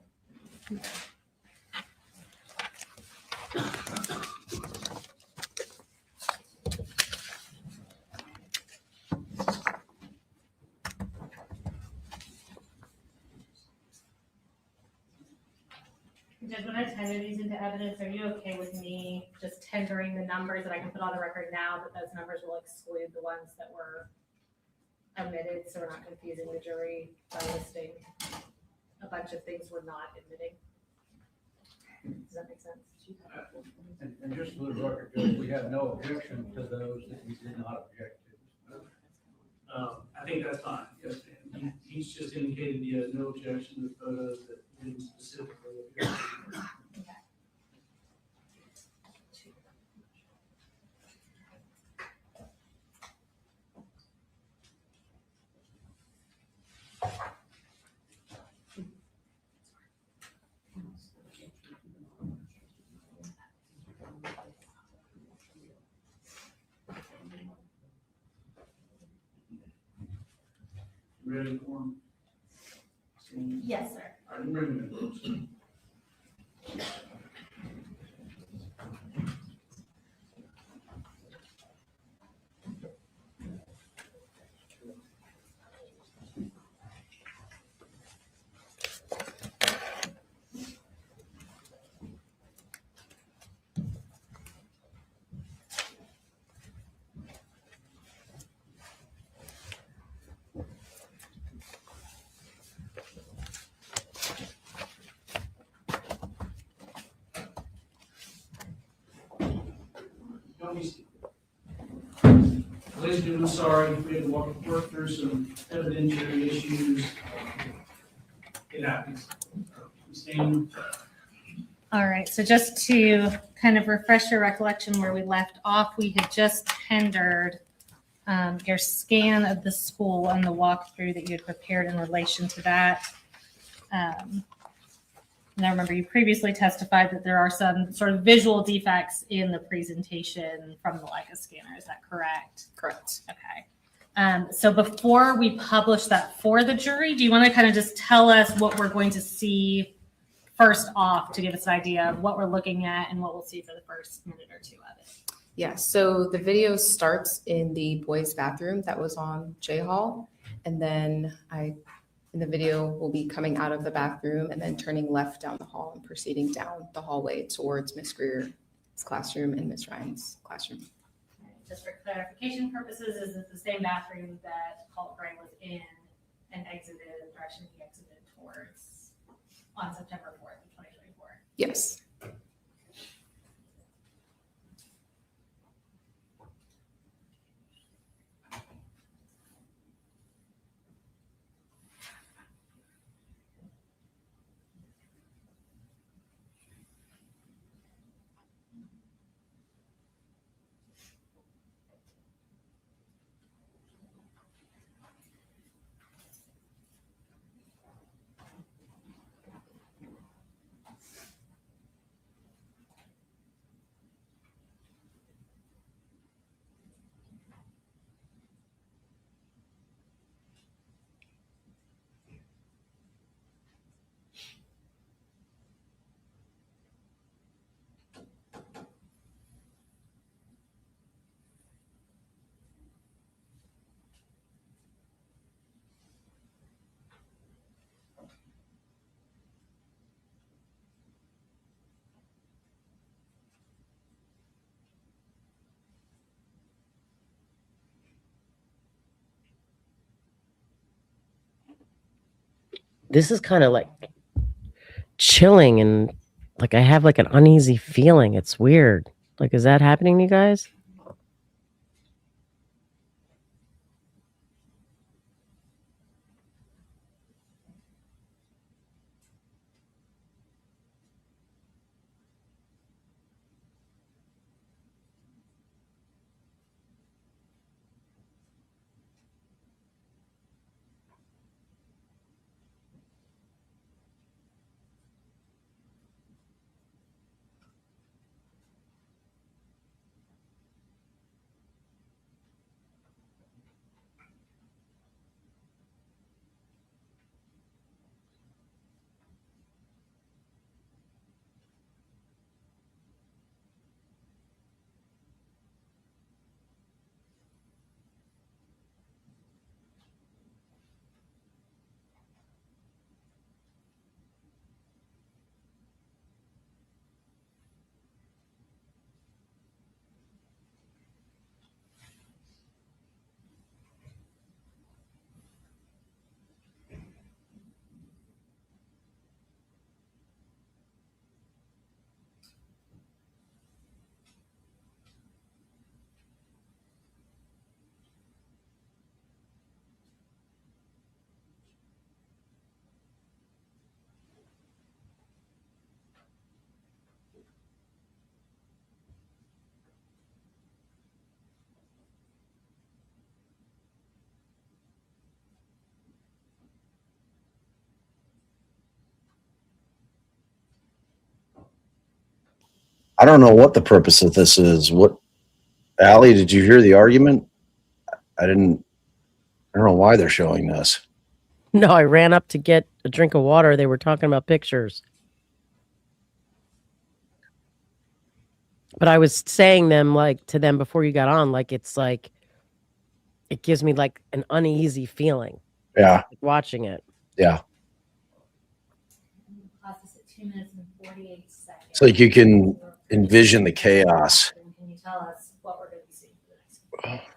Judge, when I tender these into evidence, are you okay with me just tendering the numbers that I can put on the record now, that those numbers will exclude the ones that were omitted, so we're not confusing the jury by listing a bunch of things we're not admitting? Does that make sense? And just for the record, Judge, we have no objection to those that we did not object to. I think that's fine. Yes, ma'am. He's just indicated he has no objection to photos that didn't specifically appear. Ready for him? Yes, sir. All right, bring him in. Ladies and gentlemen, sorry, we had to work through some evidentiary issues. It happens. Stand. All right, so just to kind of refresh your recollection where we left off, we had just tendered your scan of the school and the walkthrough that you had prepared in relation to that. And I remember you previously testified that there are some sort of visual defects in the presentation from the Leica scanner. Is that correct? Correct. Okay. So before we publish that for the jury, do you want to kind of just tell us what we're going to see first off to give us an idea of what we're looking at and what we'll see for the first minute or two of it? Yeah, so the video starts in the boys' bathroom that was on J Hall. And then in the video, will be coming out of the bathroom and then turning left down the hall and proceeding down the hallway towards Miss Greer's classroom and Miss Ryan's classroom. Just for clarification purposes, is it the same bathroom that Colt Gray was in and exited in the direction he exited towards on September 4th of 2024? Yes. This is kind of like chilling and like I have like an uneasy feeling. It's weird. Like, is that happening to you guys? I don't know what the purpose of this is. What, Allie, did you hear the argument? I don't know why they're showing this. No, I ran up to get a drink of water. They were talking about pictures. But I was saying to them before you got on, like, it's like, it gives me like an uneasy feeling. Yeah. Like watching it. Yeah. Process at 2 minutes and 48 seconds. It's like you can envision the chaos. Can you tell us what we're going to be seeing for the next?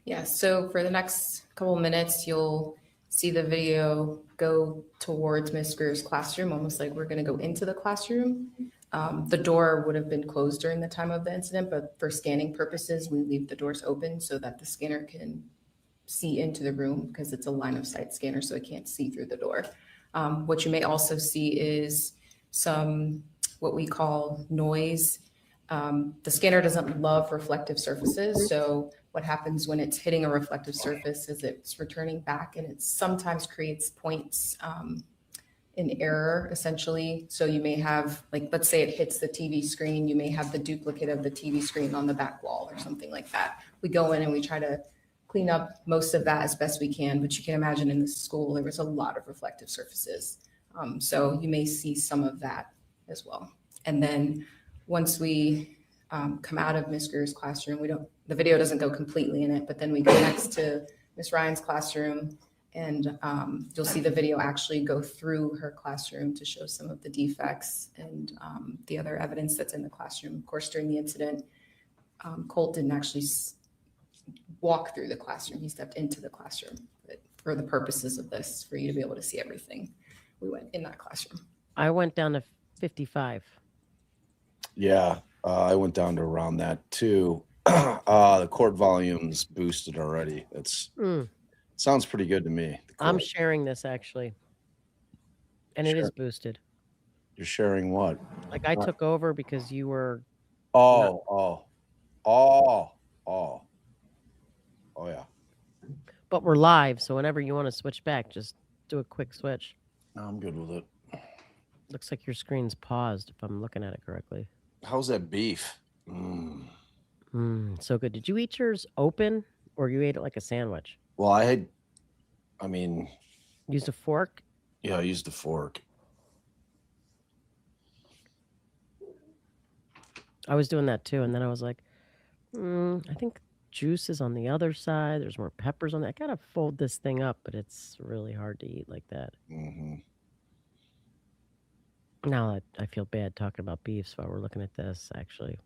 Yeah, so for the next couple of minutes, you'll see the video go towards Miss Greer's classroom, almost like we're going to go into the classroom. The door would have been closed during the time of the incident, but for scanning purposes, we leave the doors open so that the scanner can see into the room because it's a line of sight scanner, so it can't see through the door. What you may also see is some what we call noise. The scanner doesn't love reflective surfaces, so what happens when it's hitting a reflective surface is it's returning back, and it sometimes creates points in error, essentially. So you may have, like, let's say it hits the TV screen, you may have the duplicate of the TV screen on the back wall or something like that. We go in and we try to clean up most of that as best we can, but you can imagine in the school there was a lot of reflective surfaces. So you may see some of that as well. And then once we come out of Miss Greer's classroom, the video doesn't go completely in it, but then we go next to Miss Ryan's classroom, and you'll see the video actually go through her classroom to show some of the defects and the other evidence that's in the classroom. Of course, during the incident, Colt didn't actually walk through the classroom. He stepped into the classroom. But for the purposes of this, for you to be able to see everything, we went in that classroom. I went down to 55. Yeah, I went down to around that too. The court volume's boosted already. That's sounds pretty good to me. I'm sharing this actually, and it is boosted. You're sharing what? Like I took over because you were. Oh yeah. But we're live, so whenever you want to switch back, just do a quick switch. No, I'm good with it. Looks like your screen's paused, if I'm looking at it correctly. How's that beef? So good. Did you eat yours open, or you ate it like a sandwich? Well, Used a fork? Yeah, I used a fork. I was doing that too, and then I was like, I think juice is on the other side. There's more peppers on that. I gotta fold this thing up, but it's really hard to eat like that. Now I feel bad talking about beefs while we're looking at this, actually.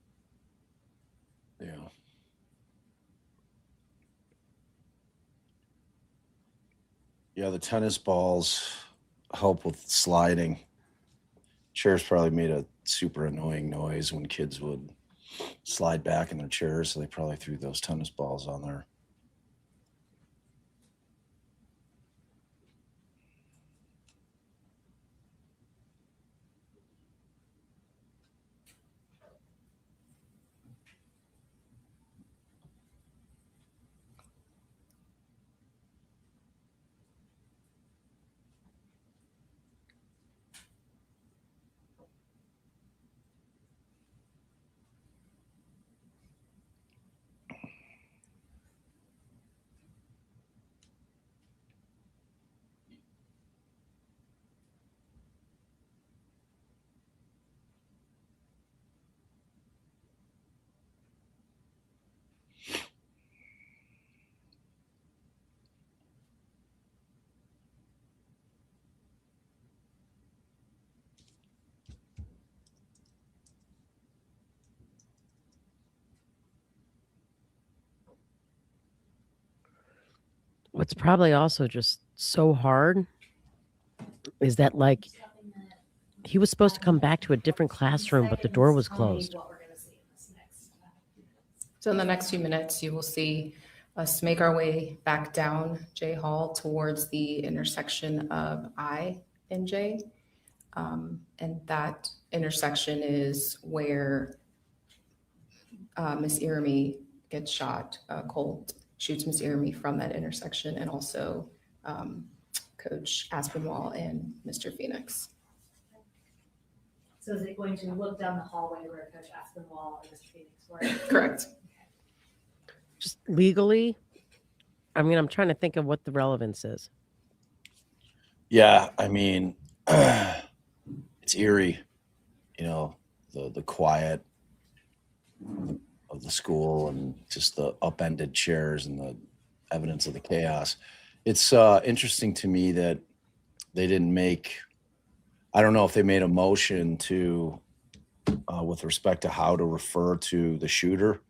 Yeah. Yeah, the tennis balls help with sliding. Chairs probably made a super annoying noise when kids would slide back in their chairs, so they probably threw those tennis balls on there. What's probably also just so hard is that, like, he was supposed to come back to a different classroom, but the door was closed. So in the next few minutes, you will see us make our way back down J Hall towards the intersection of I and J. And that intersection is where Miss Irimie gets shot. Colt shoots Miss Irimie from that intersection, and also Coach Aspinwall and Mr. Phoenix. So is it going to look down the hallway where Coach Aspinwall and Mr. Phoenix were? Correct. Just legally, I mean, I'm trying to think of what the relevance is. Yeah, I mean, it's eerie, you know, the quiet of the school and just the upended chairs and the evidence of the chaos. It's interesting to me that they didn't make, I don't know if they made a motion to, with respect to how to refer to the shooter.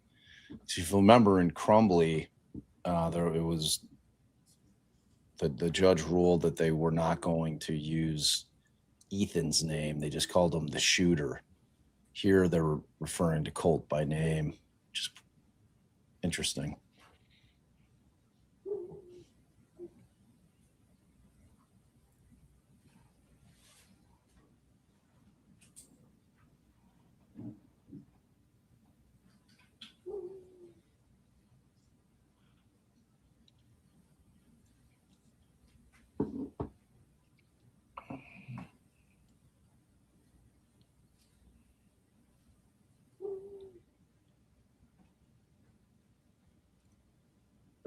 So if you remember in Crumbley, it was the judge ruled that they were not going to use Ethan's name. They just called him the shooter. Here they're referring to Colt by name. Just interesting.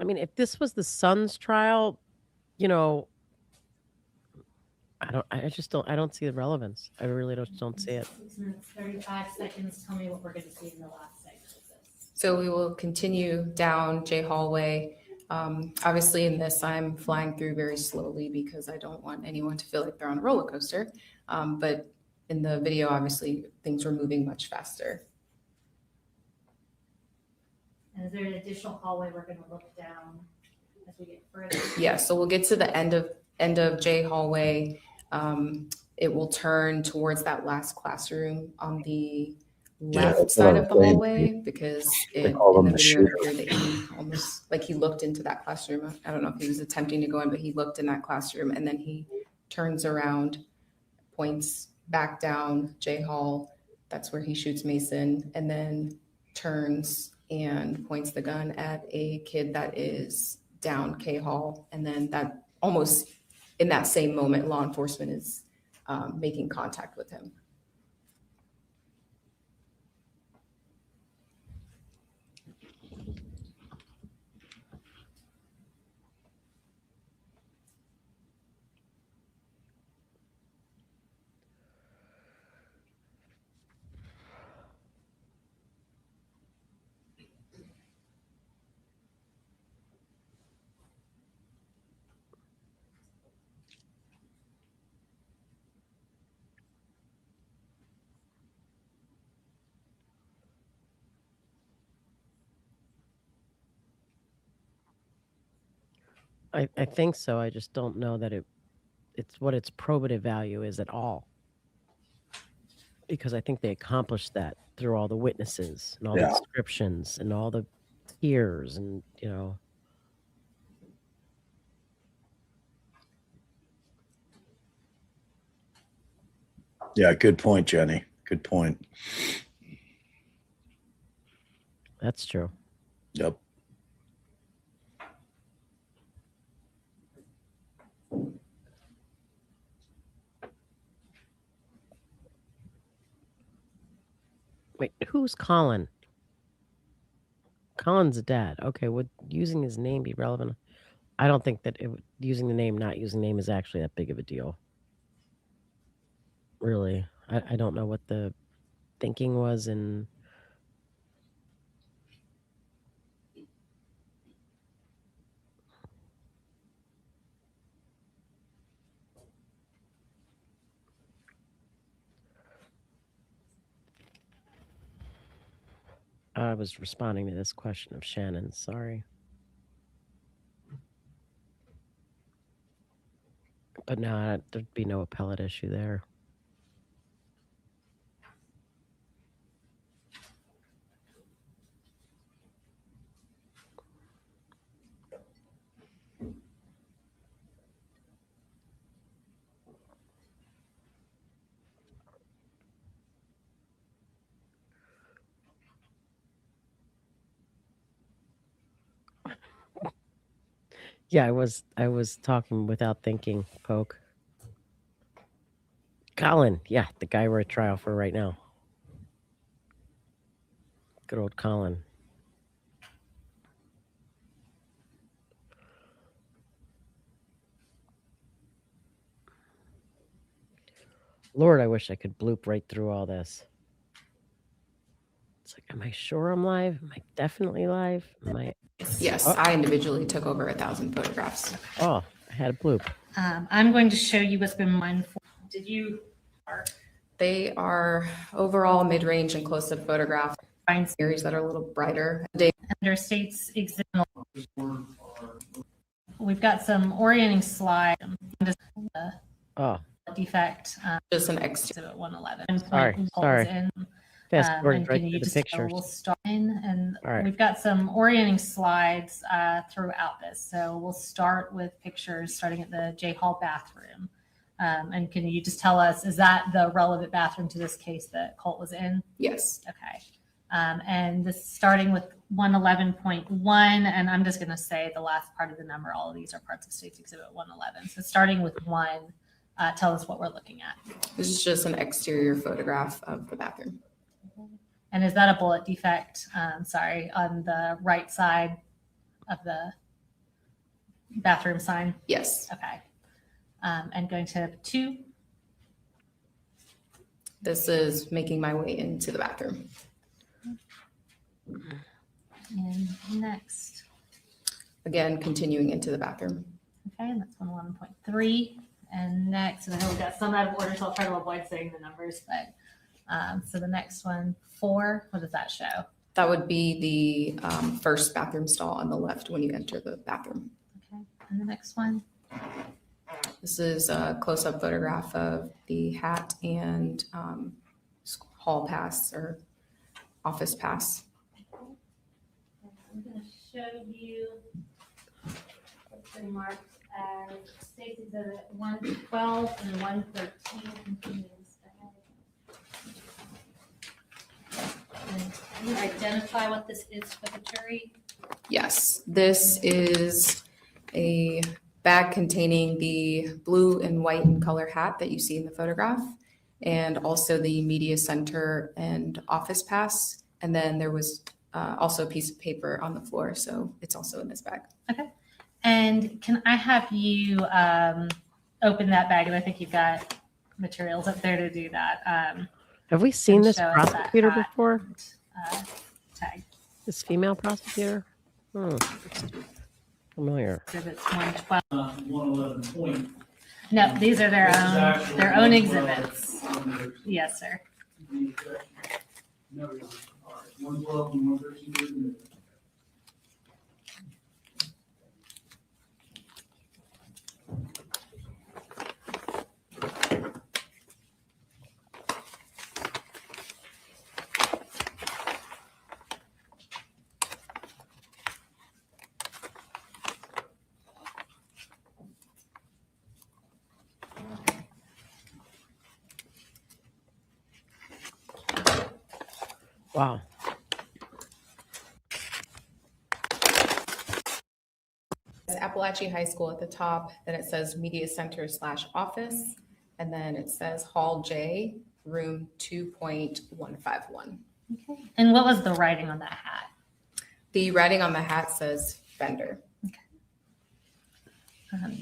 I mean, if this was the son's trial, you know, I just don't, I don't see the relevance. I really don't see it. 6 minutes, 35 seconds. Tell me what we're going to see in the last segment of this. So we will continue down J hallway. Obviously in this, I'm flying through very slowly because I don't want anyone to feel like they're on a roller coaster. But in the video, obviously things were moving much faster. And is there an additional hallway we're going to look down as we get further? Yeah, so we'll get to the end of J hallway. It will turn towards that last classroom on the left side of the hallway because in the video it appeared that he almost like he looked into that classroom. I don't know if he was attempting to go in, but he looked in that classroom and then he turns around, points back down J hall. That's where he shoots Mason, and then turns and points the gun at a kid that is down K hall. And then that almost in that same moment, law enforcement is making contact with him. I think so. I just don't know that it's what its probative value is at all. Because I think they accomplished that through all the witnesses and all the descriptions and all the tears and, you know. Yeah, good point, Jenny. Good point. That's true. Yep. Wait, who's Colin? Colin's a dad. Okay, would using his name be relevant? I don't think that using the name, not using the name is actually that big of a deal. Really. I don't know what the thinking was in... I was responding to this question of Shannon. Sorry. But no, there'd be no appellate issue there. Yeah, I was talking without thinking, Poke. Colin, yeah, the guy we're at trial for right now. Good old Colin. Lord, I wish I could bloop right through all this. It's like, am I sure I'm live? Am I definitely live? Am I... Yes, I individually took over 1,000 photographs. Oh, I had a bloop. I'm going to show you what's been mined for. Did you? They are overall mid-range and close-up photographs. Find areas that are a little brighter. Under states example, we've got some orienting slides. Oh. Defect. Just an extra. Exhibit 111. Sorry. In Fast forward And right can to you the just pictures. we'll start in, and All right. we've got some orienting slides throughout this. So we'll start with pictures starting at the J Hall bathroom. And can you just tell us, is that the relevant bathroom to this case that Colt was in? Yes. Okay. And this starting with 111.1, and I'm just going to say the last part of the number. All of these are parts of State's Exhibit 111. So starting with 1, tell us what we're looking at. This is just an exterior photograph of the bathroom. And is that a bullet defect? Sorry, on the right side of the bathroom sign? Yes. Okay. And going to 2. This is making my way into the bathroom. And next. Again, continuing into the bathroom. Okay, and that's 111.3. And next, and I know we've got some out of order, so I'll try to avoid saying the numbers, but so the next one, 4, what does that show? That would be the first bathroom stall on the left when you enter the bathroom. Okay, and the next one? This is a close-up photograph of the hat and hall pass or office pass. I'm going to show you what's been marked as State's Exhibit 112 and 113. And can you identify what this is for the jury? Yes, this is a bag containing the blue and white in color hat that you see in the photograph, and also the media center and office pass. And then there was also a piece of paper on the floor, so it's also in this bag. Okay. And can I have you open that bag? And I think you've got materials up there to do that. Have we seen and this show us that prosecutor hat before? and, tag. This female prosecutor? Familiar. Exhibits 112. 111 point. No, these are their This is own actual exhibits. 112. Yes, sir. No, Your Honor. All right, 112 and 113. Wow. It's Apalachee High School at the top, then it says media center / office, and then it says Hall J, room 2.151. Okay. And what was the writing on that hat? The writing on the hat says vendor.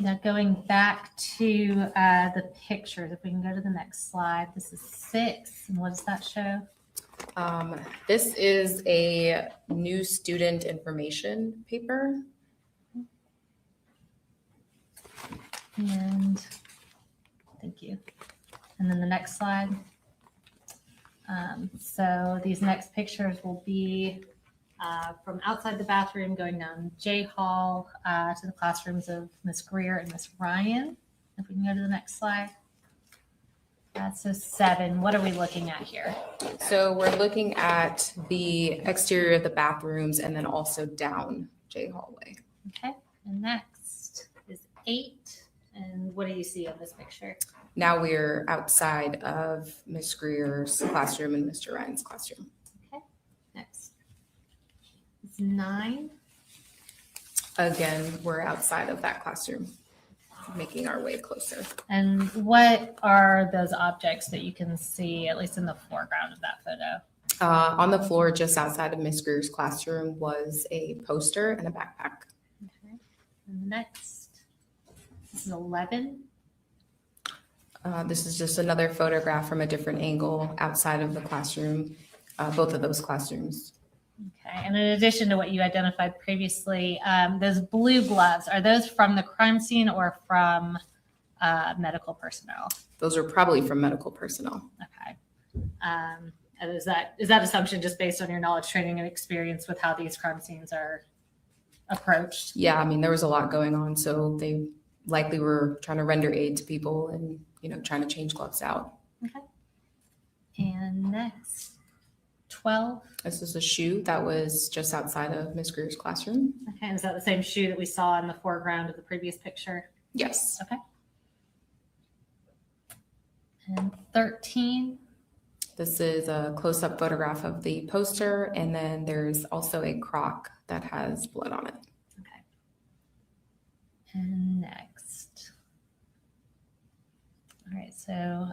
Now going back to the pictures, if we can go to the next slide, this is 6. And what does that show? This is a new student information paper. And thank you. And then the next slide. So these next pictures will be from outside the bathroom, going down J Hall to the classrooms of Miss Greer and Miss Ryan. If we can go to the next slide. So 7, what are we looking at here? So we're looking at the exterior of the bathrooms and then also down J hallway. Okay, and next is 8. And what do you see on this picture? Now we're outside of Miss Greer's classroom and Mr. Ryan's classroom. Okay, next. It's 9. Again, we're outside of that classroom, making our way closer. And what are those objects that you can see, at least in the foreground of that photo? On the floor just outside of Miss Greer's classroom was a poster and a backpack. Okay. And next, this is 11. This is just another photograph from a different angle outside of the classroom, both of those classrooms. Okay, and in addition to what you identified previously, those blue gloves, are those from the crime scene or from medical personnel? Those are probably from medical personnel. Okay. And is that assumption just based on your knowledge, training, and experience with how these crime scenes are approached? Yeah, I mean, there was a lot going on, so they likely were trying to render aid to people and, trying to change gloves out. Okay. And next, 12. This is a shoe that was just outside of Ms. Greer's classroom. Okay, and is that the same shoe that we saw in the foreground of the previous picture? Yes. Okay. And 13. This is a close-up photograph of the poster, and then there's also a crock that has blood on it. Okay. And next. All right, so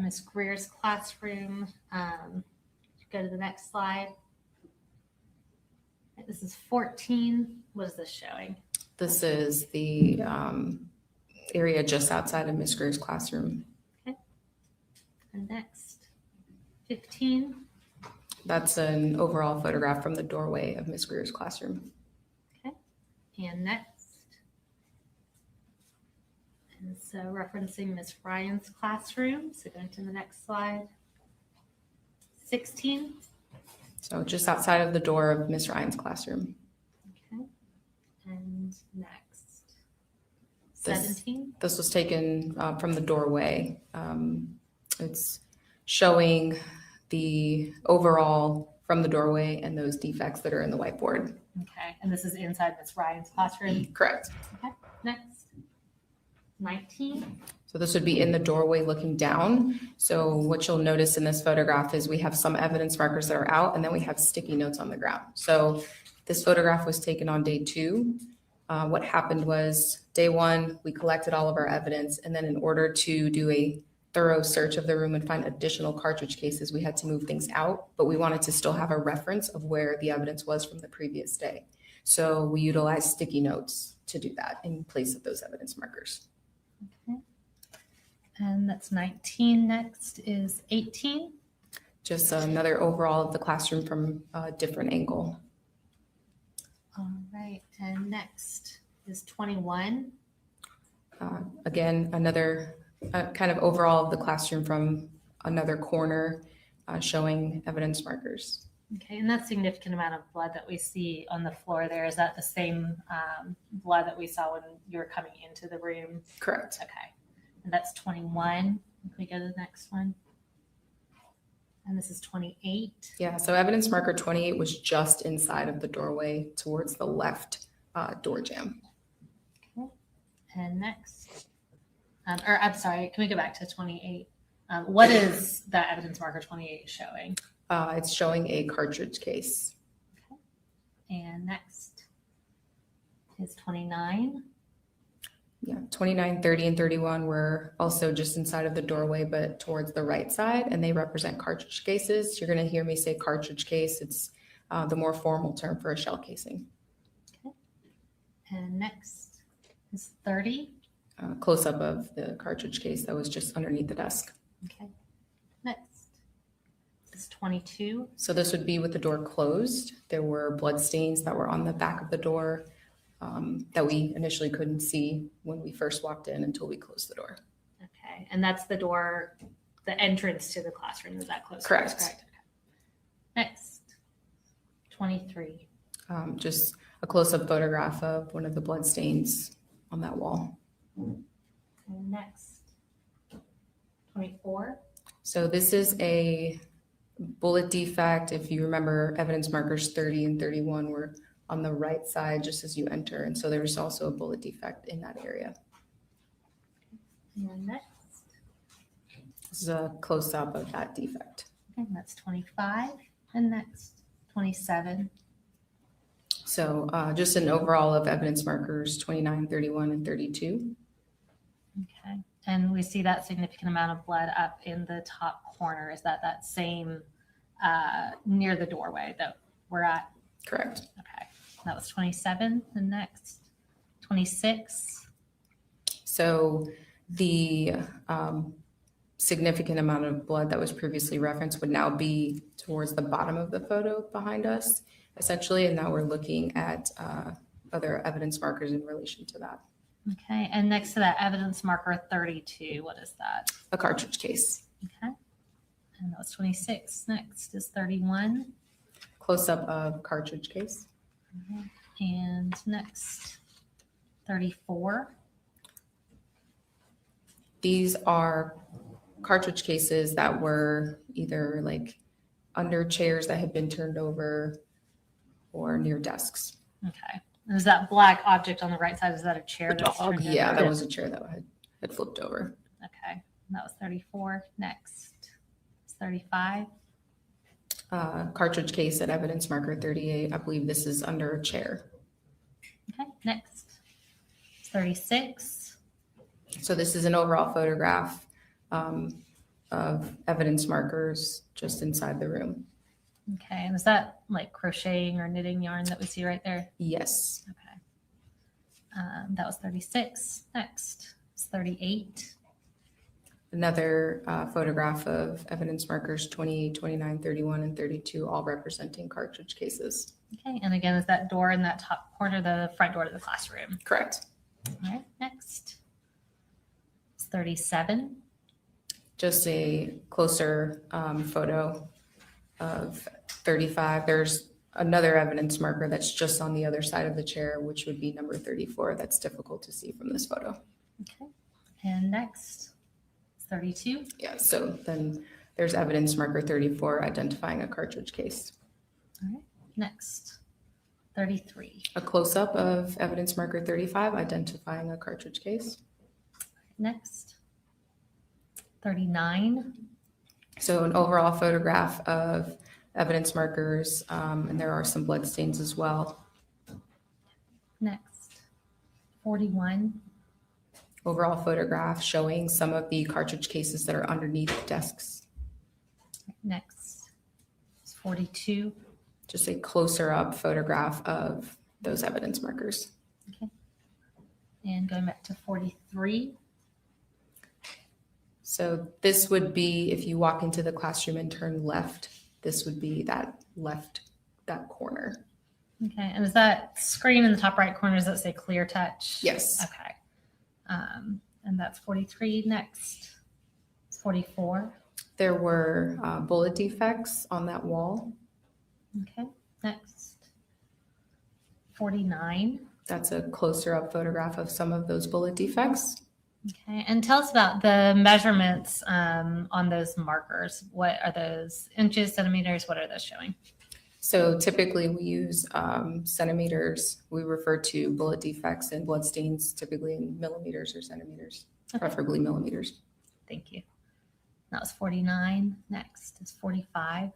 Ms. Greer's classroom. Go to the next slide. This is 14. What is this showing? This is the area just outside of Ms. Greer's classroom. Okay. And next, 15. That's an overall photograph from the doorway of Ms. Greer's classroom. Okay. And next. And so referencing Ms. Ryan's classroom. So going to the next slide. 16. So just outside of the door of Ms. Ryan's classroom. Okay. And next. This- 17. This was taken from the doorway. It's showing the overall from the doorway and those defects that are in the whiteboard. Okay. And this is inside Ms. Ryan's classroom. Correct. Okay. Next. 19. So this would be in the doorway looking down. So what you'll notice in this photograph is we have some evidence markers that are out, and then we have sticky notes on the ground. So this photograph was taken on day 2. What happened was day 1, we collected all of our evidence, and then in order to do a thorough search of the room and find additional cartridge cases, we had to move things out, but we wanted to still have a reference of where the evidence was from the previous day. So we utilized sticky notes to do that in place of those evidence markers. Okay. And that's 19. Next is 18. Just another overall of the classroom from a different angle. All right. And next is 21. Again, another kind of overall of the classroom from another corner showing evidence markers. Okay. And that significant amount of blood that we see on the floor there, is that the same blood that we saw when you were coming into the room? Correct. Okay. And that's 21. If we go to the next one. And this is 28. Yeah, so evidence marker 28 was just inside of the doorway towards the left door jamb. Okay. And next, or I'm sorry, can we go back to 28? What is that evidence marker 28 showing? It's showing a cartridge case. Okay. And next is 29. Yeah, 29, 30, and 31 were also just inside of the doorway, but towards the right side, and they represent cartridge cases. You're going to hear me say cartridge case. It's the more formal term for a shell casing. Okay. And next is 30. Close up of the cartridge case that was just underneath the desk. Okay. Next is 22. So this would be with the door closed. There were blood stains that were on the back of the door that we initially couldn't see when we first walked in until we closed the door. Okay. And that's the door, the entrance to the classroom. Is that closed? Correct. Okay. Next, 23. Just a close-up photograph of one of the blood stains on that wall. And next, 24. So this is a bullet defect. If you remember, evidence markers 30 and 31 were on the right side just as you enter. And so there's also a bullet defect in that area. And next, This is a close-up of that defect. okay, that's 25. And next, 27. So just an overall of evidence markers 29, 31, and 32. Okay. And we see that significant amount of blood up in the top corner. Is that same near the doorway that we're at? Correct. Okay. That was 27. The next, 26. So the significant amount of blood that was previously referenced would now be towards the bottom of the photo behind us, essentially. And now we're looking at other evidence markers in relation to that. Okay. And next to that evidence marker 32, what is that? A cartridge case. Okay. And that was 26. Next is 31. Close-up of cartridge case. And next, 34. These are cartridge cases that were either like under chairs that had been turned over or near desks. Okay. And is that black object on the right side, is that a chair? The that's dog. turned Yeah, over? that was a chair that had flipped over. Okay. That was 34. Next. It's 35. Cartridge case at evidence marker 38. I believe this is under a chair. Okay. Next. It's 36. So this is an overall photograph of evidence markers just inside the room. Okay. And is that like crocheting or knitting yarn that we see right there? Yes. Okay. That was 36. Next. It's 38. Another photograph of evidence markers 28, 29, 31, and 32, all representing cartridge cases. Okay. And again, is that door in that top corner, the front door to the classroom? Correct. All right. Next. It's 37. Just a closer photo of 35. There's another evidence marker that's just on the other side of the chair, which would be number 34. That's difficult to see from this photo. Okay. And next. 32. Yeah, so then there's evidence marker 34 identifying a cartridge case. All right. Next. 33. A close-up of evidence marker 35 identifying a cartridge case. Next. 39. So an overall photograph of evidence markers, and there are some blood stains as well. Next. 41. Overall photograph showing some of the cartridge cases that are underneath desks. Next. It's 42. Just a closer up photograph of those evidence markers. Okay. And going back to 43. So this would be, if you walk into the classroom and turn left, this would be that corner. Okay. And is that screen in the top right corner, does that say clear touch? Yes. Okay. And that's 43. Next. It's 44. There were bullet defects on that wall. Okay. Next. 49. That's a closer up photograph of some of those bullet defects. Okay. And tell us about the measurements on those markers. What are those inches, centimeters? What are those showing? So typically we use centimeters. We refer to bullet defects and blood stains typically in millimeters or centimeters, preferably millimeters. Thank you. That was 49. Next is 45.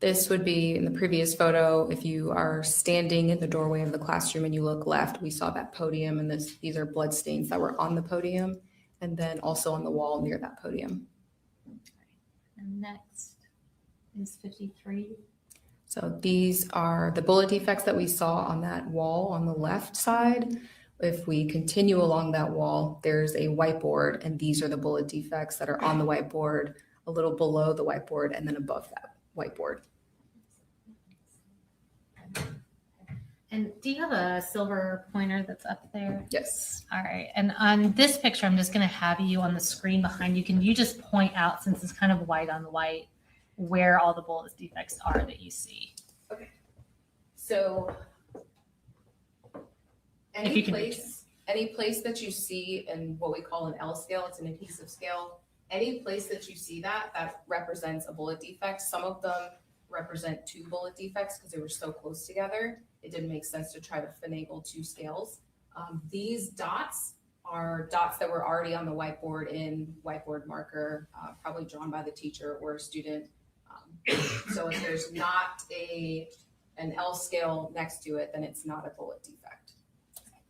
This would be in the previous photo. If you are standing in the doorway of the classroom and you look left, we saw that podium, and these are blood stains that were on the podium and then also on the wall near that podium. And next is 53. So these are the bullet defects that we saw on that wall on the left side. If we continue along that wall, there's a whiteboard, and these are the bullet defects that are on the whiteboard, a little below the whiteboard, and then above that whiteboard. And do you have a silver pointer that's up there? Yes. All right. And on this picture, I'm just going to have you on the screen behind you. Can you just point out, since it's kind of white on white, where all the bullet defects are that you see? Okay. So any place that you see in what we call an L scale, it's an adhesive scale. Any place that you see that represents a bullet defect. Some of them represent 2 bullet defects because they were so close together. It didn't make sense to try to finagle 2 scales. These dots are dots that were already on the whiteboard in whiteboard marker, probably drawn by the teacher or a student. So if there's not an L scale next to it, then it's not a bullet defect.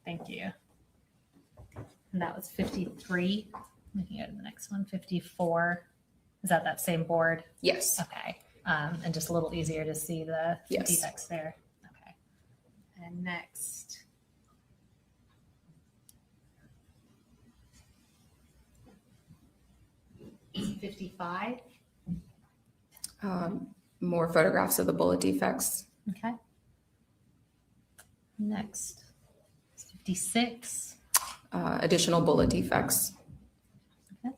Thank you. And that was 53. We can go to the next one, 54. Is that same board? Yes. Okay. And just a little easier to see the Yes. defects there. Okay. And next. Is 55. More photographs of the bullet defects. Okay. Next. 56. Additional bullet defects. Okay.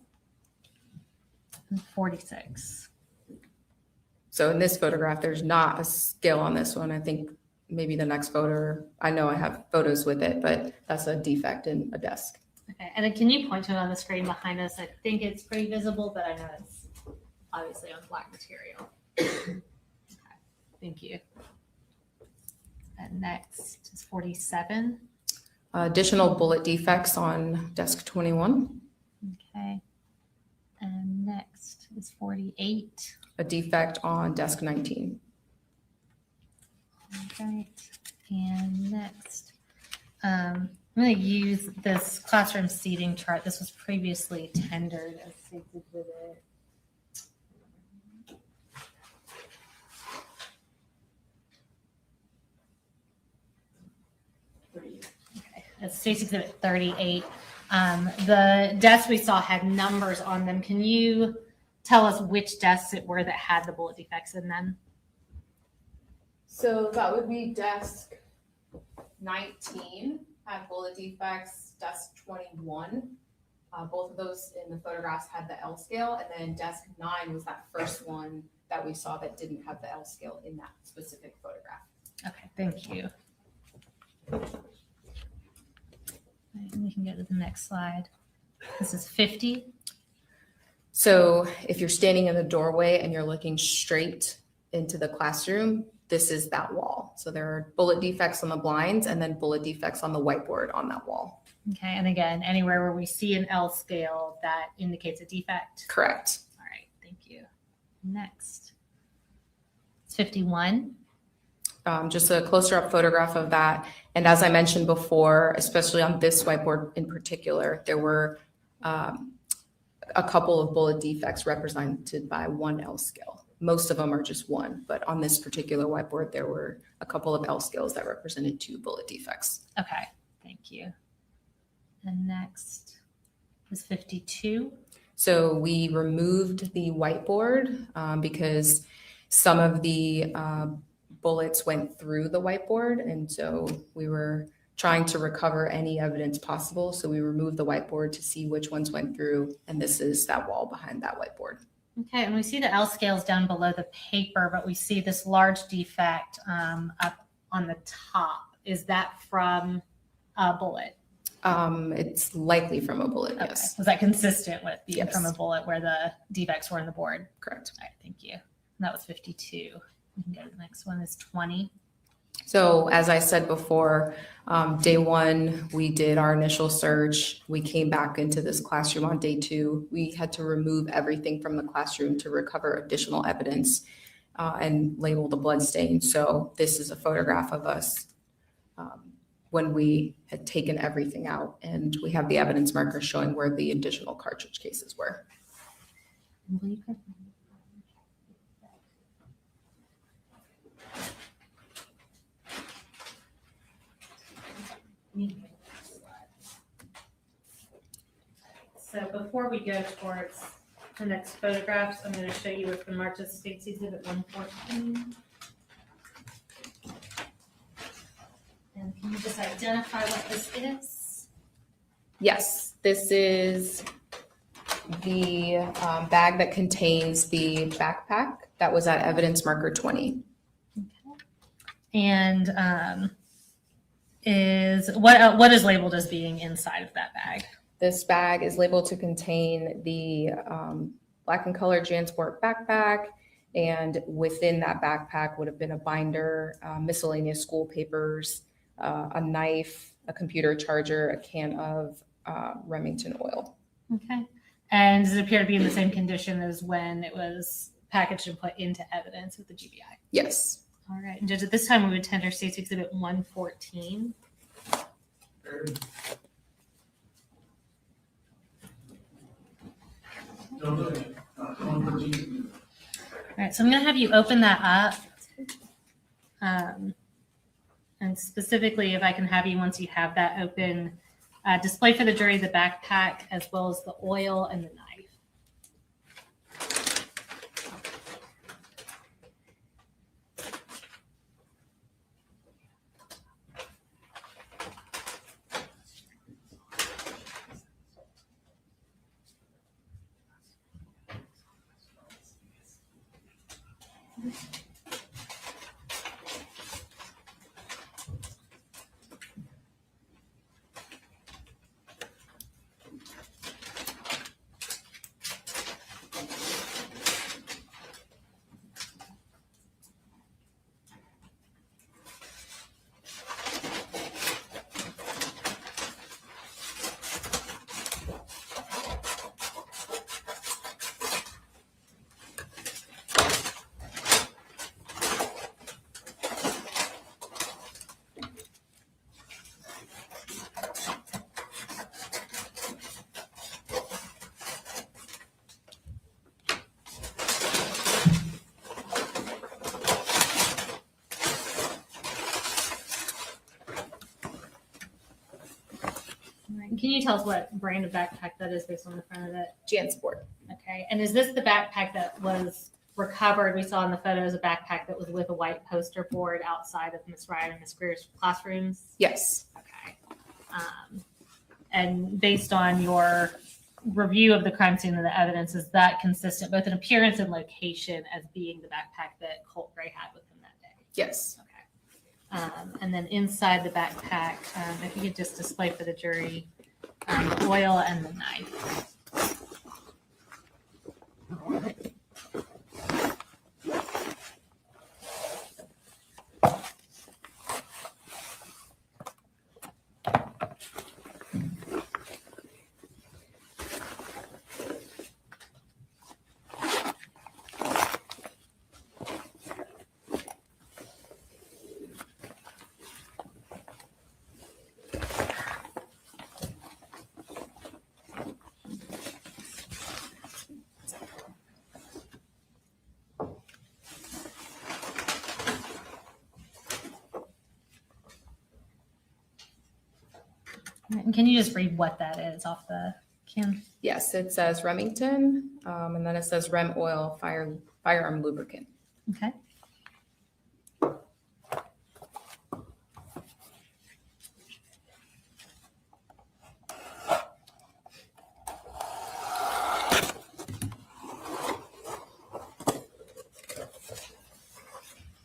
And 46. So in this photograph, there's not a scale on this one. I think maybe the next photo, I know I have photos with it, but that's a defect in a desk. Okay. And then can you point to it on the screen behind us? I think it's pretty visible, but I know it's obviously on black material. Thank you. And next is 47. Additional bullet defects on desk 21. Okay. And next is 48. A defect on desk 19. All right. And next, I'm going to use this classroom seating chart. This was previously tendered as stated with it. It's State's Exhibit 38. The desks we saw had numbers on them. Can you tell us which desks it were that had the bullet defects in them? So that would be desk 19 had bullet defects, desk 21. Both of those in the photographs had the L scale, and then desk 9 was that first one that we saw that didn't have the L scale in that specific photograph. Okay, thank you. And we can go to the next slide. This is 50. So if you're standing in the doorway and you're looking straight into the classroom, this is that wall. So there are bullet defects on the blinds and then bullet defects on the whiteboard on that wall. Okay, and again, anywhere where we see an L scale, that indicates a defect? Correct. All right, thank you. Next. It's 51. Just a closer up photograph of that. And as I mentioned before, especially on this whiteboard in particular, there were a couple of bullet defects represented by one L scale. Most of them are just one, but on this particular whiteboard, there were a couple of L scales that represented 2 bullet defects. Okay, thank you. And next is 52. So we removed the whiteboard because some of the bullets went through the whiteboard. And so we were trying to recover any evidence possible. So we removed the whiteboard to see which ones went through. And this is that wall behind that whiteboard. Okay, and we see the L scales down below the paper, but we see this large defect up on the top. Is that from a bullet? It's likely from a bullet, Okay. yes. Was that consistent with being Yes. from a bullet where the defects were in the board? Correct. All right, thank you. And that was 52. We can go to the next one is 20. So as I said before, day one, we did our initial search. We came back into this classroom on day 2. We had to remove everything from the classroom to recover additional evidence and label the blood stain. So this is a photograph of us when we had taken everything out, and we have the evidence markers showing where the additional cartridge cases were. So before we go towards the next photographs, I'm going to show you what's been marked as State's Exhibit 114. And can you just identify what this is? Yes, this is the bag that contains the backpack that was at evidence marker 20. And is what is labeled as being inside of that bag? This bag is labeled to contain the black and colored JanSport backpack, and within that backpack would have been a binder, miscellaneous school papers, a knife, a computer charger, a can of Remington oil. Okay. And does it appear to be in the same condition as when it was packaged and put into evidence with the GBI? Yes. All right. And Judge, at this time, we would tender State's Exhibit 114. All right, so I'm going to have you open that up. And specifically, if I can have you, once you have that open, display for the jury the backpack as well as the oil and the knife. Can you tell us what brand of backpack that is based on the front of it? JanSport. Okay. And is this the backpack that was recovered? We saw in the photos a backpack that was with a white poster board outside of Miss Ryan and Miss Greer's classrooms? Yes. Okay. And based on your review of the crime scene and the evidence, is that consistent both in appearance and location as being the backpack that Colt Gray had with him that day? Yes. Okay. And then inside the backpack, if you could just display for the jury the oil and the knife. And can you just read what that is off the can? Yes, it says Remington, and then it says Rem Oil Firearm Lubricant. Okay.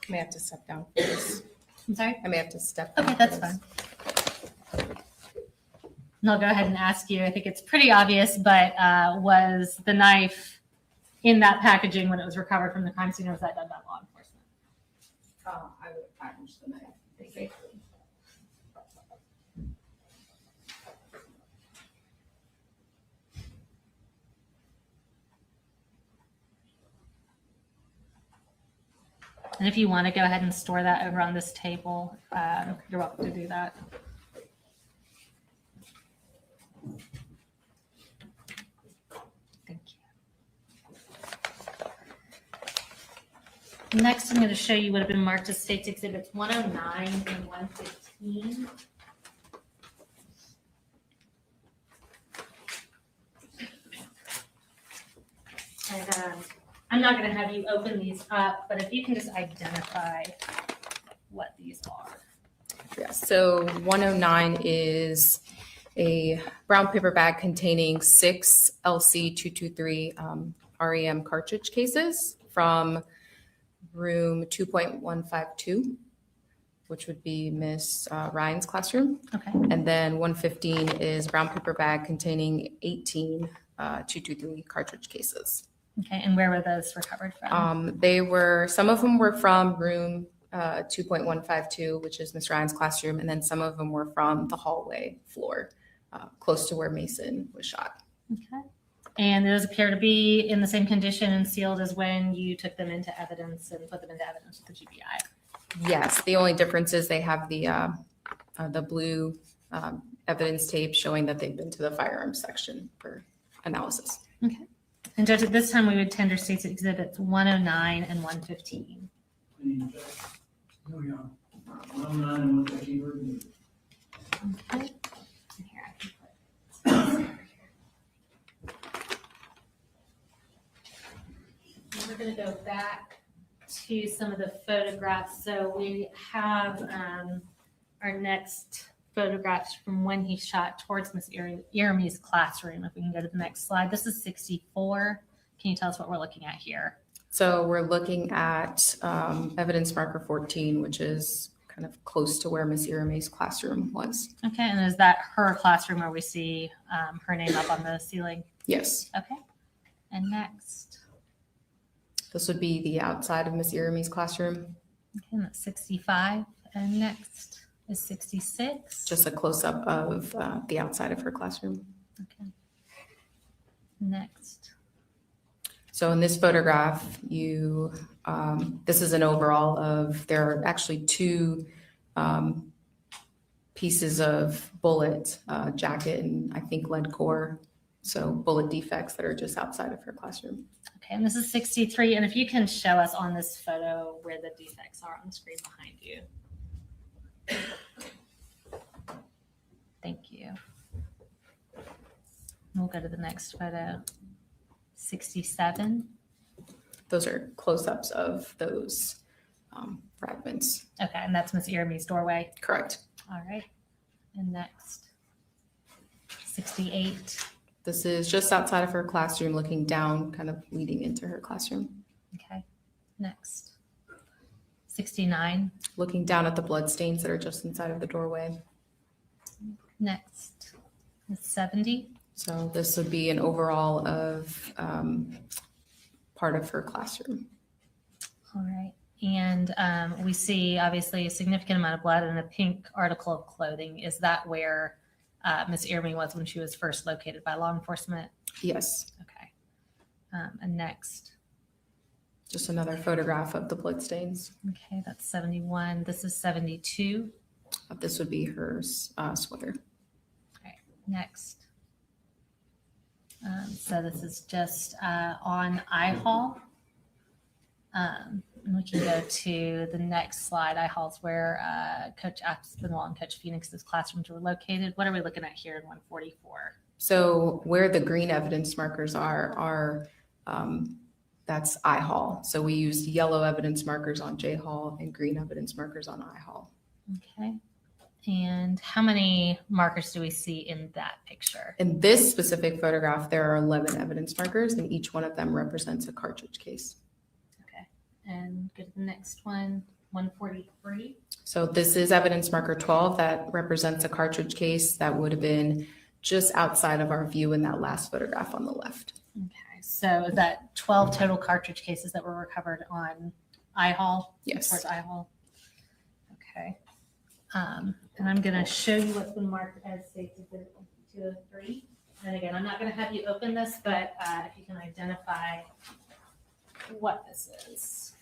I may have to step down for this. I'm sorry? I may have to step down. Okay, for that's this. fine. And I'll go ahead and ask you, I think it's pretty obvious, but was the knife in that packaging when it was recovered from the crime scene, or was that done by law enforcement? I would have packaged the knife safely. And if you want to go ahead and store that over on this table, you're welcome to do that. Thank you. Next, I'm going to show you what have been marked as State's Exhibits 109 and 115. And I'm not going to have you open these up, but if you can just identify what these are. Yeah, so 109 is a brown paper bag containing 6 LC223 REM cartridge cases from room 2.152, which would be Miss Ryan's classroom. Okay. And then 115 is brown paper bag containing 18 223 cartridge cases. Okay, and where were those recovered from? Some of them were from room 2.152, which is Miss Ryan's classroom, and then some of them were from the hallway floor, close to where Mason was shot. Okay. And those appear to be in the same condition and sealed as when you took them into evidence and put them into evidence with the GBI? Yes, the only difference is they have the blue evidence tape showing that they've been to the firearms section for analysis. Okay. And Judge, at this time, we would tender State's Exhibits 109 and 115. Oh, yeah. 109 and 115 were reviewed. Okay. And here I can put. And we're going to go back to some of the photographs. So we have our next photographs from when he shot towards Miss Irimie's classroom. If we can go to the next slide. This is 64. Can you tell us what we're looking at here? So we're looking at evidence marker 14, which is kind of close to where Miss Irimie's classroom was. Okay, and is that her classroom where we see her name up on the ceiling? Yes. Okay, and next. This would be the outside of Miss Irimie's classroom. Okay, and that's 65. And next is 66. Just a close-up of the outside of her classroom. Okay. Next. So in this photograph, this is an overall of, there are actually 2 pieces of bullet jacket and I think lead core. So bullet defects that are just outside of her classroom. Okay, and this is 63. And if you can show us on this photo where the defects are on the screen behind you. Thank you. We'll go to the next photo. 67. Those are close-ups of those fragments. Okay, and that's Miss Irimie's doorway. Correct. All right. And next, 68. This is just outside of her classroom, looking down, kind of leading into her classroom. Okay. Next, 69. Looking down at the blood stains that are just inside of the doorway. Next, 70. So this would be an overall of part of her classroom. All right. And we see obviously a significant amount of blood and a pink article of clothing. Is that where Miss Irimie was when she was first located by law enforcement? Yes. Okay. And next. Just another photograph of the blood stains. Okay, that's 71. This is 72. This would be her sweater. Okay, next. So this is just on I Hall. We can go to the next slide. I Hall's where Coach Aspinwall and Coach Phoenix's classrooms were located. What are we looking at here in 144? So where the green evidence markers are that's I Hall. So we used yellow evidence markers on J Hall and green evidence markers on I Hall. Okay. And how many markers do we see in that picture? In this specific photograph, there are 11 evidence markers, and each one of them represents a cartridge case. Okay. And go to the next one, 143. So this is evidence marker 12 that represents a cartridge case that would have been just outside of our view in that last photograph on the left. Okay. So is that 12 total cartridge cases that were recovered on I Hall? Yes. Towards I Hall. Okay. And I'm going to show you what's been marked as State Exhibit 203. And again, I'm not going to have you open this, but if you can identify what this is.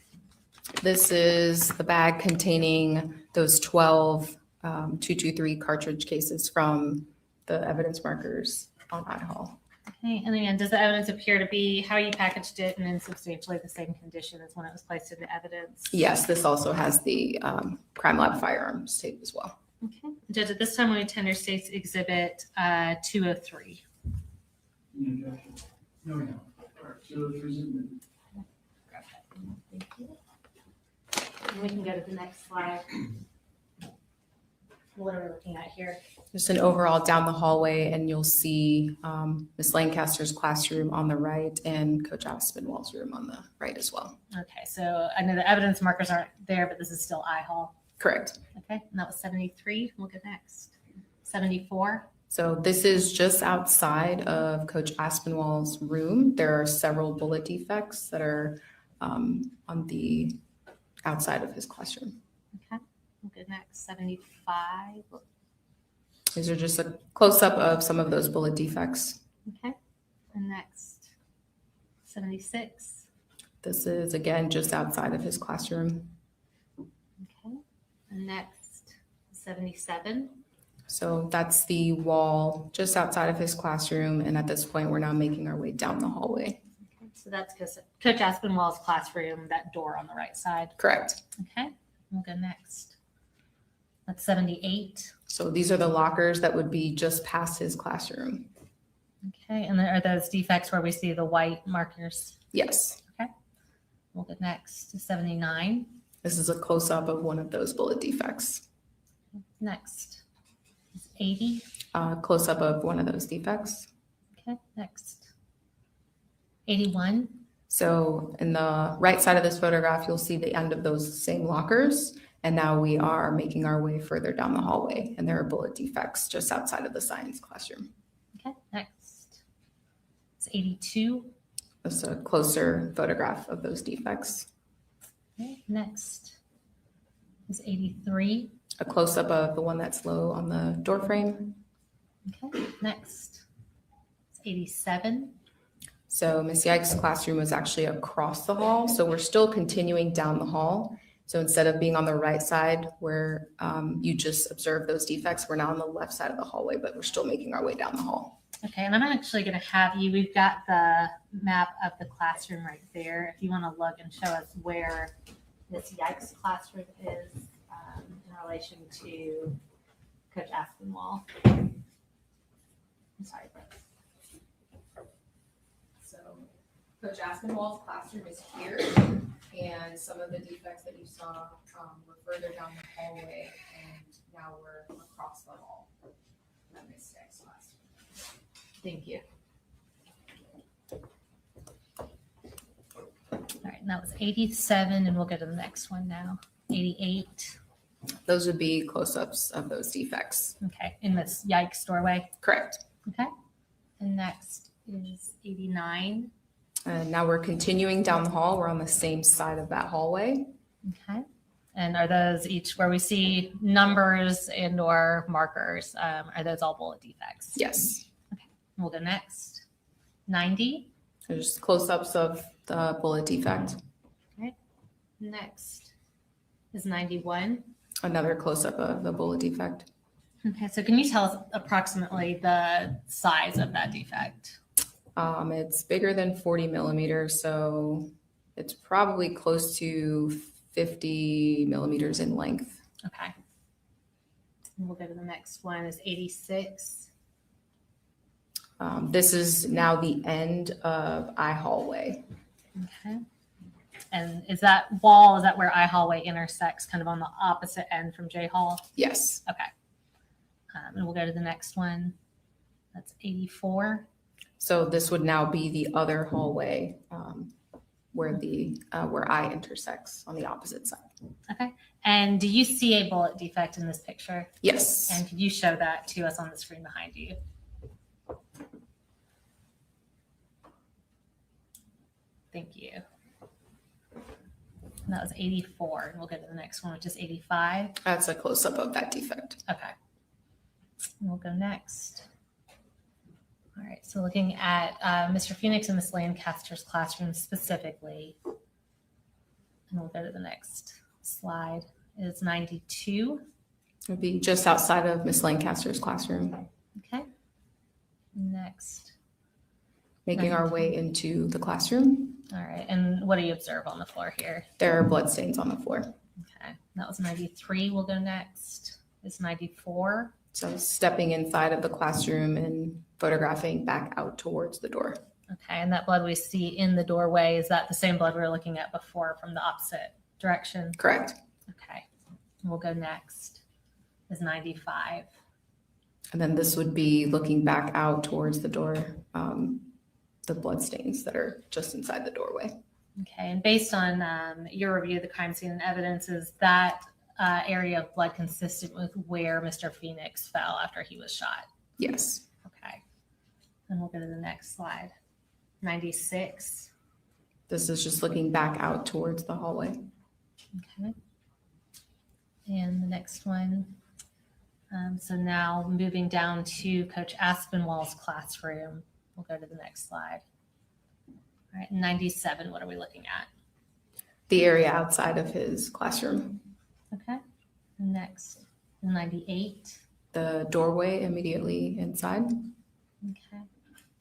This is the bag containing those 12 223 cartridge cases from the evidence markers on I Hall. Okay, and again, does the evidence appear to be how you packaged it and in substantially the same condition as when it was placed into evidence? Yes, this also has the crime lab firearms tape as well. Okay. Judge, at this time, we tender State's Exhibit 203. No. All right, so there's a- Thank you. And we can go to the next slide. What are we looking at here? Just an overall down the hallway, and you'll see Ms. Lancaster's classroom on the right and Coach Aspinwall's room on the right as well. Okay, so I know the evidence markers aren't there, but this is still I Hall. Correct. Okay, and that was 73. We'll go next. 74. So this is just outside of Coach Aspinwall's room. There are several bullet defects that are on the outside of his classroom. Okay, we'll go next. 75. These are just a close-up of some of those bullet defects. Okay, and next. 76. This is, again, just outside of his classroom. Okay, and next. 77. So that's the wall just outside of his classroom. And at this point, we're now making our way down the hallway. Okay, so that's Coach Aspinwall's classroom, that door on the right side. Correct. Okay, we'll go next. That's 78. So these are the lockers that would be just past his classroom. Okay, and are those defects where we see the white markers? Yes. Okay, we'll go next to 79. This is a close-up of one of those bullet defects. Next is 80. Close-up of one of those defects. Okay, next. 81. So in the right side of this photograph, you'll see the end of those same lockers. And now we are making our way further down the hallway, and there are bullet defects just outside of the science classroom. Okay, next. It's 82. This is a closer photograph of those defects. Okay, next is 83. A close-up of the one that's low on the door frame. Okay, next is 87. So Miss Yike's classroom was actually across the hall. So we're still continuing down the hall. So instead of being on the right side where you just observe those defects, we're now on the left side of the hallway, but we're still making our way down the hall. Okay, and I'm actually going to have you, we've got the map of the classroom right there. If you want to look and show us where Miss Yike's classroom is in relation to Coach Aspinwall. I'm sorry, Brooke. Coach Aspinwall's classroom is here, and some of the defects that you saw were further down the hallway, and now we're across the hall from Ms. Steck's classroom. Thank you. All right, and that was 87, and we'll go to the next one now. 88. Those would be close-ups of those defects. Okay, in this yikes doorway. Correct. Okay. And next is 89. And now we're continuing down the hall. We're on the same side of that hallway. Okay. And are those each where we see numbers and or markers? Are those all bullet defects? Yes. Okay. We'll go next. 90. There's close-ups of the bullet defect. Okay. Next is 91. Another close-up of the bullet defect. Okay. So can you tell us approximately the size of that defect? It's bigger than 40 millimeters, so it's probably close to 50 millimeters in length. Okay. And we'll go to the next one is 86. This is now the end of I hallway. Okay. And is that wall, is that where I hallway intersects kind of on the opposite end from J hall? Yes. Okay. And we'll go to the next one. That's 84. So this would now be the other hallway where I intersects on the opposite side. Okay. And do you see a bullet defect in this picture? Yes. And could you show that to us on the screen behind you? Thank you. And that was 84. And we'll go to the next one, which is 85. That's a close-up of that defect. Okay. And we'll go next. All right, so looking at Mr. Phoenix and Miss Lancaster's classroom specifically, and we'll go to the next slide, is 92. It would be just outside of Miss Lancaster's classroom. Okay. Next. Making our way into the classroom. All right, and what do you observe on the floor here? There are blood stains on the floor. Okay, that was 93. We'll go next. It's 94. So stepping inside of the classroom and photographing back out towards the door. Okay, and that blood we see in the doorway, is that the same blood we were looking at before from the opposite direction? Correct. Okay, we'll go next. Is 95. And then this would be looking back out towards the door, the blood stains that are just inside the doorway. Okay, and based on your review of the crime scene and evidence, is that area of blood consistent with where Mr. Phoenix fell after he was shot? Yes. Okay, and we'll go to the next slide. 96. This is just looking back out towards the hallway. Okay, and the next one. So now moving down to Coach Aspinwall's classroom. We'll go to the next slide. All right, 97, what are we looking at? The area outside of his classroom. Okay, next, 98. The doorway immediately inside. Okay,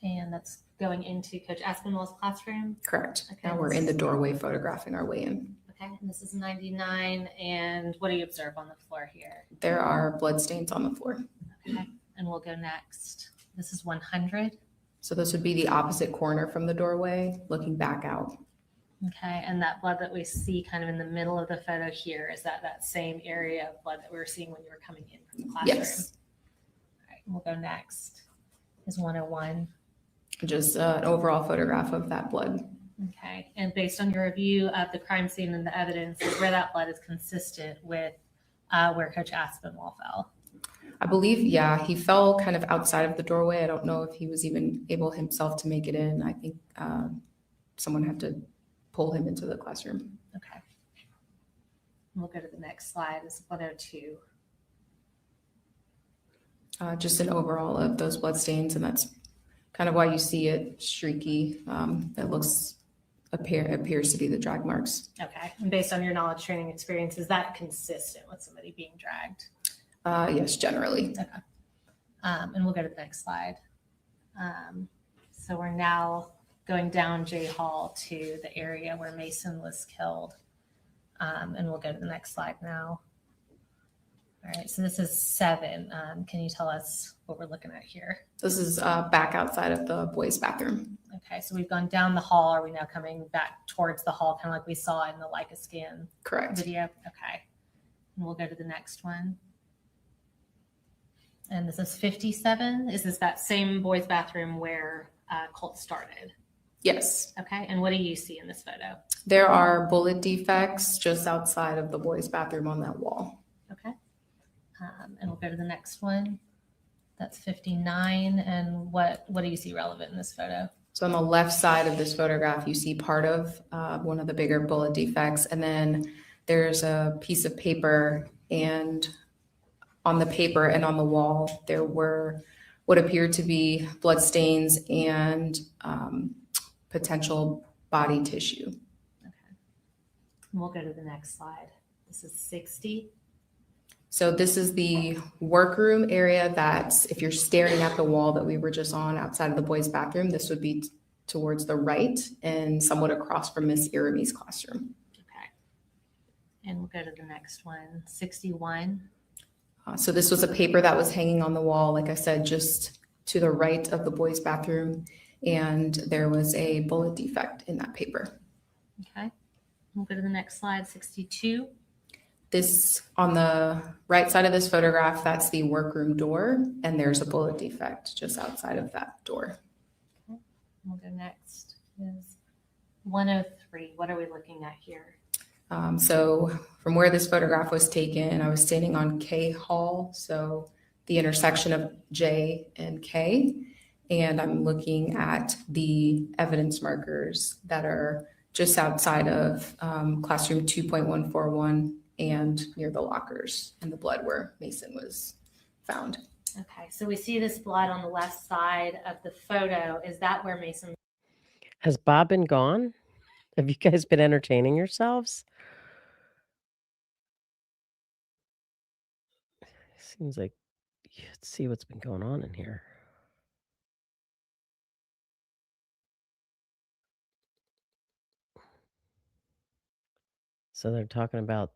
and that's going into Coach Aspinwall's classroom? Correct. Okay, Now we're in the doorway photographing our way in. Okay, and this is 99, and what do you observe on the floor here? There are blood stains on the floor. Okay, and we'll go next. This is 100. So this would be the opposite corner from the doorway, looking back out. Okay, and that blood that we see kind of in the middle of the photo here, is that that same area of blood that we were seeing when you were coming in from the classroom? Yes. All right, we'll go next. Is 101. Just an overall photograph of that blood. Okay, and based on your review of the crime scene and the evidence, is where that blood is consistent with where Coach Aspinwall fell? I believe, yeah, he fell kind of outside of the doorway. I don't know if he was even able himself to make it in. I think someone had to pull him into the classroom. Okay. We'll go to the next slide. This is 102. Just an overall of those blood stains, and that's kind of why you see it streaky. That appears to be the drag marks. Okay, and based on your knowledge, training, experience, is that consistent with somebody being dragged? Yes, generally. Okay. And we'll go to the next slide. So we're now going down J Hall to the area where Mason was killed. And we'll go to the next slide now. All right, so this is 7. Can you tell us what we're looking at here? This is back outside of the boys' bathroom. Okay, so we've gone down the hall. Are we now coming back towards the hall, kind of like we saw in the Leica scan Correct. video? Okay. And we'll go to the next one. And this is 57. Is this that same boys' bathroom where Colt started? Yes. Okay. And what do you see in this photo? There are bullet defects just outside of the boys' bathroom on that wall. Okay. And we'll go to the next one. That's 59. And what do you see relevant in this photo? So on the left side of this photograph, you see part of one of the bigger bullet defects. And then there's a piece of paper, and on the paper and on the wall, there were what appeared to be blood stains and potential body tissue. Okay. And we'll go to the next slide. This is 60. So this is the workroom area that's, if you're staring at the wall that we were just on outside of the boys' bathroom, this would be towards the right and somewhat across from Miss Irimie's classroom. Okay. And we'll go to the next one, 61. So this was a paper that was hanging on the wall, like I said, just to the right of the boys' bathroom, and there was a bullet defect in that paper. Okay. We'll go to the next slide, 62. This, on the right side of this photograph, that's the workroom door, and there's a bullet defect just outside of that door. Okay. We'll go next is 103. What are we looking at here? So from where this photograph was taken, I was standing on K Hall, so the intersection of J and K, and I'm looking at the evidence markers that are just outside of classroom 2.141 and near the lockers and the blood where Mason was found. Okay, so we see this blood on the left side of the photo. Is that where Mason? Has Bob been gone? Have you guys been entertaining yourselves? Seems like, let's see what's been going on in here. So they're talking about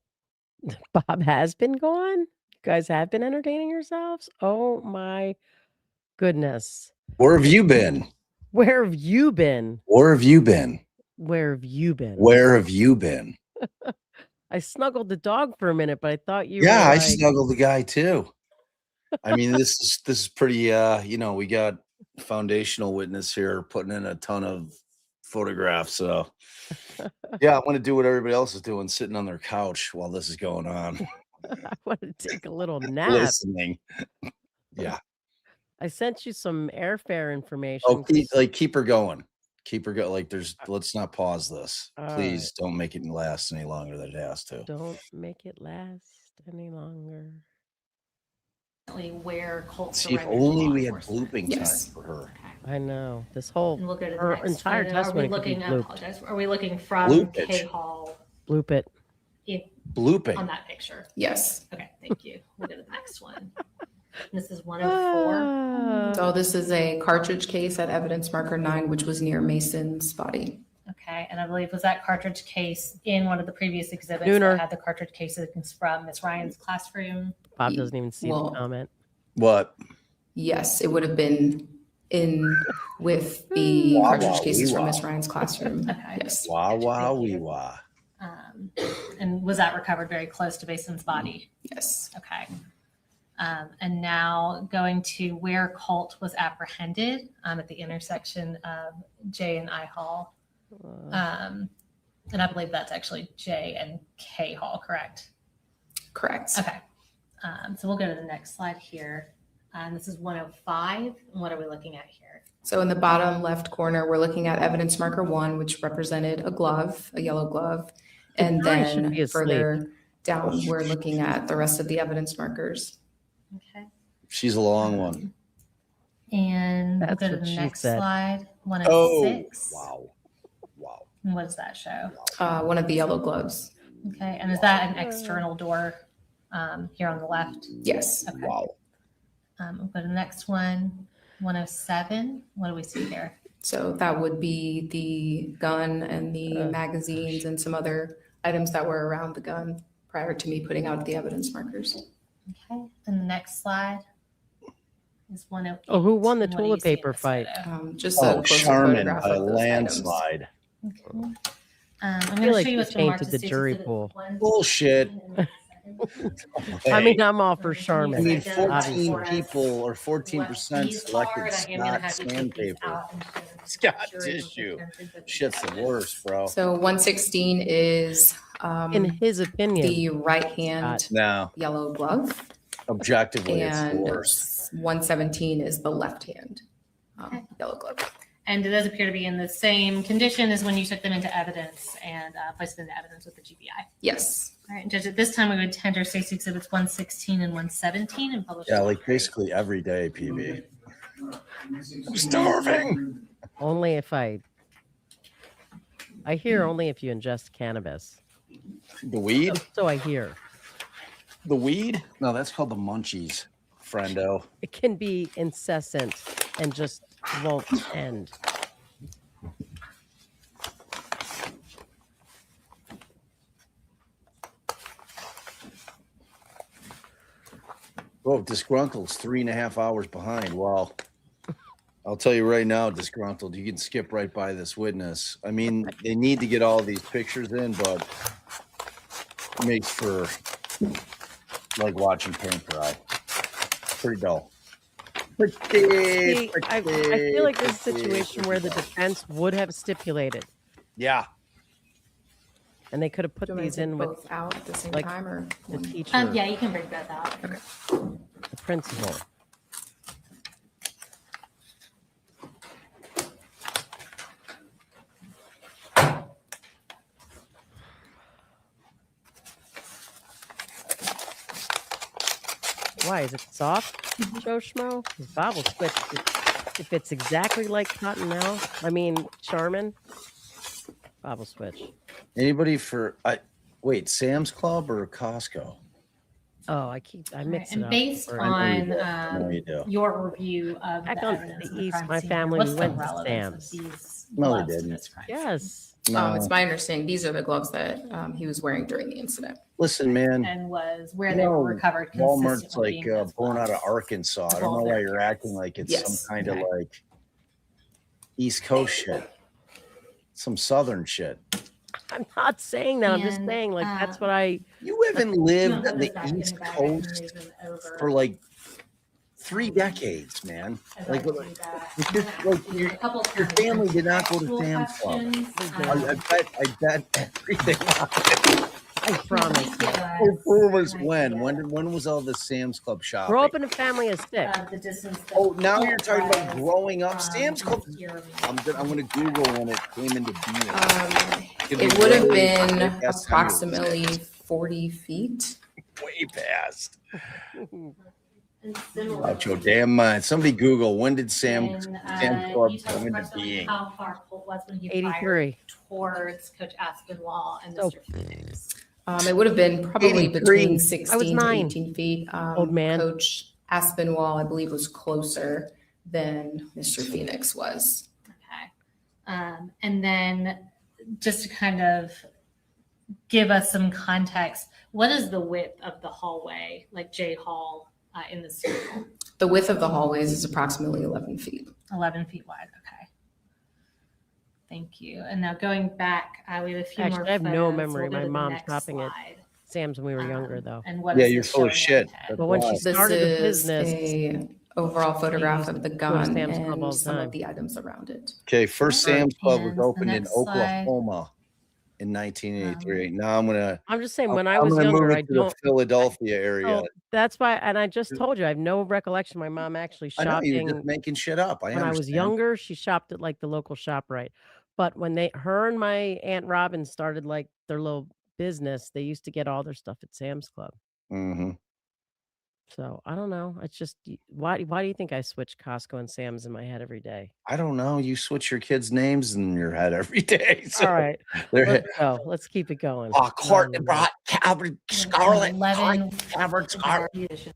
Bob has been gone? You guys have been entertaining yourselves? Oh my goodness. Where have you been? Where have you been? Where have you been? Where have you been? Where have you been? I snuggled the dog for a minute, but I thought you Yeah, were I like, snuggled the guy too. I mean, this is pretty we got foundational witness here putting in a ton of photographs. So yeah, I want to do what everybody else is doing, sitting on their couch while this is going on. I want to take a little nap. Listening. Yeah. I sent you some airfare information. Oh, keep her going. Keep her going. Like let's not pause this. Please don't make it last any longer than it has to. Don't make it last any longer. Where Colt See, if surrendered to only law we had enforcement. blooping Yes. time for her. I know. This whole And we'll go to the her next entire photo. Are we testimony could be looking? I blooped. apologize. Are we looking from Bloopage. K Hall Bloop it. Blooping. on that picture? Yes. Okay, thank you. We'll go to the next one. This is 104. Ah. So this is a cartridge case at evidence marker 9, which was near Mason's body. Okay, and I believe was that cartridge case in one of the previous exhibits Nooner. that had the cartridge cases from Miss Ryan's classroom? Bob doesn't even see Well, the comment. What? Yes, it would have been in with the Wah, cartridge wah, cases wee, from wah. Miss Ryan's classroom. Okay. Yes. Wah wah Thank wee you. wah. And was that recovered very close to Mason's body? Yes. Okay. And now going to where Colt was apprehended at the intersection of J and I Hall. And I believe that's actually J and K Hall, correct? Correct. Okay. So we'll go to the next slide here. This is 105. And what are we looking at here? So in the bottom left corner, we're looking at evidence marker 1, which represented a glove, a yellow glove. And jury should be then asleep. further down, we're looking at the rest of the evidence markers. Okay. She's a long one. And we'll That's go to what the she next said. slide. Oh, 106. wow. Wow. And what does that show? One of the yellow gloves. Okay. And is that an external door here on the left? Yes. Okay. Wow. We'll go to the next one. 107. What do we see here? So that would be the gun and the magazines and some other items that were around the gun prior to me putting out the evidence markers. Okay. And the next slide. is 108. Oh, who won the And what do you toilet see in paper this fight? photo? Just a Oh, closer Charmin photograph by a of those items. landslide. Okay. I'm I going feel to like show you you what's been marked tainted as the states jury exhibit pool. 1, Bullshit. 16, I mean, Hey, I'm all for I Charmin, mean, Identify 14 for us people or what 14% these are, selected and I am going to Scott have you take these sandpaper. out and show them to the Scott jury with tissue. the exhibit Shit's the evidence. worst, bro. So 116 is in his opinion. the right hand No, yellow glove, objectively, it's the and worst. 117 is the left hand Okay. yellow glove. And it does appear to be in the same condition as when you took them into evidence and placed them into evidence with the GBI. Yes. All right, Judge, at this time, we would tender States Exhibits 116 and 117 and publish. Yeah, them. like basically every day, PB. I'm starving. Only if I hear only if you ingest cannabis. The weed? So I hear. The weed? No, that's called the munchies, friendo. It can be incessant and just won't end. Oh, disgruntled's 3.5 hours behind. Well, I'll tell you right now, disgruntled, you can skip right by this witness. I mean, they need to get all these pictures in, but it makes for like watching paint dry. Pretty dull. See, I feel like this is a situation where the defense would have stipulated. Yeah. And they could have put Do you want me these to take in with both out at the same like time, or the one? teacher, Yeah, you can bring both out. Okay. the principal. Why is it soft, Joe Schmo? His Bob will switch if it's exactly like Cottonelle. I mean, Charmin. Bob will switch. Anybody for wait, Sam's Club or Costco? Oh, I mix it And up. based Or- on No, you do. your review of Back the on evidence the of the East, crime my scene, family, what's we the went to relevance of Sam's. these No, they gloves to didn't. this crime? Yes. No. It's my understanding these are the gloves that he was wearing during the incident. Listen, man. And was where You they know, were recovered Walmart's consistently like being those born out of gloves. Arkansas. I As don't well know as why their you're acting like it's Yes. some kind of Okay. like East Coast shit, some Southern shit. I'm not saying that. I'm just And, saying, like, that's what I. You haven't You lived wanna on put the this back in East the bag, I can Coast move them over. for like 3 decades, man. I'd Like, like to do that. it's I'm just gonna like ask you a couple your of family did not go to textual Sam's Club. questions. I bet everything. I promise. When was all the Sam's Club shopping? Grow up in a family of 6. The distance that Oh, now you're Colt talking about was growing up. from Sam's Club. Irimie. I'm gonna Google when it came into being. It would have way been past 10 years. approximately 40 feet. Way past. And similar. Out your damn mind. Somebody Google when did Sam's When, Club you tell come us into approximately being? how far Colt was when he 83. fired towards Coach Aspinwall and Oh. Mr. Phoenix. It would have been probably 83. between I was 16 to 9. 18 feet. Old man. Coach Aspinwall, I believe, was closer than Mr. Phoenix was. Okay. And then just to kind of give us some context, what is the width of the hallway, like J Hall in the school? The width of the hallways is approximately 11 feet. 11 feet wide. Okay. Thank you. And now going back, we have a few more. Actually, I have no photos. memory. We'll go My to the mom next shopping at slide. Sam's when we were younger, though. And what Yeah, is you're this full of showing shit. on But when she Why? This started the is business, a overall photograph of the to gun Sam's Club all and the some time. of the items around it. Okay, first Alright, Sam's Club was and the opened in next slide. Oklahoma in 1983. Now I'm just saying, when I I'm was gonna younger, move it I to the don't. Philadelphia area. Oh, that's why, and I just told you, I have no recollection. My mom actually I know you're shopping just making shit up. when I was younger. She shopped at like the local ShopRite, but when her and my Aunt Robin started like their little business, they used to get all their stuff at Sam's Club. Mm-hmm. So I don't know. It's just why do you think I switch Costco and Sam's in my head every day? I don't know. You switch your kids' names in your head every day. So All right, they're let's go. Let's keep it going. oh, Courtney brought Calvert Scarlet. 11 Calvert Scarlet. edition.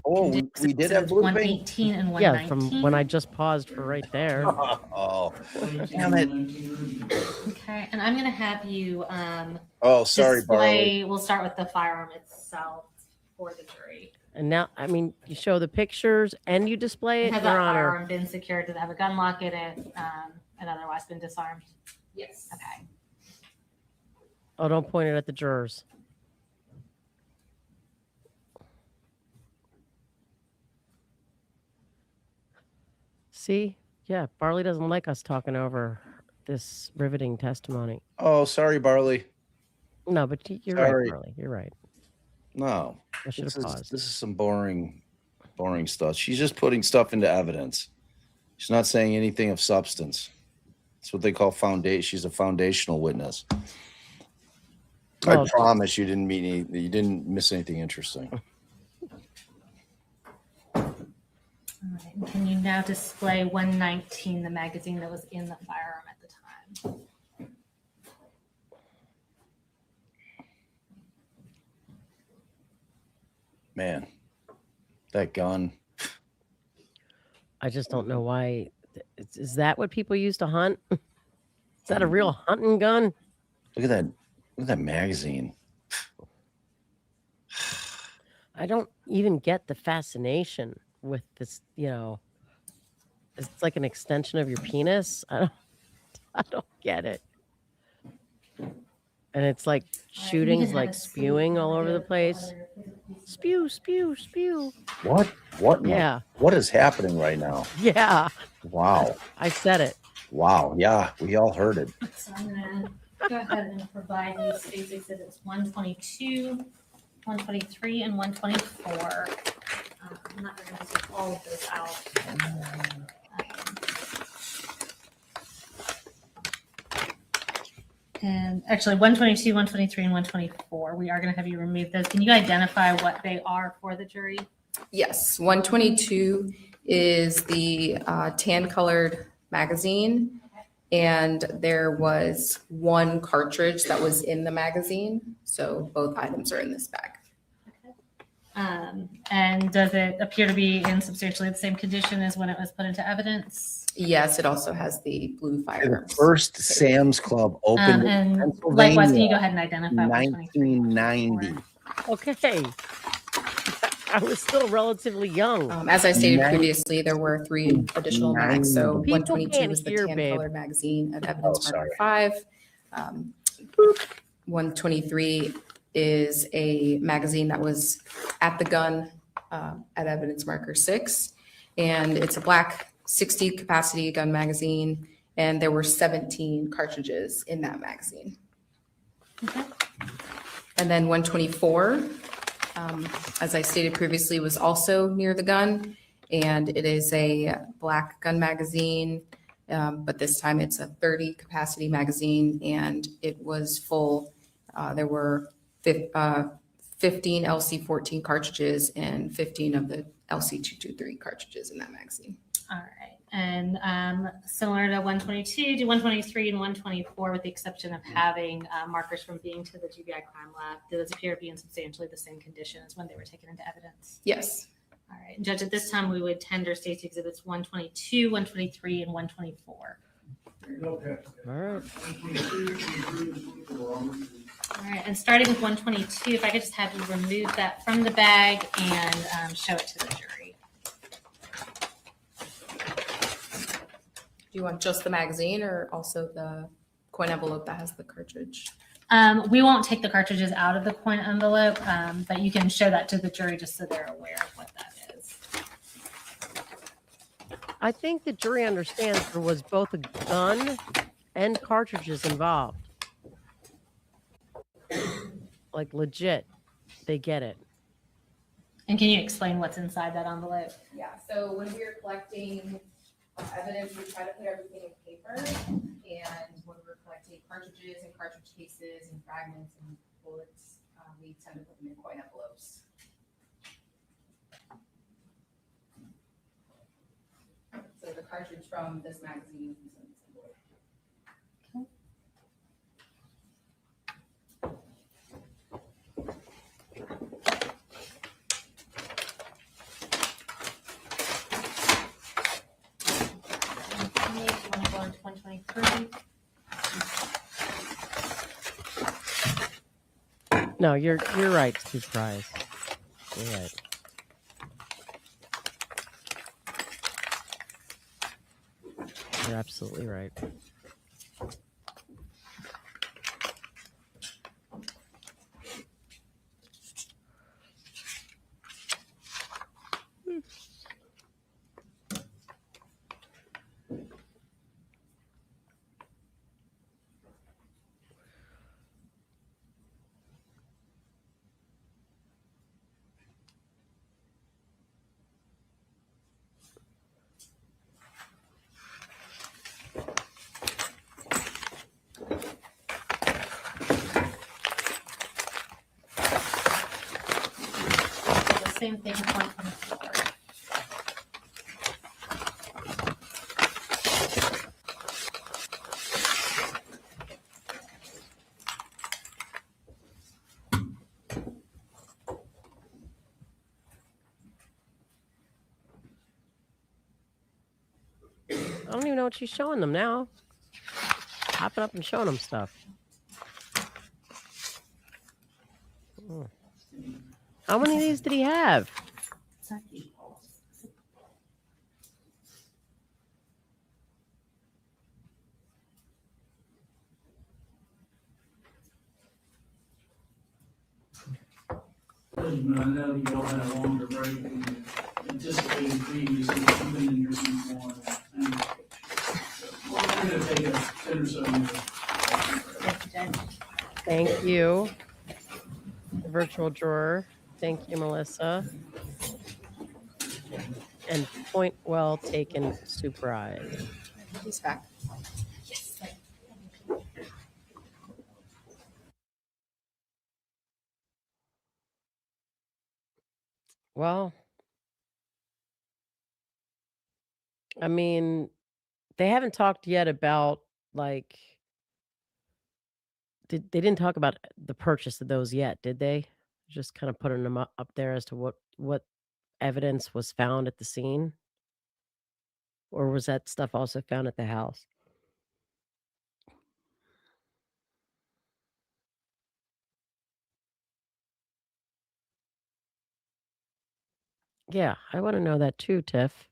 Oh, we did have blue paint. 118 and Yeah, 119. from when I just paused for right there. Oh, damn it. Okay, and I'm going to have you Oh, sorry, Barley. display. We'll start with the firearm itself for the jury. And now, I mean, you show the pictures and you display it, Has Your that Honor. firearm been secured? Does it have a gun lock in it and otherwise been disarmed? Yes. Okay. Oh, don't point it at the jurors. See? Yeah, Barley doesn't like us talking over this riveting testimony. Oh, sorry, Barley. No, but you're Sorry. right, Barley. You're right. No, I should have paused. This is some boring stuff. She's just putting stuff into evidence. She's not saying anything of substance. That's what they call foundation. She's a foundational witness. I Well, promise you didn't miss anything interesting. All right. And can you now display 119, the magazine that was in the firearm at the time? Man, that gun. I just don't know why. Is that what people use to hunt? Is that a real hunting gun? Look at that. Look at that magazine. I don't even get the fascination with this, it's like an extension of your penis. I don't get it. And it's like shootings, like spewing all over the place. Spew, spew, spew. What? What? Yeah. What is happening right now? Yeah. Wow. I said it. Wow. Yeah, we all heard it. So I'm going to go ahead and provide these state's exhibits 122, 123, and 124. I'm not going to take all of those out. And actually 122, 123, and 124, we are going to have you remove those. Can you identify what they are for the jury? Yes, 122 is the tan colored magazine. And there was one cartridge that was in the magazine. So both items are in this bag. And does it appear to be in substantially the same condition as when it was put into evidence? Yes, it also has the blue fire. The first Sam's Club opened in And Pennsylvania. likewise, can you go ahead and identify 1990. Okay. I was still relatively young. As I stated previously, there were 3 additional mags. So People 122 can't was the hear, tan babe. colored magazine at evidence marker sorry. 5. 123 is a magazine that was at the gun at evidence marker 6. And it's a black 60 capacity gun magazine. And there were 17 cartridges in that magazine. Okay. And then 124, as I stated previously, was also near the gun. And it is a black gun magazine, but this time it's a 30 capacity magazine and it was full. There were 15 LC14 cartridges and 15 of the LC223 cartridges in that magazine. All right. And similar to 122, do 123 and 124, with the exception of having markers from being to the GBI crime lab, do those appear to be in substantially the same condition as when they were taken into evidence? Yes. All right. And Judge, at this time, we would tender state's exhibits 122, 123, and 124. Okay. All right. All right. And starting with 122, if I could just have you remove that from the bag and show it to the jury. Do you want just the magazine or also the coin envelope that has the cartridge? We won't take the cartridges out of the coin envelope, but you can show that to the jury just so they're aware of what that is. I think the jury understands there was both a gun and cartridges involved. Like legit, they get it. And can you explain what's inside that envelope? Yeah, so when we were collecting evidence, we try to put everything in paper. And when we're collecting cartridges and cartridge cases and fragments and bullets, we tend to put them in coin envelopes. So the cartridge from this magazine is in this envelope. You want to go into 123? No, you're right, Steve Price. You're right. You're absolutely right. The same thing. Point on the floor. I don't even know what she's showing them now. Hopping up and showing them stuff. Oh. How many of these did he have? I know you all had a longer break than you anticipated previously. You've been in here since 1. And we're going to take a 10 or so minutes. Thank you, virtual drawer. Thank you, Melissa. And point well taken, surprise. He's back. Well, I mean, they haven't talked yet about like they didn't talk about the purchase of those yet, did they? Just kind of putting them up there as to what evidence was found at the scene, or was that stuff also found at the house? Yeah, I want to know that too, Tiff.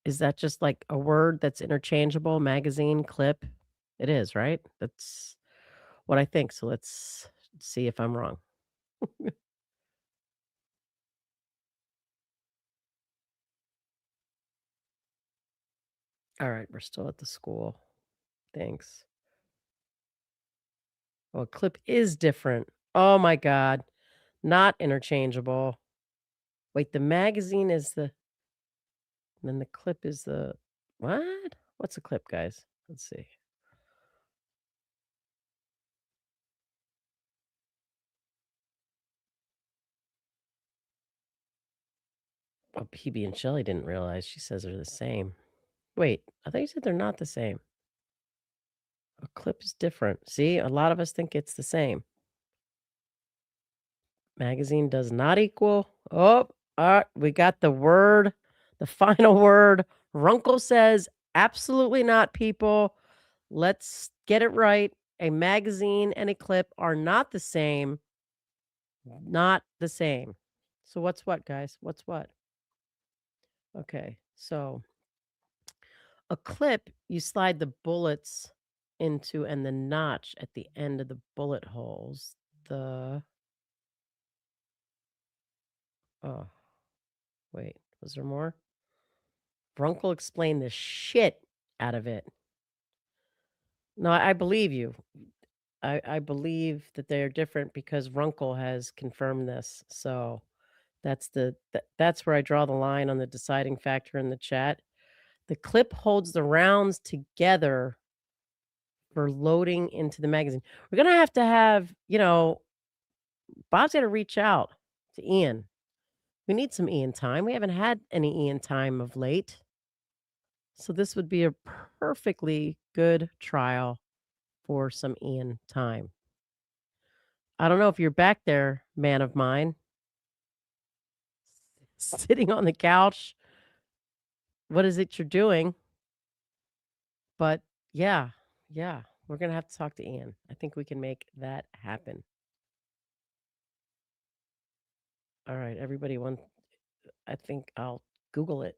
Is that just like a word that's interchangeable? Magazine, clip? It is, right? That's what I think. So let's see if I'm wrong. All right, we're still at the school. Thanks. Well, clip is different. Oh my God. Not interchangeable. Wait, the magazine is then the clip is the what? What's a clip, guys? Let's see. Oh, PB and Shelly didn't realize. She says they're the same. Wait, I thought you said they're not the same. A clip is different. See, a lot of us think it's the same. Magazine does not equal. Oh, all right, we got the word, the final word. Runkle says absolutely not, people. Let's get it right. A magazine and a clip are not the same. Not the same. So what's what, guys? What's what? Okay, so a clip, you slide the bullets into and the notch at the end of the bullet holes. Oh, wait, was there more? Brunkle explained the shit out of it. No, I believe you. I believe that they're different because Runkle has confirmed this. So that's that's where I draw the line on the deciding factor in the chat. The clip holds the rounds together for loading into the magazine. We're gonna have to have, Bob's got to reach out to Ian. We need some Ian time. We haven't had any Ian time of late. So this would be a perfectly good trial for some Ian time. I don't know if you're back there, man of mine, sitting on the couch. What is it you're doing? But yeah, we're going to have to talk to Ian. I think we can make that happen. All right, everybody. I think I'll Google it.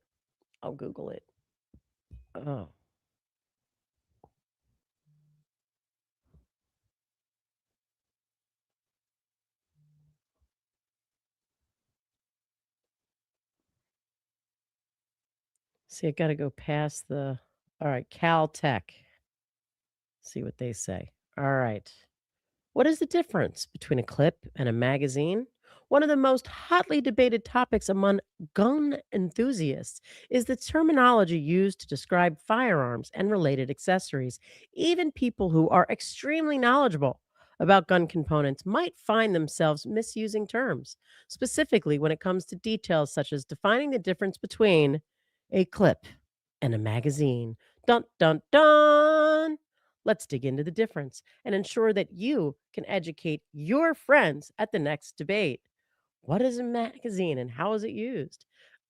I'll Google it. Oh, see, I got to go past the. All right, Caltech. See what they say. All right. What is the difference between a clip and a magazine? One of the most hotly debated topics among gun enthusiasts is the terminology used to describe firearms and related accessories. Even people who are extremely knowledgeable about gun components might find themselves misusing terms, specifically when it comes to details such as defining the difference between a clip and a magazine. Dun dun dun! Let's dig into the difference and ensure that you can educate your friends at the next debate. What is a magazine and how is it used?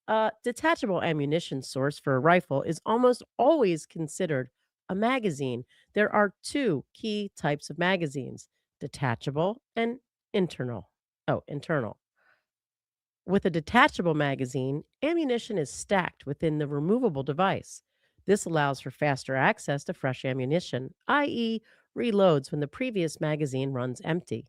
A detachable ammunition source for a rifle is almost always considered a magazine. There are two key types of magazines: detachable and internal. Oh, internal. With a detachable magazine, ammunition is stacked within the removable device. This allows for faster access to fresh ammunition, i.e., reloads when the previous magazine runs empty.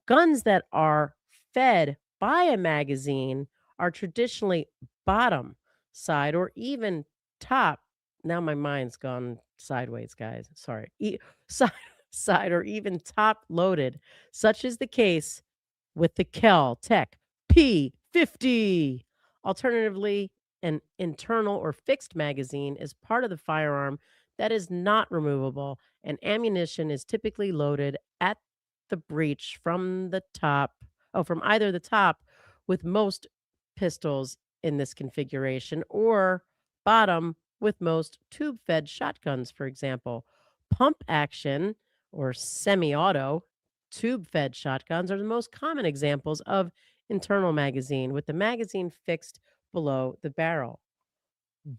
Guns that are fed by a magazine are traditionally bottom, side, or even top. Now my mind's gone sideways, guys. Sorry. Side, side, or even top loaded, such is the case with the Kel-Tec P50. Alternatively, an internal or fixed magazine is part of the firearm that is not removable, and ammunition is typically loaded at the breech from the top, from either the top, with most pistols in this configuration, or bottom with most tube fed shotguns, for example. Pump action or semi auto tube fed shotguns are the most common examples of internal magazine, with the magazine fixed below the barrel.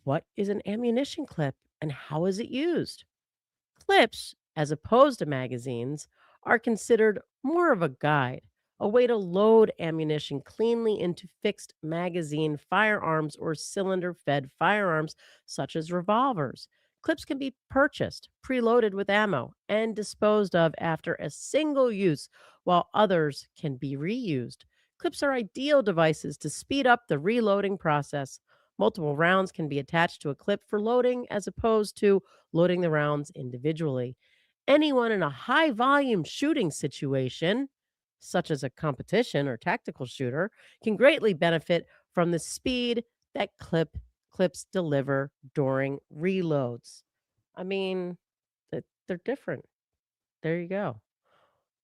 What is an ammunition clip and how is it used? Clips, as opposed to magazines, are considered more of a guide, a way to load ammunition cleanly into fixed magazine firearms or cylinder fed firearms, such as revolvers. Clips can be purchased, preloaded with ammo, and disposed of after a single use, while others can be reused. Clips are ideal devices to speed up the reloading process. Multiple rounds can be attached to a clip for loading as opposed to loading the rounds individually. Anyone in a high volume shooting situation, such as a competition or tactical shooter, can greatly benefit from the speed that clips deliver during reloads. I mean, they're different. There you go.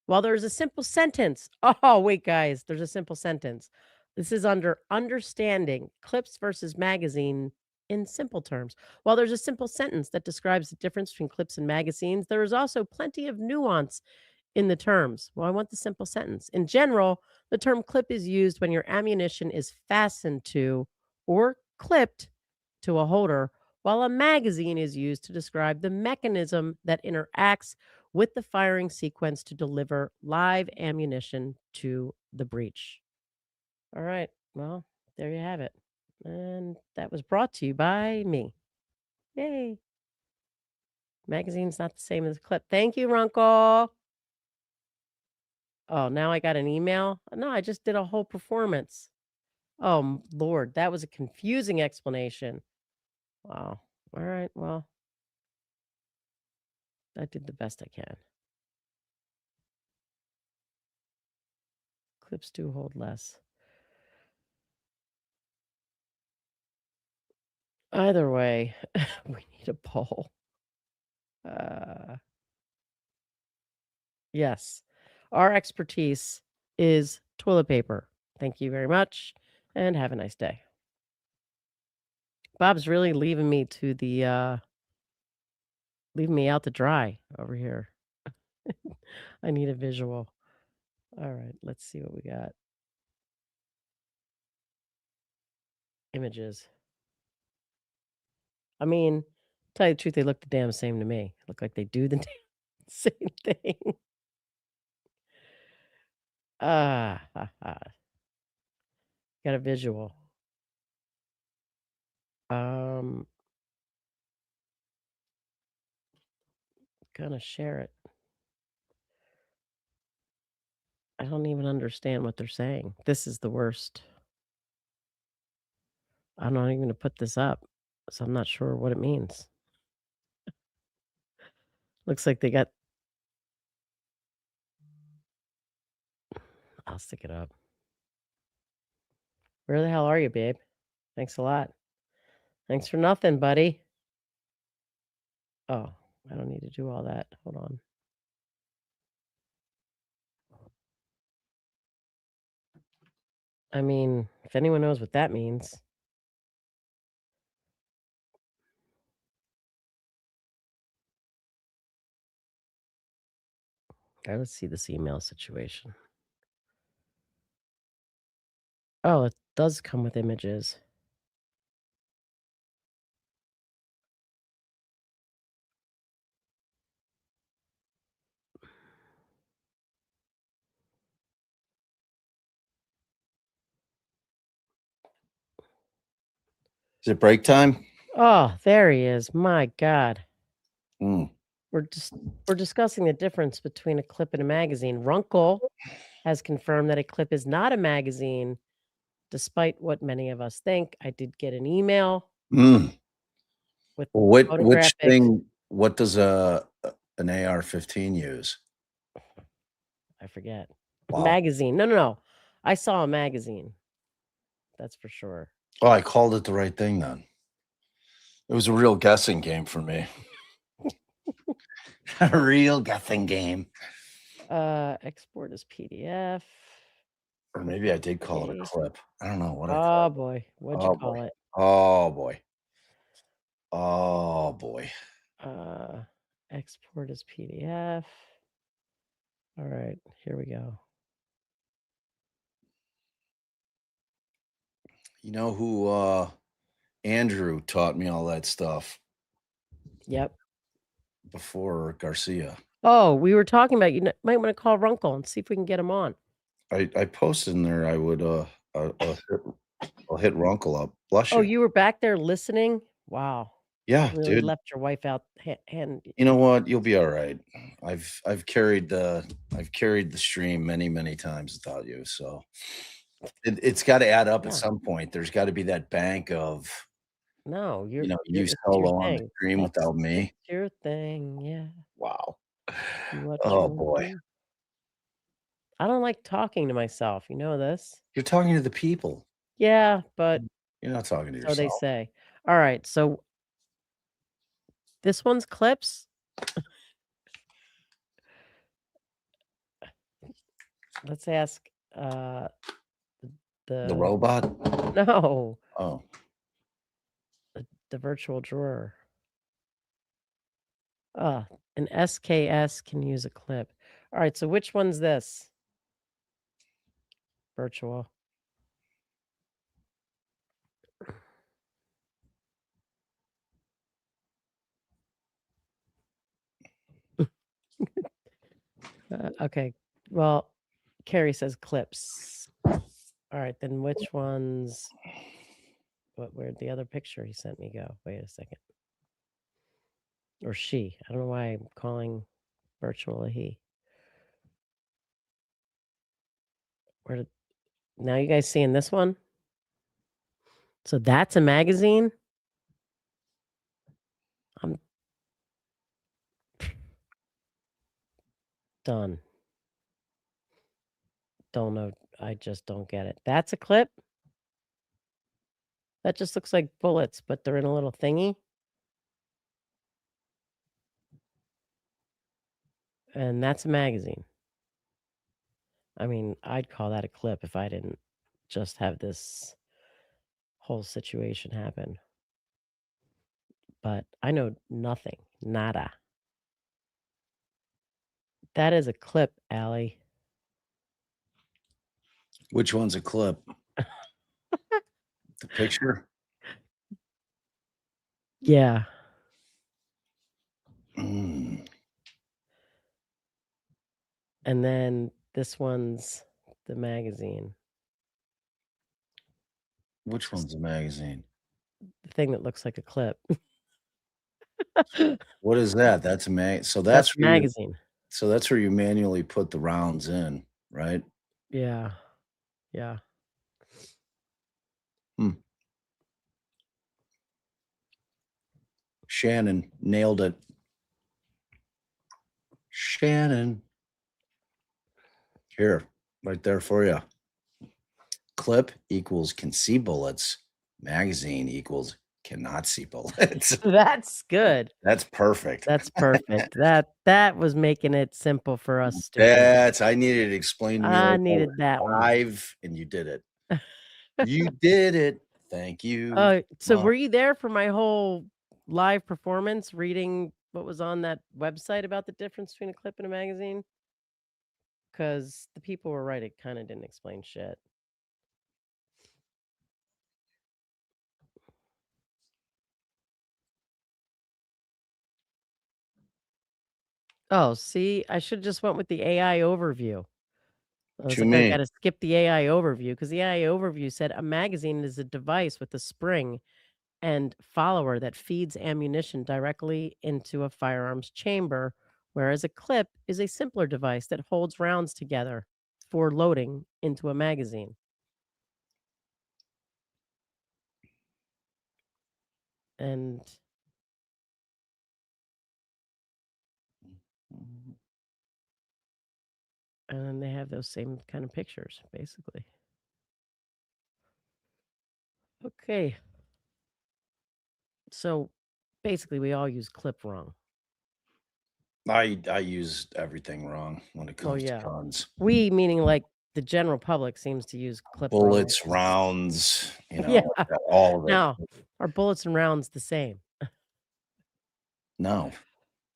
Well, there's a simple sentence. Oh, wait, guys, there's a simple sentence. This is under understanding clips versus magazine in simple terms. While there's a simple sentence that describes the difference between clips and magazines, there is also plenty of nuance in the terms. Well, I want the simple sentence. In general, the term clip is used when your ammunition is fastened to or clipped to a holder, while a magazine is used to describe the mechanism that interacts with the firing sequence to deliver live ammunition to the breech. All right. Well, there you have it. And that was brought to you by me. Yay. Magazine's not the same as a clip. Thank you, Runkle. Oh, now I got an email. No, I just did a whole performance. Oh, Lord, that was a confusing explanation. Wow. All right. Well, I did the best I can. Clips do hold less. Either way, we need a poll. Yes, our expertise is toilet paper. Thank you very much, and have a nice day. Bob's really leaving me out to dry over here. I need a visual. All right, let's see what we got. Images. I mean, tell you the truth, they look the damn same to me. Look like they do the damn same thing. Ah, ha, ha. Got a visual. Gonna share it. I don't even understand what they're saying. This is the worst. I'm not even gonna put this up, so I'm not sure what it means. Looks like they got. I'll stick it up. Where the hell are you, babe? Thanks a lot. Thanks for nothing, buddy. Oh, I don't need to do all that. Hold on. I mean, if anyone knows what that means. All right, let's see this email situation. Oh, it does come with images. Is it break time? Oh, there he is. My God. Mm. We're discussing the difference between a clip and a magazine. Runkle has confirmed that a clip is not a magazine, despite what many of us think. I did get an email with Which photographic. thing? What does an AR-15 use? I forget. Wow. Magazine. No. I saw a magazine. That's for sure. Oh, I called it the right thing then. It was a real guessing game for me. A real guessing game. Export as PDF. Or maybe I did call it a clip. I don't know what I Oh called boy. What'd Oh, you call boy. it? Oh boy. Oh boy. Export as PDF. All right, here we go. You know who Andrew taught me all that stuff Yep. before Garcia. Oh, we were talking about might want to call Runkle and see if we can get him on. I posted in there I would I'll hit Runkle up. Bless Oh, you. you were back there listening? Wow. Yeah, You really dude. left your wife out and You know what? You'll be all right. I've carried the stream many times without you. So it's got to add up at some point. There's got to be that bank of no, you it's your solo on the thing. stream without me. It's your thing, yeah. Wow. Do what Oh you boy. do. I don't like talking to myself. You know this? You're talking to the people. Yeah, but You're not talking to so yourself. they say. All right, so this one's clips. Let's ask The robot? No. Oh. The virtual drawer. An SKS can use a clip. All right, so which one's this? Virtual. Okay. Well, Carrie says clips. All right, then which one's where'd the other picture he sent me go? Wait a second. Or she. I don't know why I'm calling virtual a he. Now you guys seeing this one? So that's a magazine? I'm done. Don't know. I just don't get it. That's a clip? That just looks like bullets, but they're in a little thingy. And that's a magazine. I mean, I'd call that a clip if I didn't just have this whole situation happen. But I know nothing. Nada. That is a clip, Allie. Which one's a clip? The picture? Yeah. Mm. And then this one's the magazine. Which one's a magazine? The thing that looks like a clip. What is that? That's a mag. So That's that's a where you, magazine. so that's where you manually put the rounds in, right? Yeah. Yeah. Shannon nailed it. Shannon. Here, right there for you. Clip equals can see bullets. Magazine equals cannot see bullets. That's good. That's perfect. That's perfect. That was making it simple for us stupid. I needed it explained to me I like needed that one. live, and you did it. You did it. Thank you. So Mom. were you there for my whole live performance reading what was on that website about the difference between a clip and a magazine? Because the people were right, it kind of didn't explain shit. Oh, see, I should just went with the AI overview. I was What you like, I mean? gotta skip the AI overview because the AI overview said a magazine is a device with a spring and follower that feeds ammunition directly into a firearms chamber, whereas a clip is a simpler device that holds rounds together for loading into a magazine. And then they have those same kind of pictures, basically. Okay. So basically, we all use clip wrong. I used everything wrong when it Oh, comes yeah. to guns. We, meaning like the general public, seems to use clip wrong. Bullets, rounds, you know, Yeah. all of it. Now, are bullets and rounds the same? No.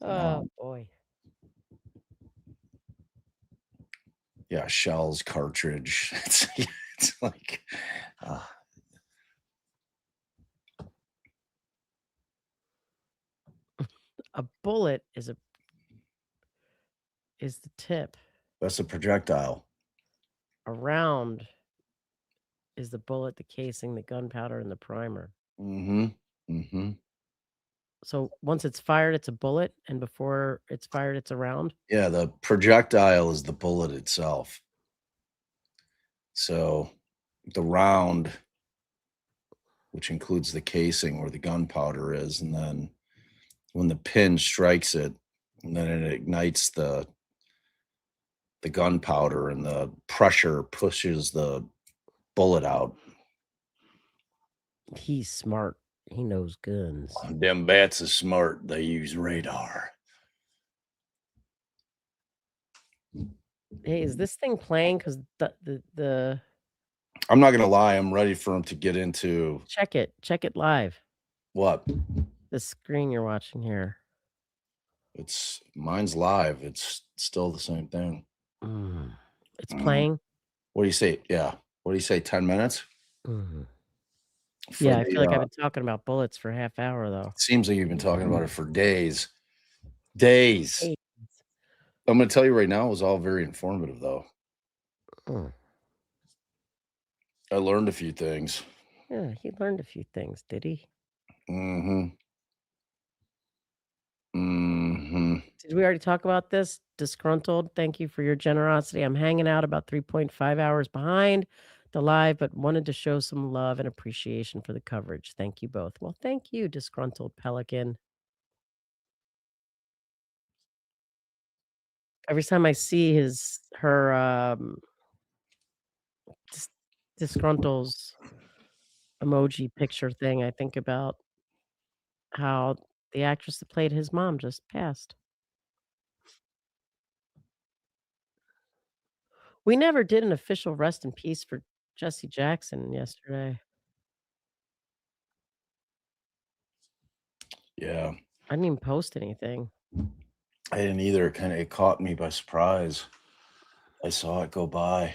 Oh, boy. Yeah, shells, cartridge. It's like A bullet is the tip. that's a projectile. A round is the bullet, the casing, the gunpowder, and the primer. Mm-hmm. Mm-hmm. So once it's fired, it's a bullet, and before it's fired, it's a round. Yeah, the projectile is the bullet itself. So the round, which includes the casing where the gunpowder is, and then when the pin strikes it, and then it ignites the gunpowder, and the pressure pushes the bullet out. He's smart. He knows guns. Them bats are smart. They use radar. Hey, is this thing playing? Because the I'm not gonna lie. I'm ready for him to get into check it live. what? The screen you're watching here. Mine's live. It's still the same thing. It's playing. What do you say? Yeah. What do you say? 10 minutes? Yeah, I feel like I've been talking about bullets for a half hour though. Seems like you've been talking about it for days. Days. I'm going to tell you right now, it was all very informative, though. I learned a few things. Yeah, he learned a few things, did he? Mm-hmm. Mm-hmm. Did we already talk about this? Disgruntled, thank you for your generosity. I'm hanging out about 3.5 hours behind the live, but wanted to show some love and appreciation for the coverage. Thank you both. Well, thank you, Disgruntled Pelican. Every time I see her Disgruntle's emoji picture thing, I think about how the actress that played his mom just passed. We never did an official rest in peace for Jesse Jackson yesterday. Yeah. I didn't even post anything. I didn't either. It caught me by surprise. I saw it go by.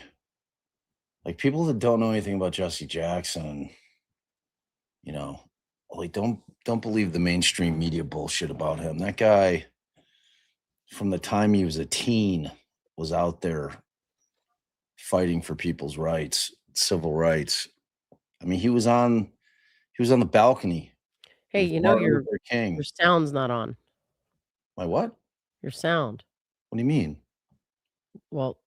Like, people that don't know anything about Jesse Jackson, you know, like don't believe the mainstream media bullshit about him. That guy, from the time he was a teen, was out there fighting for people's rights, civil rights. I mean, he was on the balcony. Hey, with you know Martin Luther King. your sound's not on. My what? Your sound. What do you mean? Well,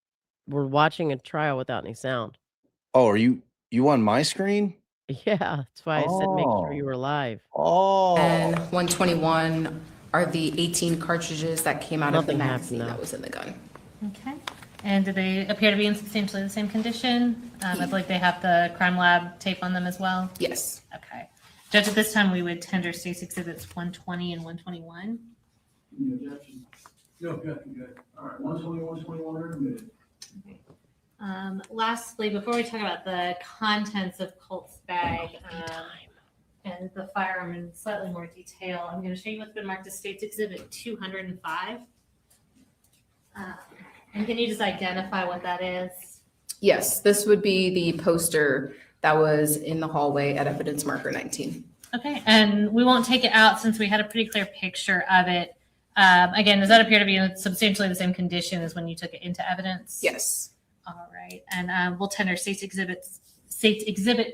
we're watching a trial without any sound. Oh, are you on my screen? Yeah, that's why I said make sure you were live. And Oh. 121 are the 18 cartridges that came out of the Nothing happened magazine now. that was in the gun. Okay. And do they appear to be in substantially the same condition? I believe they have the crime lab tape on them as well. Yes. Okay. Judge, at this time, we would tender State's Exhibits 120 and 121. Any objection? No objection, Judge. All right, 121 are admitted. Lastly, before we talk about the contents of Colt's bag and the firearm in slightly more detail, I'm going to show you what's been marked as State's Exhibit 205. And can you just identify what that is? Yes, this would be the poster that was in the hallway at evidence marker 19. Okay, and we won't take it out since we had a pretty clear picture of it. Again, does that appear to be in substantially the same condition as when you took it into evidence? Yes. All right, and we'll tender State's Exhibit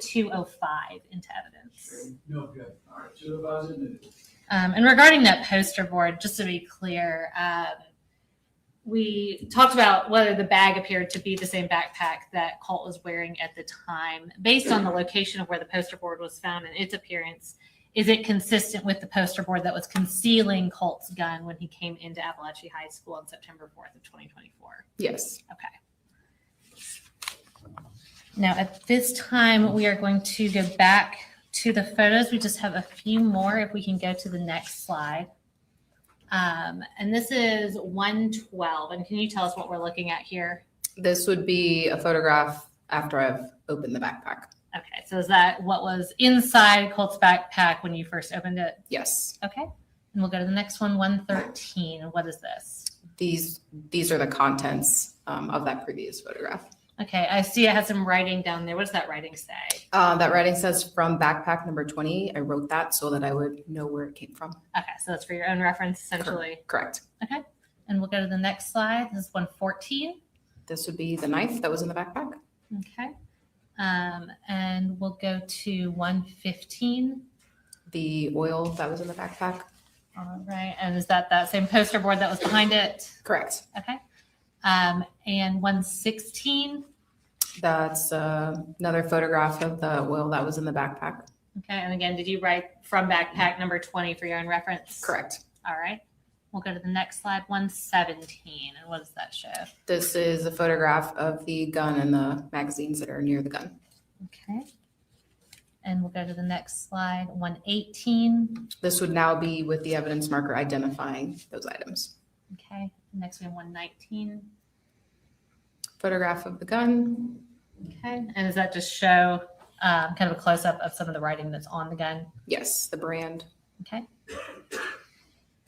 205 into evidence. No objection. All right, 205 is admitted. And regarding that poster board, just to be clear, we talked about whether the bag appeared to be the same backpack that Colt was wearing at the time. Based on the location of where the poster board was found and its appearance, is it consistent with the poster board that was concealing Colt's gun when he came into Apalachee High School on September 4th of 2024? Yes. Okay. Now, at this time, we are going to go back to the photos. We just have a few more. If we can go to the next slide. And this is 112. And can you tell us what we're looking at here? This would be a photograph after I've opened the backpack. Okay, so is that what was inside Colt's backpack when you first opened it? Yes. Okay, and we'll go to the next one, 113. And what is this? These are the contents of that previous photograph. Okay, I see it has some writing down there. What does that writing say? That writing says from backpack number 20. I wrote that so that I would know where it came from. Okay, so that's for your own reference, essentially. Correct. Okay, and we'll go to the next slide. This is 114. This would be the knife that was in the backpack. Okay, and we'll go to 115. The oil that was in the backpack. All right, and is that same poster board that was behind it? Correct. Okay, and 116. That's another photograph of the oil that was in the backpack. Okay, and again, did you write from backpack number 20 for your own reference? Correct. All right, we'll go to the next slide, 117. And what does that show? This is a photograph of the gun and the magazines that are near the gun. Okay, and we'll go to the next slide, 118. This would now be with the evidence marker identifying those items. Okay, next we have 119. Photograph of the gun. Okay, and does that just show kind of a close-up of some of the writing that's on the gun? Yes, the brand. Okay,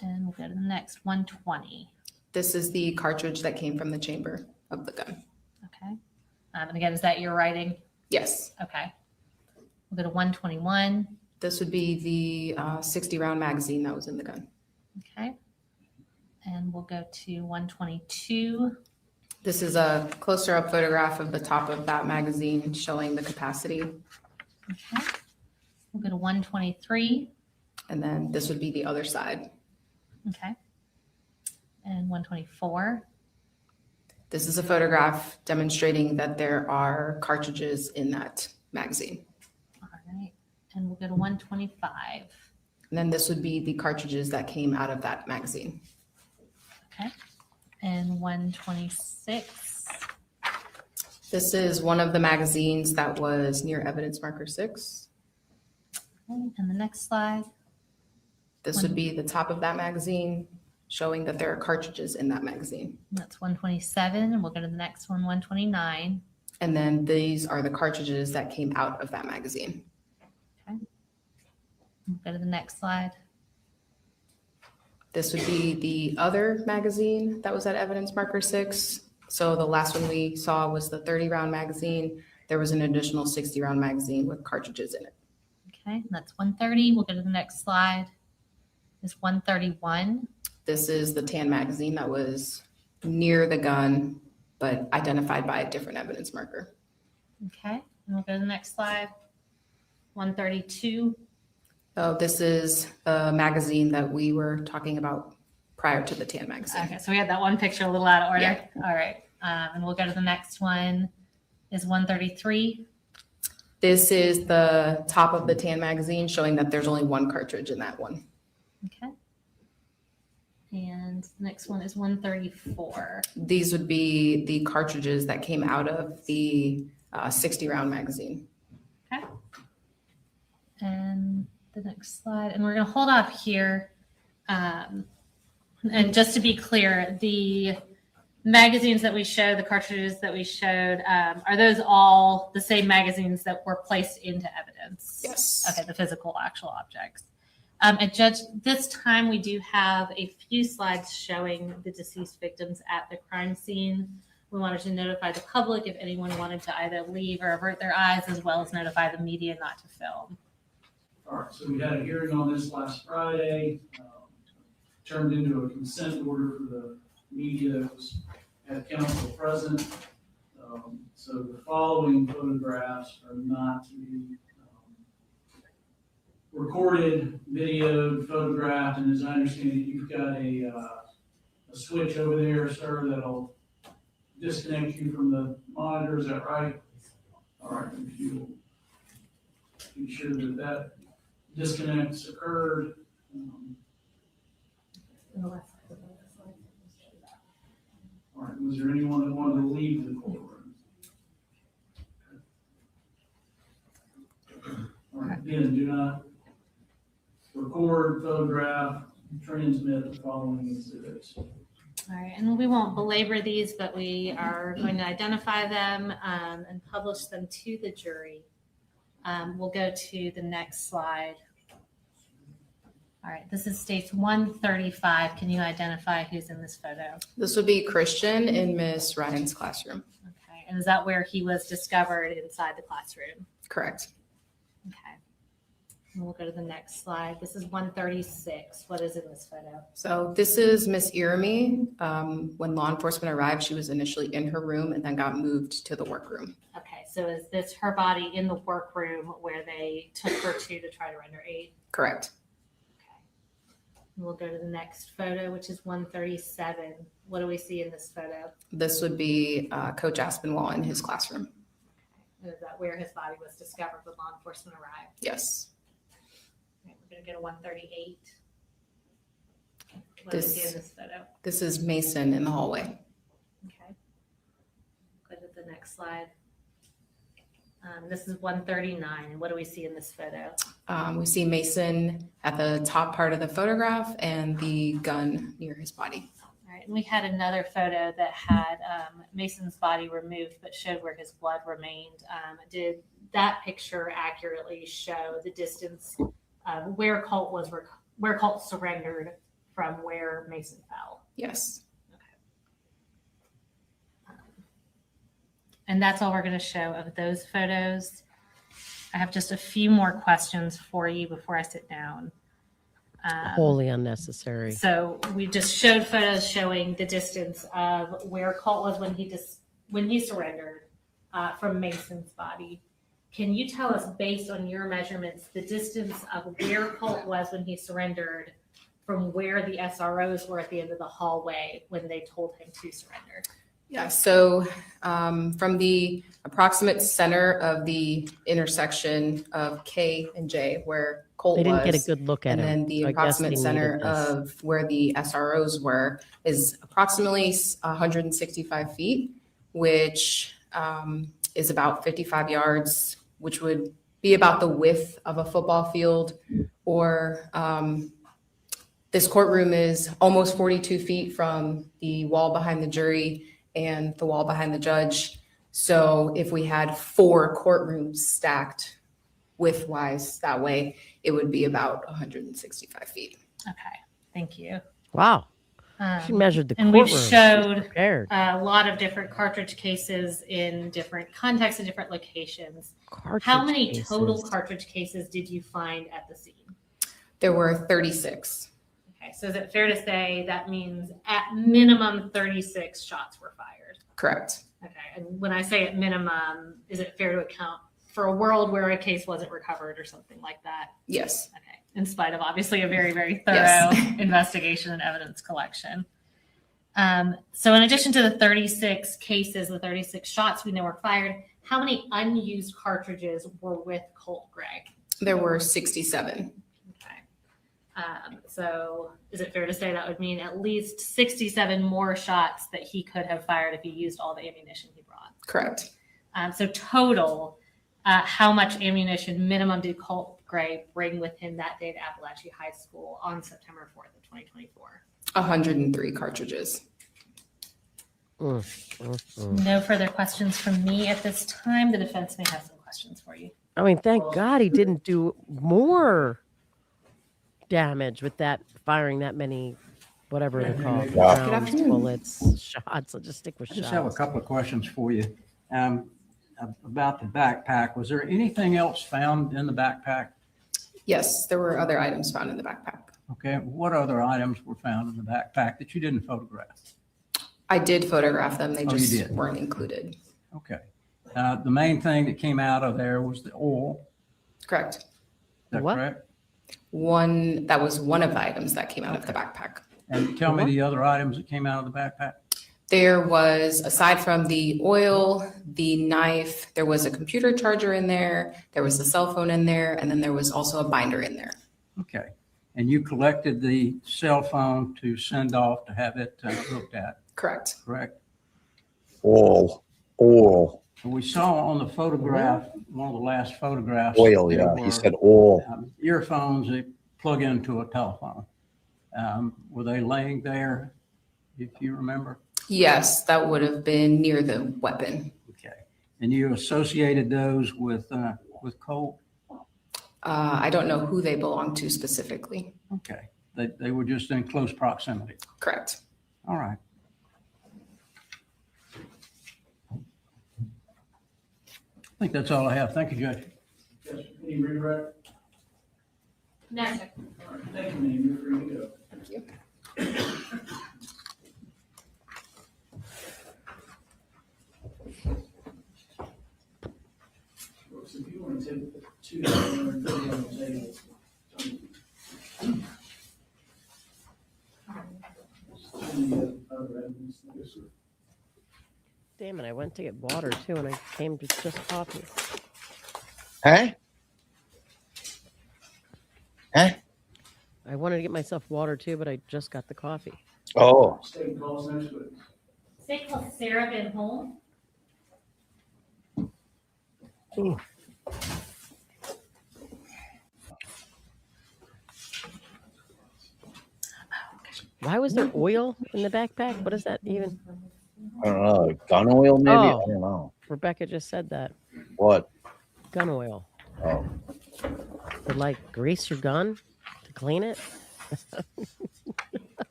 and we'll go to the next, 120. This is the cartridge that came from the chamber of the gun. Okay, and again, is that your writing? Yes. Okay, we'll go to 121. This would be the 60 round magazine that was in the gun. Okay, and we'll go to 122. This is a closer up photograph of the top of that magazine showing the capacity. Okay, we'll go to 123. And then this would be the other side. Okay, and 124. This is a photograph demonstrating that there are cartridges in that magazine. All right, and we'll go to 125. And then this would be the cartridges that came out of that magazine. Okay, and 126. This is one of the magazines that was near evidence marker 6. Okay, and the next slide. This would be the top of that magazine showing that there are cartridges in that magazine. That's 127, and we'll go to the next one, 129. And then these are the cartridges that came out of that magazine. Okay. We'll go to the next slide. This would be the other magazine that was at evidence marker 6. So the last one we saw was the 30 round magazine. There was an additional 60 round magazine with cartridges in it. Okay, that's 130. We'll go to the next slide. It's 131. This is the tan magazine that was near the gun, but identified by a different evidence marker. Okay, and we'll go to the next slide. 132. Oh, this is a magazine that we were talking about prior to the tan magazine. Okay, so we had that one picture a little out of order. Yeah. All right, and we'll go to the next one. Is 133. This is the top of the tan magazine showing that there's only one cartridge in that one. Okay. And the next one is 134. These would be the cartridges that came out of the 60 round magazine. Okay. And the next slide, and we're going to hold off here. And just to be clear, the magazines that we showed, the cartridges that we showed, are those all the same magazines that were placed into evidence? Yes. Okay, the physical actual objects. And Judge, this time we do have a few slides showing the deceased victims at the crime scene. We wanted to notify the public if anyone wanted to either leave or avert their eyes, as well as notify the media not to film. All right, so we had a hearing on this last Friday, turned into a consent order for the media that was at council present. So the following photographs are not to be recorded, videoed, photographed, and as I understand it, you've got a switch over there, sir, that'll disconnect you from the monitor, is that right? All right, if you'll be sure that that disconnects occurred. All right, was there anyone that wanted to leave the courtroom? All right, again, do not record, photograph, transmit the following exhibits. All right, and we won't belabor these, but we are going to identify them and publish them to the jury. We'll go to the next slide. All right, this is states 135. Can you identify who's in this photo? This would be Christian in Miss Ryan's classroom. Okay, and is that where he was discovered inside the classroom? Correct. Okay. And we'll go to the next slide. This is 136. What is in this photo? So this is Miss Irimie. When law enforcement arrived, she was initially in her room and then got moved to the workroom. Okay, so is this her body in the workroom where they took her to try to render aid? Correct. We'll go to the next photo, which is 137. What do we see in this photo? This would be Coach Aspinwall in his classroom. And is that where his body was discovered when law enforcement arrived? Yes. Okay, we're going to go to 138. What do we see in this photo? This is Mason in the hallway. Okay. Go to the next slide. This is 139. And what do we see in this photo? We see Mason at the top part of the photograph and the gun near his body. All right. And we had another photo that had Mason's body removed but showed where his blood remained. Did that picture accurately show the distance where Colt surrendered from where Mason fell? Yes. And that's all we're going to show of those photos. I have just a few more questions for you before I sit down. Wholly unnecessary. So we just showed photos showing the distance of where Colt was when he surrendered from Mason's body. Can you tell us, based on your measurements, the distance of where Colt was when he surrendered from where the SROs were at the end of the hallway when they told him to surrender? Yeah, so from the approximate center of the intersection of K and J, where Colt was. They didn't get a good look at and him. then the so I guess approximate they center needed this. of where the SROs were is approximately 165 feet, which is about 55 yards, which would be about the width of a football field. Or this courtroom is almost 42 feet from the wall behind the jury and the wall behind the judge. So if we had 4 courtrooms stacked widthwise that way, it would be about 165 feet. Okay, thank you. Wow. She measured the and courtroom. we've She showed was prepared. a lot of different cartridge cases in different contexts and different locations. Cartridge How many cases. total cartridge cases did you find at the scene? There were 36. Okay, so is it fair to say that means at minimum 36 shots were fired? Correct. Okay, and when I say at minimum, is it fair to account for a world where a case wasn't recovered or something like that. Yes. Okay. In spite of obviously a very, very thorough Yes. investigation and evidence collection. So in addition to the 36 cases, the 36 shots we know were fired, how many unused cartridges were with Colt Gray? There were 67. So is it fair to say that would mean at least 67 more shots that he could have fired if he used all the ammunition he brought? Correct. So total, how much ammunition minimum did Colt Gray bring with him that day to Apalachee High School on September 4th of 2024? 103 cartridges. No further questions from me at this time. The defense may have some questions for you. I mean, thank God he didn't do more damage with that, firing that many, whatever they're called, Yeah. rounds, bullets, shots. I'll just stick with I shots. just have a couple of questions for you. About the backpack, was there anything else found in the backpack? Yes, there were other items found in the backpack. Okay, what other items were found in the backpack that you didn't photograph? I did photograph them. They Oh, you just did? weren't included. Okay. The main thing that came out of there was the oil. Correct. Is that What? correct? That was one of the items that came out of the backpack. And tell me the other items that came out of the backpack. There was, aside from the oil, the knife, there was a computer charger in there, there was a cell phone in there, and then there was also a binder in there. Okay. And you collected the cell phone to send off to have it looked at, Correct. correct? Oil. And we saw on the photograph, one of the last photographs. Oil, there yeah. were, He said oil. earphones that plug into a telephone. Were they laying there, if you remember? Yes, that would have been near the weapon. Okay. And you associated those with Colt? I don't know who they belong to specifically. Okay. They were just in close proximity. Correct. All right. I think that's all I have. Thank you, Judge. Yes, any redirect? No, sir. All right, thank you, ma'am. You're free to go. Thank you. Brooks, if you want to take the two that are on the table. Any other evidence? Yes, sir. Damn it, I went to get water too, and I came to just coffee. Huh? Huh? I wanted to get myself water too, but I just got the coffee. Oh. State calls next week. State called Sarah Van Holm. Why was there oil in the backpack? What is that even? I don't know. Gun oil, maybe? Oh. I don't know. Rebecca just said that. What? Gun oil. Oh. To like grease your gun to clean it?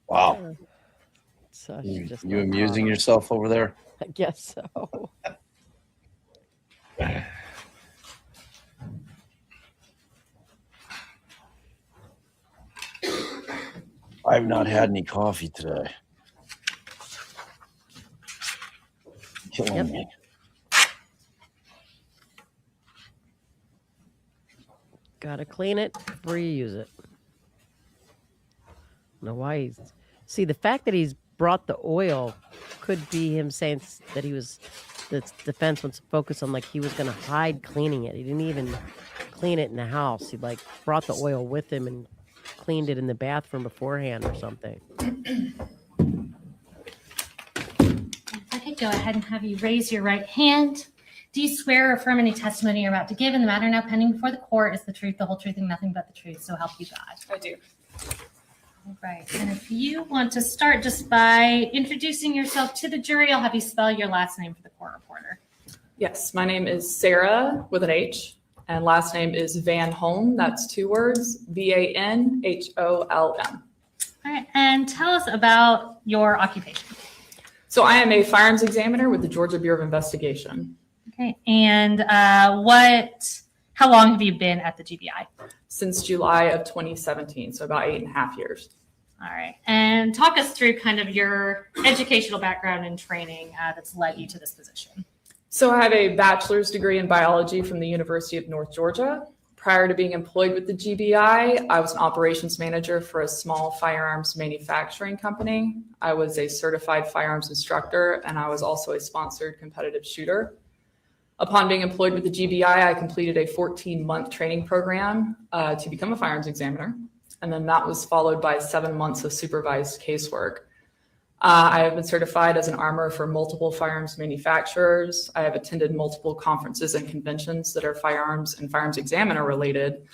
Wow. So You, just you not amusing wrong. yourself over there? I guess so. I've not had any coffee today. Killing Yep. me. Gotta clean it before you use it. Know why he's see the fact that he's brought the oil could be him saying that he was the defense wants to focus on like he was gonna hide cleaning it. He didn't even clean it in the house. He like brought the oil with him and cleaned it in the bathroom beforehand or something. If I could go ahead and have you raise your right hand. Do you swear or affirm any testimony you're about to give in the matter now pending before the court is the truth, the whole truth, and nothing but the truth? So help you God. I do. All right. And if you want to start just by introducing yourself to the jury, I'll have you spell your last name for the court reporter. Yes, my name is Sarah with an H, and last name is Van Holm. That's 2 words, VANHOLM. All right. And tell us about your occupation. So I am a firearms examiner with the Georgia Bureau of Investigation. Okay. And how long have you been at the GBI? Since July of 2017, so about 8.5 years. All right. And talk us through kind of your educational background and training that's led you to this position. So I have a bachelor's degree in biology from the University of North Georgia. Prior to being employed with the GBI, I was an operations manager for a small firearms manufacturing company. I was a certified firearms instructor, and I was also a sponsored competitive shooter. Upon being employed with the GBI, I completed a 14-month training program to become a firearms examiner. And then that was followed by 7 months of supervised casework. I have been certified as an armor for multiple firearms manufacturers. I have attended multiple conferences and conventions that are firearms and firearms examiner related.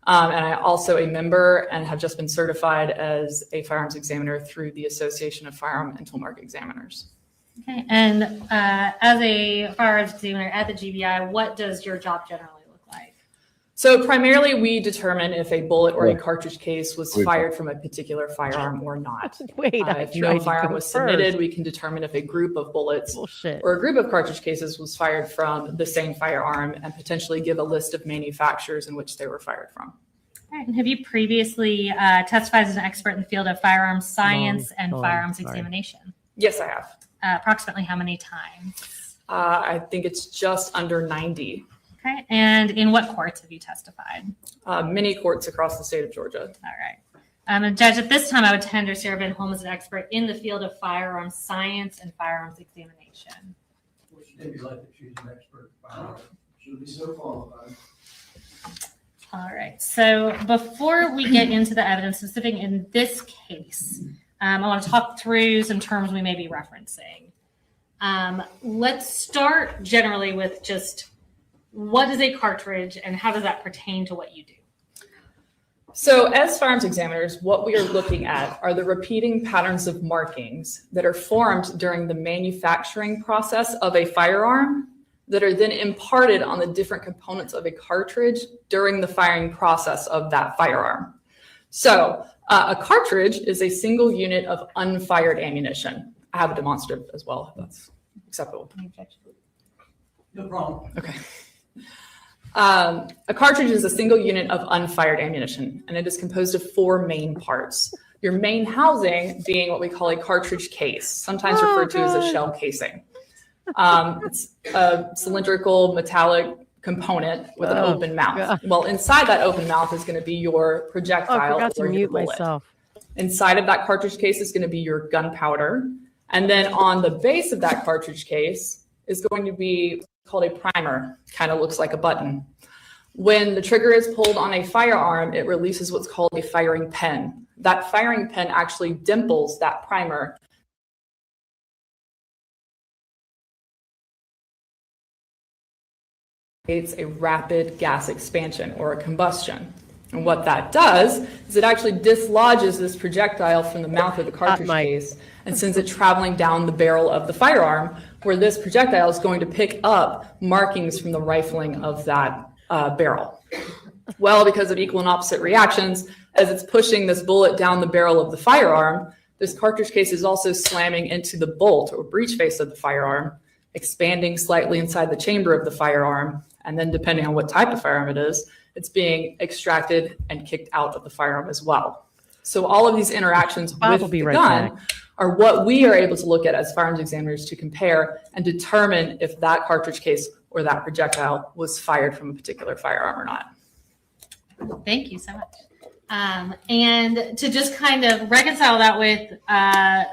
And I also a member and have just been certified as a firearms examiner through the Association of Firearm and Toolmark Examiners. Okay. And as a firearms examiner at the GBI, what does your job generally look like? So primarily we determine if a bullet or a cartridge case was fired from a particular firearm or not. If no firearm was submitted, we can determine if a group of bullets or a group of cartridge cases was fired from the same firearm and potentially give a list of manufacturers in which they were fired from. All right. And have you previously testified as an expert in the field of firearms science and firearms examination? Yes, I have. Approximately how many times? I think it's just under 90. Okay. And in what courts have you testified? Many courts across the state of Georgia. All right. And Judge, at this time, I would tender Sarah Van Holm as an expert in the field of firearms science and firearms examination. Well, she did like that she's an expert in firearms. She'll be so qualified. All right. So before we get into the evidence specific in this case, I want to talk through some terms we may be referencing. Let's start generally with just what is a cartridge and how does that pertain to what you do? So as firearms examiners, what we are looking at are the repeating patterns of markings that are formed during the manufacturing process of a firearm that are then imparted on the different components of a cartridge during the firing process of that firearm. So a cartridge is a single unit of unfired ammunition. I have a demonstrative as well, if that's acceptable. No problem. Okay. A cartridge is a single unit of unfired ammunition, and it is composed of 4 main parts. Your main housing being what we call a cartridge case, sometimes referred to as a shell casing. It's a cylindrical metallic component with an open mouth. God. Well, inside that open mouth is going to be your projectile. I forgot to mute bullet. myself. Inside of that cartridge case is going to be your gunpowder. And then on the base of that cartridge case is going to be called a primer. Kind of looks like a button. When the trigger is pulled on a firearm, it releases what's called a firing pin. That firing pin actually dimples that primer. It's a rapid gas expansion or a combustion. And what that does is it actually dislodges this projectile from the mouth of the cartridge case and sends it traveling down the barrel of the firearm, where this projectile is going to pick up markings from the rifling of that barrel. Well, because of equal and opposite reactions, as it's pushing this bullet down the barrel of the firearm, this cartridge case is also slamming into the bolt or breech face of the firearm, expanding slightly inside the chamber of the firearm, and then depending on what type of firearm it is, it's being extracted and kicked out of the firearm as well. So all of these interactions with the gun are what we are able to look at as firearms examiners to compare and determine if that cartridge case or that projectile was fired from a particular firearm or not. Thank you so much. And to just kind of reconcile that with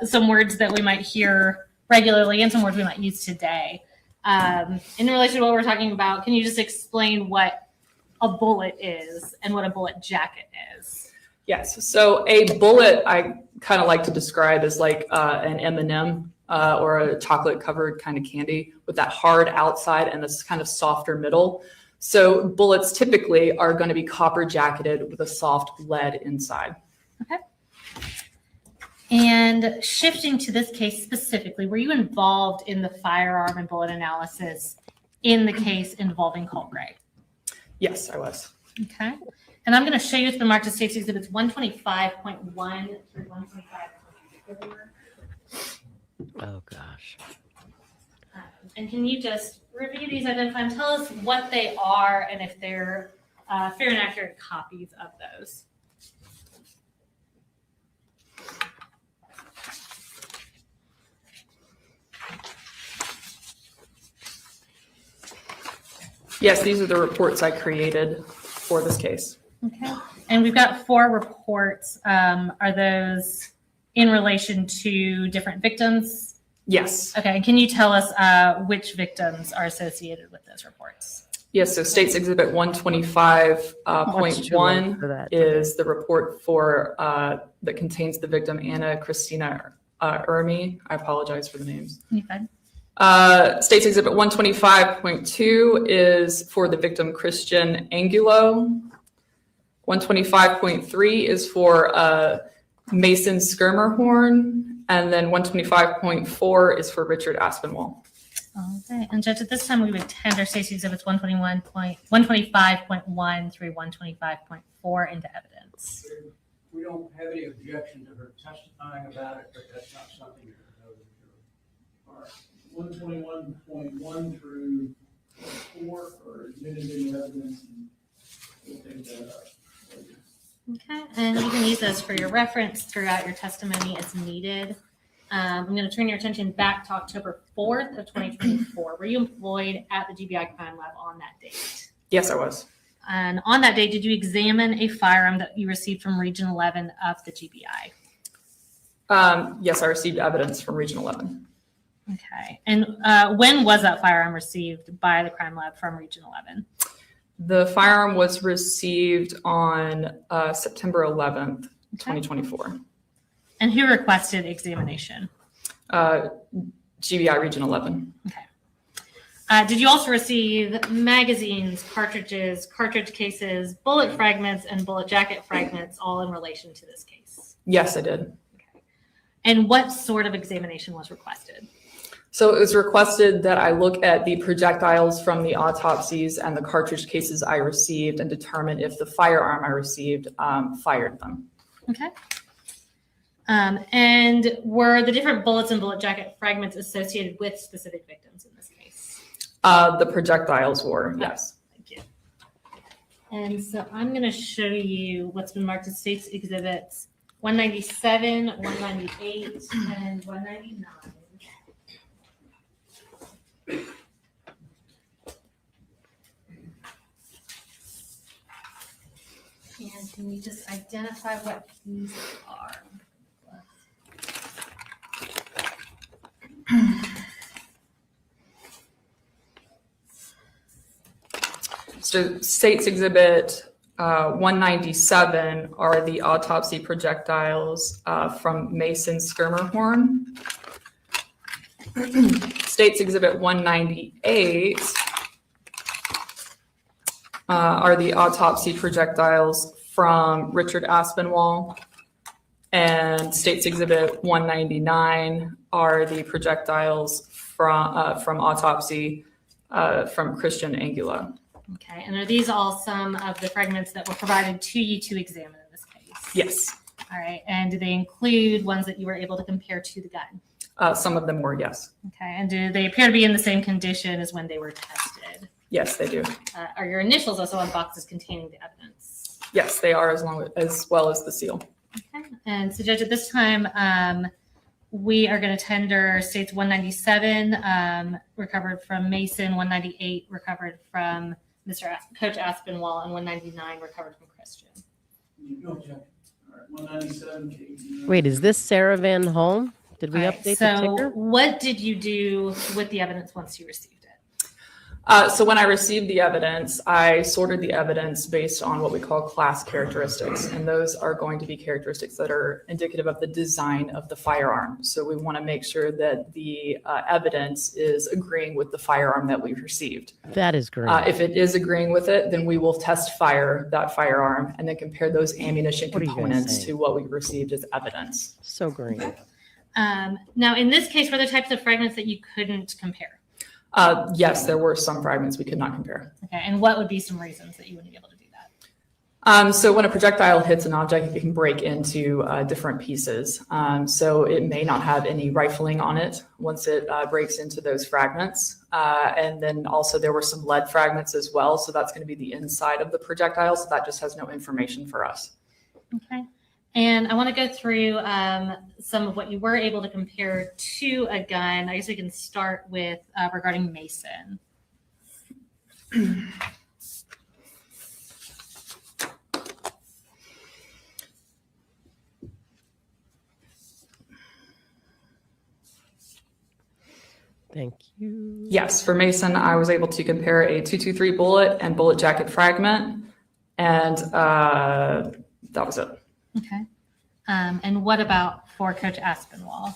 some words that we might hear regularly and some words we might use today. In relation to what we're talking about, can you just explain what a bullet is and what a bullet jacket is? Yes. So a bullet, I kind of like to describe as like an M&M or a chocolate covered kind of candy with that hard outside and this kind of softer middle. So bullets typically are going to be copper jacketed with a soft lead inside. Okay. And shifting to this case specifically, were you involved in the firearm and bullet analysis in the case involving Colt Gray? Yes, I was. Okay. And I'm going to show you it's been marked as State's Exhibits 125.1 through 125.4. Oh, gosh. And can you just review these, identify them, tell us what they are and if they're fair and accurate copies of those? Yes, these are the reports I created for this case. Okay. And we've got 4 reports. Are those in relation to different victims? Yes. Okay. And can you tell us which victims are associated with those reports? Yes, so State's Exhibit 125.1 is the report for that contains the victim Anna Cristina Irimie. I apologize for the names. Okay. State's Exhibit 125.2 is for the victim Christian Angulo. 125.3 is for Mason Schermerhorn, and then 125.4 is for Richard Aspinwall. Okay, and Judge, at this time we would tender State's Exhibits 125.1 through 125.4 into evidence. We don't have any objection to her testifying about it, but that's not something you can know. All right, 121.1 through 4 are admitted into evidence, and we'll take that up. Okay, and you can use those for your reference throughout your testimony as needed. I'm going to turn your attention back to October 4th of 2024. Were you employed at the GBI Crime Lab on that date? Yes, I was. And on that date, did you examine a firearm that you received from Region 11 of the GBI? Yes, I received evidence from Region 11. Okay, and when was that firearm received by the Crime Lab from Region 11? The firearm was received on September 11th, 2024. And who requested examination? GBI Region 11. Okay. Did you also receive magazines, cartridges, cartridge cases, bullet fragments, and bullet jacket fragments, all in relation to this case? Yes, I did. Okay. And what sort of examination was requested? So it was requested that I look at the projectiles from the autopsies and the cartridge cases I received and determine if the firearm I received fired them. Okay. And were the different bullets and bullet jacket fragments associated with specific victims in this case? The projectiles were, yes. Thank you. And so I'm going to show you what's been marked as State's Exhibits 197, 198, and 199. And can you just identify what these are? So State's Exhibit 197 are the autopsy projectiles from Mason Schermerhorn. State's Exhibit 198 are the autopsy projectiles from Richard Aspinwall. And State's Exhibit 199 are the projectiles from autopsy from Christian Angulo. Okay, and are these all some of the fragments that were provided to you to examine in this case? Yes. All right, and do they include ones that you were able to compare to the gun? Some of them were, yes. Okay, and do they appear to be in the same condition as when they were tested? Yes, they do. Are your initials also on boxes containing the evidence? Yes, they are, as well as the seal. Okay, and so Judge, at this time, we are going to tender States 197 recovered from Mason, 198 recovered from Coach Aspinwall, and 199 recovered from Christian. No objection. All right, 197. Wait, is this Sarah Van Holm? Did we All right, update the so ticker? what did you do with the evidence once you received it? So when I received the evidence, I sorted the evidence based on what we call class characteristics. And those are going to be characteristics that are indicative of the design of the firearm. So we want to make sure that the evidence is agreeing with the firearm that we received. That is great. If it is agreeing with it, then we will test fire that firearm and then compare those ammunition What are you guys components saying? to what we received as evidence. So great. Now, in this case, were there types of fragments that you couldn't compare? Yes, there were some fragments we could not compare. Okay, and what would be some reasons that you wouldn't be able to do that? So when a projectile hits an object, it can break into different pieces. So it may not have any rifling on it once it breaks into those fragments. And then also there were some lead fragments as well. So that's going to be the inside of the projectile. So that just has no information for us. Okay. And I want to go through some of what you were able to compare to a gun. I guess we can start with regarding Mason. Thank you. Yes, for Mason, I was able to compare a .223 bullet and bullet jacket fragment, and that was it. Okay. And what about for Coach Aspinwall?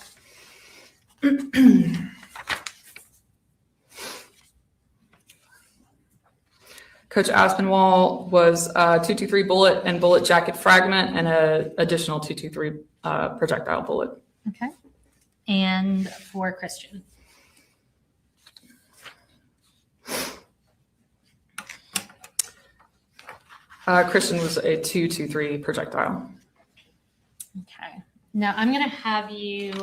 Coach Aspinwall was a .223 bullet and bullet jacket fragment and an additional .223 projectile bullet. Okay. And for Christian? Christian was a .223 projectile. Okay. Now I'm going to have you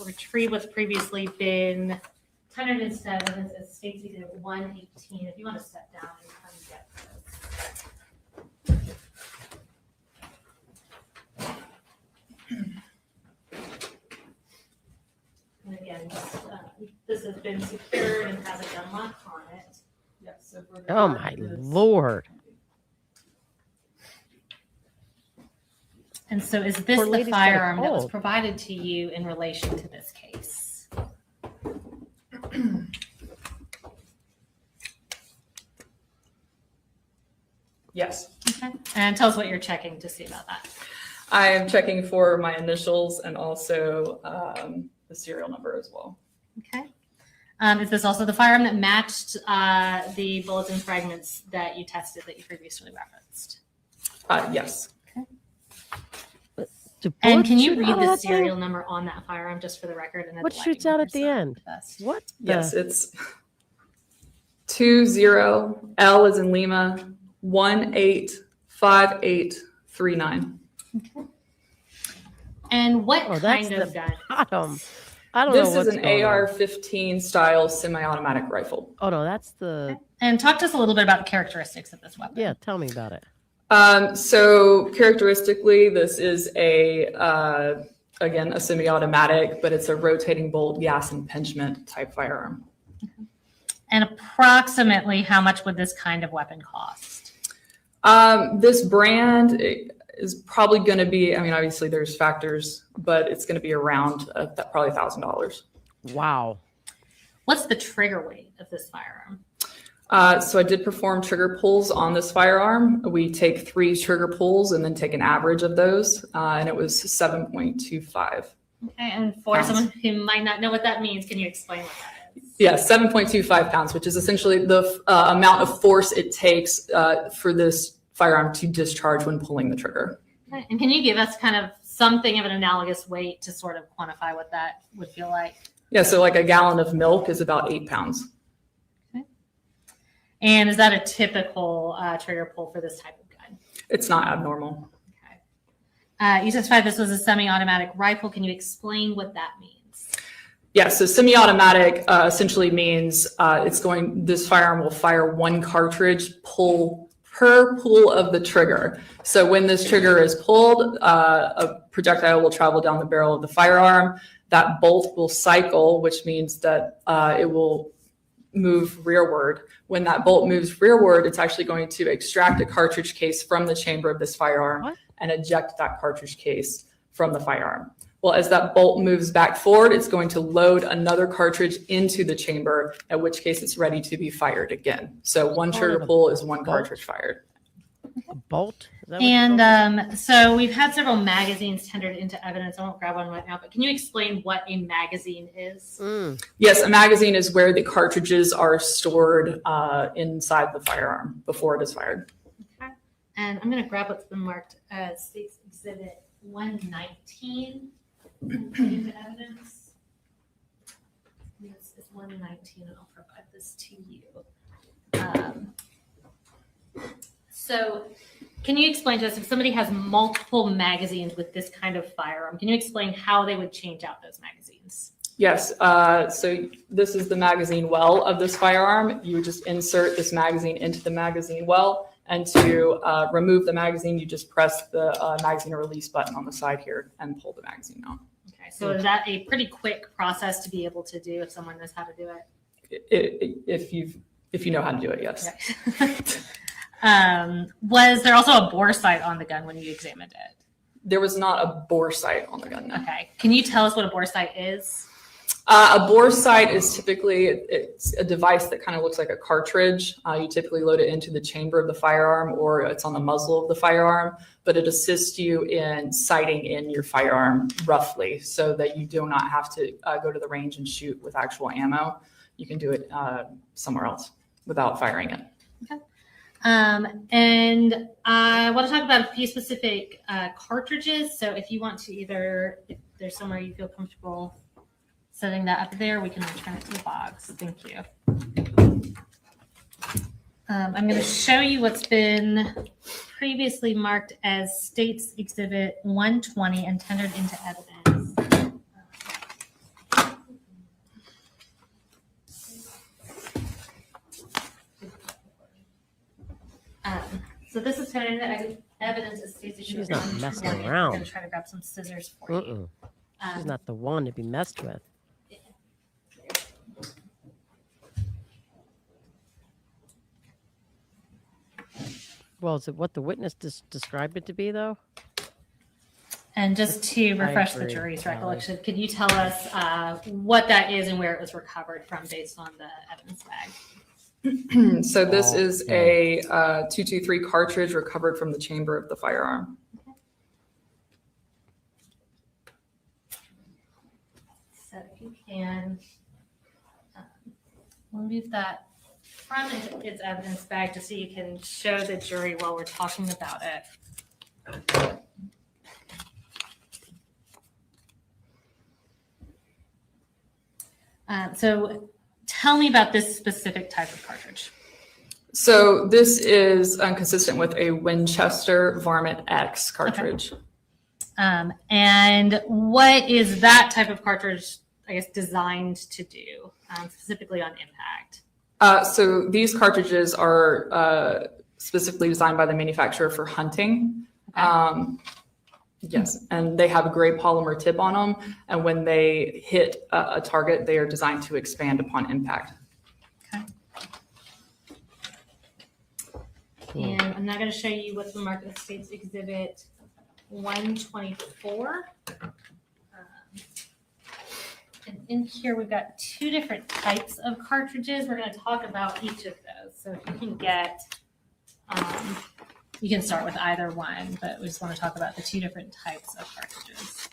retrieve what's previously been tendered into evidence as States Exhibit 118. If you want to step down and come get this. And again, this has been secured and has a gun lock on it. Yes. So Oh my Lord. And so is this Poor the lady's got a firearm that was cold. provided to you in relation to this case? Yes. Okay. And tell us what you're checking to see about that. I am checking for my initials and also the serial number as well. Okay. Is this also the firearm that matched the bullets and fragments that you tested that you previously referenced? Yes. And can you shoot read out the at the serial end? number on that firearm just for the record? And What shoots out at the end? What? Yes, it's 20 L as in Lima 185839. Okay. And what Oh, that's kind of the gun? bottom. I don't This know what's is an going on. AR-15 style semi-automatic rifle. Oh no, that's the. And talk to us a little bit about the characteristics of this weapon. Yeah, tell me about it. So characteristically, this is again, a semi-automatic, but it's a rotating bolt gas impingement type firearm. And approximately how much would this kind of weapon cost? This brand is probably going to be, I mean, obviously there's factors, but it's going to be around probably $1,000. Wow. What's the trigger weight of this firearm? So I did perform trigger pulls on this firearm. We take 3 trigger pulls and then take an average of those, and it was 7.25. Okay, and for pounds. someone who might not know what that means, can you explain what that is? Yeah, 7.25 pounds, which is essentially the amount of force it takes for this firearm to discharge when pulling the trigger. Okay. And can you give us kind of something of an analogous weight to sort of quantify what that would feel like? Yeah, so like a gallon of milk is about 8 pounds. And is that a typical trigger pull for this type of gun? It's not abnormal. You testified this was a semi-automatic rifle. Can you explain what that means? Yeah, so semi-automatic essentially means this firearm will fire 1 cartridge per pull of the trigger. So when this trigger is pulled, a projectile will travel down the barrel of the firearm. That bolt will cycle, which means that it will move rearward. When that bolt moves rearward, it's actually going to extract a cartridge case from the chamber of this firearm and eject that cartridge case from the firearm. Well, as that bolt moves back forward, it's going to load another cartridge into the chamber, at which case it's ready to be fired again. So 1 trigger pull is 1 cartridge fired. A bolt? Is that what you're And talking so we've had several magazines tendered into evidence. I won't grab one right now, but can you explain what a magazine is? Yes, a magazine is where the cartridges are stored inside the firearm before it is fired. Okay. And I'm going to grab what's been marked as State's Exhibit 119 and put into evidence. Yes, it's 119, and I'll provide this to you. So can you explain to us, if somebody has multiple magazines with this kind of firearm, can you explain how they would change out those magazines? Yes, so this is the magazine well of this firearm. You would just insert this magazine into the magazine well, and to remove the magazine, you just press the magazine release button on the side here and pull the magazine out. Okay, so is that a pretty quick process to be able to do if someone knows how to do it? If If you know how to do it, yes. Was there also a bore sight on the gun when you examined it? There was not a bore sight on the gun. No. Okay. Can you tell us what a bore sight is? A bore sight is typically, it's a device that kind of looks like a cartridge. You typically load it into the chamber of the firearm, or it's on the muzzle of the firearm, but it assists you in sighting in your firearm roughly so that you do not have to go to the range and shoot with actual ammo. You can do it somewhere else without firing it. Okay. And I want to talk about a few specific cartridges. So if you want to if there's somewhere you feel comfortable setting that up there, we can return it to the box. Thank you. I'm going to show you what's been previously marked as State's Exhibit 120 and tendered into evidence. So this is tendered into evidence as State's Exhibit 120. She's not messing I'm around. going to try to grab some scissors for you. She's not the one to be messed with. Well, is it what the witness described it to be, though? And just to refresh the jury's recollection, could you tell us what that is and where it was recovered from based on the evidence bag? So this is a 223 cartridge recovered from the chamber of the firearm. So if you can remove that from its evidence bag just so you can show the jury while we're talking about it. So tell me about this specific type of cartridge. So this is consistent with a Winchester Varmint X cartridge. Okay. And what is that type of cartridge, I guess, designed to do, specifically on impact? So these cartridges are specifically designed by the manufacturer for hunting. Okay. Yes, and they have a gray polymer tip on them. And when they hit a target, they are designed to expand upon impact. Okay. And I'm now going to show you what's been marked as State's Exhibit 124. And in here, we've got two different types of cartridges. We're going to talk about each of those. So if you can get, you can start with either one, but we just want to talk about the two different types of cartridges.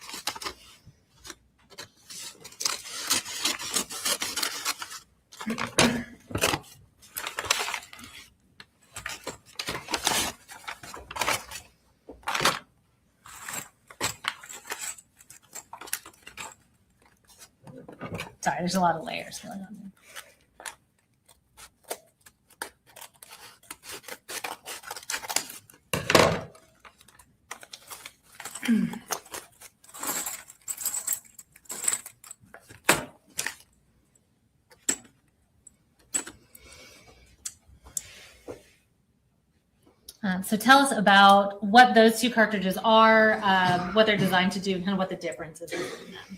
Sorry, there's a lot of layers going on there. So tell us about what those two cartridges are, what they're designed to do, and kind of what the difference is between them.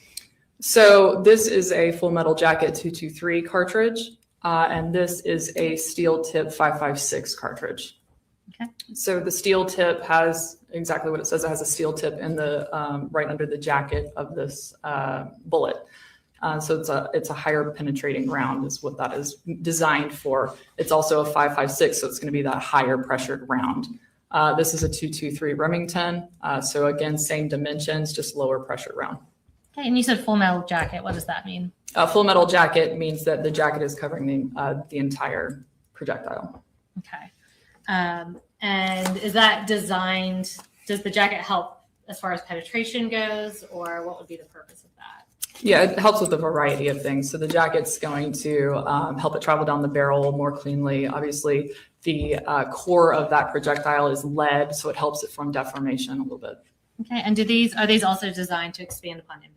So this is a Full Metal Jacket 223 cartridge, and this is a steel tip 5.56 cartridge. Okay. So the steel tip has exactly what it says. It has a steel tip in the right under the jacket of this bullet. So it's a higher penetrating round is what that is designed for. It's also a 5.56, so it's going to be that higher pressured round. This is a 223 Remington. So again, same dimensions, just lower pressure round. Okay, and you said Full Metal Jacket. What does that mean? Full Metal Jacket means that the jacket is covering the entire projectile. Okay. And is that designed, does the jacket help as far as penetration goes, or what would be the purpose of that? Yeah, it helps with a variety of things. So the jacket's going to help it travel down the barrel more cleanly. Obviously, the core of that projectile is lead, so it helps it from deformation a little bit. Okay, and are these also designed to expand upon impact?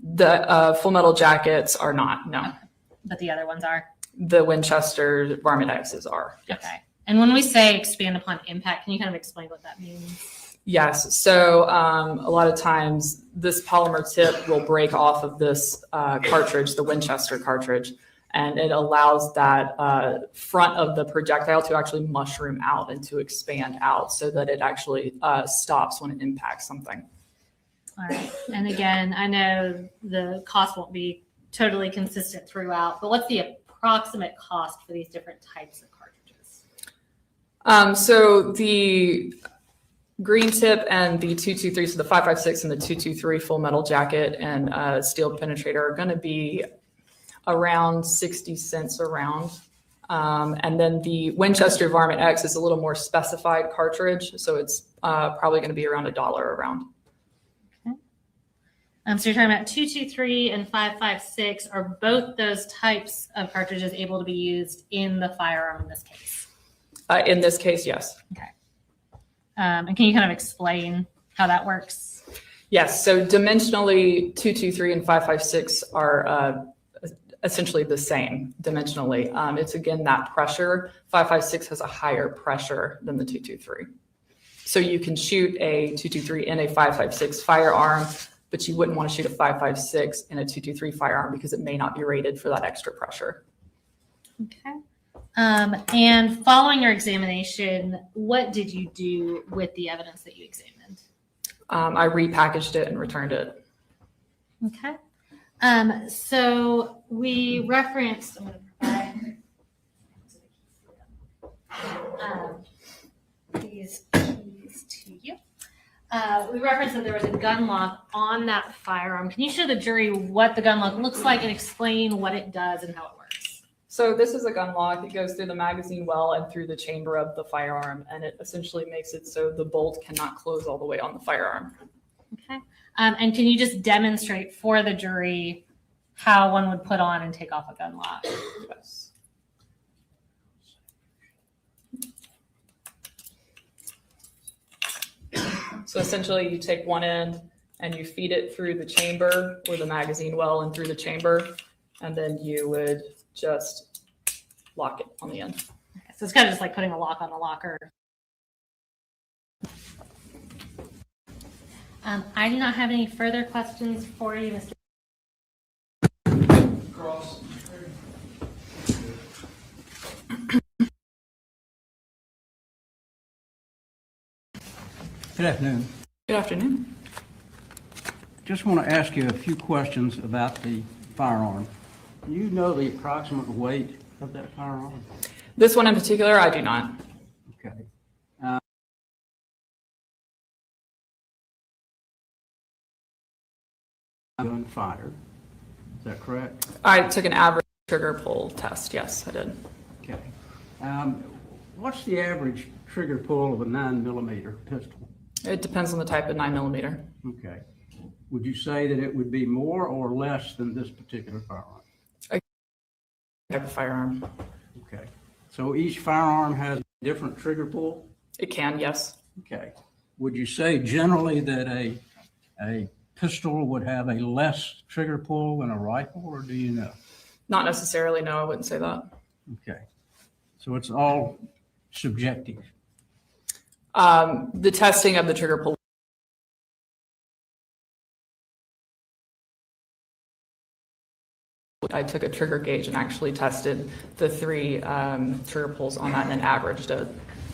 The Full Metal Jackets are not, no. Okay. But the other ones are? The Winchester Varmint X's are. Yes. Okay. And when we say expand upon impact, can you kind of explain what that means? Yes. So a lot of times this polymer tip will break off of this cartridge, the Winchester cartridge, and it allows that front of the projectile to actually mushroom out and to expand out so that it actually stops when it impacts something. All right. And again, I know the cost won't be totally consistent throughout, but what's the approximate cost for these different types of cartridges? So the green tip and the 223, so the 5.56 and the 223 full metal jacket and steel penetrator are going to be around 60 cents a round. And then the Winchester Varmint X is a little more specified cartridge, so it's probably going to be around $1 a round. Okay. So you're talking about 223 and 5.56. Are both those types of cartridges able to be used in the firearm in this case? In this case, yes. Okay. And can you kind of explain how that works? Yes. So dimensionally, 223 and 5.56 are essentially the same dimensionally. It's again that pressure. 5.56 has a higher pressure than the 223. So you can shoot a 223 in a 5.56 firearm, but you wouldn't want to shoot a 5.56 in a 223 firearm because it may not be rated for that extra pressure. Okay. And following your examination, what did you do with the evidence that you examined? I repackaged it and returned it. Okay. So we referenced, I'm going to provide these keys to you. We referenced that there was a gun lock on that firearm. Can you show the jury what the gun lock looks like and explain what it does and how it works? So this is a gun lock. It goes through the magazine well and through the chamber of the firearm, and it essentially makes it so the bolt cannot close all the way on the firearm. Okay. And can you just demonstrate for the jury how one would put on and take off a gun lock? Yes. So essentially you take one end and you feed it through the chamber or the magazine well and through the chamber, and then you would just lock it on the end. Okay, so it's kind of just like putting a lock on a locker. I do not have any further questions for you, Mr. Cross. Good afternoon. Good afternoon. Just want to ask you a few questions about the firearm. Do you know the approximate weight of that firearm? This one in particular, I do not. Okay. Gun fired. Is that correct? I took an average trigger pull test. Yes, I did. Okay. What's the average trigger pull of a 9mm pistol? It depends on the type of 9mm. Okay. Would you say that it would be more or less than this particular firearm? Type of firearm. Okay. So each firearm has a different trigger pull? It can, yes. Okay. Would you say generally that a pistol would have a less trigger pull than a rifle, or do you know? Not necessarily, no, I wouldn't say that. Okay. So it's all subjective. The testing of the trigger pull. I took a trigger gauge and actually tested the three trigger pulls on that and then averaged it.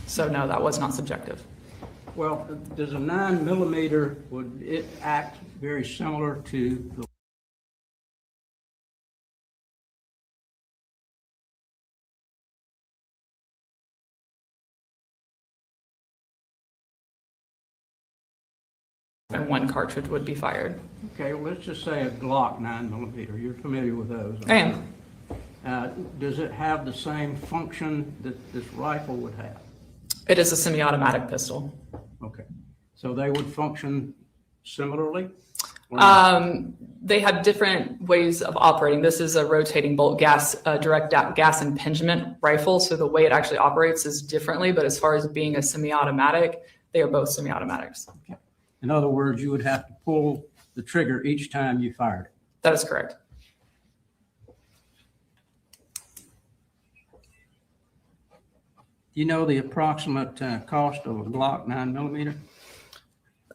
So no, that was not subjective. Well, does a 9mm, would it act very similar to the and one cartridge would be fired. Okay, well, let's just say a Glock 9mm. You're familiar with those? I am. Does it have the same function that this rifle would have? It is a semi-automatic pistol. Okay, so they would function similarly? They have different ways of operating. This is a rotating bolt gas, direct gas impingement rifle. So the way it actually operates is differently, but as far as being a semi-automatic, they are both semi-automatics. Okay. In other words, you would have to pull the trigger each time you fired it. That is correct. Do you know the approximate cost of a Glock 9mm?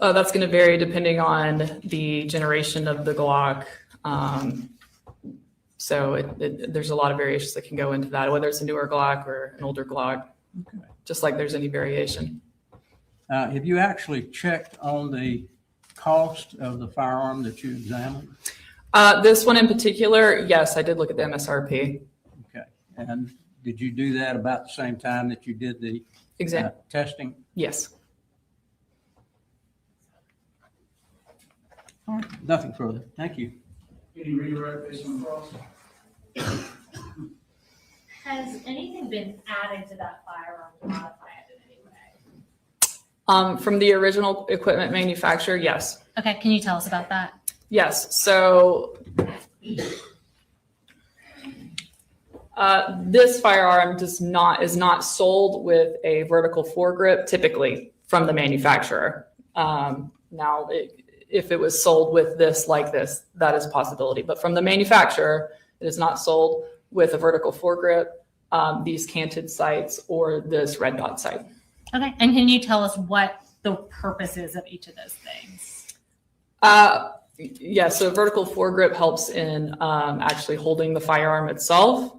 That's going to vary depending on the generation of the Glock. So there's a lot of variations that can go into that, whether it's a newer Glock or an older Glock, just like there's any variation. Have you actually checked on the cost of the firearm that you examined? This one in particular, yes, I did look at the MSRP. Okay. And did you do that about the same time that you did the testing? Yes. All right. Nothing further. Thank you. Any redirect based on cross? Has anything been added to that firearm to modify it in any way? From the original equipment manufacturer, yes. Okay, can you tell us about that? Yes, so this firearm is not sold with a vertical foregrip typically from the manufacturer. Now, if it was sold with this like this, that is a possibility. But from the manufacturer, it is not sold with a vertical foregrip, these canted sights, or this red dot sight. Okay, and can you tell us what the purpose is of each of those things? Yeah, so vertical foregrip helps in actually holding the firearm itself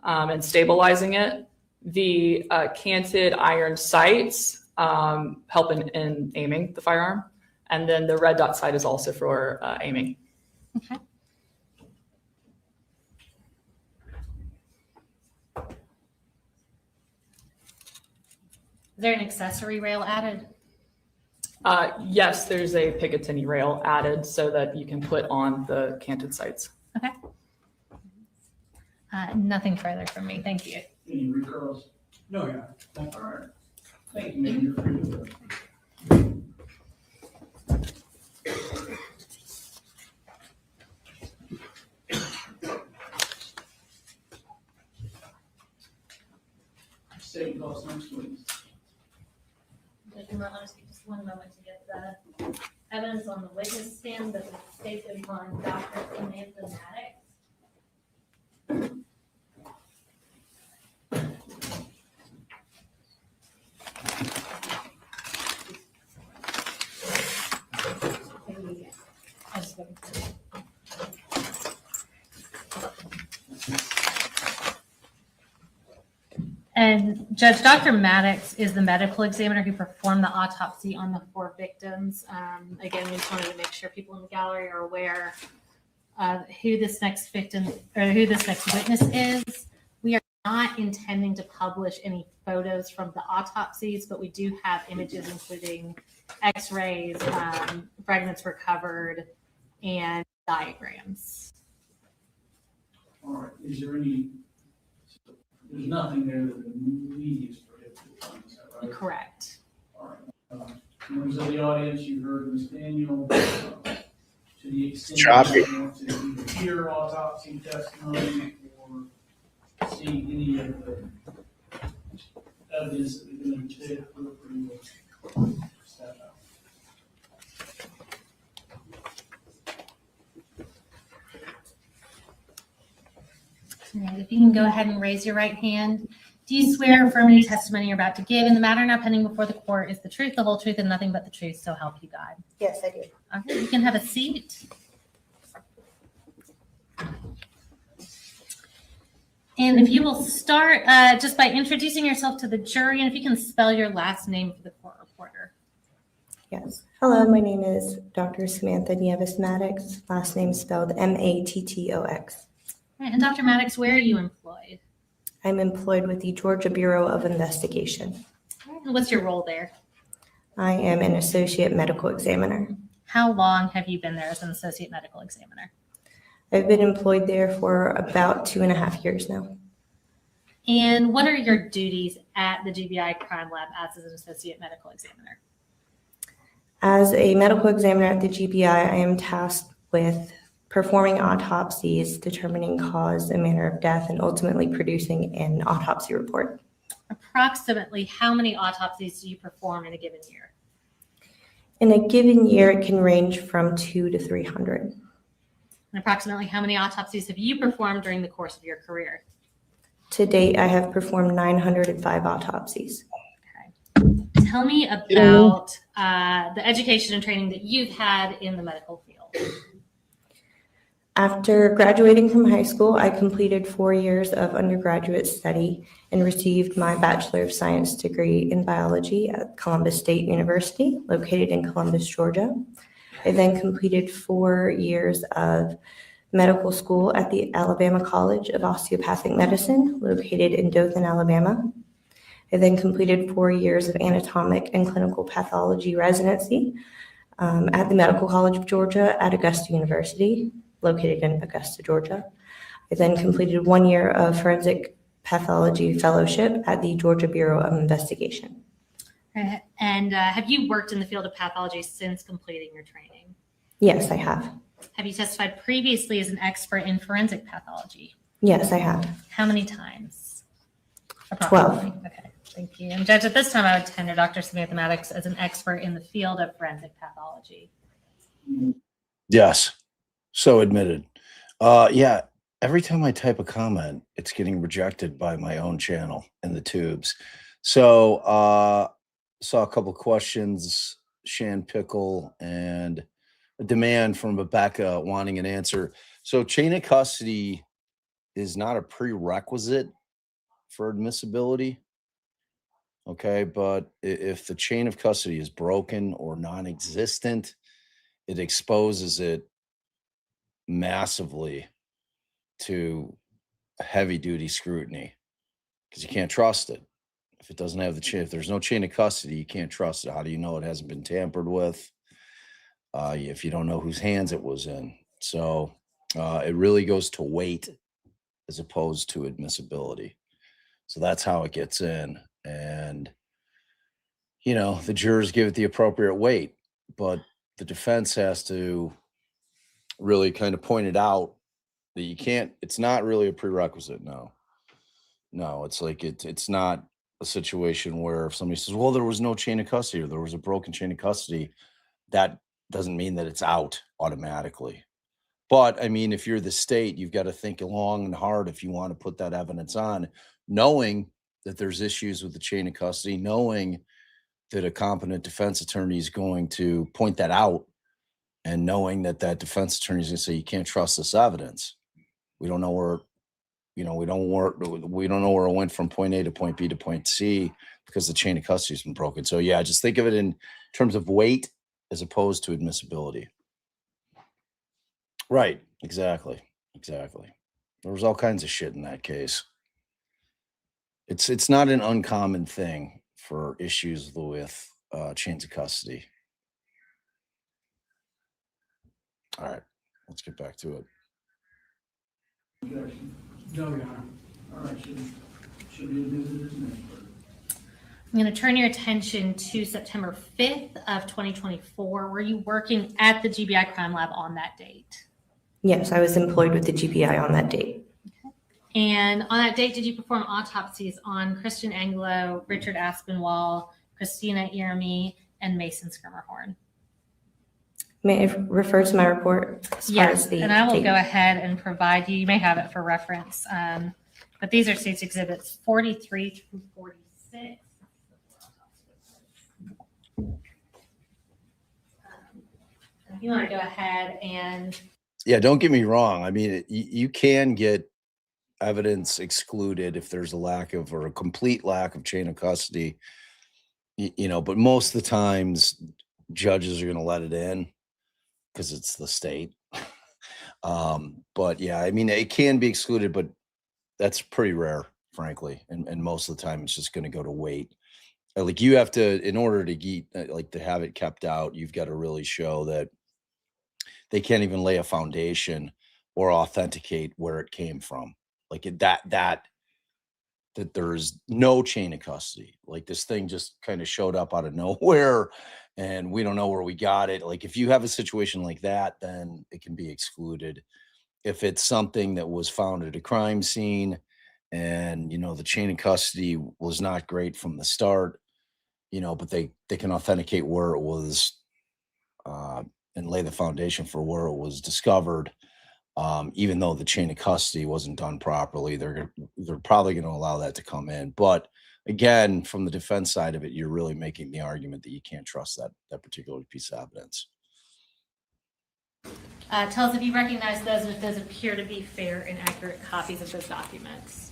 and stabilizing it. The canted iron sights help in aiming the firearm. And then the red dot sight is also for aiming. Okay. Is there an accessory rail added? Yes, there's a Picatinny rail added so that you can put on the canted sights. Okay. Nothing further from me. Thank you. Any recalls? No, yeah. All right. Thank you, ma'am. You're free to go. State calls next, please. You might want to take just one moment to get the evidence on the witness stand that the state is on Dr. Samantha Maddox. And Judge, Dr. Maddox is the medical examiner who performed the autopsy on the 4 victims. Again, we just wanted to make sure people in the gallery are aware of who this next victim or who this next witness is. We are not intending to publish any photos from the autopsies, but we do have images including x-rays, fragments recovered, and diagrams. All right. Is there any, there's nothing there that the media is prohibited from, is that right? Correct. All right. Members of the audience, you heard Ms. Daniel. To the extent that you want to either hear autopsy testimony or see any of the evidence that we're going to take, feel free to step out. All right, if you can go ahead and raise your right hand. Do you swear or affirm any testimony you're about to give in the matter now pending before the court is the truth, the whole truth, and nothing but the truth, so help you God? Yes, I do. All right, you can have a seat. And if you will start just by introducing yourself to the jury, and if you can spell your last name for the court reporter. Yes. Hello, my name is Dr. Samantha Nieves Maddox, last name spelled Mattox. All right, and Dr. Maddox, where are you employed? I'm employed with the Georgia Bureau of Investigation. And what's your role there? I am an associate medical examiner. How long have you been there as an associate medical examiner? I've been employed there for about 2.5 years now. And what are your duties at the GBI Crime Lab as an associate medical examiner? As a medical examiner at the GBI, I am tasked with performing autopsies, determining cause and manner of death, and ultimately producing an autopsy report. Approximately how many autopsies do you perform in a given year? In a given year, it can range from 200 to 300. And approximately how many autopsies have you performed during the course of your career? To date, I have performed 905 autopsies. Okay. Tell me about the education and training that you've had in the medical field. After graduating from high school, I completed 4 years of undergraduate study and received my Bachelor of Science degree in biology at Columbus State University, located in Columbus, Georgia. I then completed 4 years of medical school at the Alabama College of Osteopathic Medicine, located in Dothan, Alabama. I then completed 4 years of anatomic and clinical pathology residency at the Medical College of Georgia at Augusta University, located in Augusta, Georgia. I then completed 1 year of forensic pathology fellowship at the Georgia Bureau of Investigation. And have you worked in the field of pathology since completing your training? Yes, I have. Have you testified previously as an expert in forensic pathology? Yes, I have. How many times? 12. Okay, thank you. And Judge, at this time, I would tender Dr. Samantha Maddox as an expert in the field of forensic pathology. Yes. So admitted. Yeah. Every time I type a comment, it's getting rejected by my own channel in the tubes. So saw a couple questions, Shan Pickle, and a demand from Rebecca wanting an answer. So chain of custody is not a prerequisite for admissibility. Okay, but if the chain of custody is broken or non-existent, it exposes it massively to heavy duty scrutiny because you can't trust it. If it doesn't have the chain, if there's no chain of custody, you can't trust it. How do you know it hasn't been tampered with? If you don't know whose hands it was in. So it really goes to weight as opposed to admissibility. So that's how it gets in. And, you know, the jurors give it the appropriate weight, but the defense has to really kind of point it out that you can't, it's not really a prerequisite. No, it's like it's not a situation where if somebody says, well, there was no chain of custody or there was a broken chain of custody, that doesn't mean that it's out automatically. But I mean, if you're the state, you've got to think long and hard if you want to put that evidence on, knowing that there's issues with the chain of custody, knowing that a competent defense attorney is going to point that out, and knowing that that defense attorney is going to say, you can't trust this evidence. We don't know where, you know, we don't know where it went from point A to point B to point C because the chain of custody has been broken. So yeah, just think of it in terms of weight as opposed to admissibility. Right. Exactly. There was all kinds of shit in that case. It's not an uncommon thing for issues with chains of custody. All right, let's get back to it. Objection. No, Your Honor. All right, should be admitted as an expert. I'm going to turn your attention to September 5th of 2024. Were you working at the GBI Crime Lab on that date? Yes, I was employed with the GBI on that date. And on that date, did you perform autopsies on Christian Angulo, Richard Aspinwall, Cristina Irimie, and Mason Schermerhorn? May I refer to my report? Yes, and I will go ahead and provide you may have it for reference. But these are State's Exhibits 43 through 46. If you want to go ahead and... Yeah, don't get me wrong. I mean, you can get evidence excluded if there's a lack of or a complete lack of chain of custody, you know, but most of the times judges are going to let it in because it's the state. But yeah, I mean, it can be excluded, but that's pretty rare, frankly. And most of the time it's just going to go to weight. Like you have to, in order to get, like to have it kept out, you've got to really show that they can't even lay a foundation or authenticate where it came from. Like that there's no chain of custody. Like this thing just kind of showed up out of nowhere and we don't know where we got it. Like if you have a situation like that, then it can be excluded. If it's something that was found at a crime scene and, you know, the chain of custody was not great from the start, you know, but they can authenticate where it was and lay the foundation for where it was discovered. Even though the chain of custody wasn't done properly, they're probably going to allow that to come in. But again, from the defense side of it, you're really making the argument that you can't trust that particular piece of evidence. Tell us if you recognize those and if those appear to be fair and accurate copies of those documents.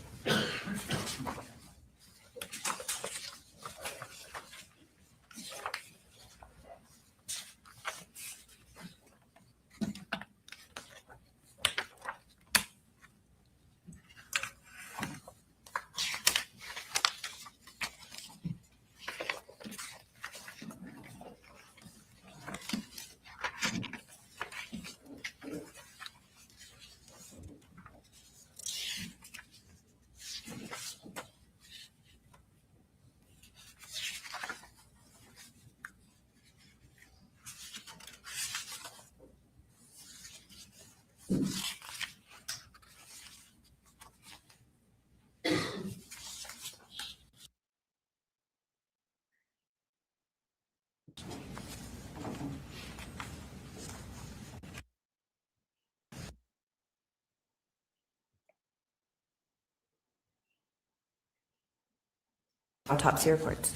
Autopsy reports.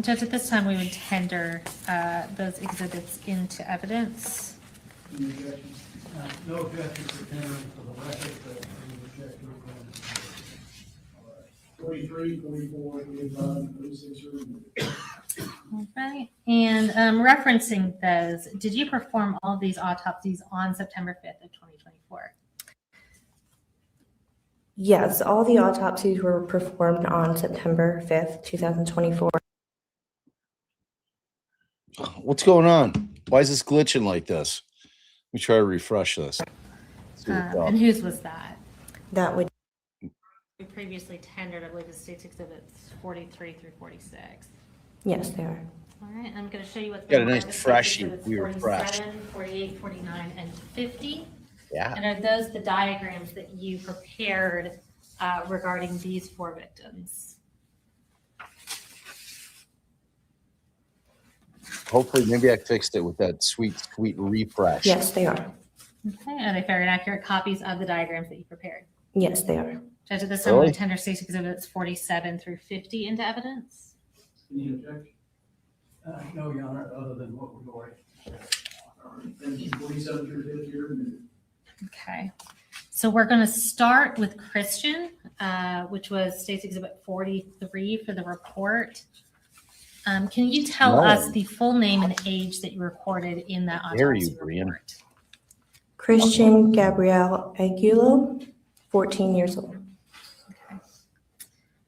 Judge, at this time, we would tender those exhibits into evidence. Any objection? No objection for tendering for the record, but any objection for 43, 44, 45, 46, or All right. And referencing those, did you perform all of these autopsies on September 5th of 2024? Yes, all the autopsies were performed on September 5th, 2024. What's going on? Why is this glitching like this? Let me try to refresh this. And whose was that? That would. We previously tendered, I believe, the state's exhibits 43 through 46. Yes, they are. All right, I'm going to show you what's Got a been nice marked as fresh state's exhibits we refreshed. 47, 48, 49, and 50. Yeah. And are those the diagrams that you prepared regarding these 4 victims? Hopefully, maybe I fixed it with that sweet refresh. Yes, they are. Okay, are they fair and accurate copies of the diagrams that you prepared? Yes, they are. Judge, at this time, Really? we tender state's exhibits 47 through 50 into evidence. any objection? No, Your Honor, other than what we've already. All right, thank you. 47 through 50 are admitted. Okay, so we're going to start with Christian, which was state's exhibit 43 for the report. Can you tell us the full name and age that you recorded in that Dare autopsy you, Brian? report? Christian Gabriel Angulo, 14 years old.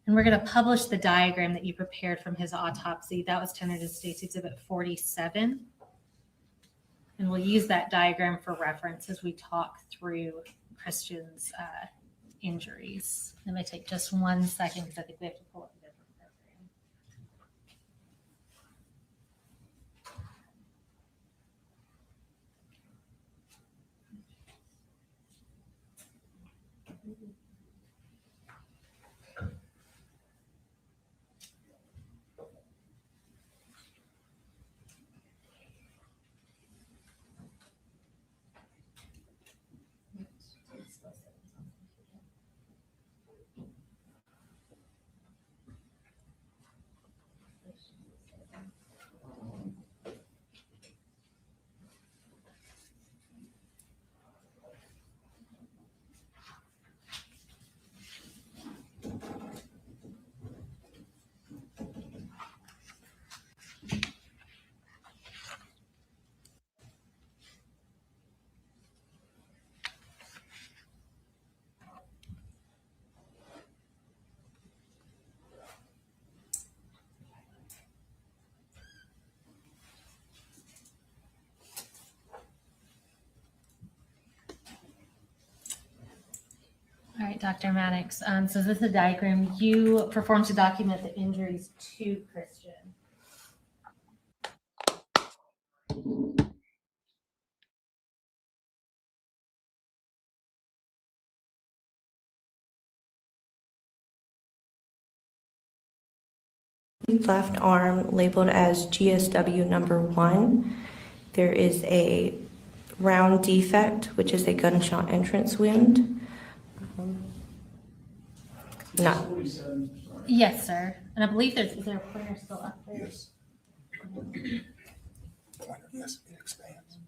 And we're going to publish the diagram that you prepared from his autopsy. That was tendered as state's exhibit 47. And we'll use that diagram for reference as we talk through Christian's injuries. It may take just 1 second because I think we have to pull up a different program. All right, Dr. Maddox. So this is a diagram you performed to document the injuries to Christian. Left arm labeled as GSW number 1. There is a round defect, which is a gunshot entrance wound. Not. 47, sorry. Yes, sir. And I believe is there a pointer still up there? Yes. Yes, it expands.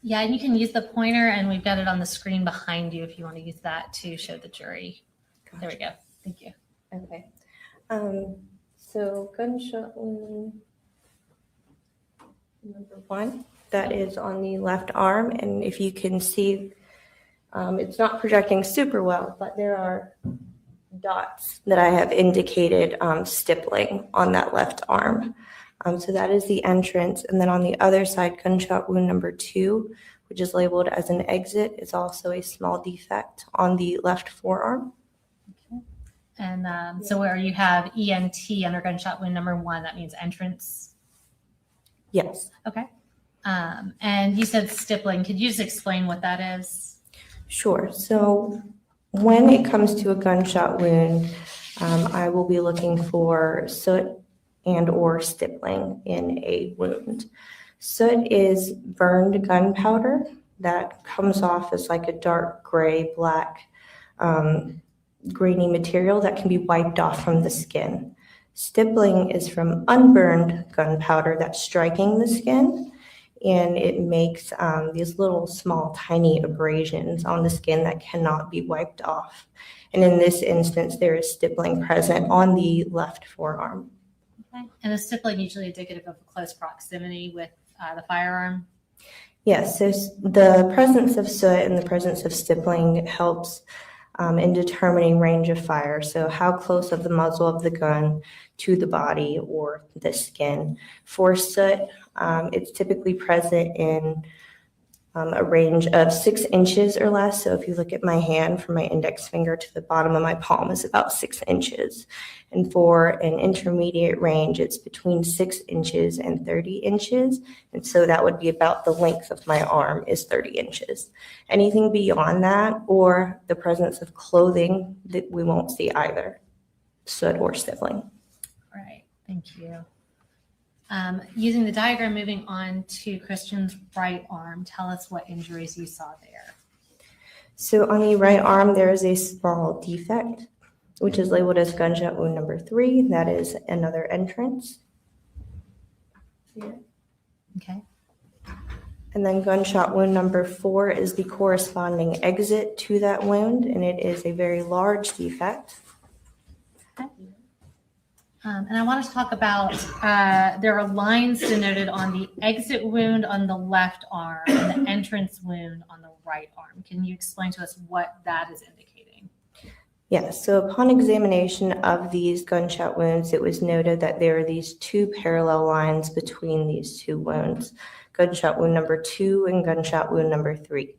Yeah, and you can use the pointer, and we've got it on the screen behind you if you want to use that to show the jury. There we go. Thank you. Okay. So gunshot wound number 1, that is on the left arm. And if you can see, it's not projecting super well, but there are dots that I have indicated stippling on that left arm. So that is the entrance. And then on the other side, gunshot wound number 2, which is labeled as an exit, is also a small defect on the left forearm. And so where you have ENT under gunshot wound number 1, that means entrance? Yes. Okay. And you said stippling. Could you just explain what that is? Sure. So when it comes to a gunshot wound, I will be looking for soot and or stippling in a wound. Soot is burned gunpowder that comes off as like a dark gray, black, grainy material that can be wiped off from the skin. Stippling is from unburned gunpowder that's striking the skin, and it makes these little small tiny abrasions on the skin that cannot be wiped off. And in this instance, there is stippling present on the left forearm. Okay. And is stippling usually indicative of close proximity with the firearm? Yes, so the presence of soot and the presence of stippling helps in determining range of fire. So how close of the muzzle of the gun to the body or the skin. For soot, it's typically present in a range of 6 inches or less. So if you look at my hand, from my index finger to the bottom of my palm is about 6 inches. And for an intermediate range, it's between 6 inches and 30 inches. And so that would be about the length of my arm is 30 inches. Anything beyond that, or the presence of clothing, that we won't see either, soot or stippling. All right, thank you. Using the diagram, moving on to Christian's right arm, tell us what injuries you saw there. So on the right arm, there is a small defect, which is labeled as gunshot wound number 3. That is another entrance. Okay. And then gunshot wound number 4 is the corresponding exit to that wound, and it is a very large defect. Okay. And I want to talk about, there are lines denoted on the exit wound on the left arm and the entrance wound on the right arm. Can you explain to us what that is indicating? Yes, so upon examination of these gunshot wounds, it was noted that there are these 2 parallel lines between these 2 wounds, gunshot wound number 2 and gunshot wound number 3.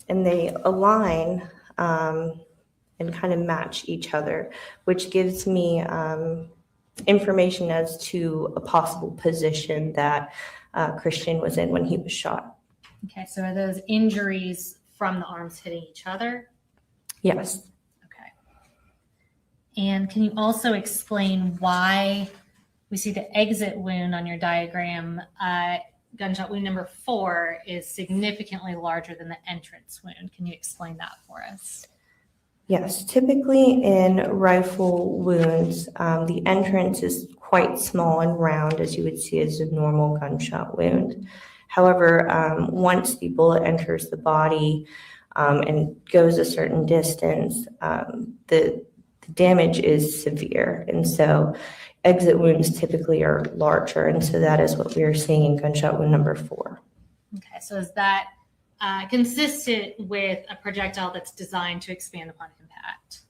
And they align and kind of match each other, which gives me information as to a possible position that Christian was in when he was shot. Okay, so are those injuries from the arms hitting each other? Yes. Okay. And can you also explain why we see the exit wound on your diagram, gunshot wound number 4 is significantly larger than the entrance wound? Can you explain that for us? Yes, typically in rifle wounds, the entrance is quite small and round, as you would see as a normal gunshot wound. However, once the bullet enters the body and goes a certain distance, the damage is severe. And so exit wounds typically are larger. And so that is what we are seeing in gunshot wound number 4. Okay, so is that consistent with a projectile that's designed to expand upon impact?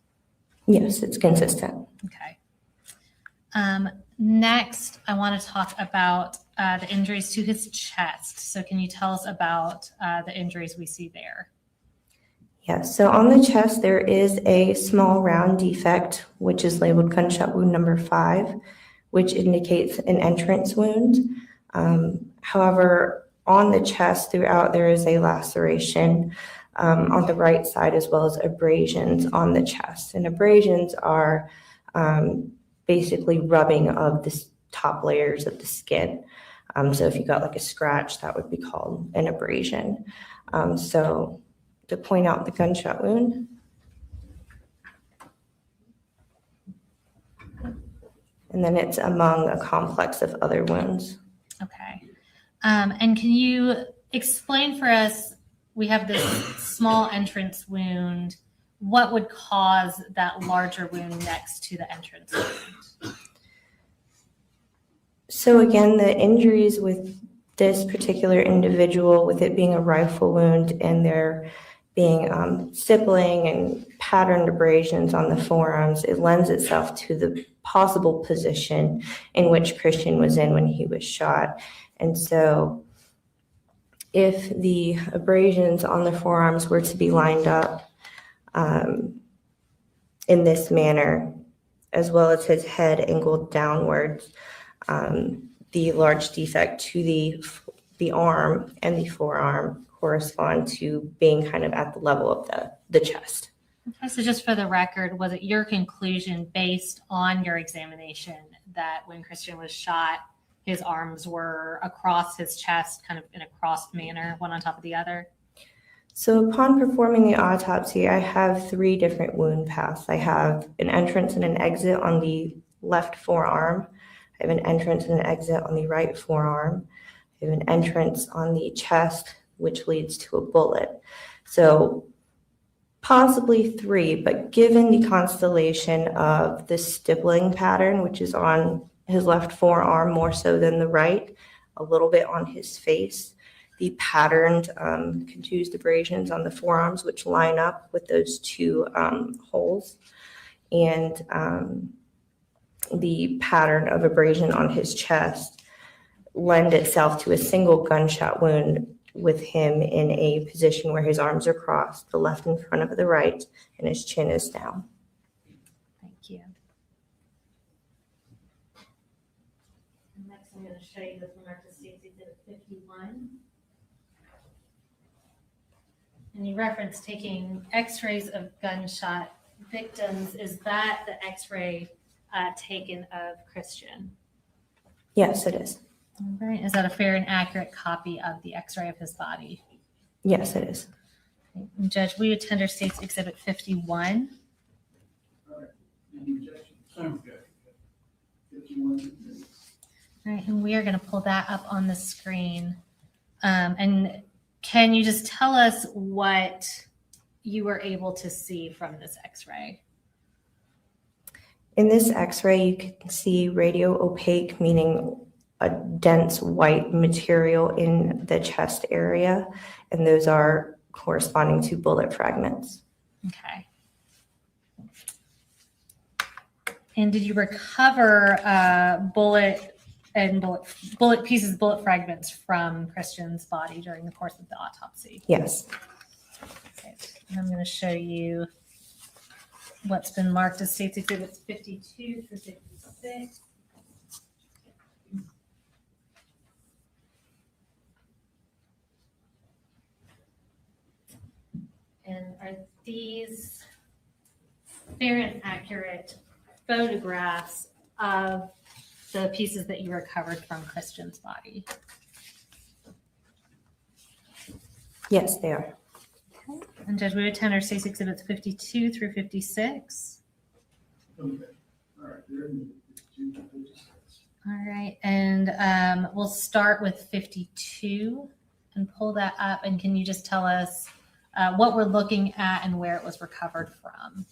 Yes, it's consistent. Okay. Next, I want to talk about the injuries to his chest. So can you tell us about the injuries we see there? Yes, so on the chest, there is a small round defect, which is labeled gunshot wound number 5, which indicates an entrance wound. However, on the chest throughout, there is a laceration on the right side, as well as abrasions on the chest. And abrasions are basically rubbing of the top layers of the skin. So if you got like a scratch, that would be called an abrasion. So to point out the gunshot wound, And then it's among a complex of other wounds. Okay. And can you explain for us, we have this small entrance wound. What would cause that larger wound next to the entrance wound? So again, the injuries with this particular individual, with it being a rifle wound and there being stippling and patterned abrasions on the forearms, it lends itself to the possible position in which Christian was in when he was shot. And so if the abrasions on the forearms were to be lined up in this manner, as well as his head angled downwards, the large defect to the arm and the forearm correspond to being kind of at the level of the chest. Okay, so just for the record, was it your conclusion based on your examination that when Christian was shot, his arms were across his chest, kind of in a crossed manner, one on top of the other? So upon performing the autopsy, I have 3 different wound paths. I have an entrance and an exit on the left forearm. I have an entrance and an exit on the right forearm. I have an entrance on the chest, which leads to a bullet. So possibly 3, but given the constellation of the stippling pattern, which is on his left forearm more so than the right, a little bit on his face, the patterned contused abrasions on the forearms, which line up with those 2 holes, and the pattern of abrasion on his chest lend itself to a single gunshot wound with him in a position where his arms are crossed, the left in front of the right, and his chin is down. Thank you. Next, I'm going to show you the United States Exhibit 51. And you referenced taking x-rays of gunshot victims. Is that the x-ray taken of Christian? Yes, it is. All right. Is that a fair and accurate copy of the x-ray of his body? Yes, it is. And Judge, we attend our State's Exhibit 51. All right. Any objection? Okay. 51. All right, and we are going to pull that up on the screen. And can you just tell us what you were able to see from this x-ray? In this x-ray, you can see radio opaque, meaning a dense white material in the chest area, and those are corresponding to bullet fragments. Okay. And did you recover bullet fragments from Christian's body during the course of the autopsy? Yes. Okay. And I'm going to show you what's been marked as State's Exhibits 52 through 56. And are these fair and accurate photographs of the pieces that you recovered from Christian's body? Yes, they are. Okay. And Judge, we attend our State's Exhibits 52 through 56. Okay. All right. They're in the 52 to 56. All right. And we'll start with 52 and pull that up. And can you just tell us what we're looking at and where it was recovered from?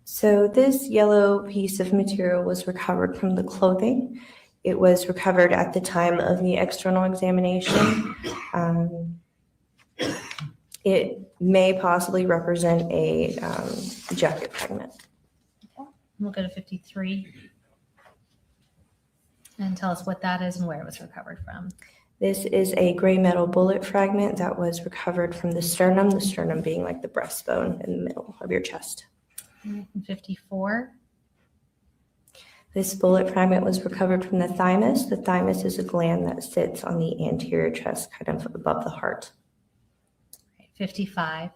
So this yellow piece of material was recovered from the clothing. It was recovered at the time of the external examination. It may possibly represent a jacket fragment. Okay. We'll go to 53 and tell us what that is and where it was recovered from. This is a gray metal bullet fragment that was recovered from the sternum being like the breastbone in the middle of your chest. 54. This bullet fragment was recovered from the thymus. The thymus is a gland that sits on the anterior chest, kind of above the heart. 55.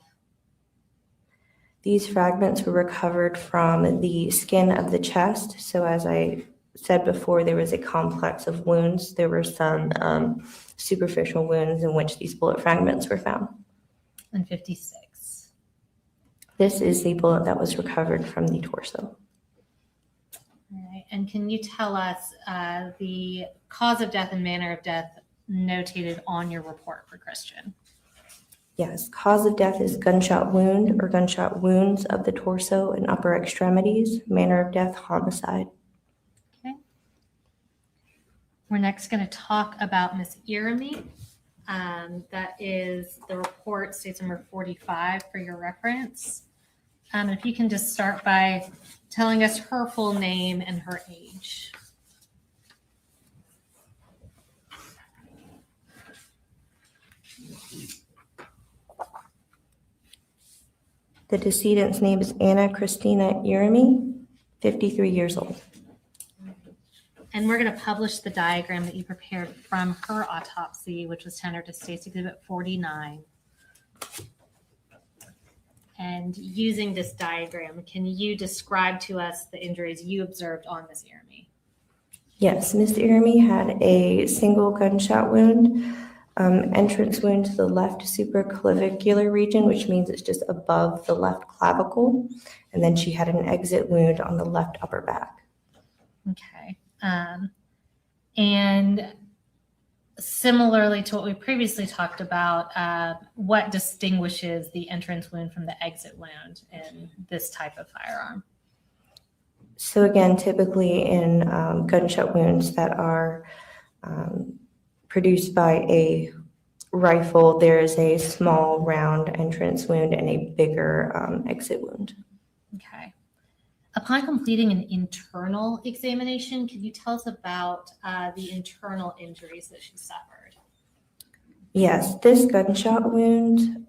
These fragments were recovered from the skin of the chest. So as I said before, there was a complex of wounds. There were some superficial wounds in which these bullet fragments were found. And 56. This is the bullet that was recovered from the torso. All right. Okay, and can you tell us the cause of death and manner of death notated on your report for Christian? Yes, cause of death is gunshot wound or gunshot wounds of the torso and upper extremities. Manner of death, homicide. Okay. We're next going to talk about Miss Irimie. That is the report, states number 45 for your reference. If you can just start by telling us her full name and her age. The decedent's name is Anna Cristina Irimie, 53 years old. And we're going to publish the diagram that you prepared from her autopsy, which was tendered to State's Exhibit 49. And using this diagram, can you describe to us the injuries you observed on Miss Irimie? Yes, Ms. Irimie had a single gunshot wound, entrance wound to the left supraclavicular region, which means it's just above the left clavicle. And then she had an exit wound on the left upper back. Okay. And similarly to what we previously talked about, what distinguishes the entrance wound from the exit wound in this type of firearm? So again, typically in gunshot wounds that are produced by a rifle, there is a small round entrance wound and a bigger exit wound. Okay. Upon completing an internal examination, can you tell us about the internal injuries that she suffered? Yes, this gunshot wound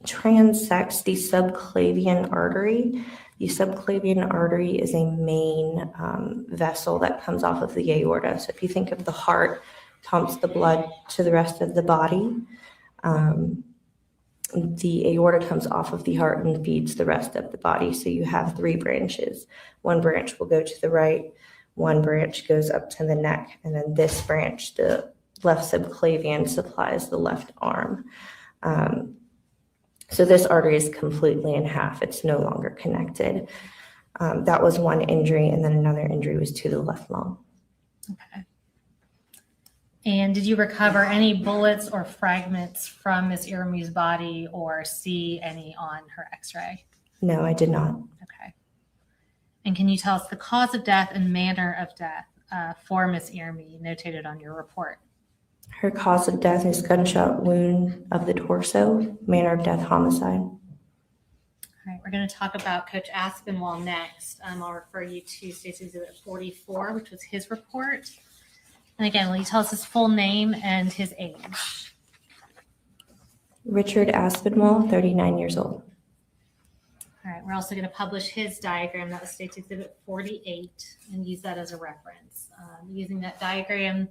transects the subclavian artery. The subclavian artery is a main vessel that comes off of the aorta. So if you think of the heart, pumps the blood to the rest of the body. The aorta comes off of the heart and feeds the rest of the body. So you have three branches. One branch will go to the right, one branch goes up to the neck, and then this branch, the left subclavian, supplies the left arm. So this artery is completely in half. It's no longer connected. That was one injury, and then another injury was to the left lung. Okay. And did you recover any bullets or fragments from Ms. Irimie's body or see any on her x-ray? No, I did not. Okay. And can you tell us the cause of death and manner of death for Ms. Irimie notated on your report? Her cause of death is gunshot wound of the torso. Manner of death, homicide. All right, we're going to talk about Coach Aspinwall next. I'll refer you to State's Exhibit 44, which was his report. And again, will you tell us his full name and his age? Richard Aspinwall, 39 years old. All right, we're also going to publish his diagram. That was State's Exhibit 48 and use that as a reference. Using that diagram,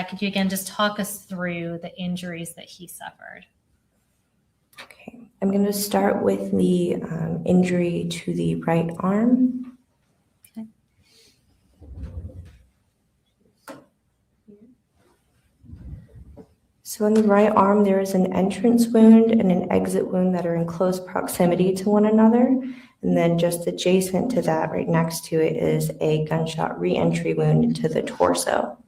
could you again just talk us through the injuries that he suffered? Okay, I'm going to start with the injury to the right arm. Okay. So in the right arm, there is an entrance wound and an exit wound that are in close proximity to one another. And then just adjacent to that, right next to it, is a gunshot re-entry wound into the torso.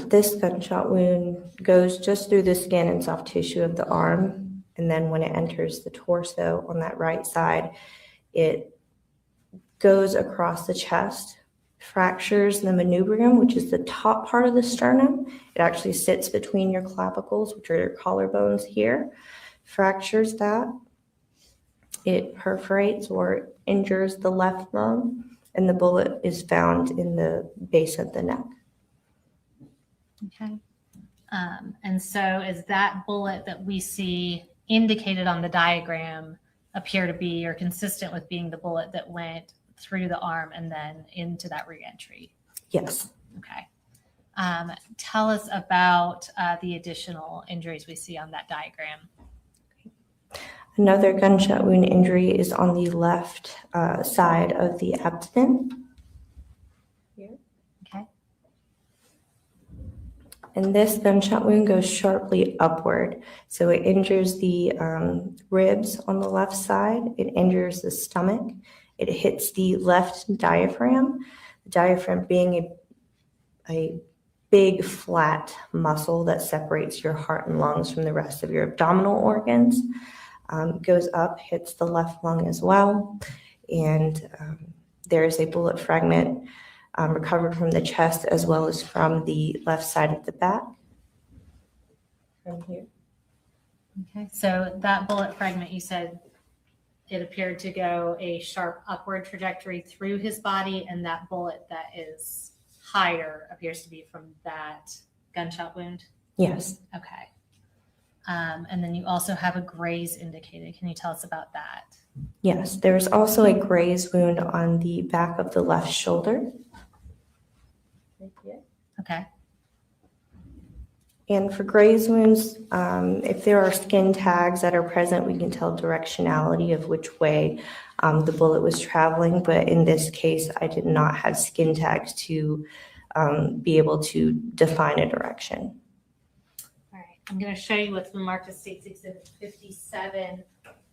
This gunshot wound goes just through the skin and soft tissue of the arm. And then when it enters the torso on that right side, it goes across the chest, fractures the manubrium, which is the top part of the sternum. It actually sits between your clavicles, which are your collarbones here. Fractures that. It perforates or injures the left lung, and the bullet is found in the base of the neck. Okay. And so is that bullet that we see indicated on the diagram appear to be or consistent with being the bullet that went through the arm and then into that reentry? Yes. Okay. Tell us about the additional injuries we see on that diagram. Another gunshot wound injury is on the left side of the abdomen. Okay. And this gunshot wound goes sharply upward. So it injures the ribs on the left side. It injures the stomach. It hits the left diaphragm. The diaphragm being a big flat muscle that separates your heart and lungs from the rest of your abdominal organs. Goes up, hits the left lung as well. And there is a bullet fragment recovered from the chest as well as from the left side of the back. From here. Okay, so that bullet fragment, you said it appeared to go a sharp upward trajectory through his body, and that bullet that is higher appears to be from that gunshot wound? Yes. Okay. And then you also have a graze indicated. Can you tell us about that? Yes, there's also a graze wound on the back of the left shoulder. Okay. And for graze wounds, if there are skin tags that are present, we can tell directionality of which way the bullet was traveling. But in this case, I did not have skin tags to be able to define a direction. All right. I'm going to show you what's been marked as State's Exhibit 57.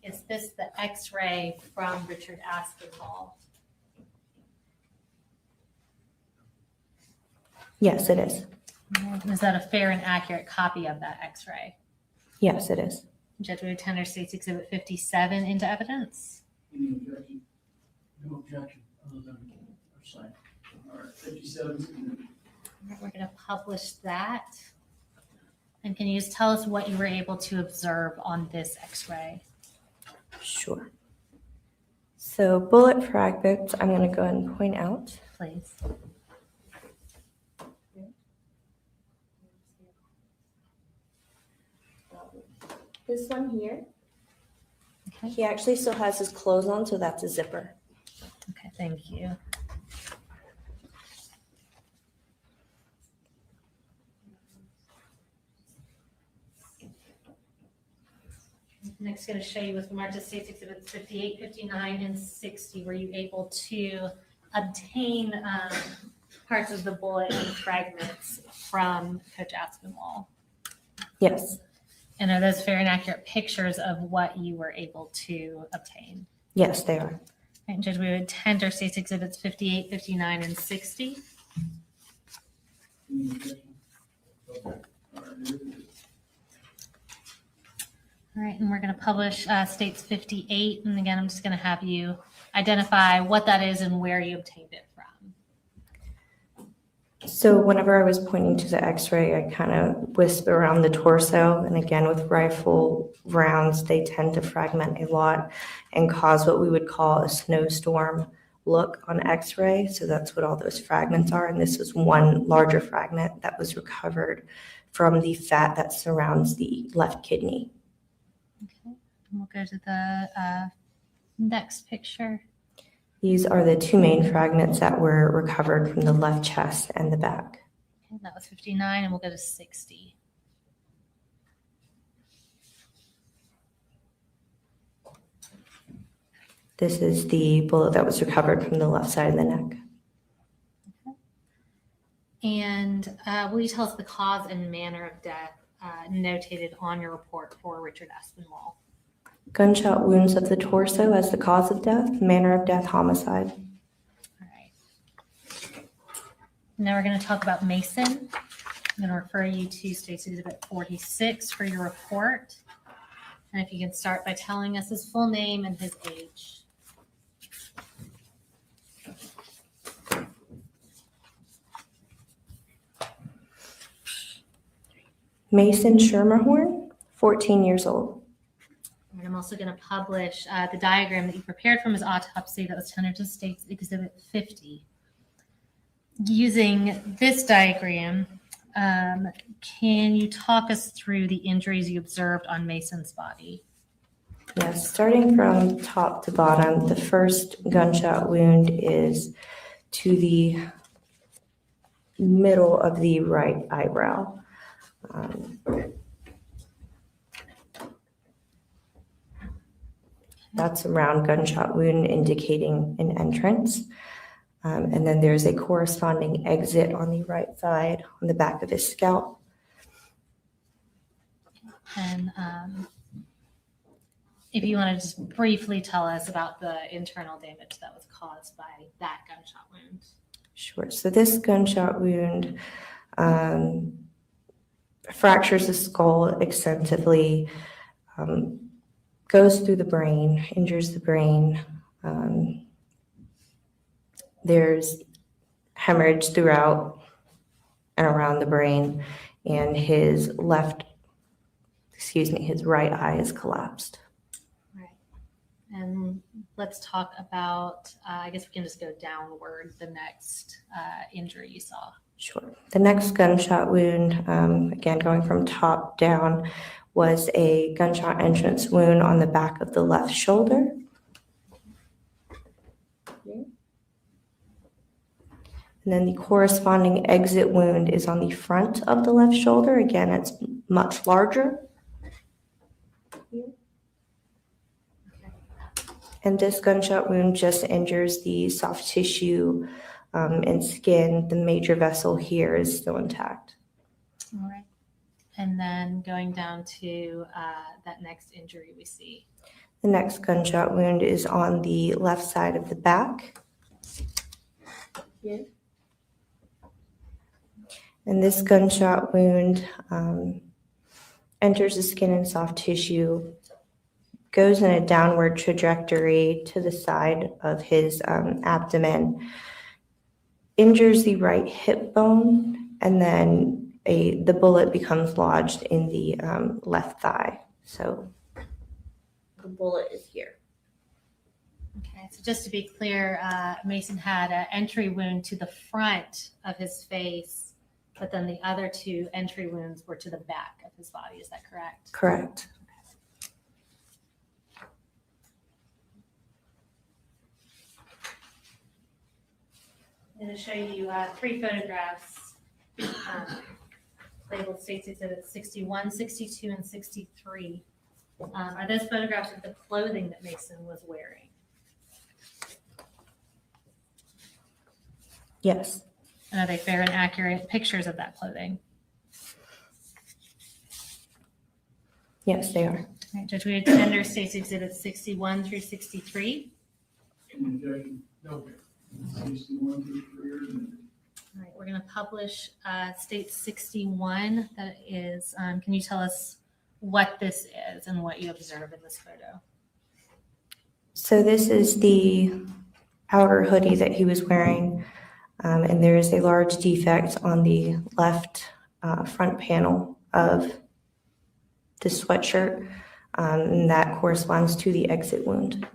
Is this the X-ray from Richard Aspinwall? Yes, it is. Is that a fair and accurate copy of that X-ray? Yes, it is. Judge, we would tender State's Exhibit 57 into evidence. Any objection? No objection, other than our side. All right, 57. We're going to publish that. And can you just tell us what you were able to observe on this X-ray? Sure. So bullet fragments, I'm going to go ahead and point out. Please. This one here, he actually still has his clothes on, so that's a zipper. Okay, thank you. Next, going to show you what's marked as State's Exhibits 58, 59, and 60. Were you able to obtain parts of the bullet and fragments from Coach Aspinwall? Yes. And are those fair and accurate pictures of what you were able to obtain? Yes, they are. And Judge, we would tender State's Exhibits 58, 59, and 60. Any objection? Okay. All right, here it is. All right, and we're going to publish State's 58. And again, I'm just going to have you identify what that is and where you obtained it from. So whenever I was pointing to the X-ray, I kind of whisper around the torso. And again, with rifle rounds, they tend to fragment a lot and cause what we would call a snowstorm look on X-ray. So that's what all those fragments are. And this is one larger fragment that was recovered from the fat that surrounds the left kidney. Okay, and we'll go to the next picture. These are the two main fragments that were recovered from the left chest and the back. Okay, that was 59, and we'll go to 60. This is the bullet that was recovered from the left side of the neck. And will you tell us the cause and manner of death notated on your report for Richard Aspinwall? Gunshot wounds of the torso as the cause of death, manner of death, homicide. All right. Now we're going to talk about Mason. I'm going to refer you to State's Exhibit 46 for your report. And if you can start by telling us his full name and his age. Mason Schermerhorn, 14 years old. And I'm also going to publish the diagram that you prepared from his autopsy that was tendered to State's Exhibit 50. Using this diagram, can you talk us through the injuries you observed on Mason's body? Yes, starting from top to bottom, the first gunshot wound is to the middle of the right eyebrow. That's a round gunshot wound indicating an entrance. And then there's a corresponding exit on the right side on the back of his scalp. And if you want to just briefly tell us about the internal damage that was caused by that gunshot wound. Sure. So this gunshot wound fractures the skull extensively, goes through the brain, injures the brain. There's hemorrhage throughout and around the brain, and his right eye is collapsed. Right. And let's talk about, I guess we can just go downward, the next injury you saw. Sure. The next gunshot wound, again, going from top down, was a gunshot entrance wound on the back of the left shoulder. And then the corresponding exit wound is on the front of the left shoulder. Again, it's much larger. And this gunshot wound just injures the soft tissue and skin. The major vessel here is still intact. All right. And then going down to that next injury we see. The next gunshot wound is on the left side of the back. Here. And this gunshot wound enters the skin and soft tissue, goes in a downward trajectory to the side of his abdomen, injures the right hip bone, and then the bullet becomes lodged in the left thigh. So the bullet is here. Okay, so just to be clear, Mason had an entry wound to the front of his face, but then the other two entry wounds were to the back of his body. Is that correct? Correct. I'm going to show you 3 photographs labeled States Exhibits 61, 62, and 63. Are those photographs of the clothing that Mason was wearing? Yes. And are they fair and accurate pictures of that clothing? Yes, they are. All right, Judge, we would tender States Exhibits 61 through 63. No. 61 through 3. All right, we're going to publish State 61. That is, can you tell us what this is and what you observe in this photo? So this is the outer hoodie that he was wearing, and there is a large defect on the left front panel of the sweatshirt, and that corresponds to the exit wound.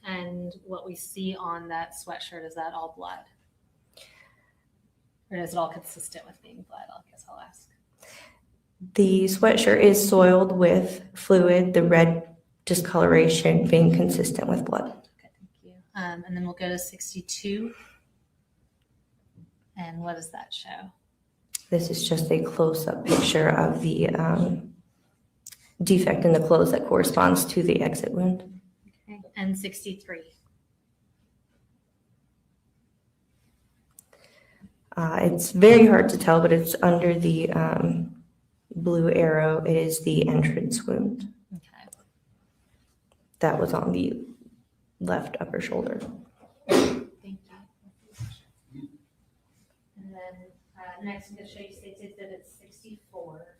And what we see on that sweatshirt, is that all blood? Or is it all consistent with being blood? I guess I'll ask. The sweatshirt is soiled with fluid, the red discoloration being consistent with blood. Okay, thank you. And then we'll go to 62. And what does that show? This is just a close-up picture of the defect in the clothes that corresponds to the exit wound. Okay. And 63. It's very hard to tell, but it's under the blue arrow. It is the entrance wound. Okay. That was on the left upper shoulder. Thank you. And then next I'm going to show you States Exhibit 64.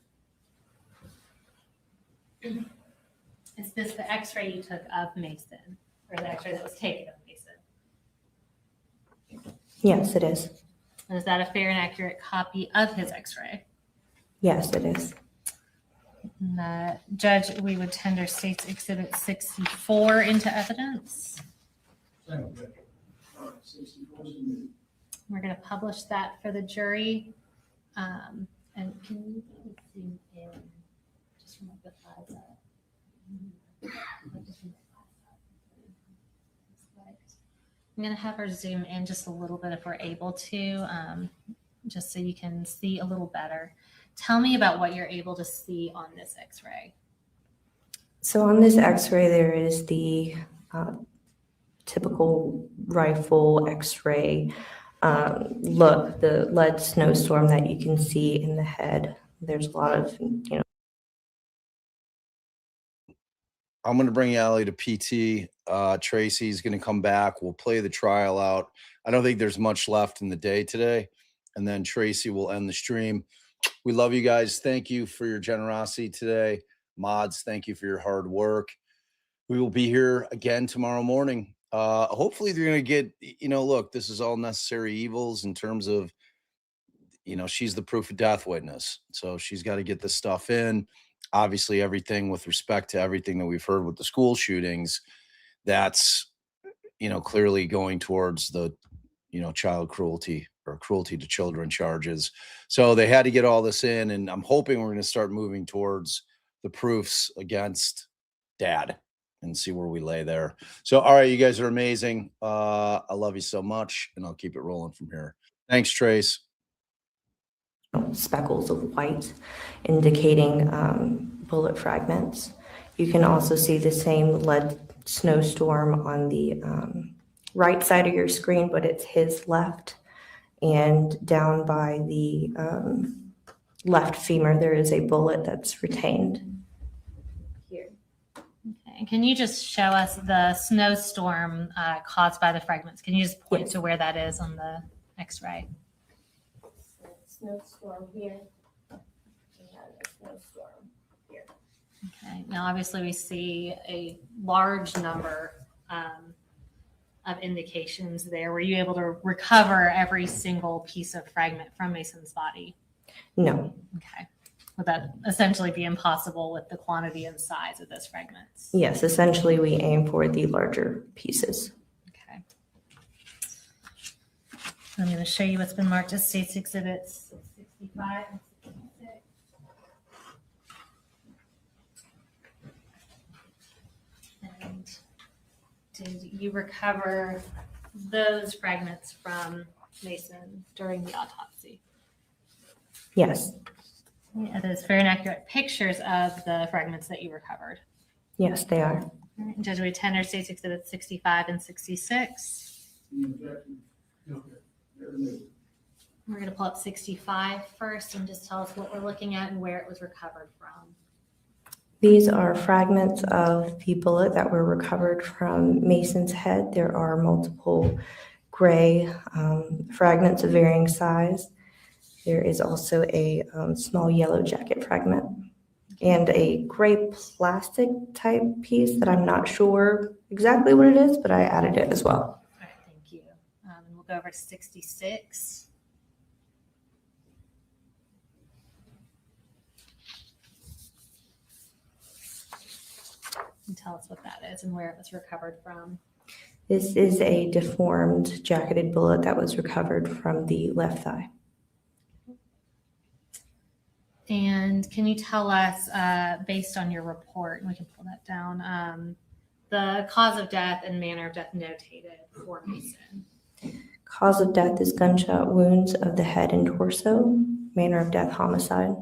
Is this the x-ray you took of Mason, or the x-ray that was taken of Mason? Yes, it is. And is that a fair and accurate copy of his x-ray? Yes, it is. And, Judge, we would tender States Exhibit 64 into evidence. All right, 64 is submitted. We're going to publish that for the jury. And can you zoom in just from the size up? I'm going to have her zoom in just a little bit if we're able to, just so you can see a little better. Tell me about what you're able to see on this x-ray. So on this x-ray, there is the typical rifle x-ray look, the lead snowstorm that you can see in the head. There's a lot of, I'm going to bring Allie to PT. Tracy's going to come back. We'll play the trial out. I don't think there's much left in the day today. And then Tracy will end the stream. We love you guys. Thank you for your generosity today. Mods, thank you for your hard work. We will be here again tomorrow morning. Hopefully they're going to get, look, this is all necessary evils in terms of, she's the proof of death witness. So she's got to get this stuff in. Obviously, everything with respect to everything that we've heard with the school shootings, that's, clearly going towards the, child cruelty or cruelty to children charges. So they had to get all this in, and I'm hoping we're going to start moving towards the proofs against dad and see where we lay there. So, all right, you guys are amazing. I love you so much, and I'll keep it rolling from here. Thanks, Trace. Speckles of white indicating bullet fragments. You can also see the same lead snowstorm on the right side of your screen, but it's his left. And down by the left femur, there is a bullet that's retained here. Okay. Can you just show us the snowstorm caused by the fragments? Can you just point to where that is on the X-ray? Snowstorm here. And a snowstorm here. Okay. Now, obviously, we see a large number of indications there. Were you able to recover every single piece of fragment from Mason's body? No. Okay. Would that essentially be impossible with the quantity and size of those fragments? Yes, essentially we aim for the larger pieces. Okay. I'm going to show you what's been marked as State's Exhibits 65 and 66. And did you recover those fragments from Mason during the autopsy? Yes. Yeah, those fair and accurate pictures of the fragments that you recovered. Yes, they are. Judge, we tender State's Exhibits 65 and 66. We're going to pull up 65 first and just tell us what we're looking at and where it was recovered from. These are fragments of the bullet that were recovered from Mason's head. There are multiple gray fragments of varying size. There is also a small yellow jacket fragment and a gray plastic type piece that I'm not sure exactly what it is, but I added it as well. All right, thank you. And we'll go over to 66. And tell us what that is and where it was recovered from. This is a deformed jacketed bullet that was recovered from the left thigh. And can you tell us, based on your report, and we can pull that down, the cause of death and manner of death notated for Mason? Cause of death is gunshot wounds of the head and torso. Manner of death, homicide.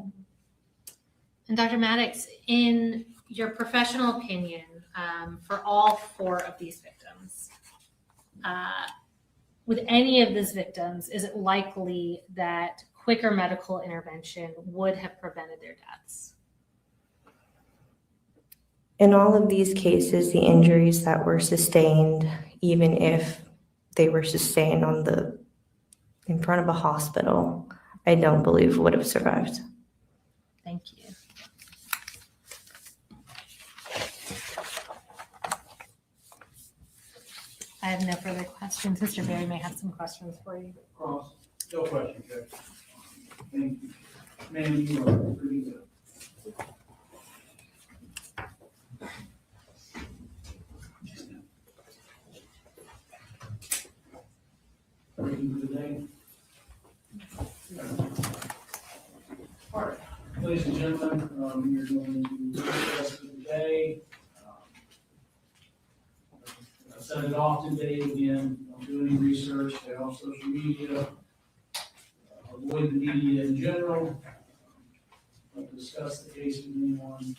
And Dr. Maddox, in your professional opinion, for all 4 of these victims, with any of these victims, is it likely that quicker medical intervention would have prevented their deaths? In all of these cases, the injuries that were sustained, even if they were sustained in front of a hospital, I don't believe would have survived. Thank you. I have no further questions. Mr. Berry may have some questions for you. Cross. No question, Judge. Thank you. Ma'am, you are pretty good. Today. All right, ladies and gentlemen, we're going to do the rest of the day. I set it off today again. I'm doing research, stay off social media, avoid the media in general. Don't discuss the case with anyone.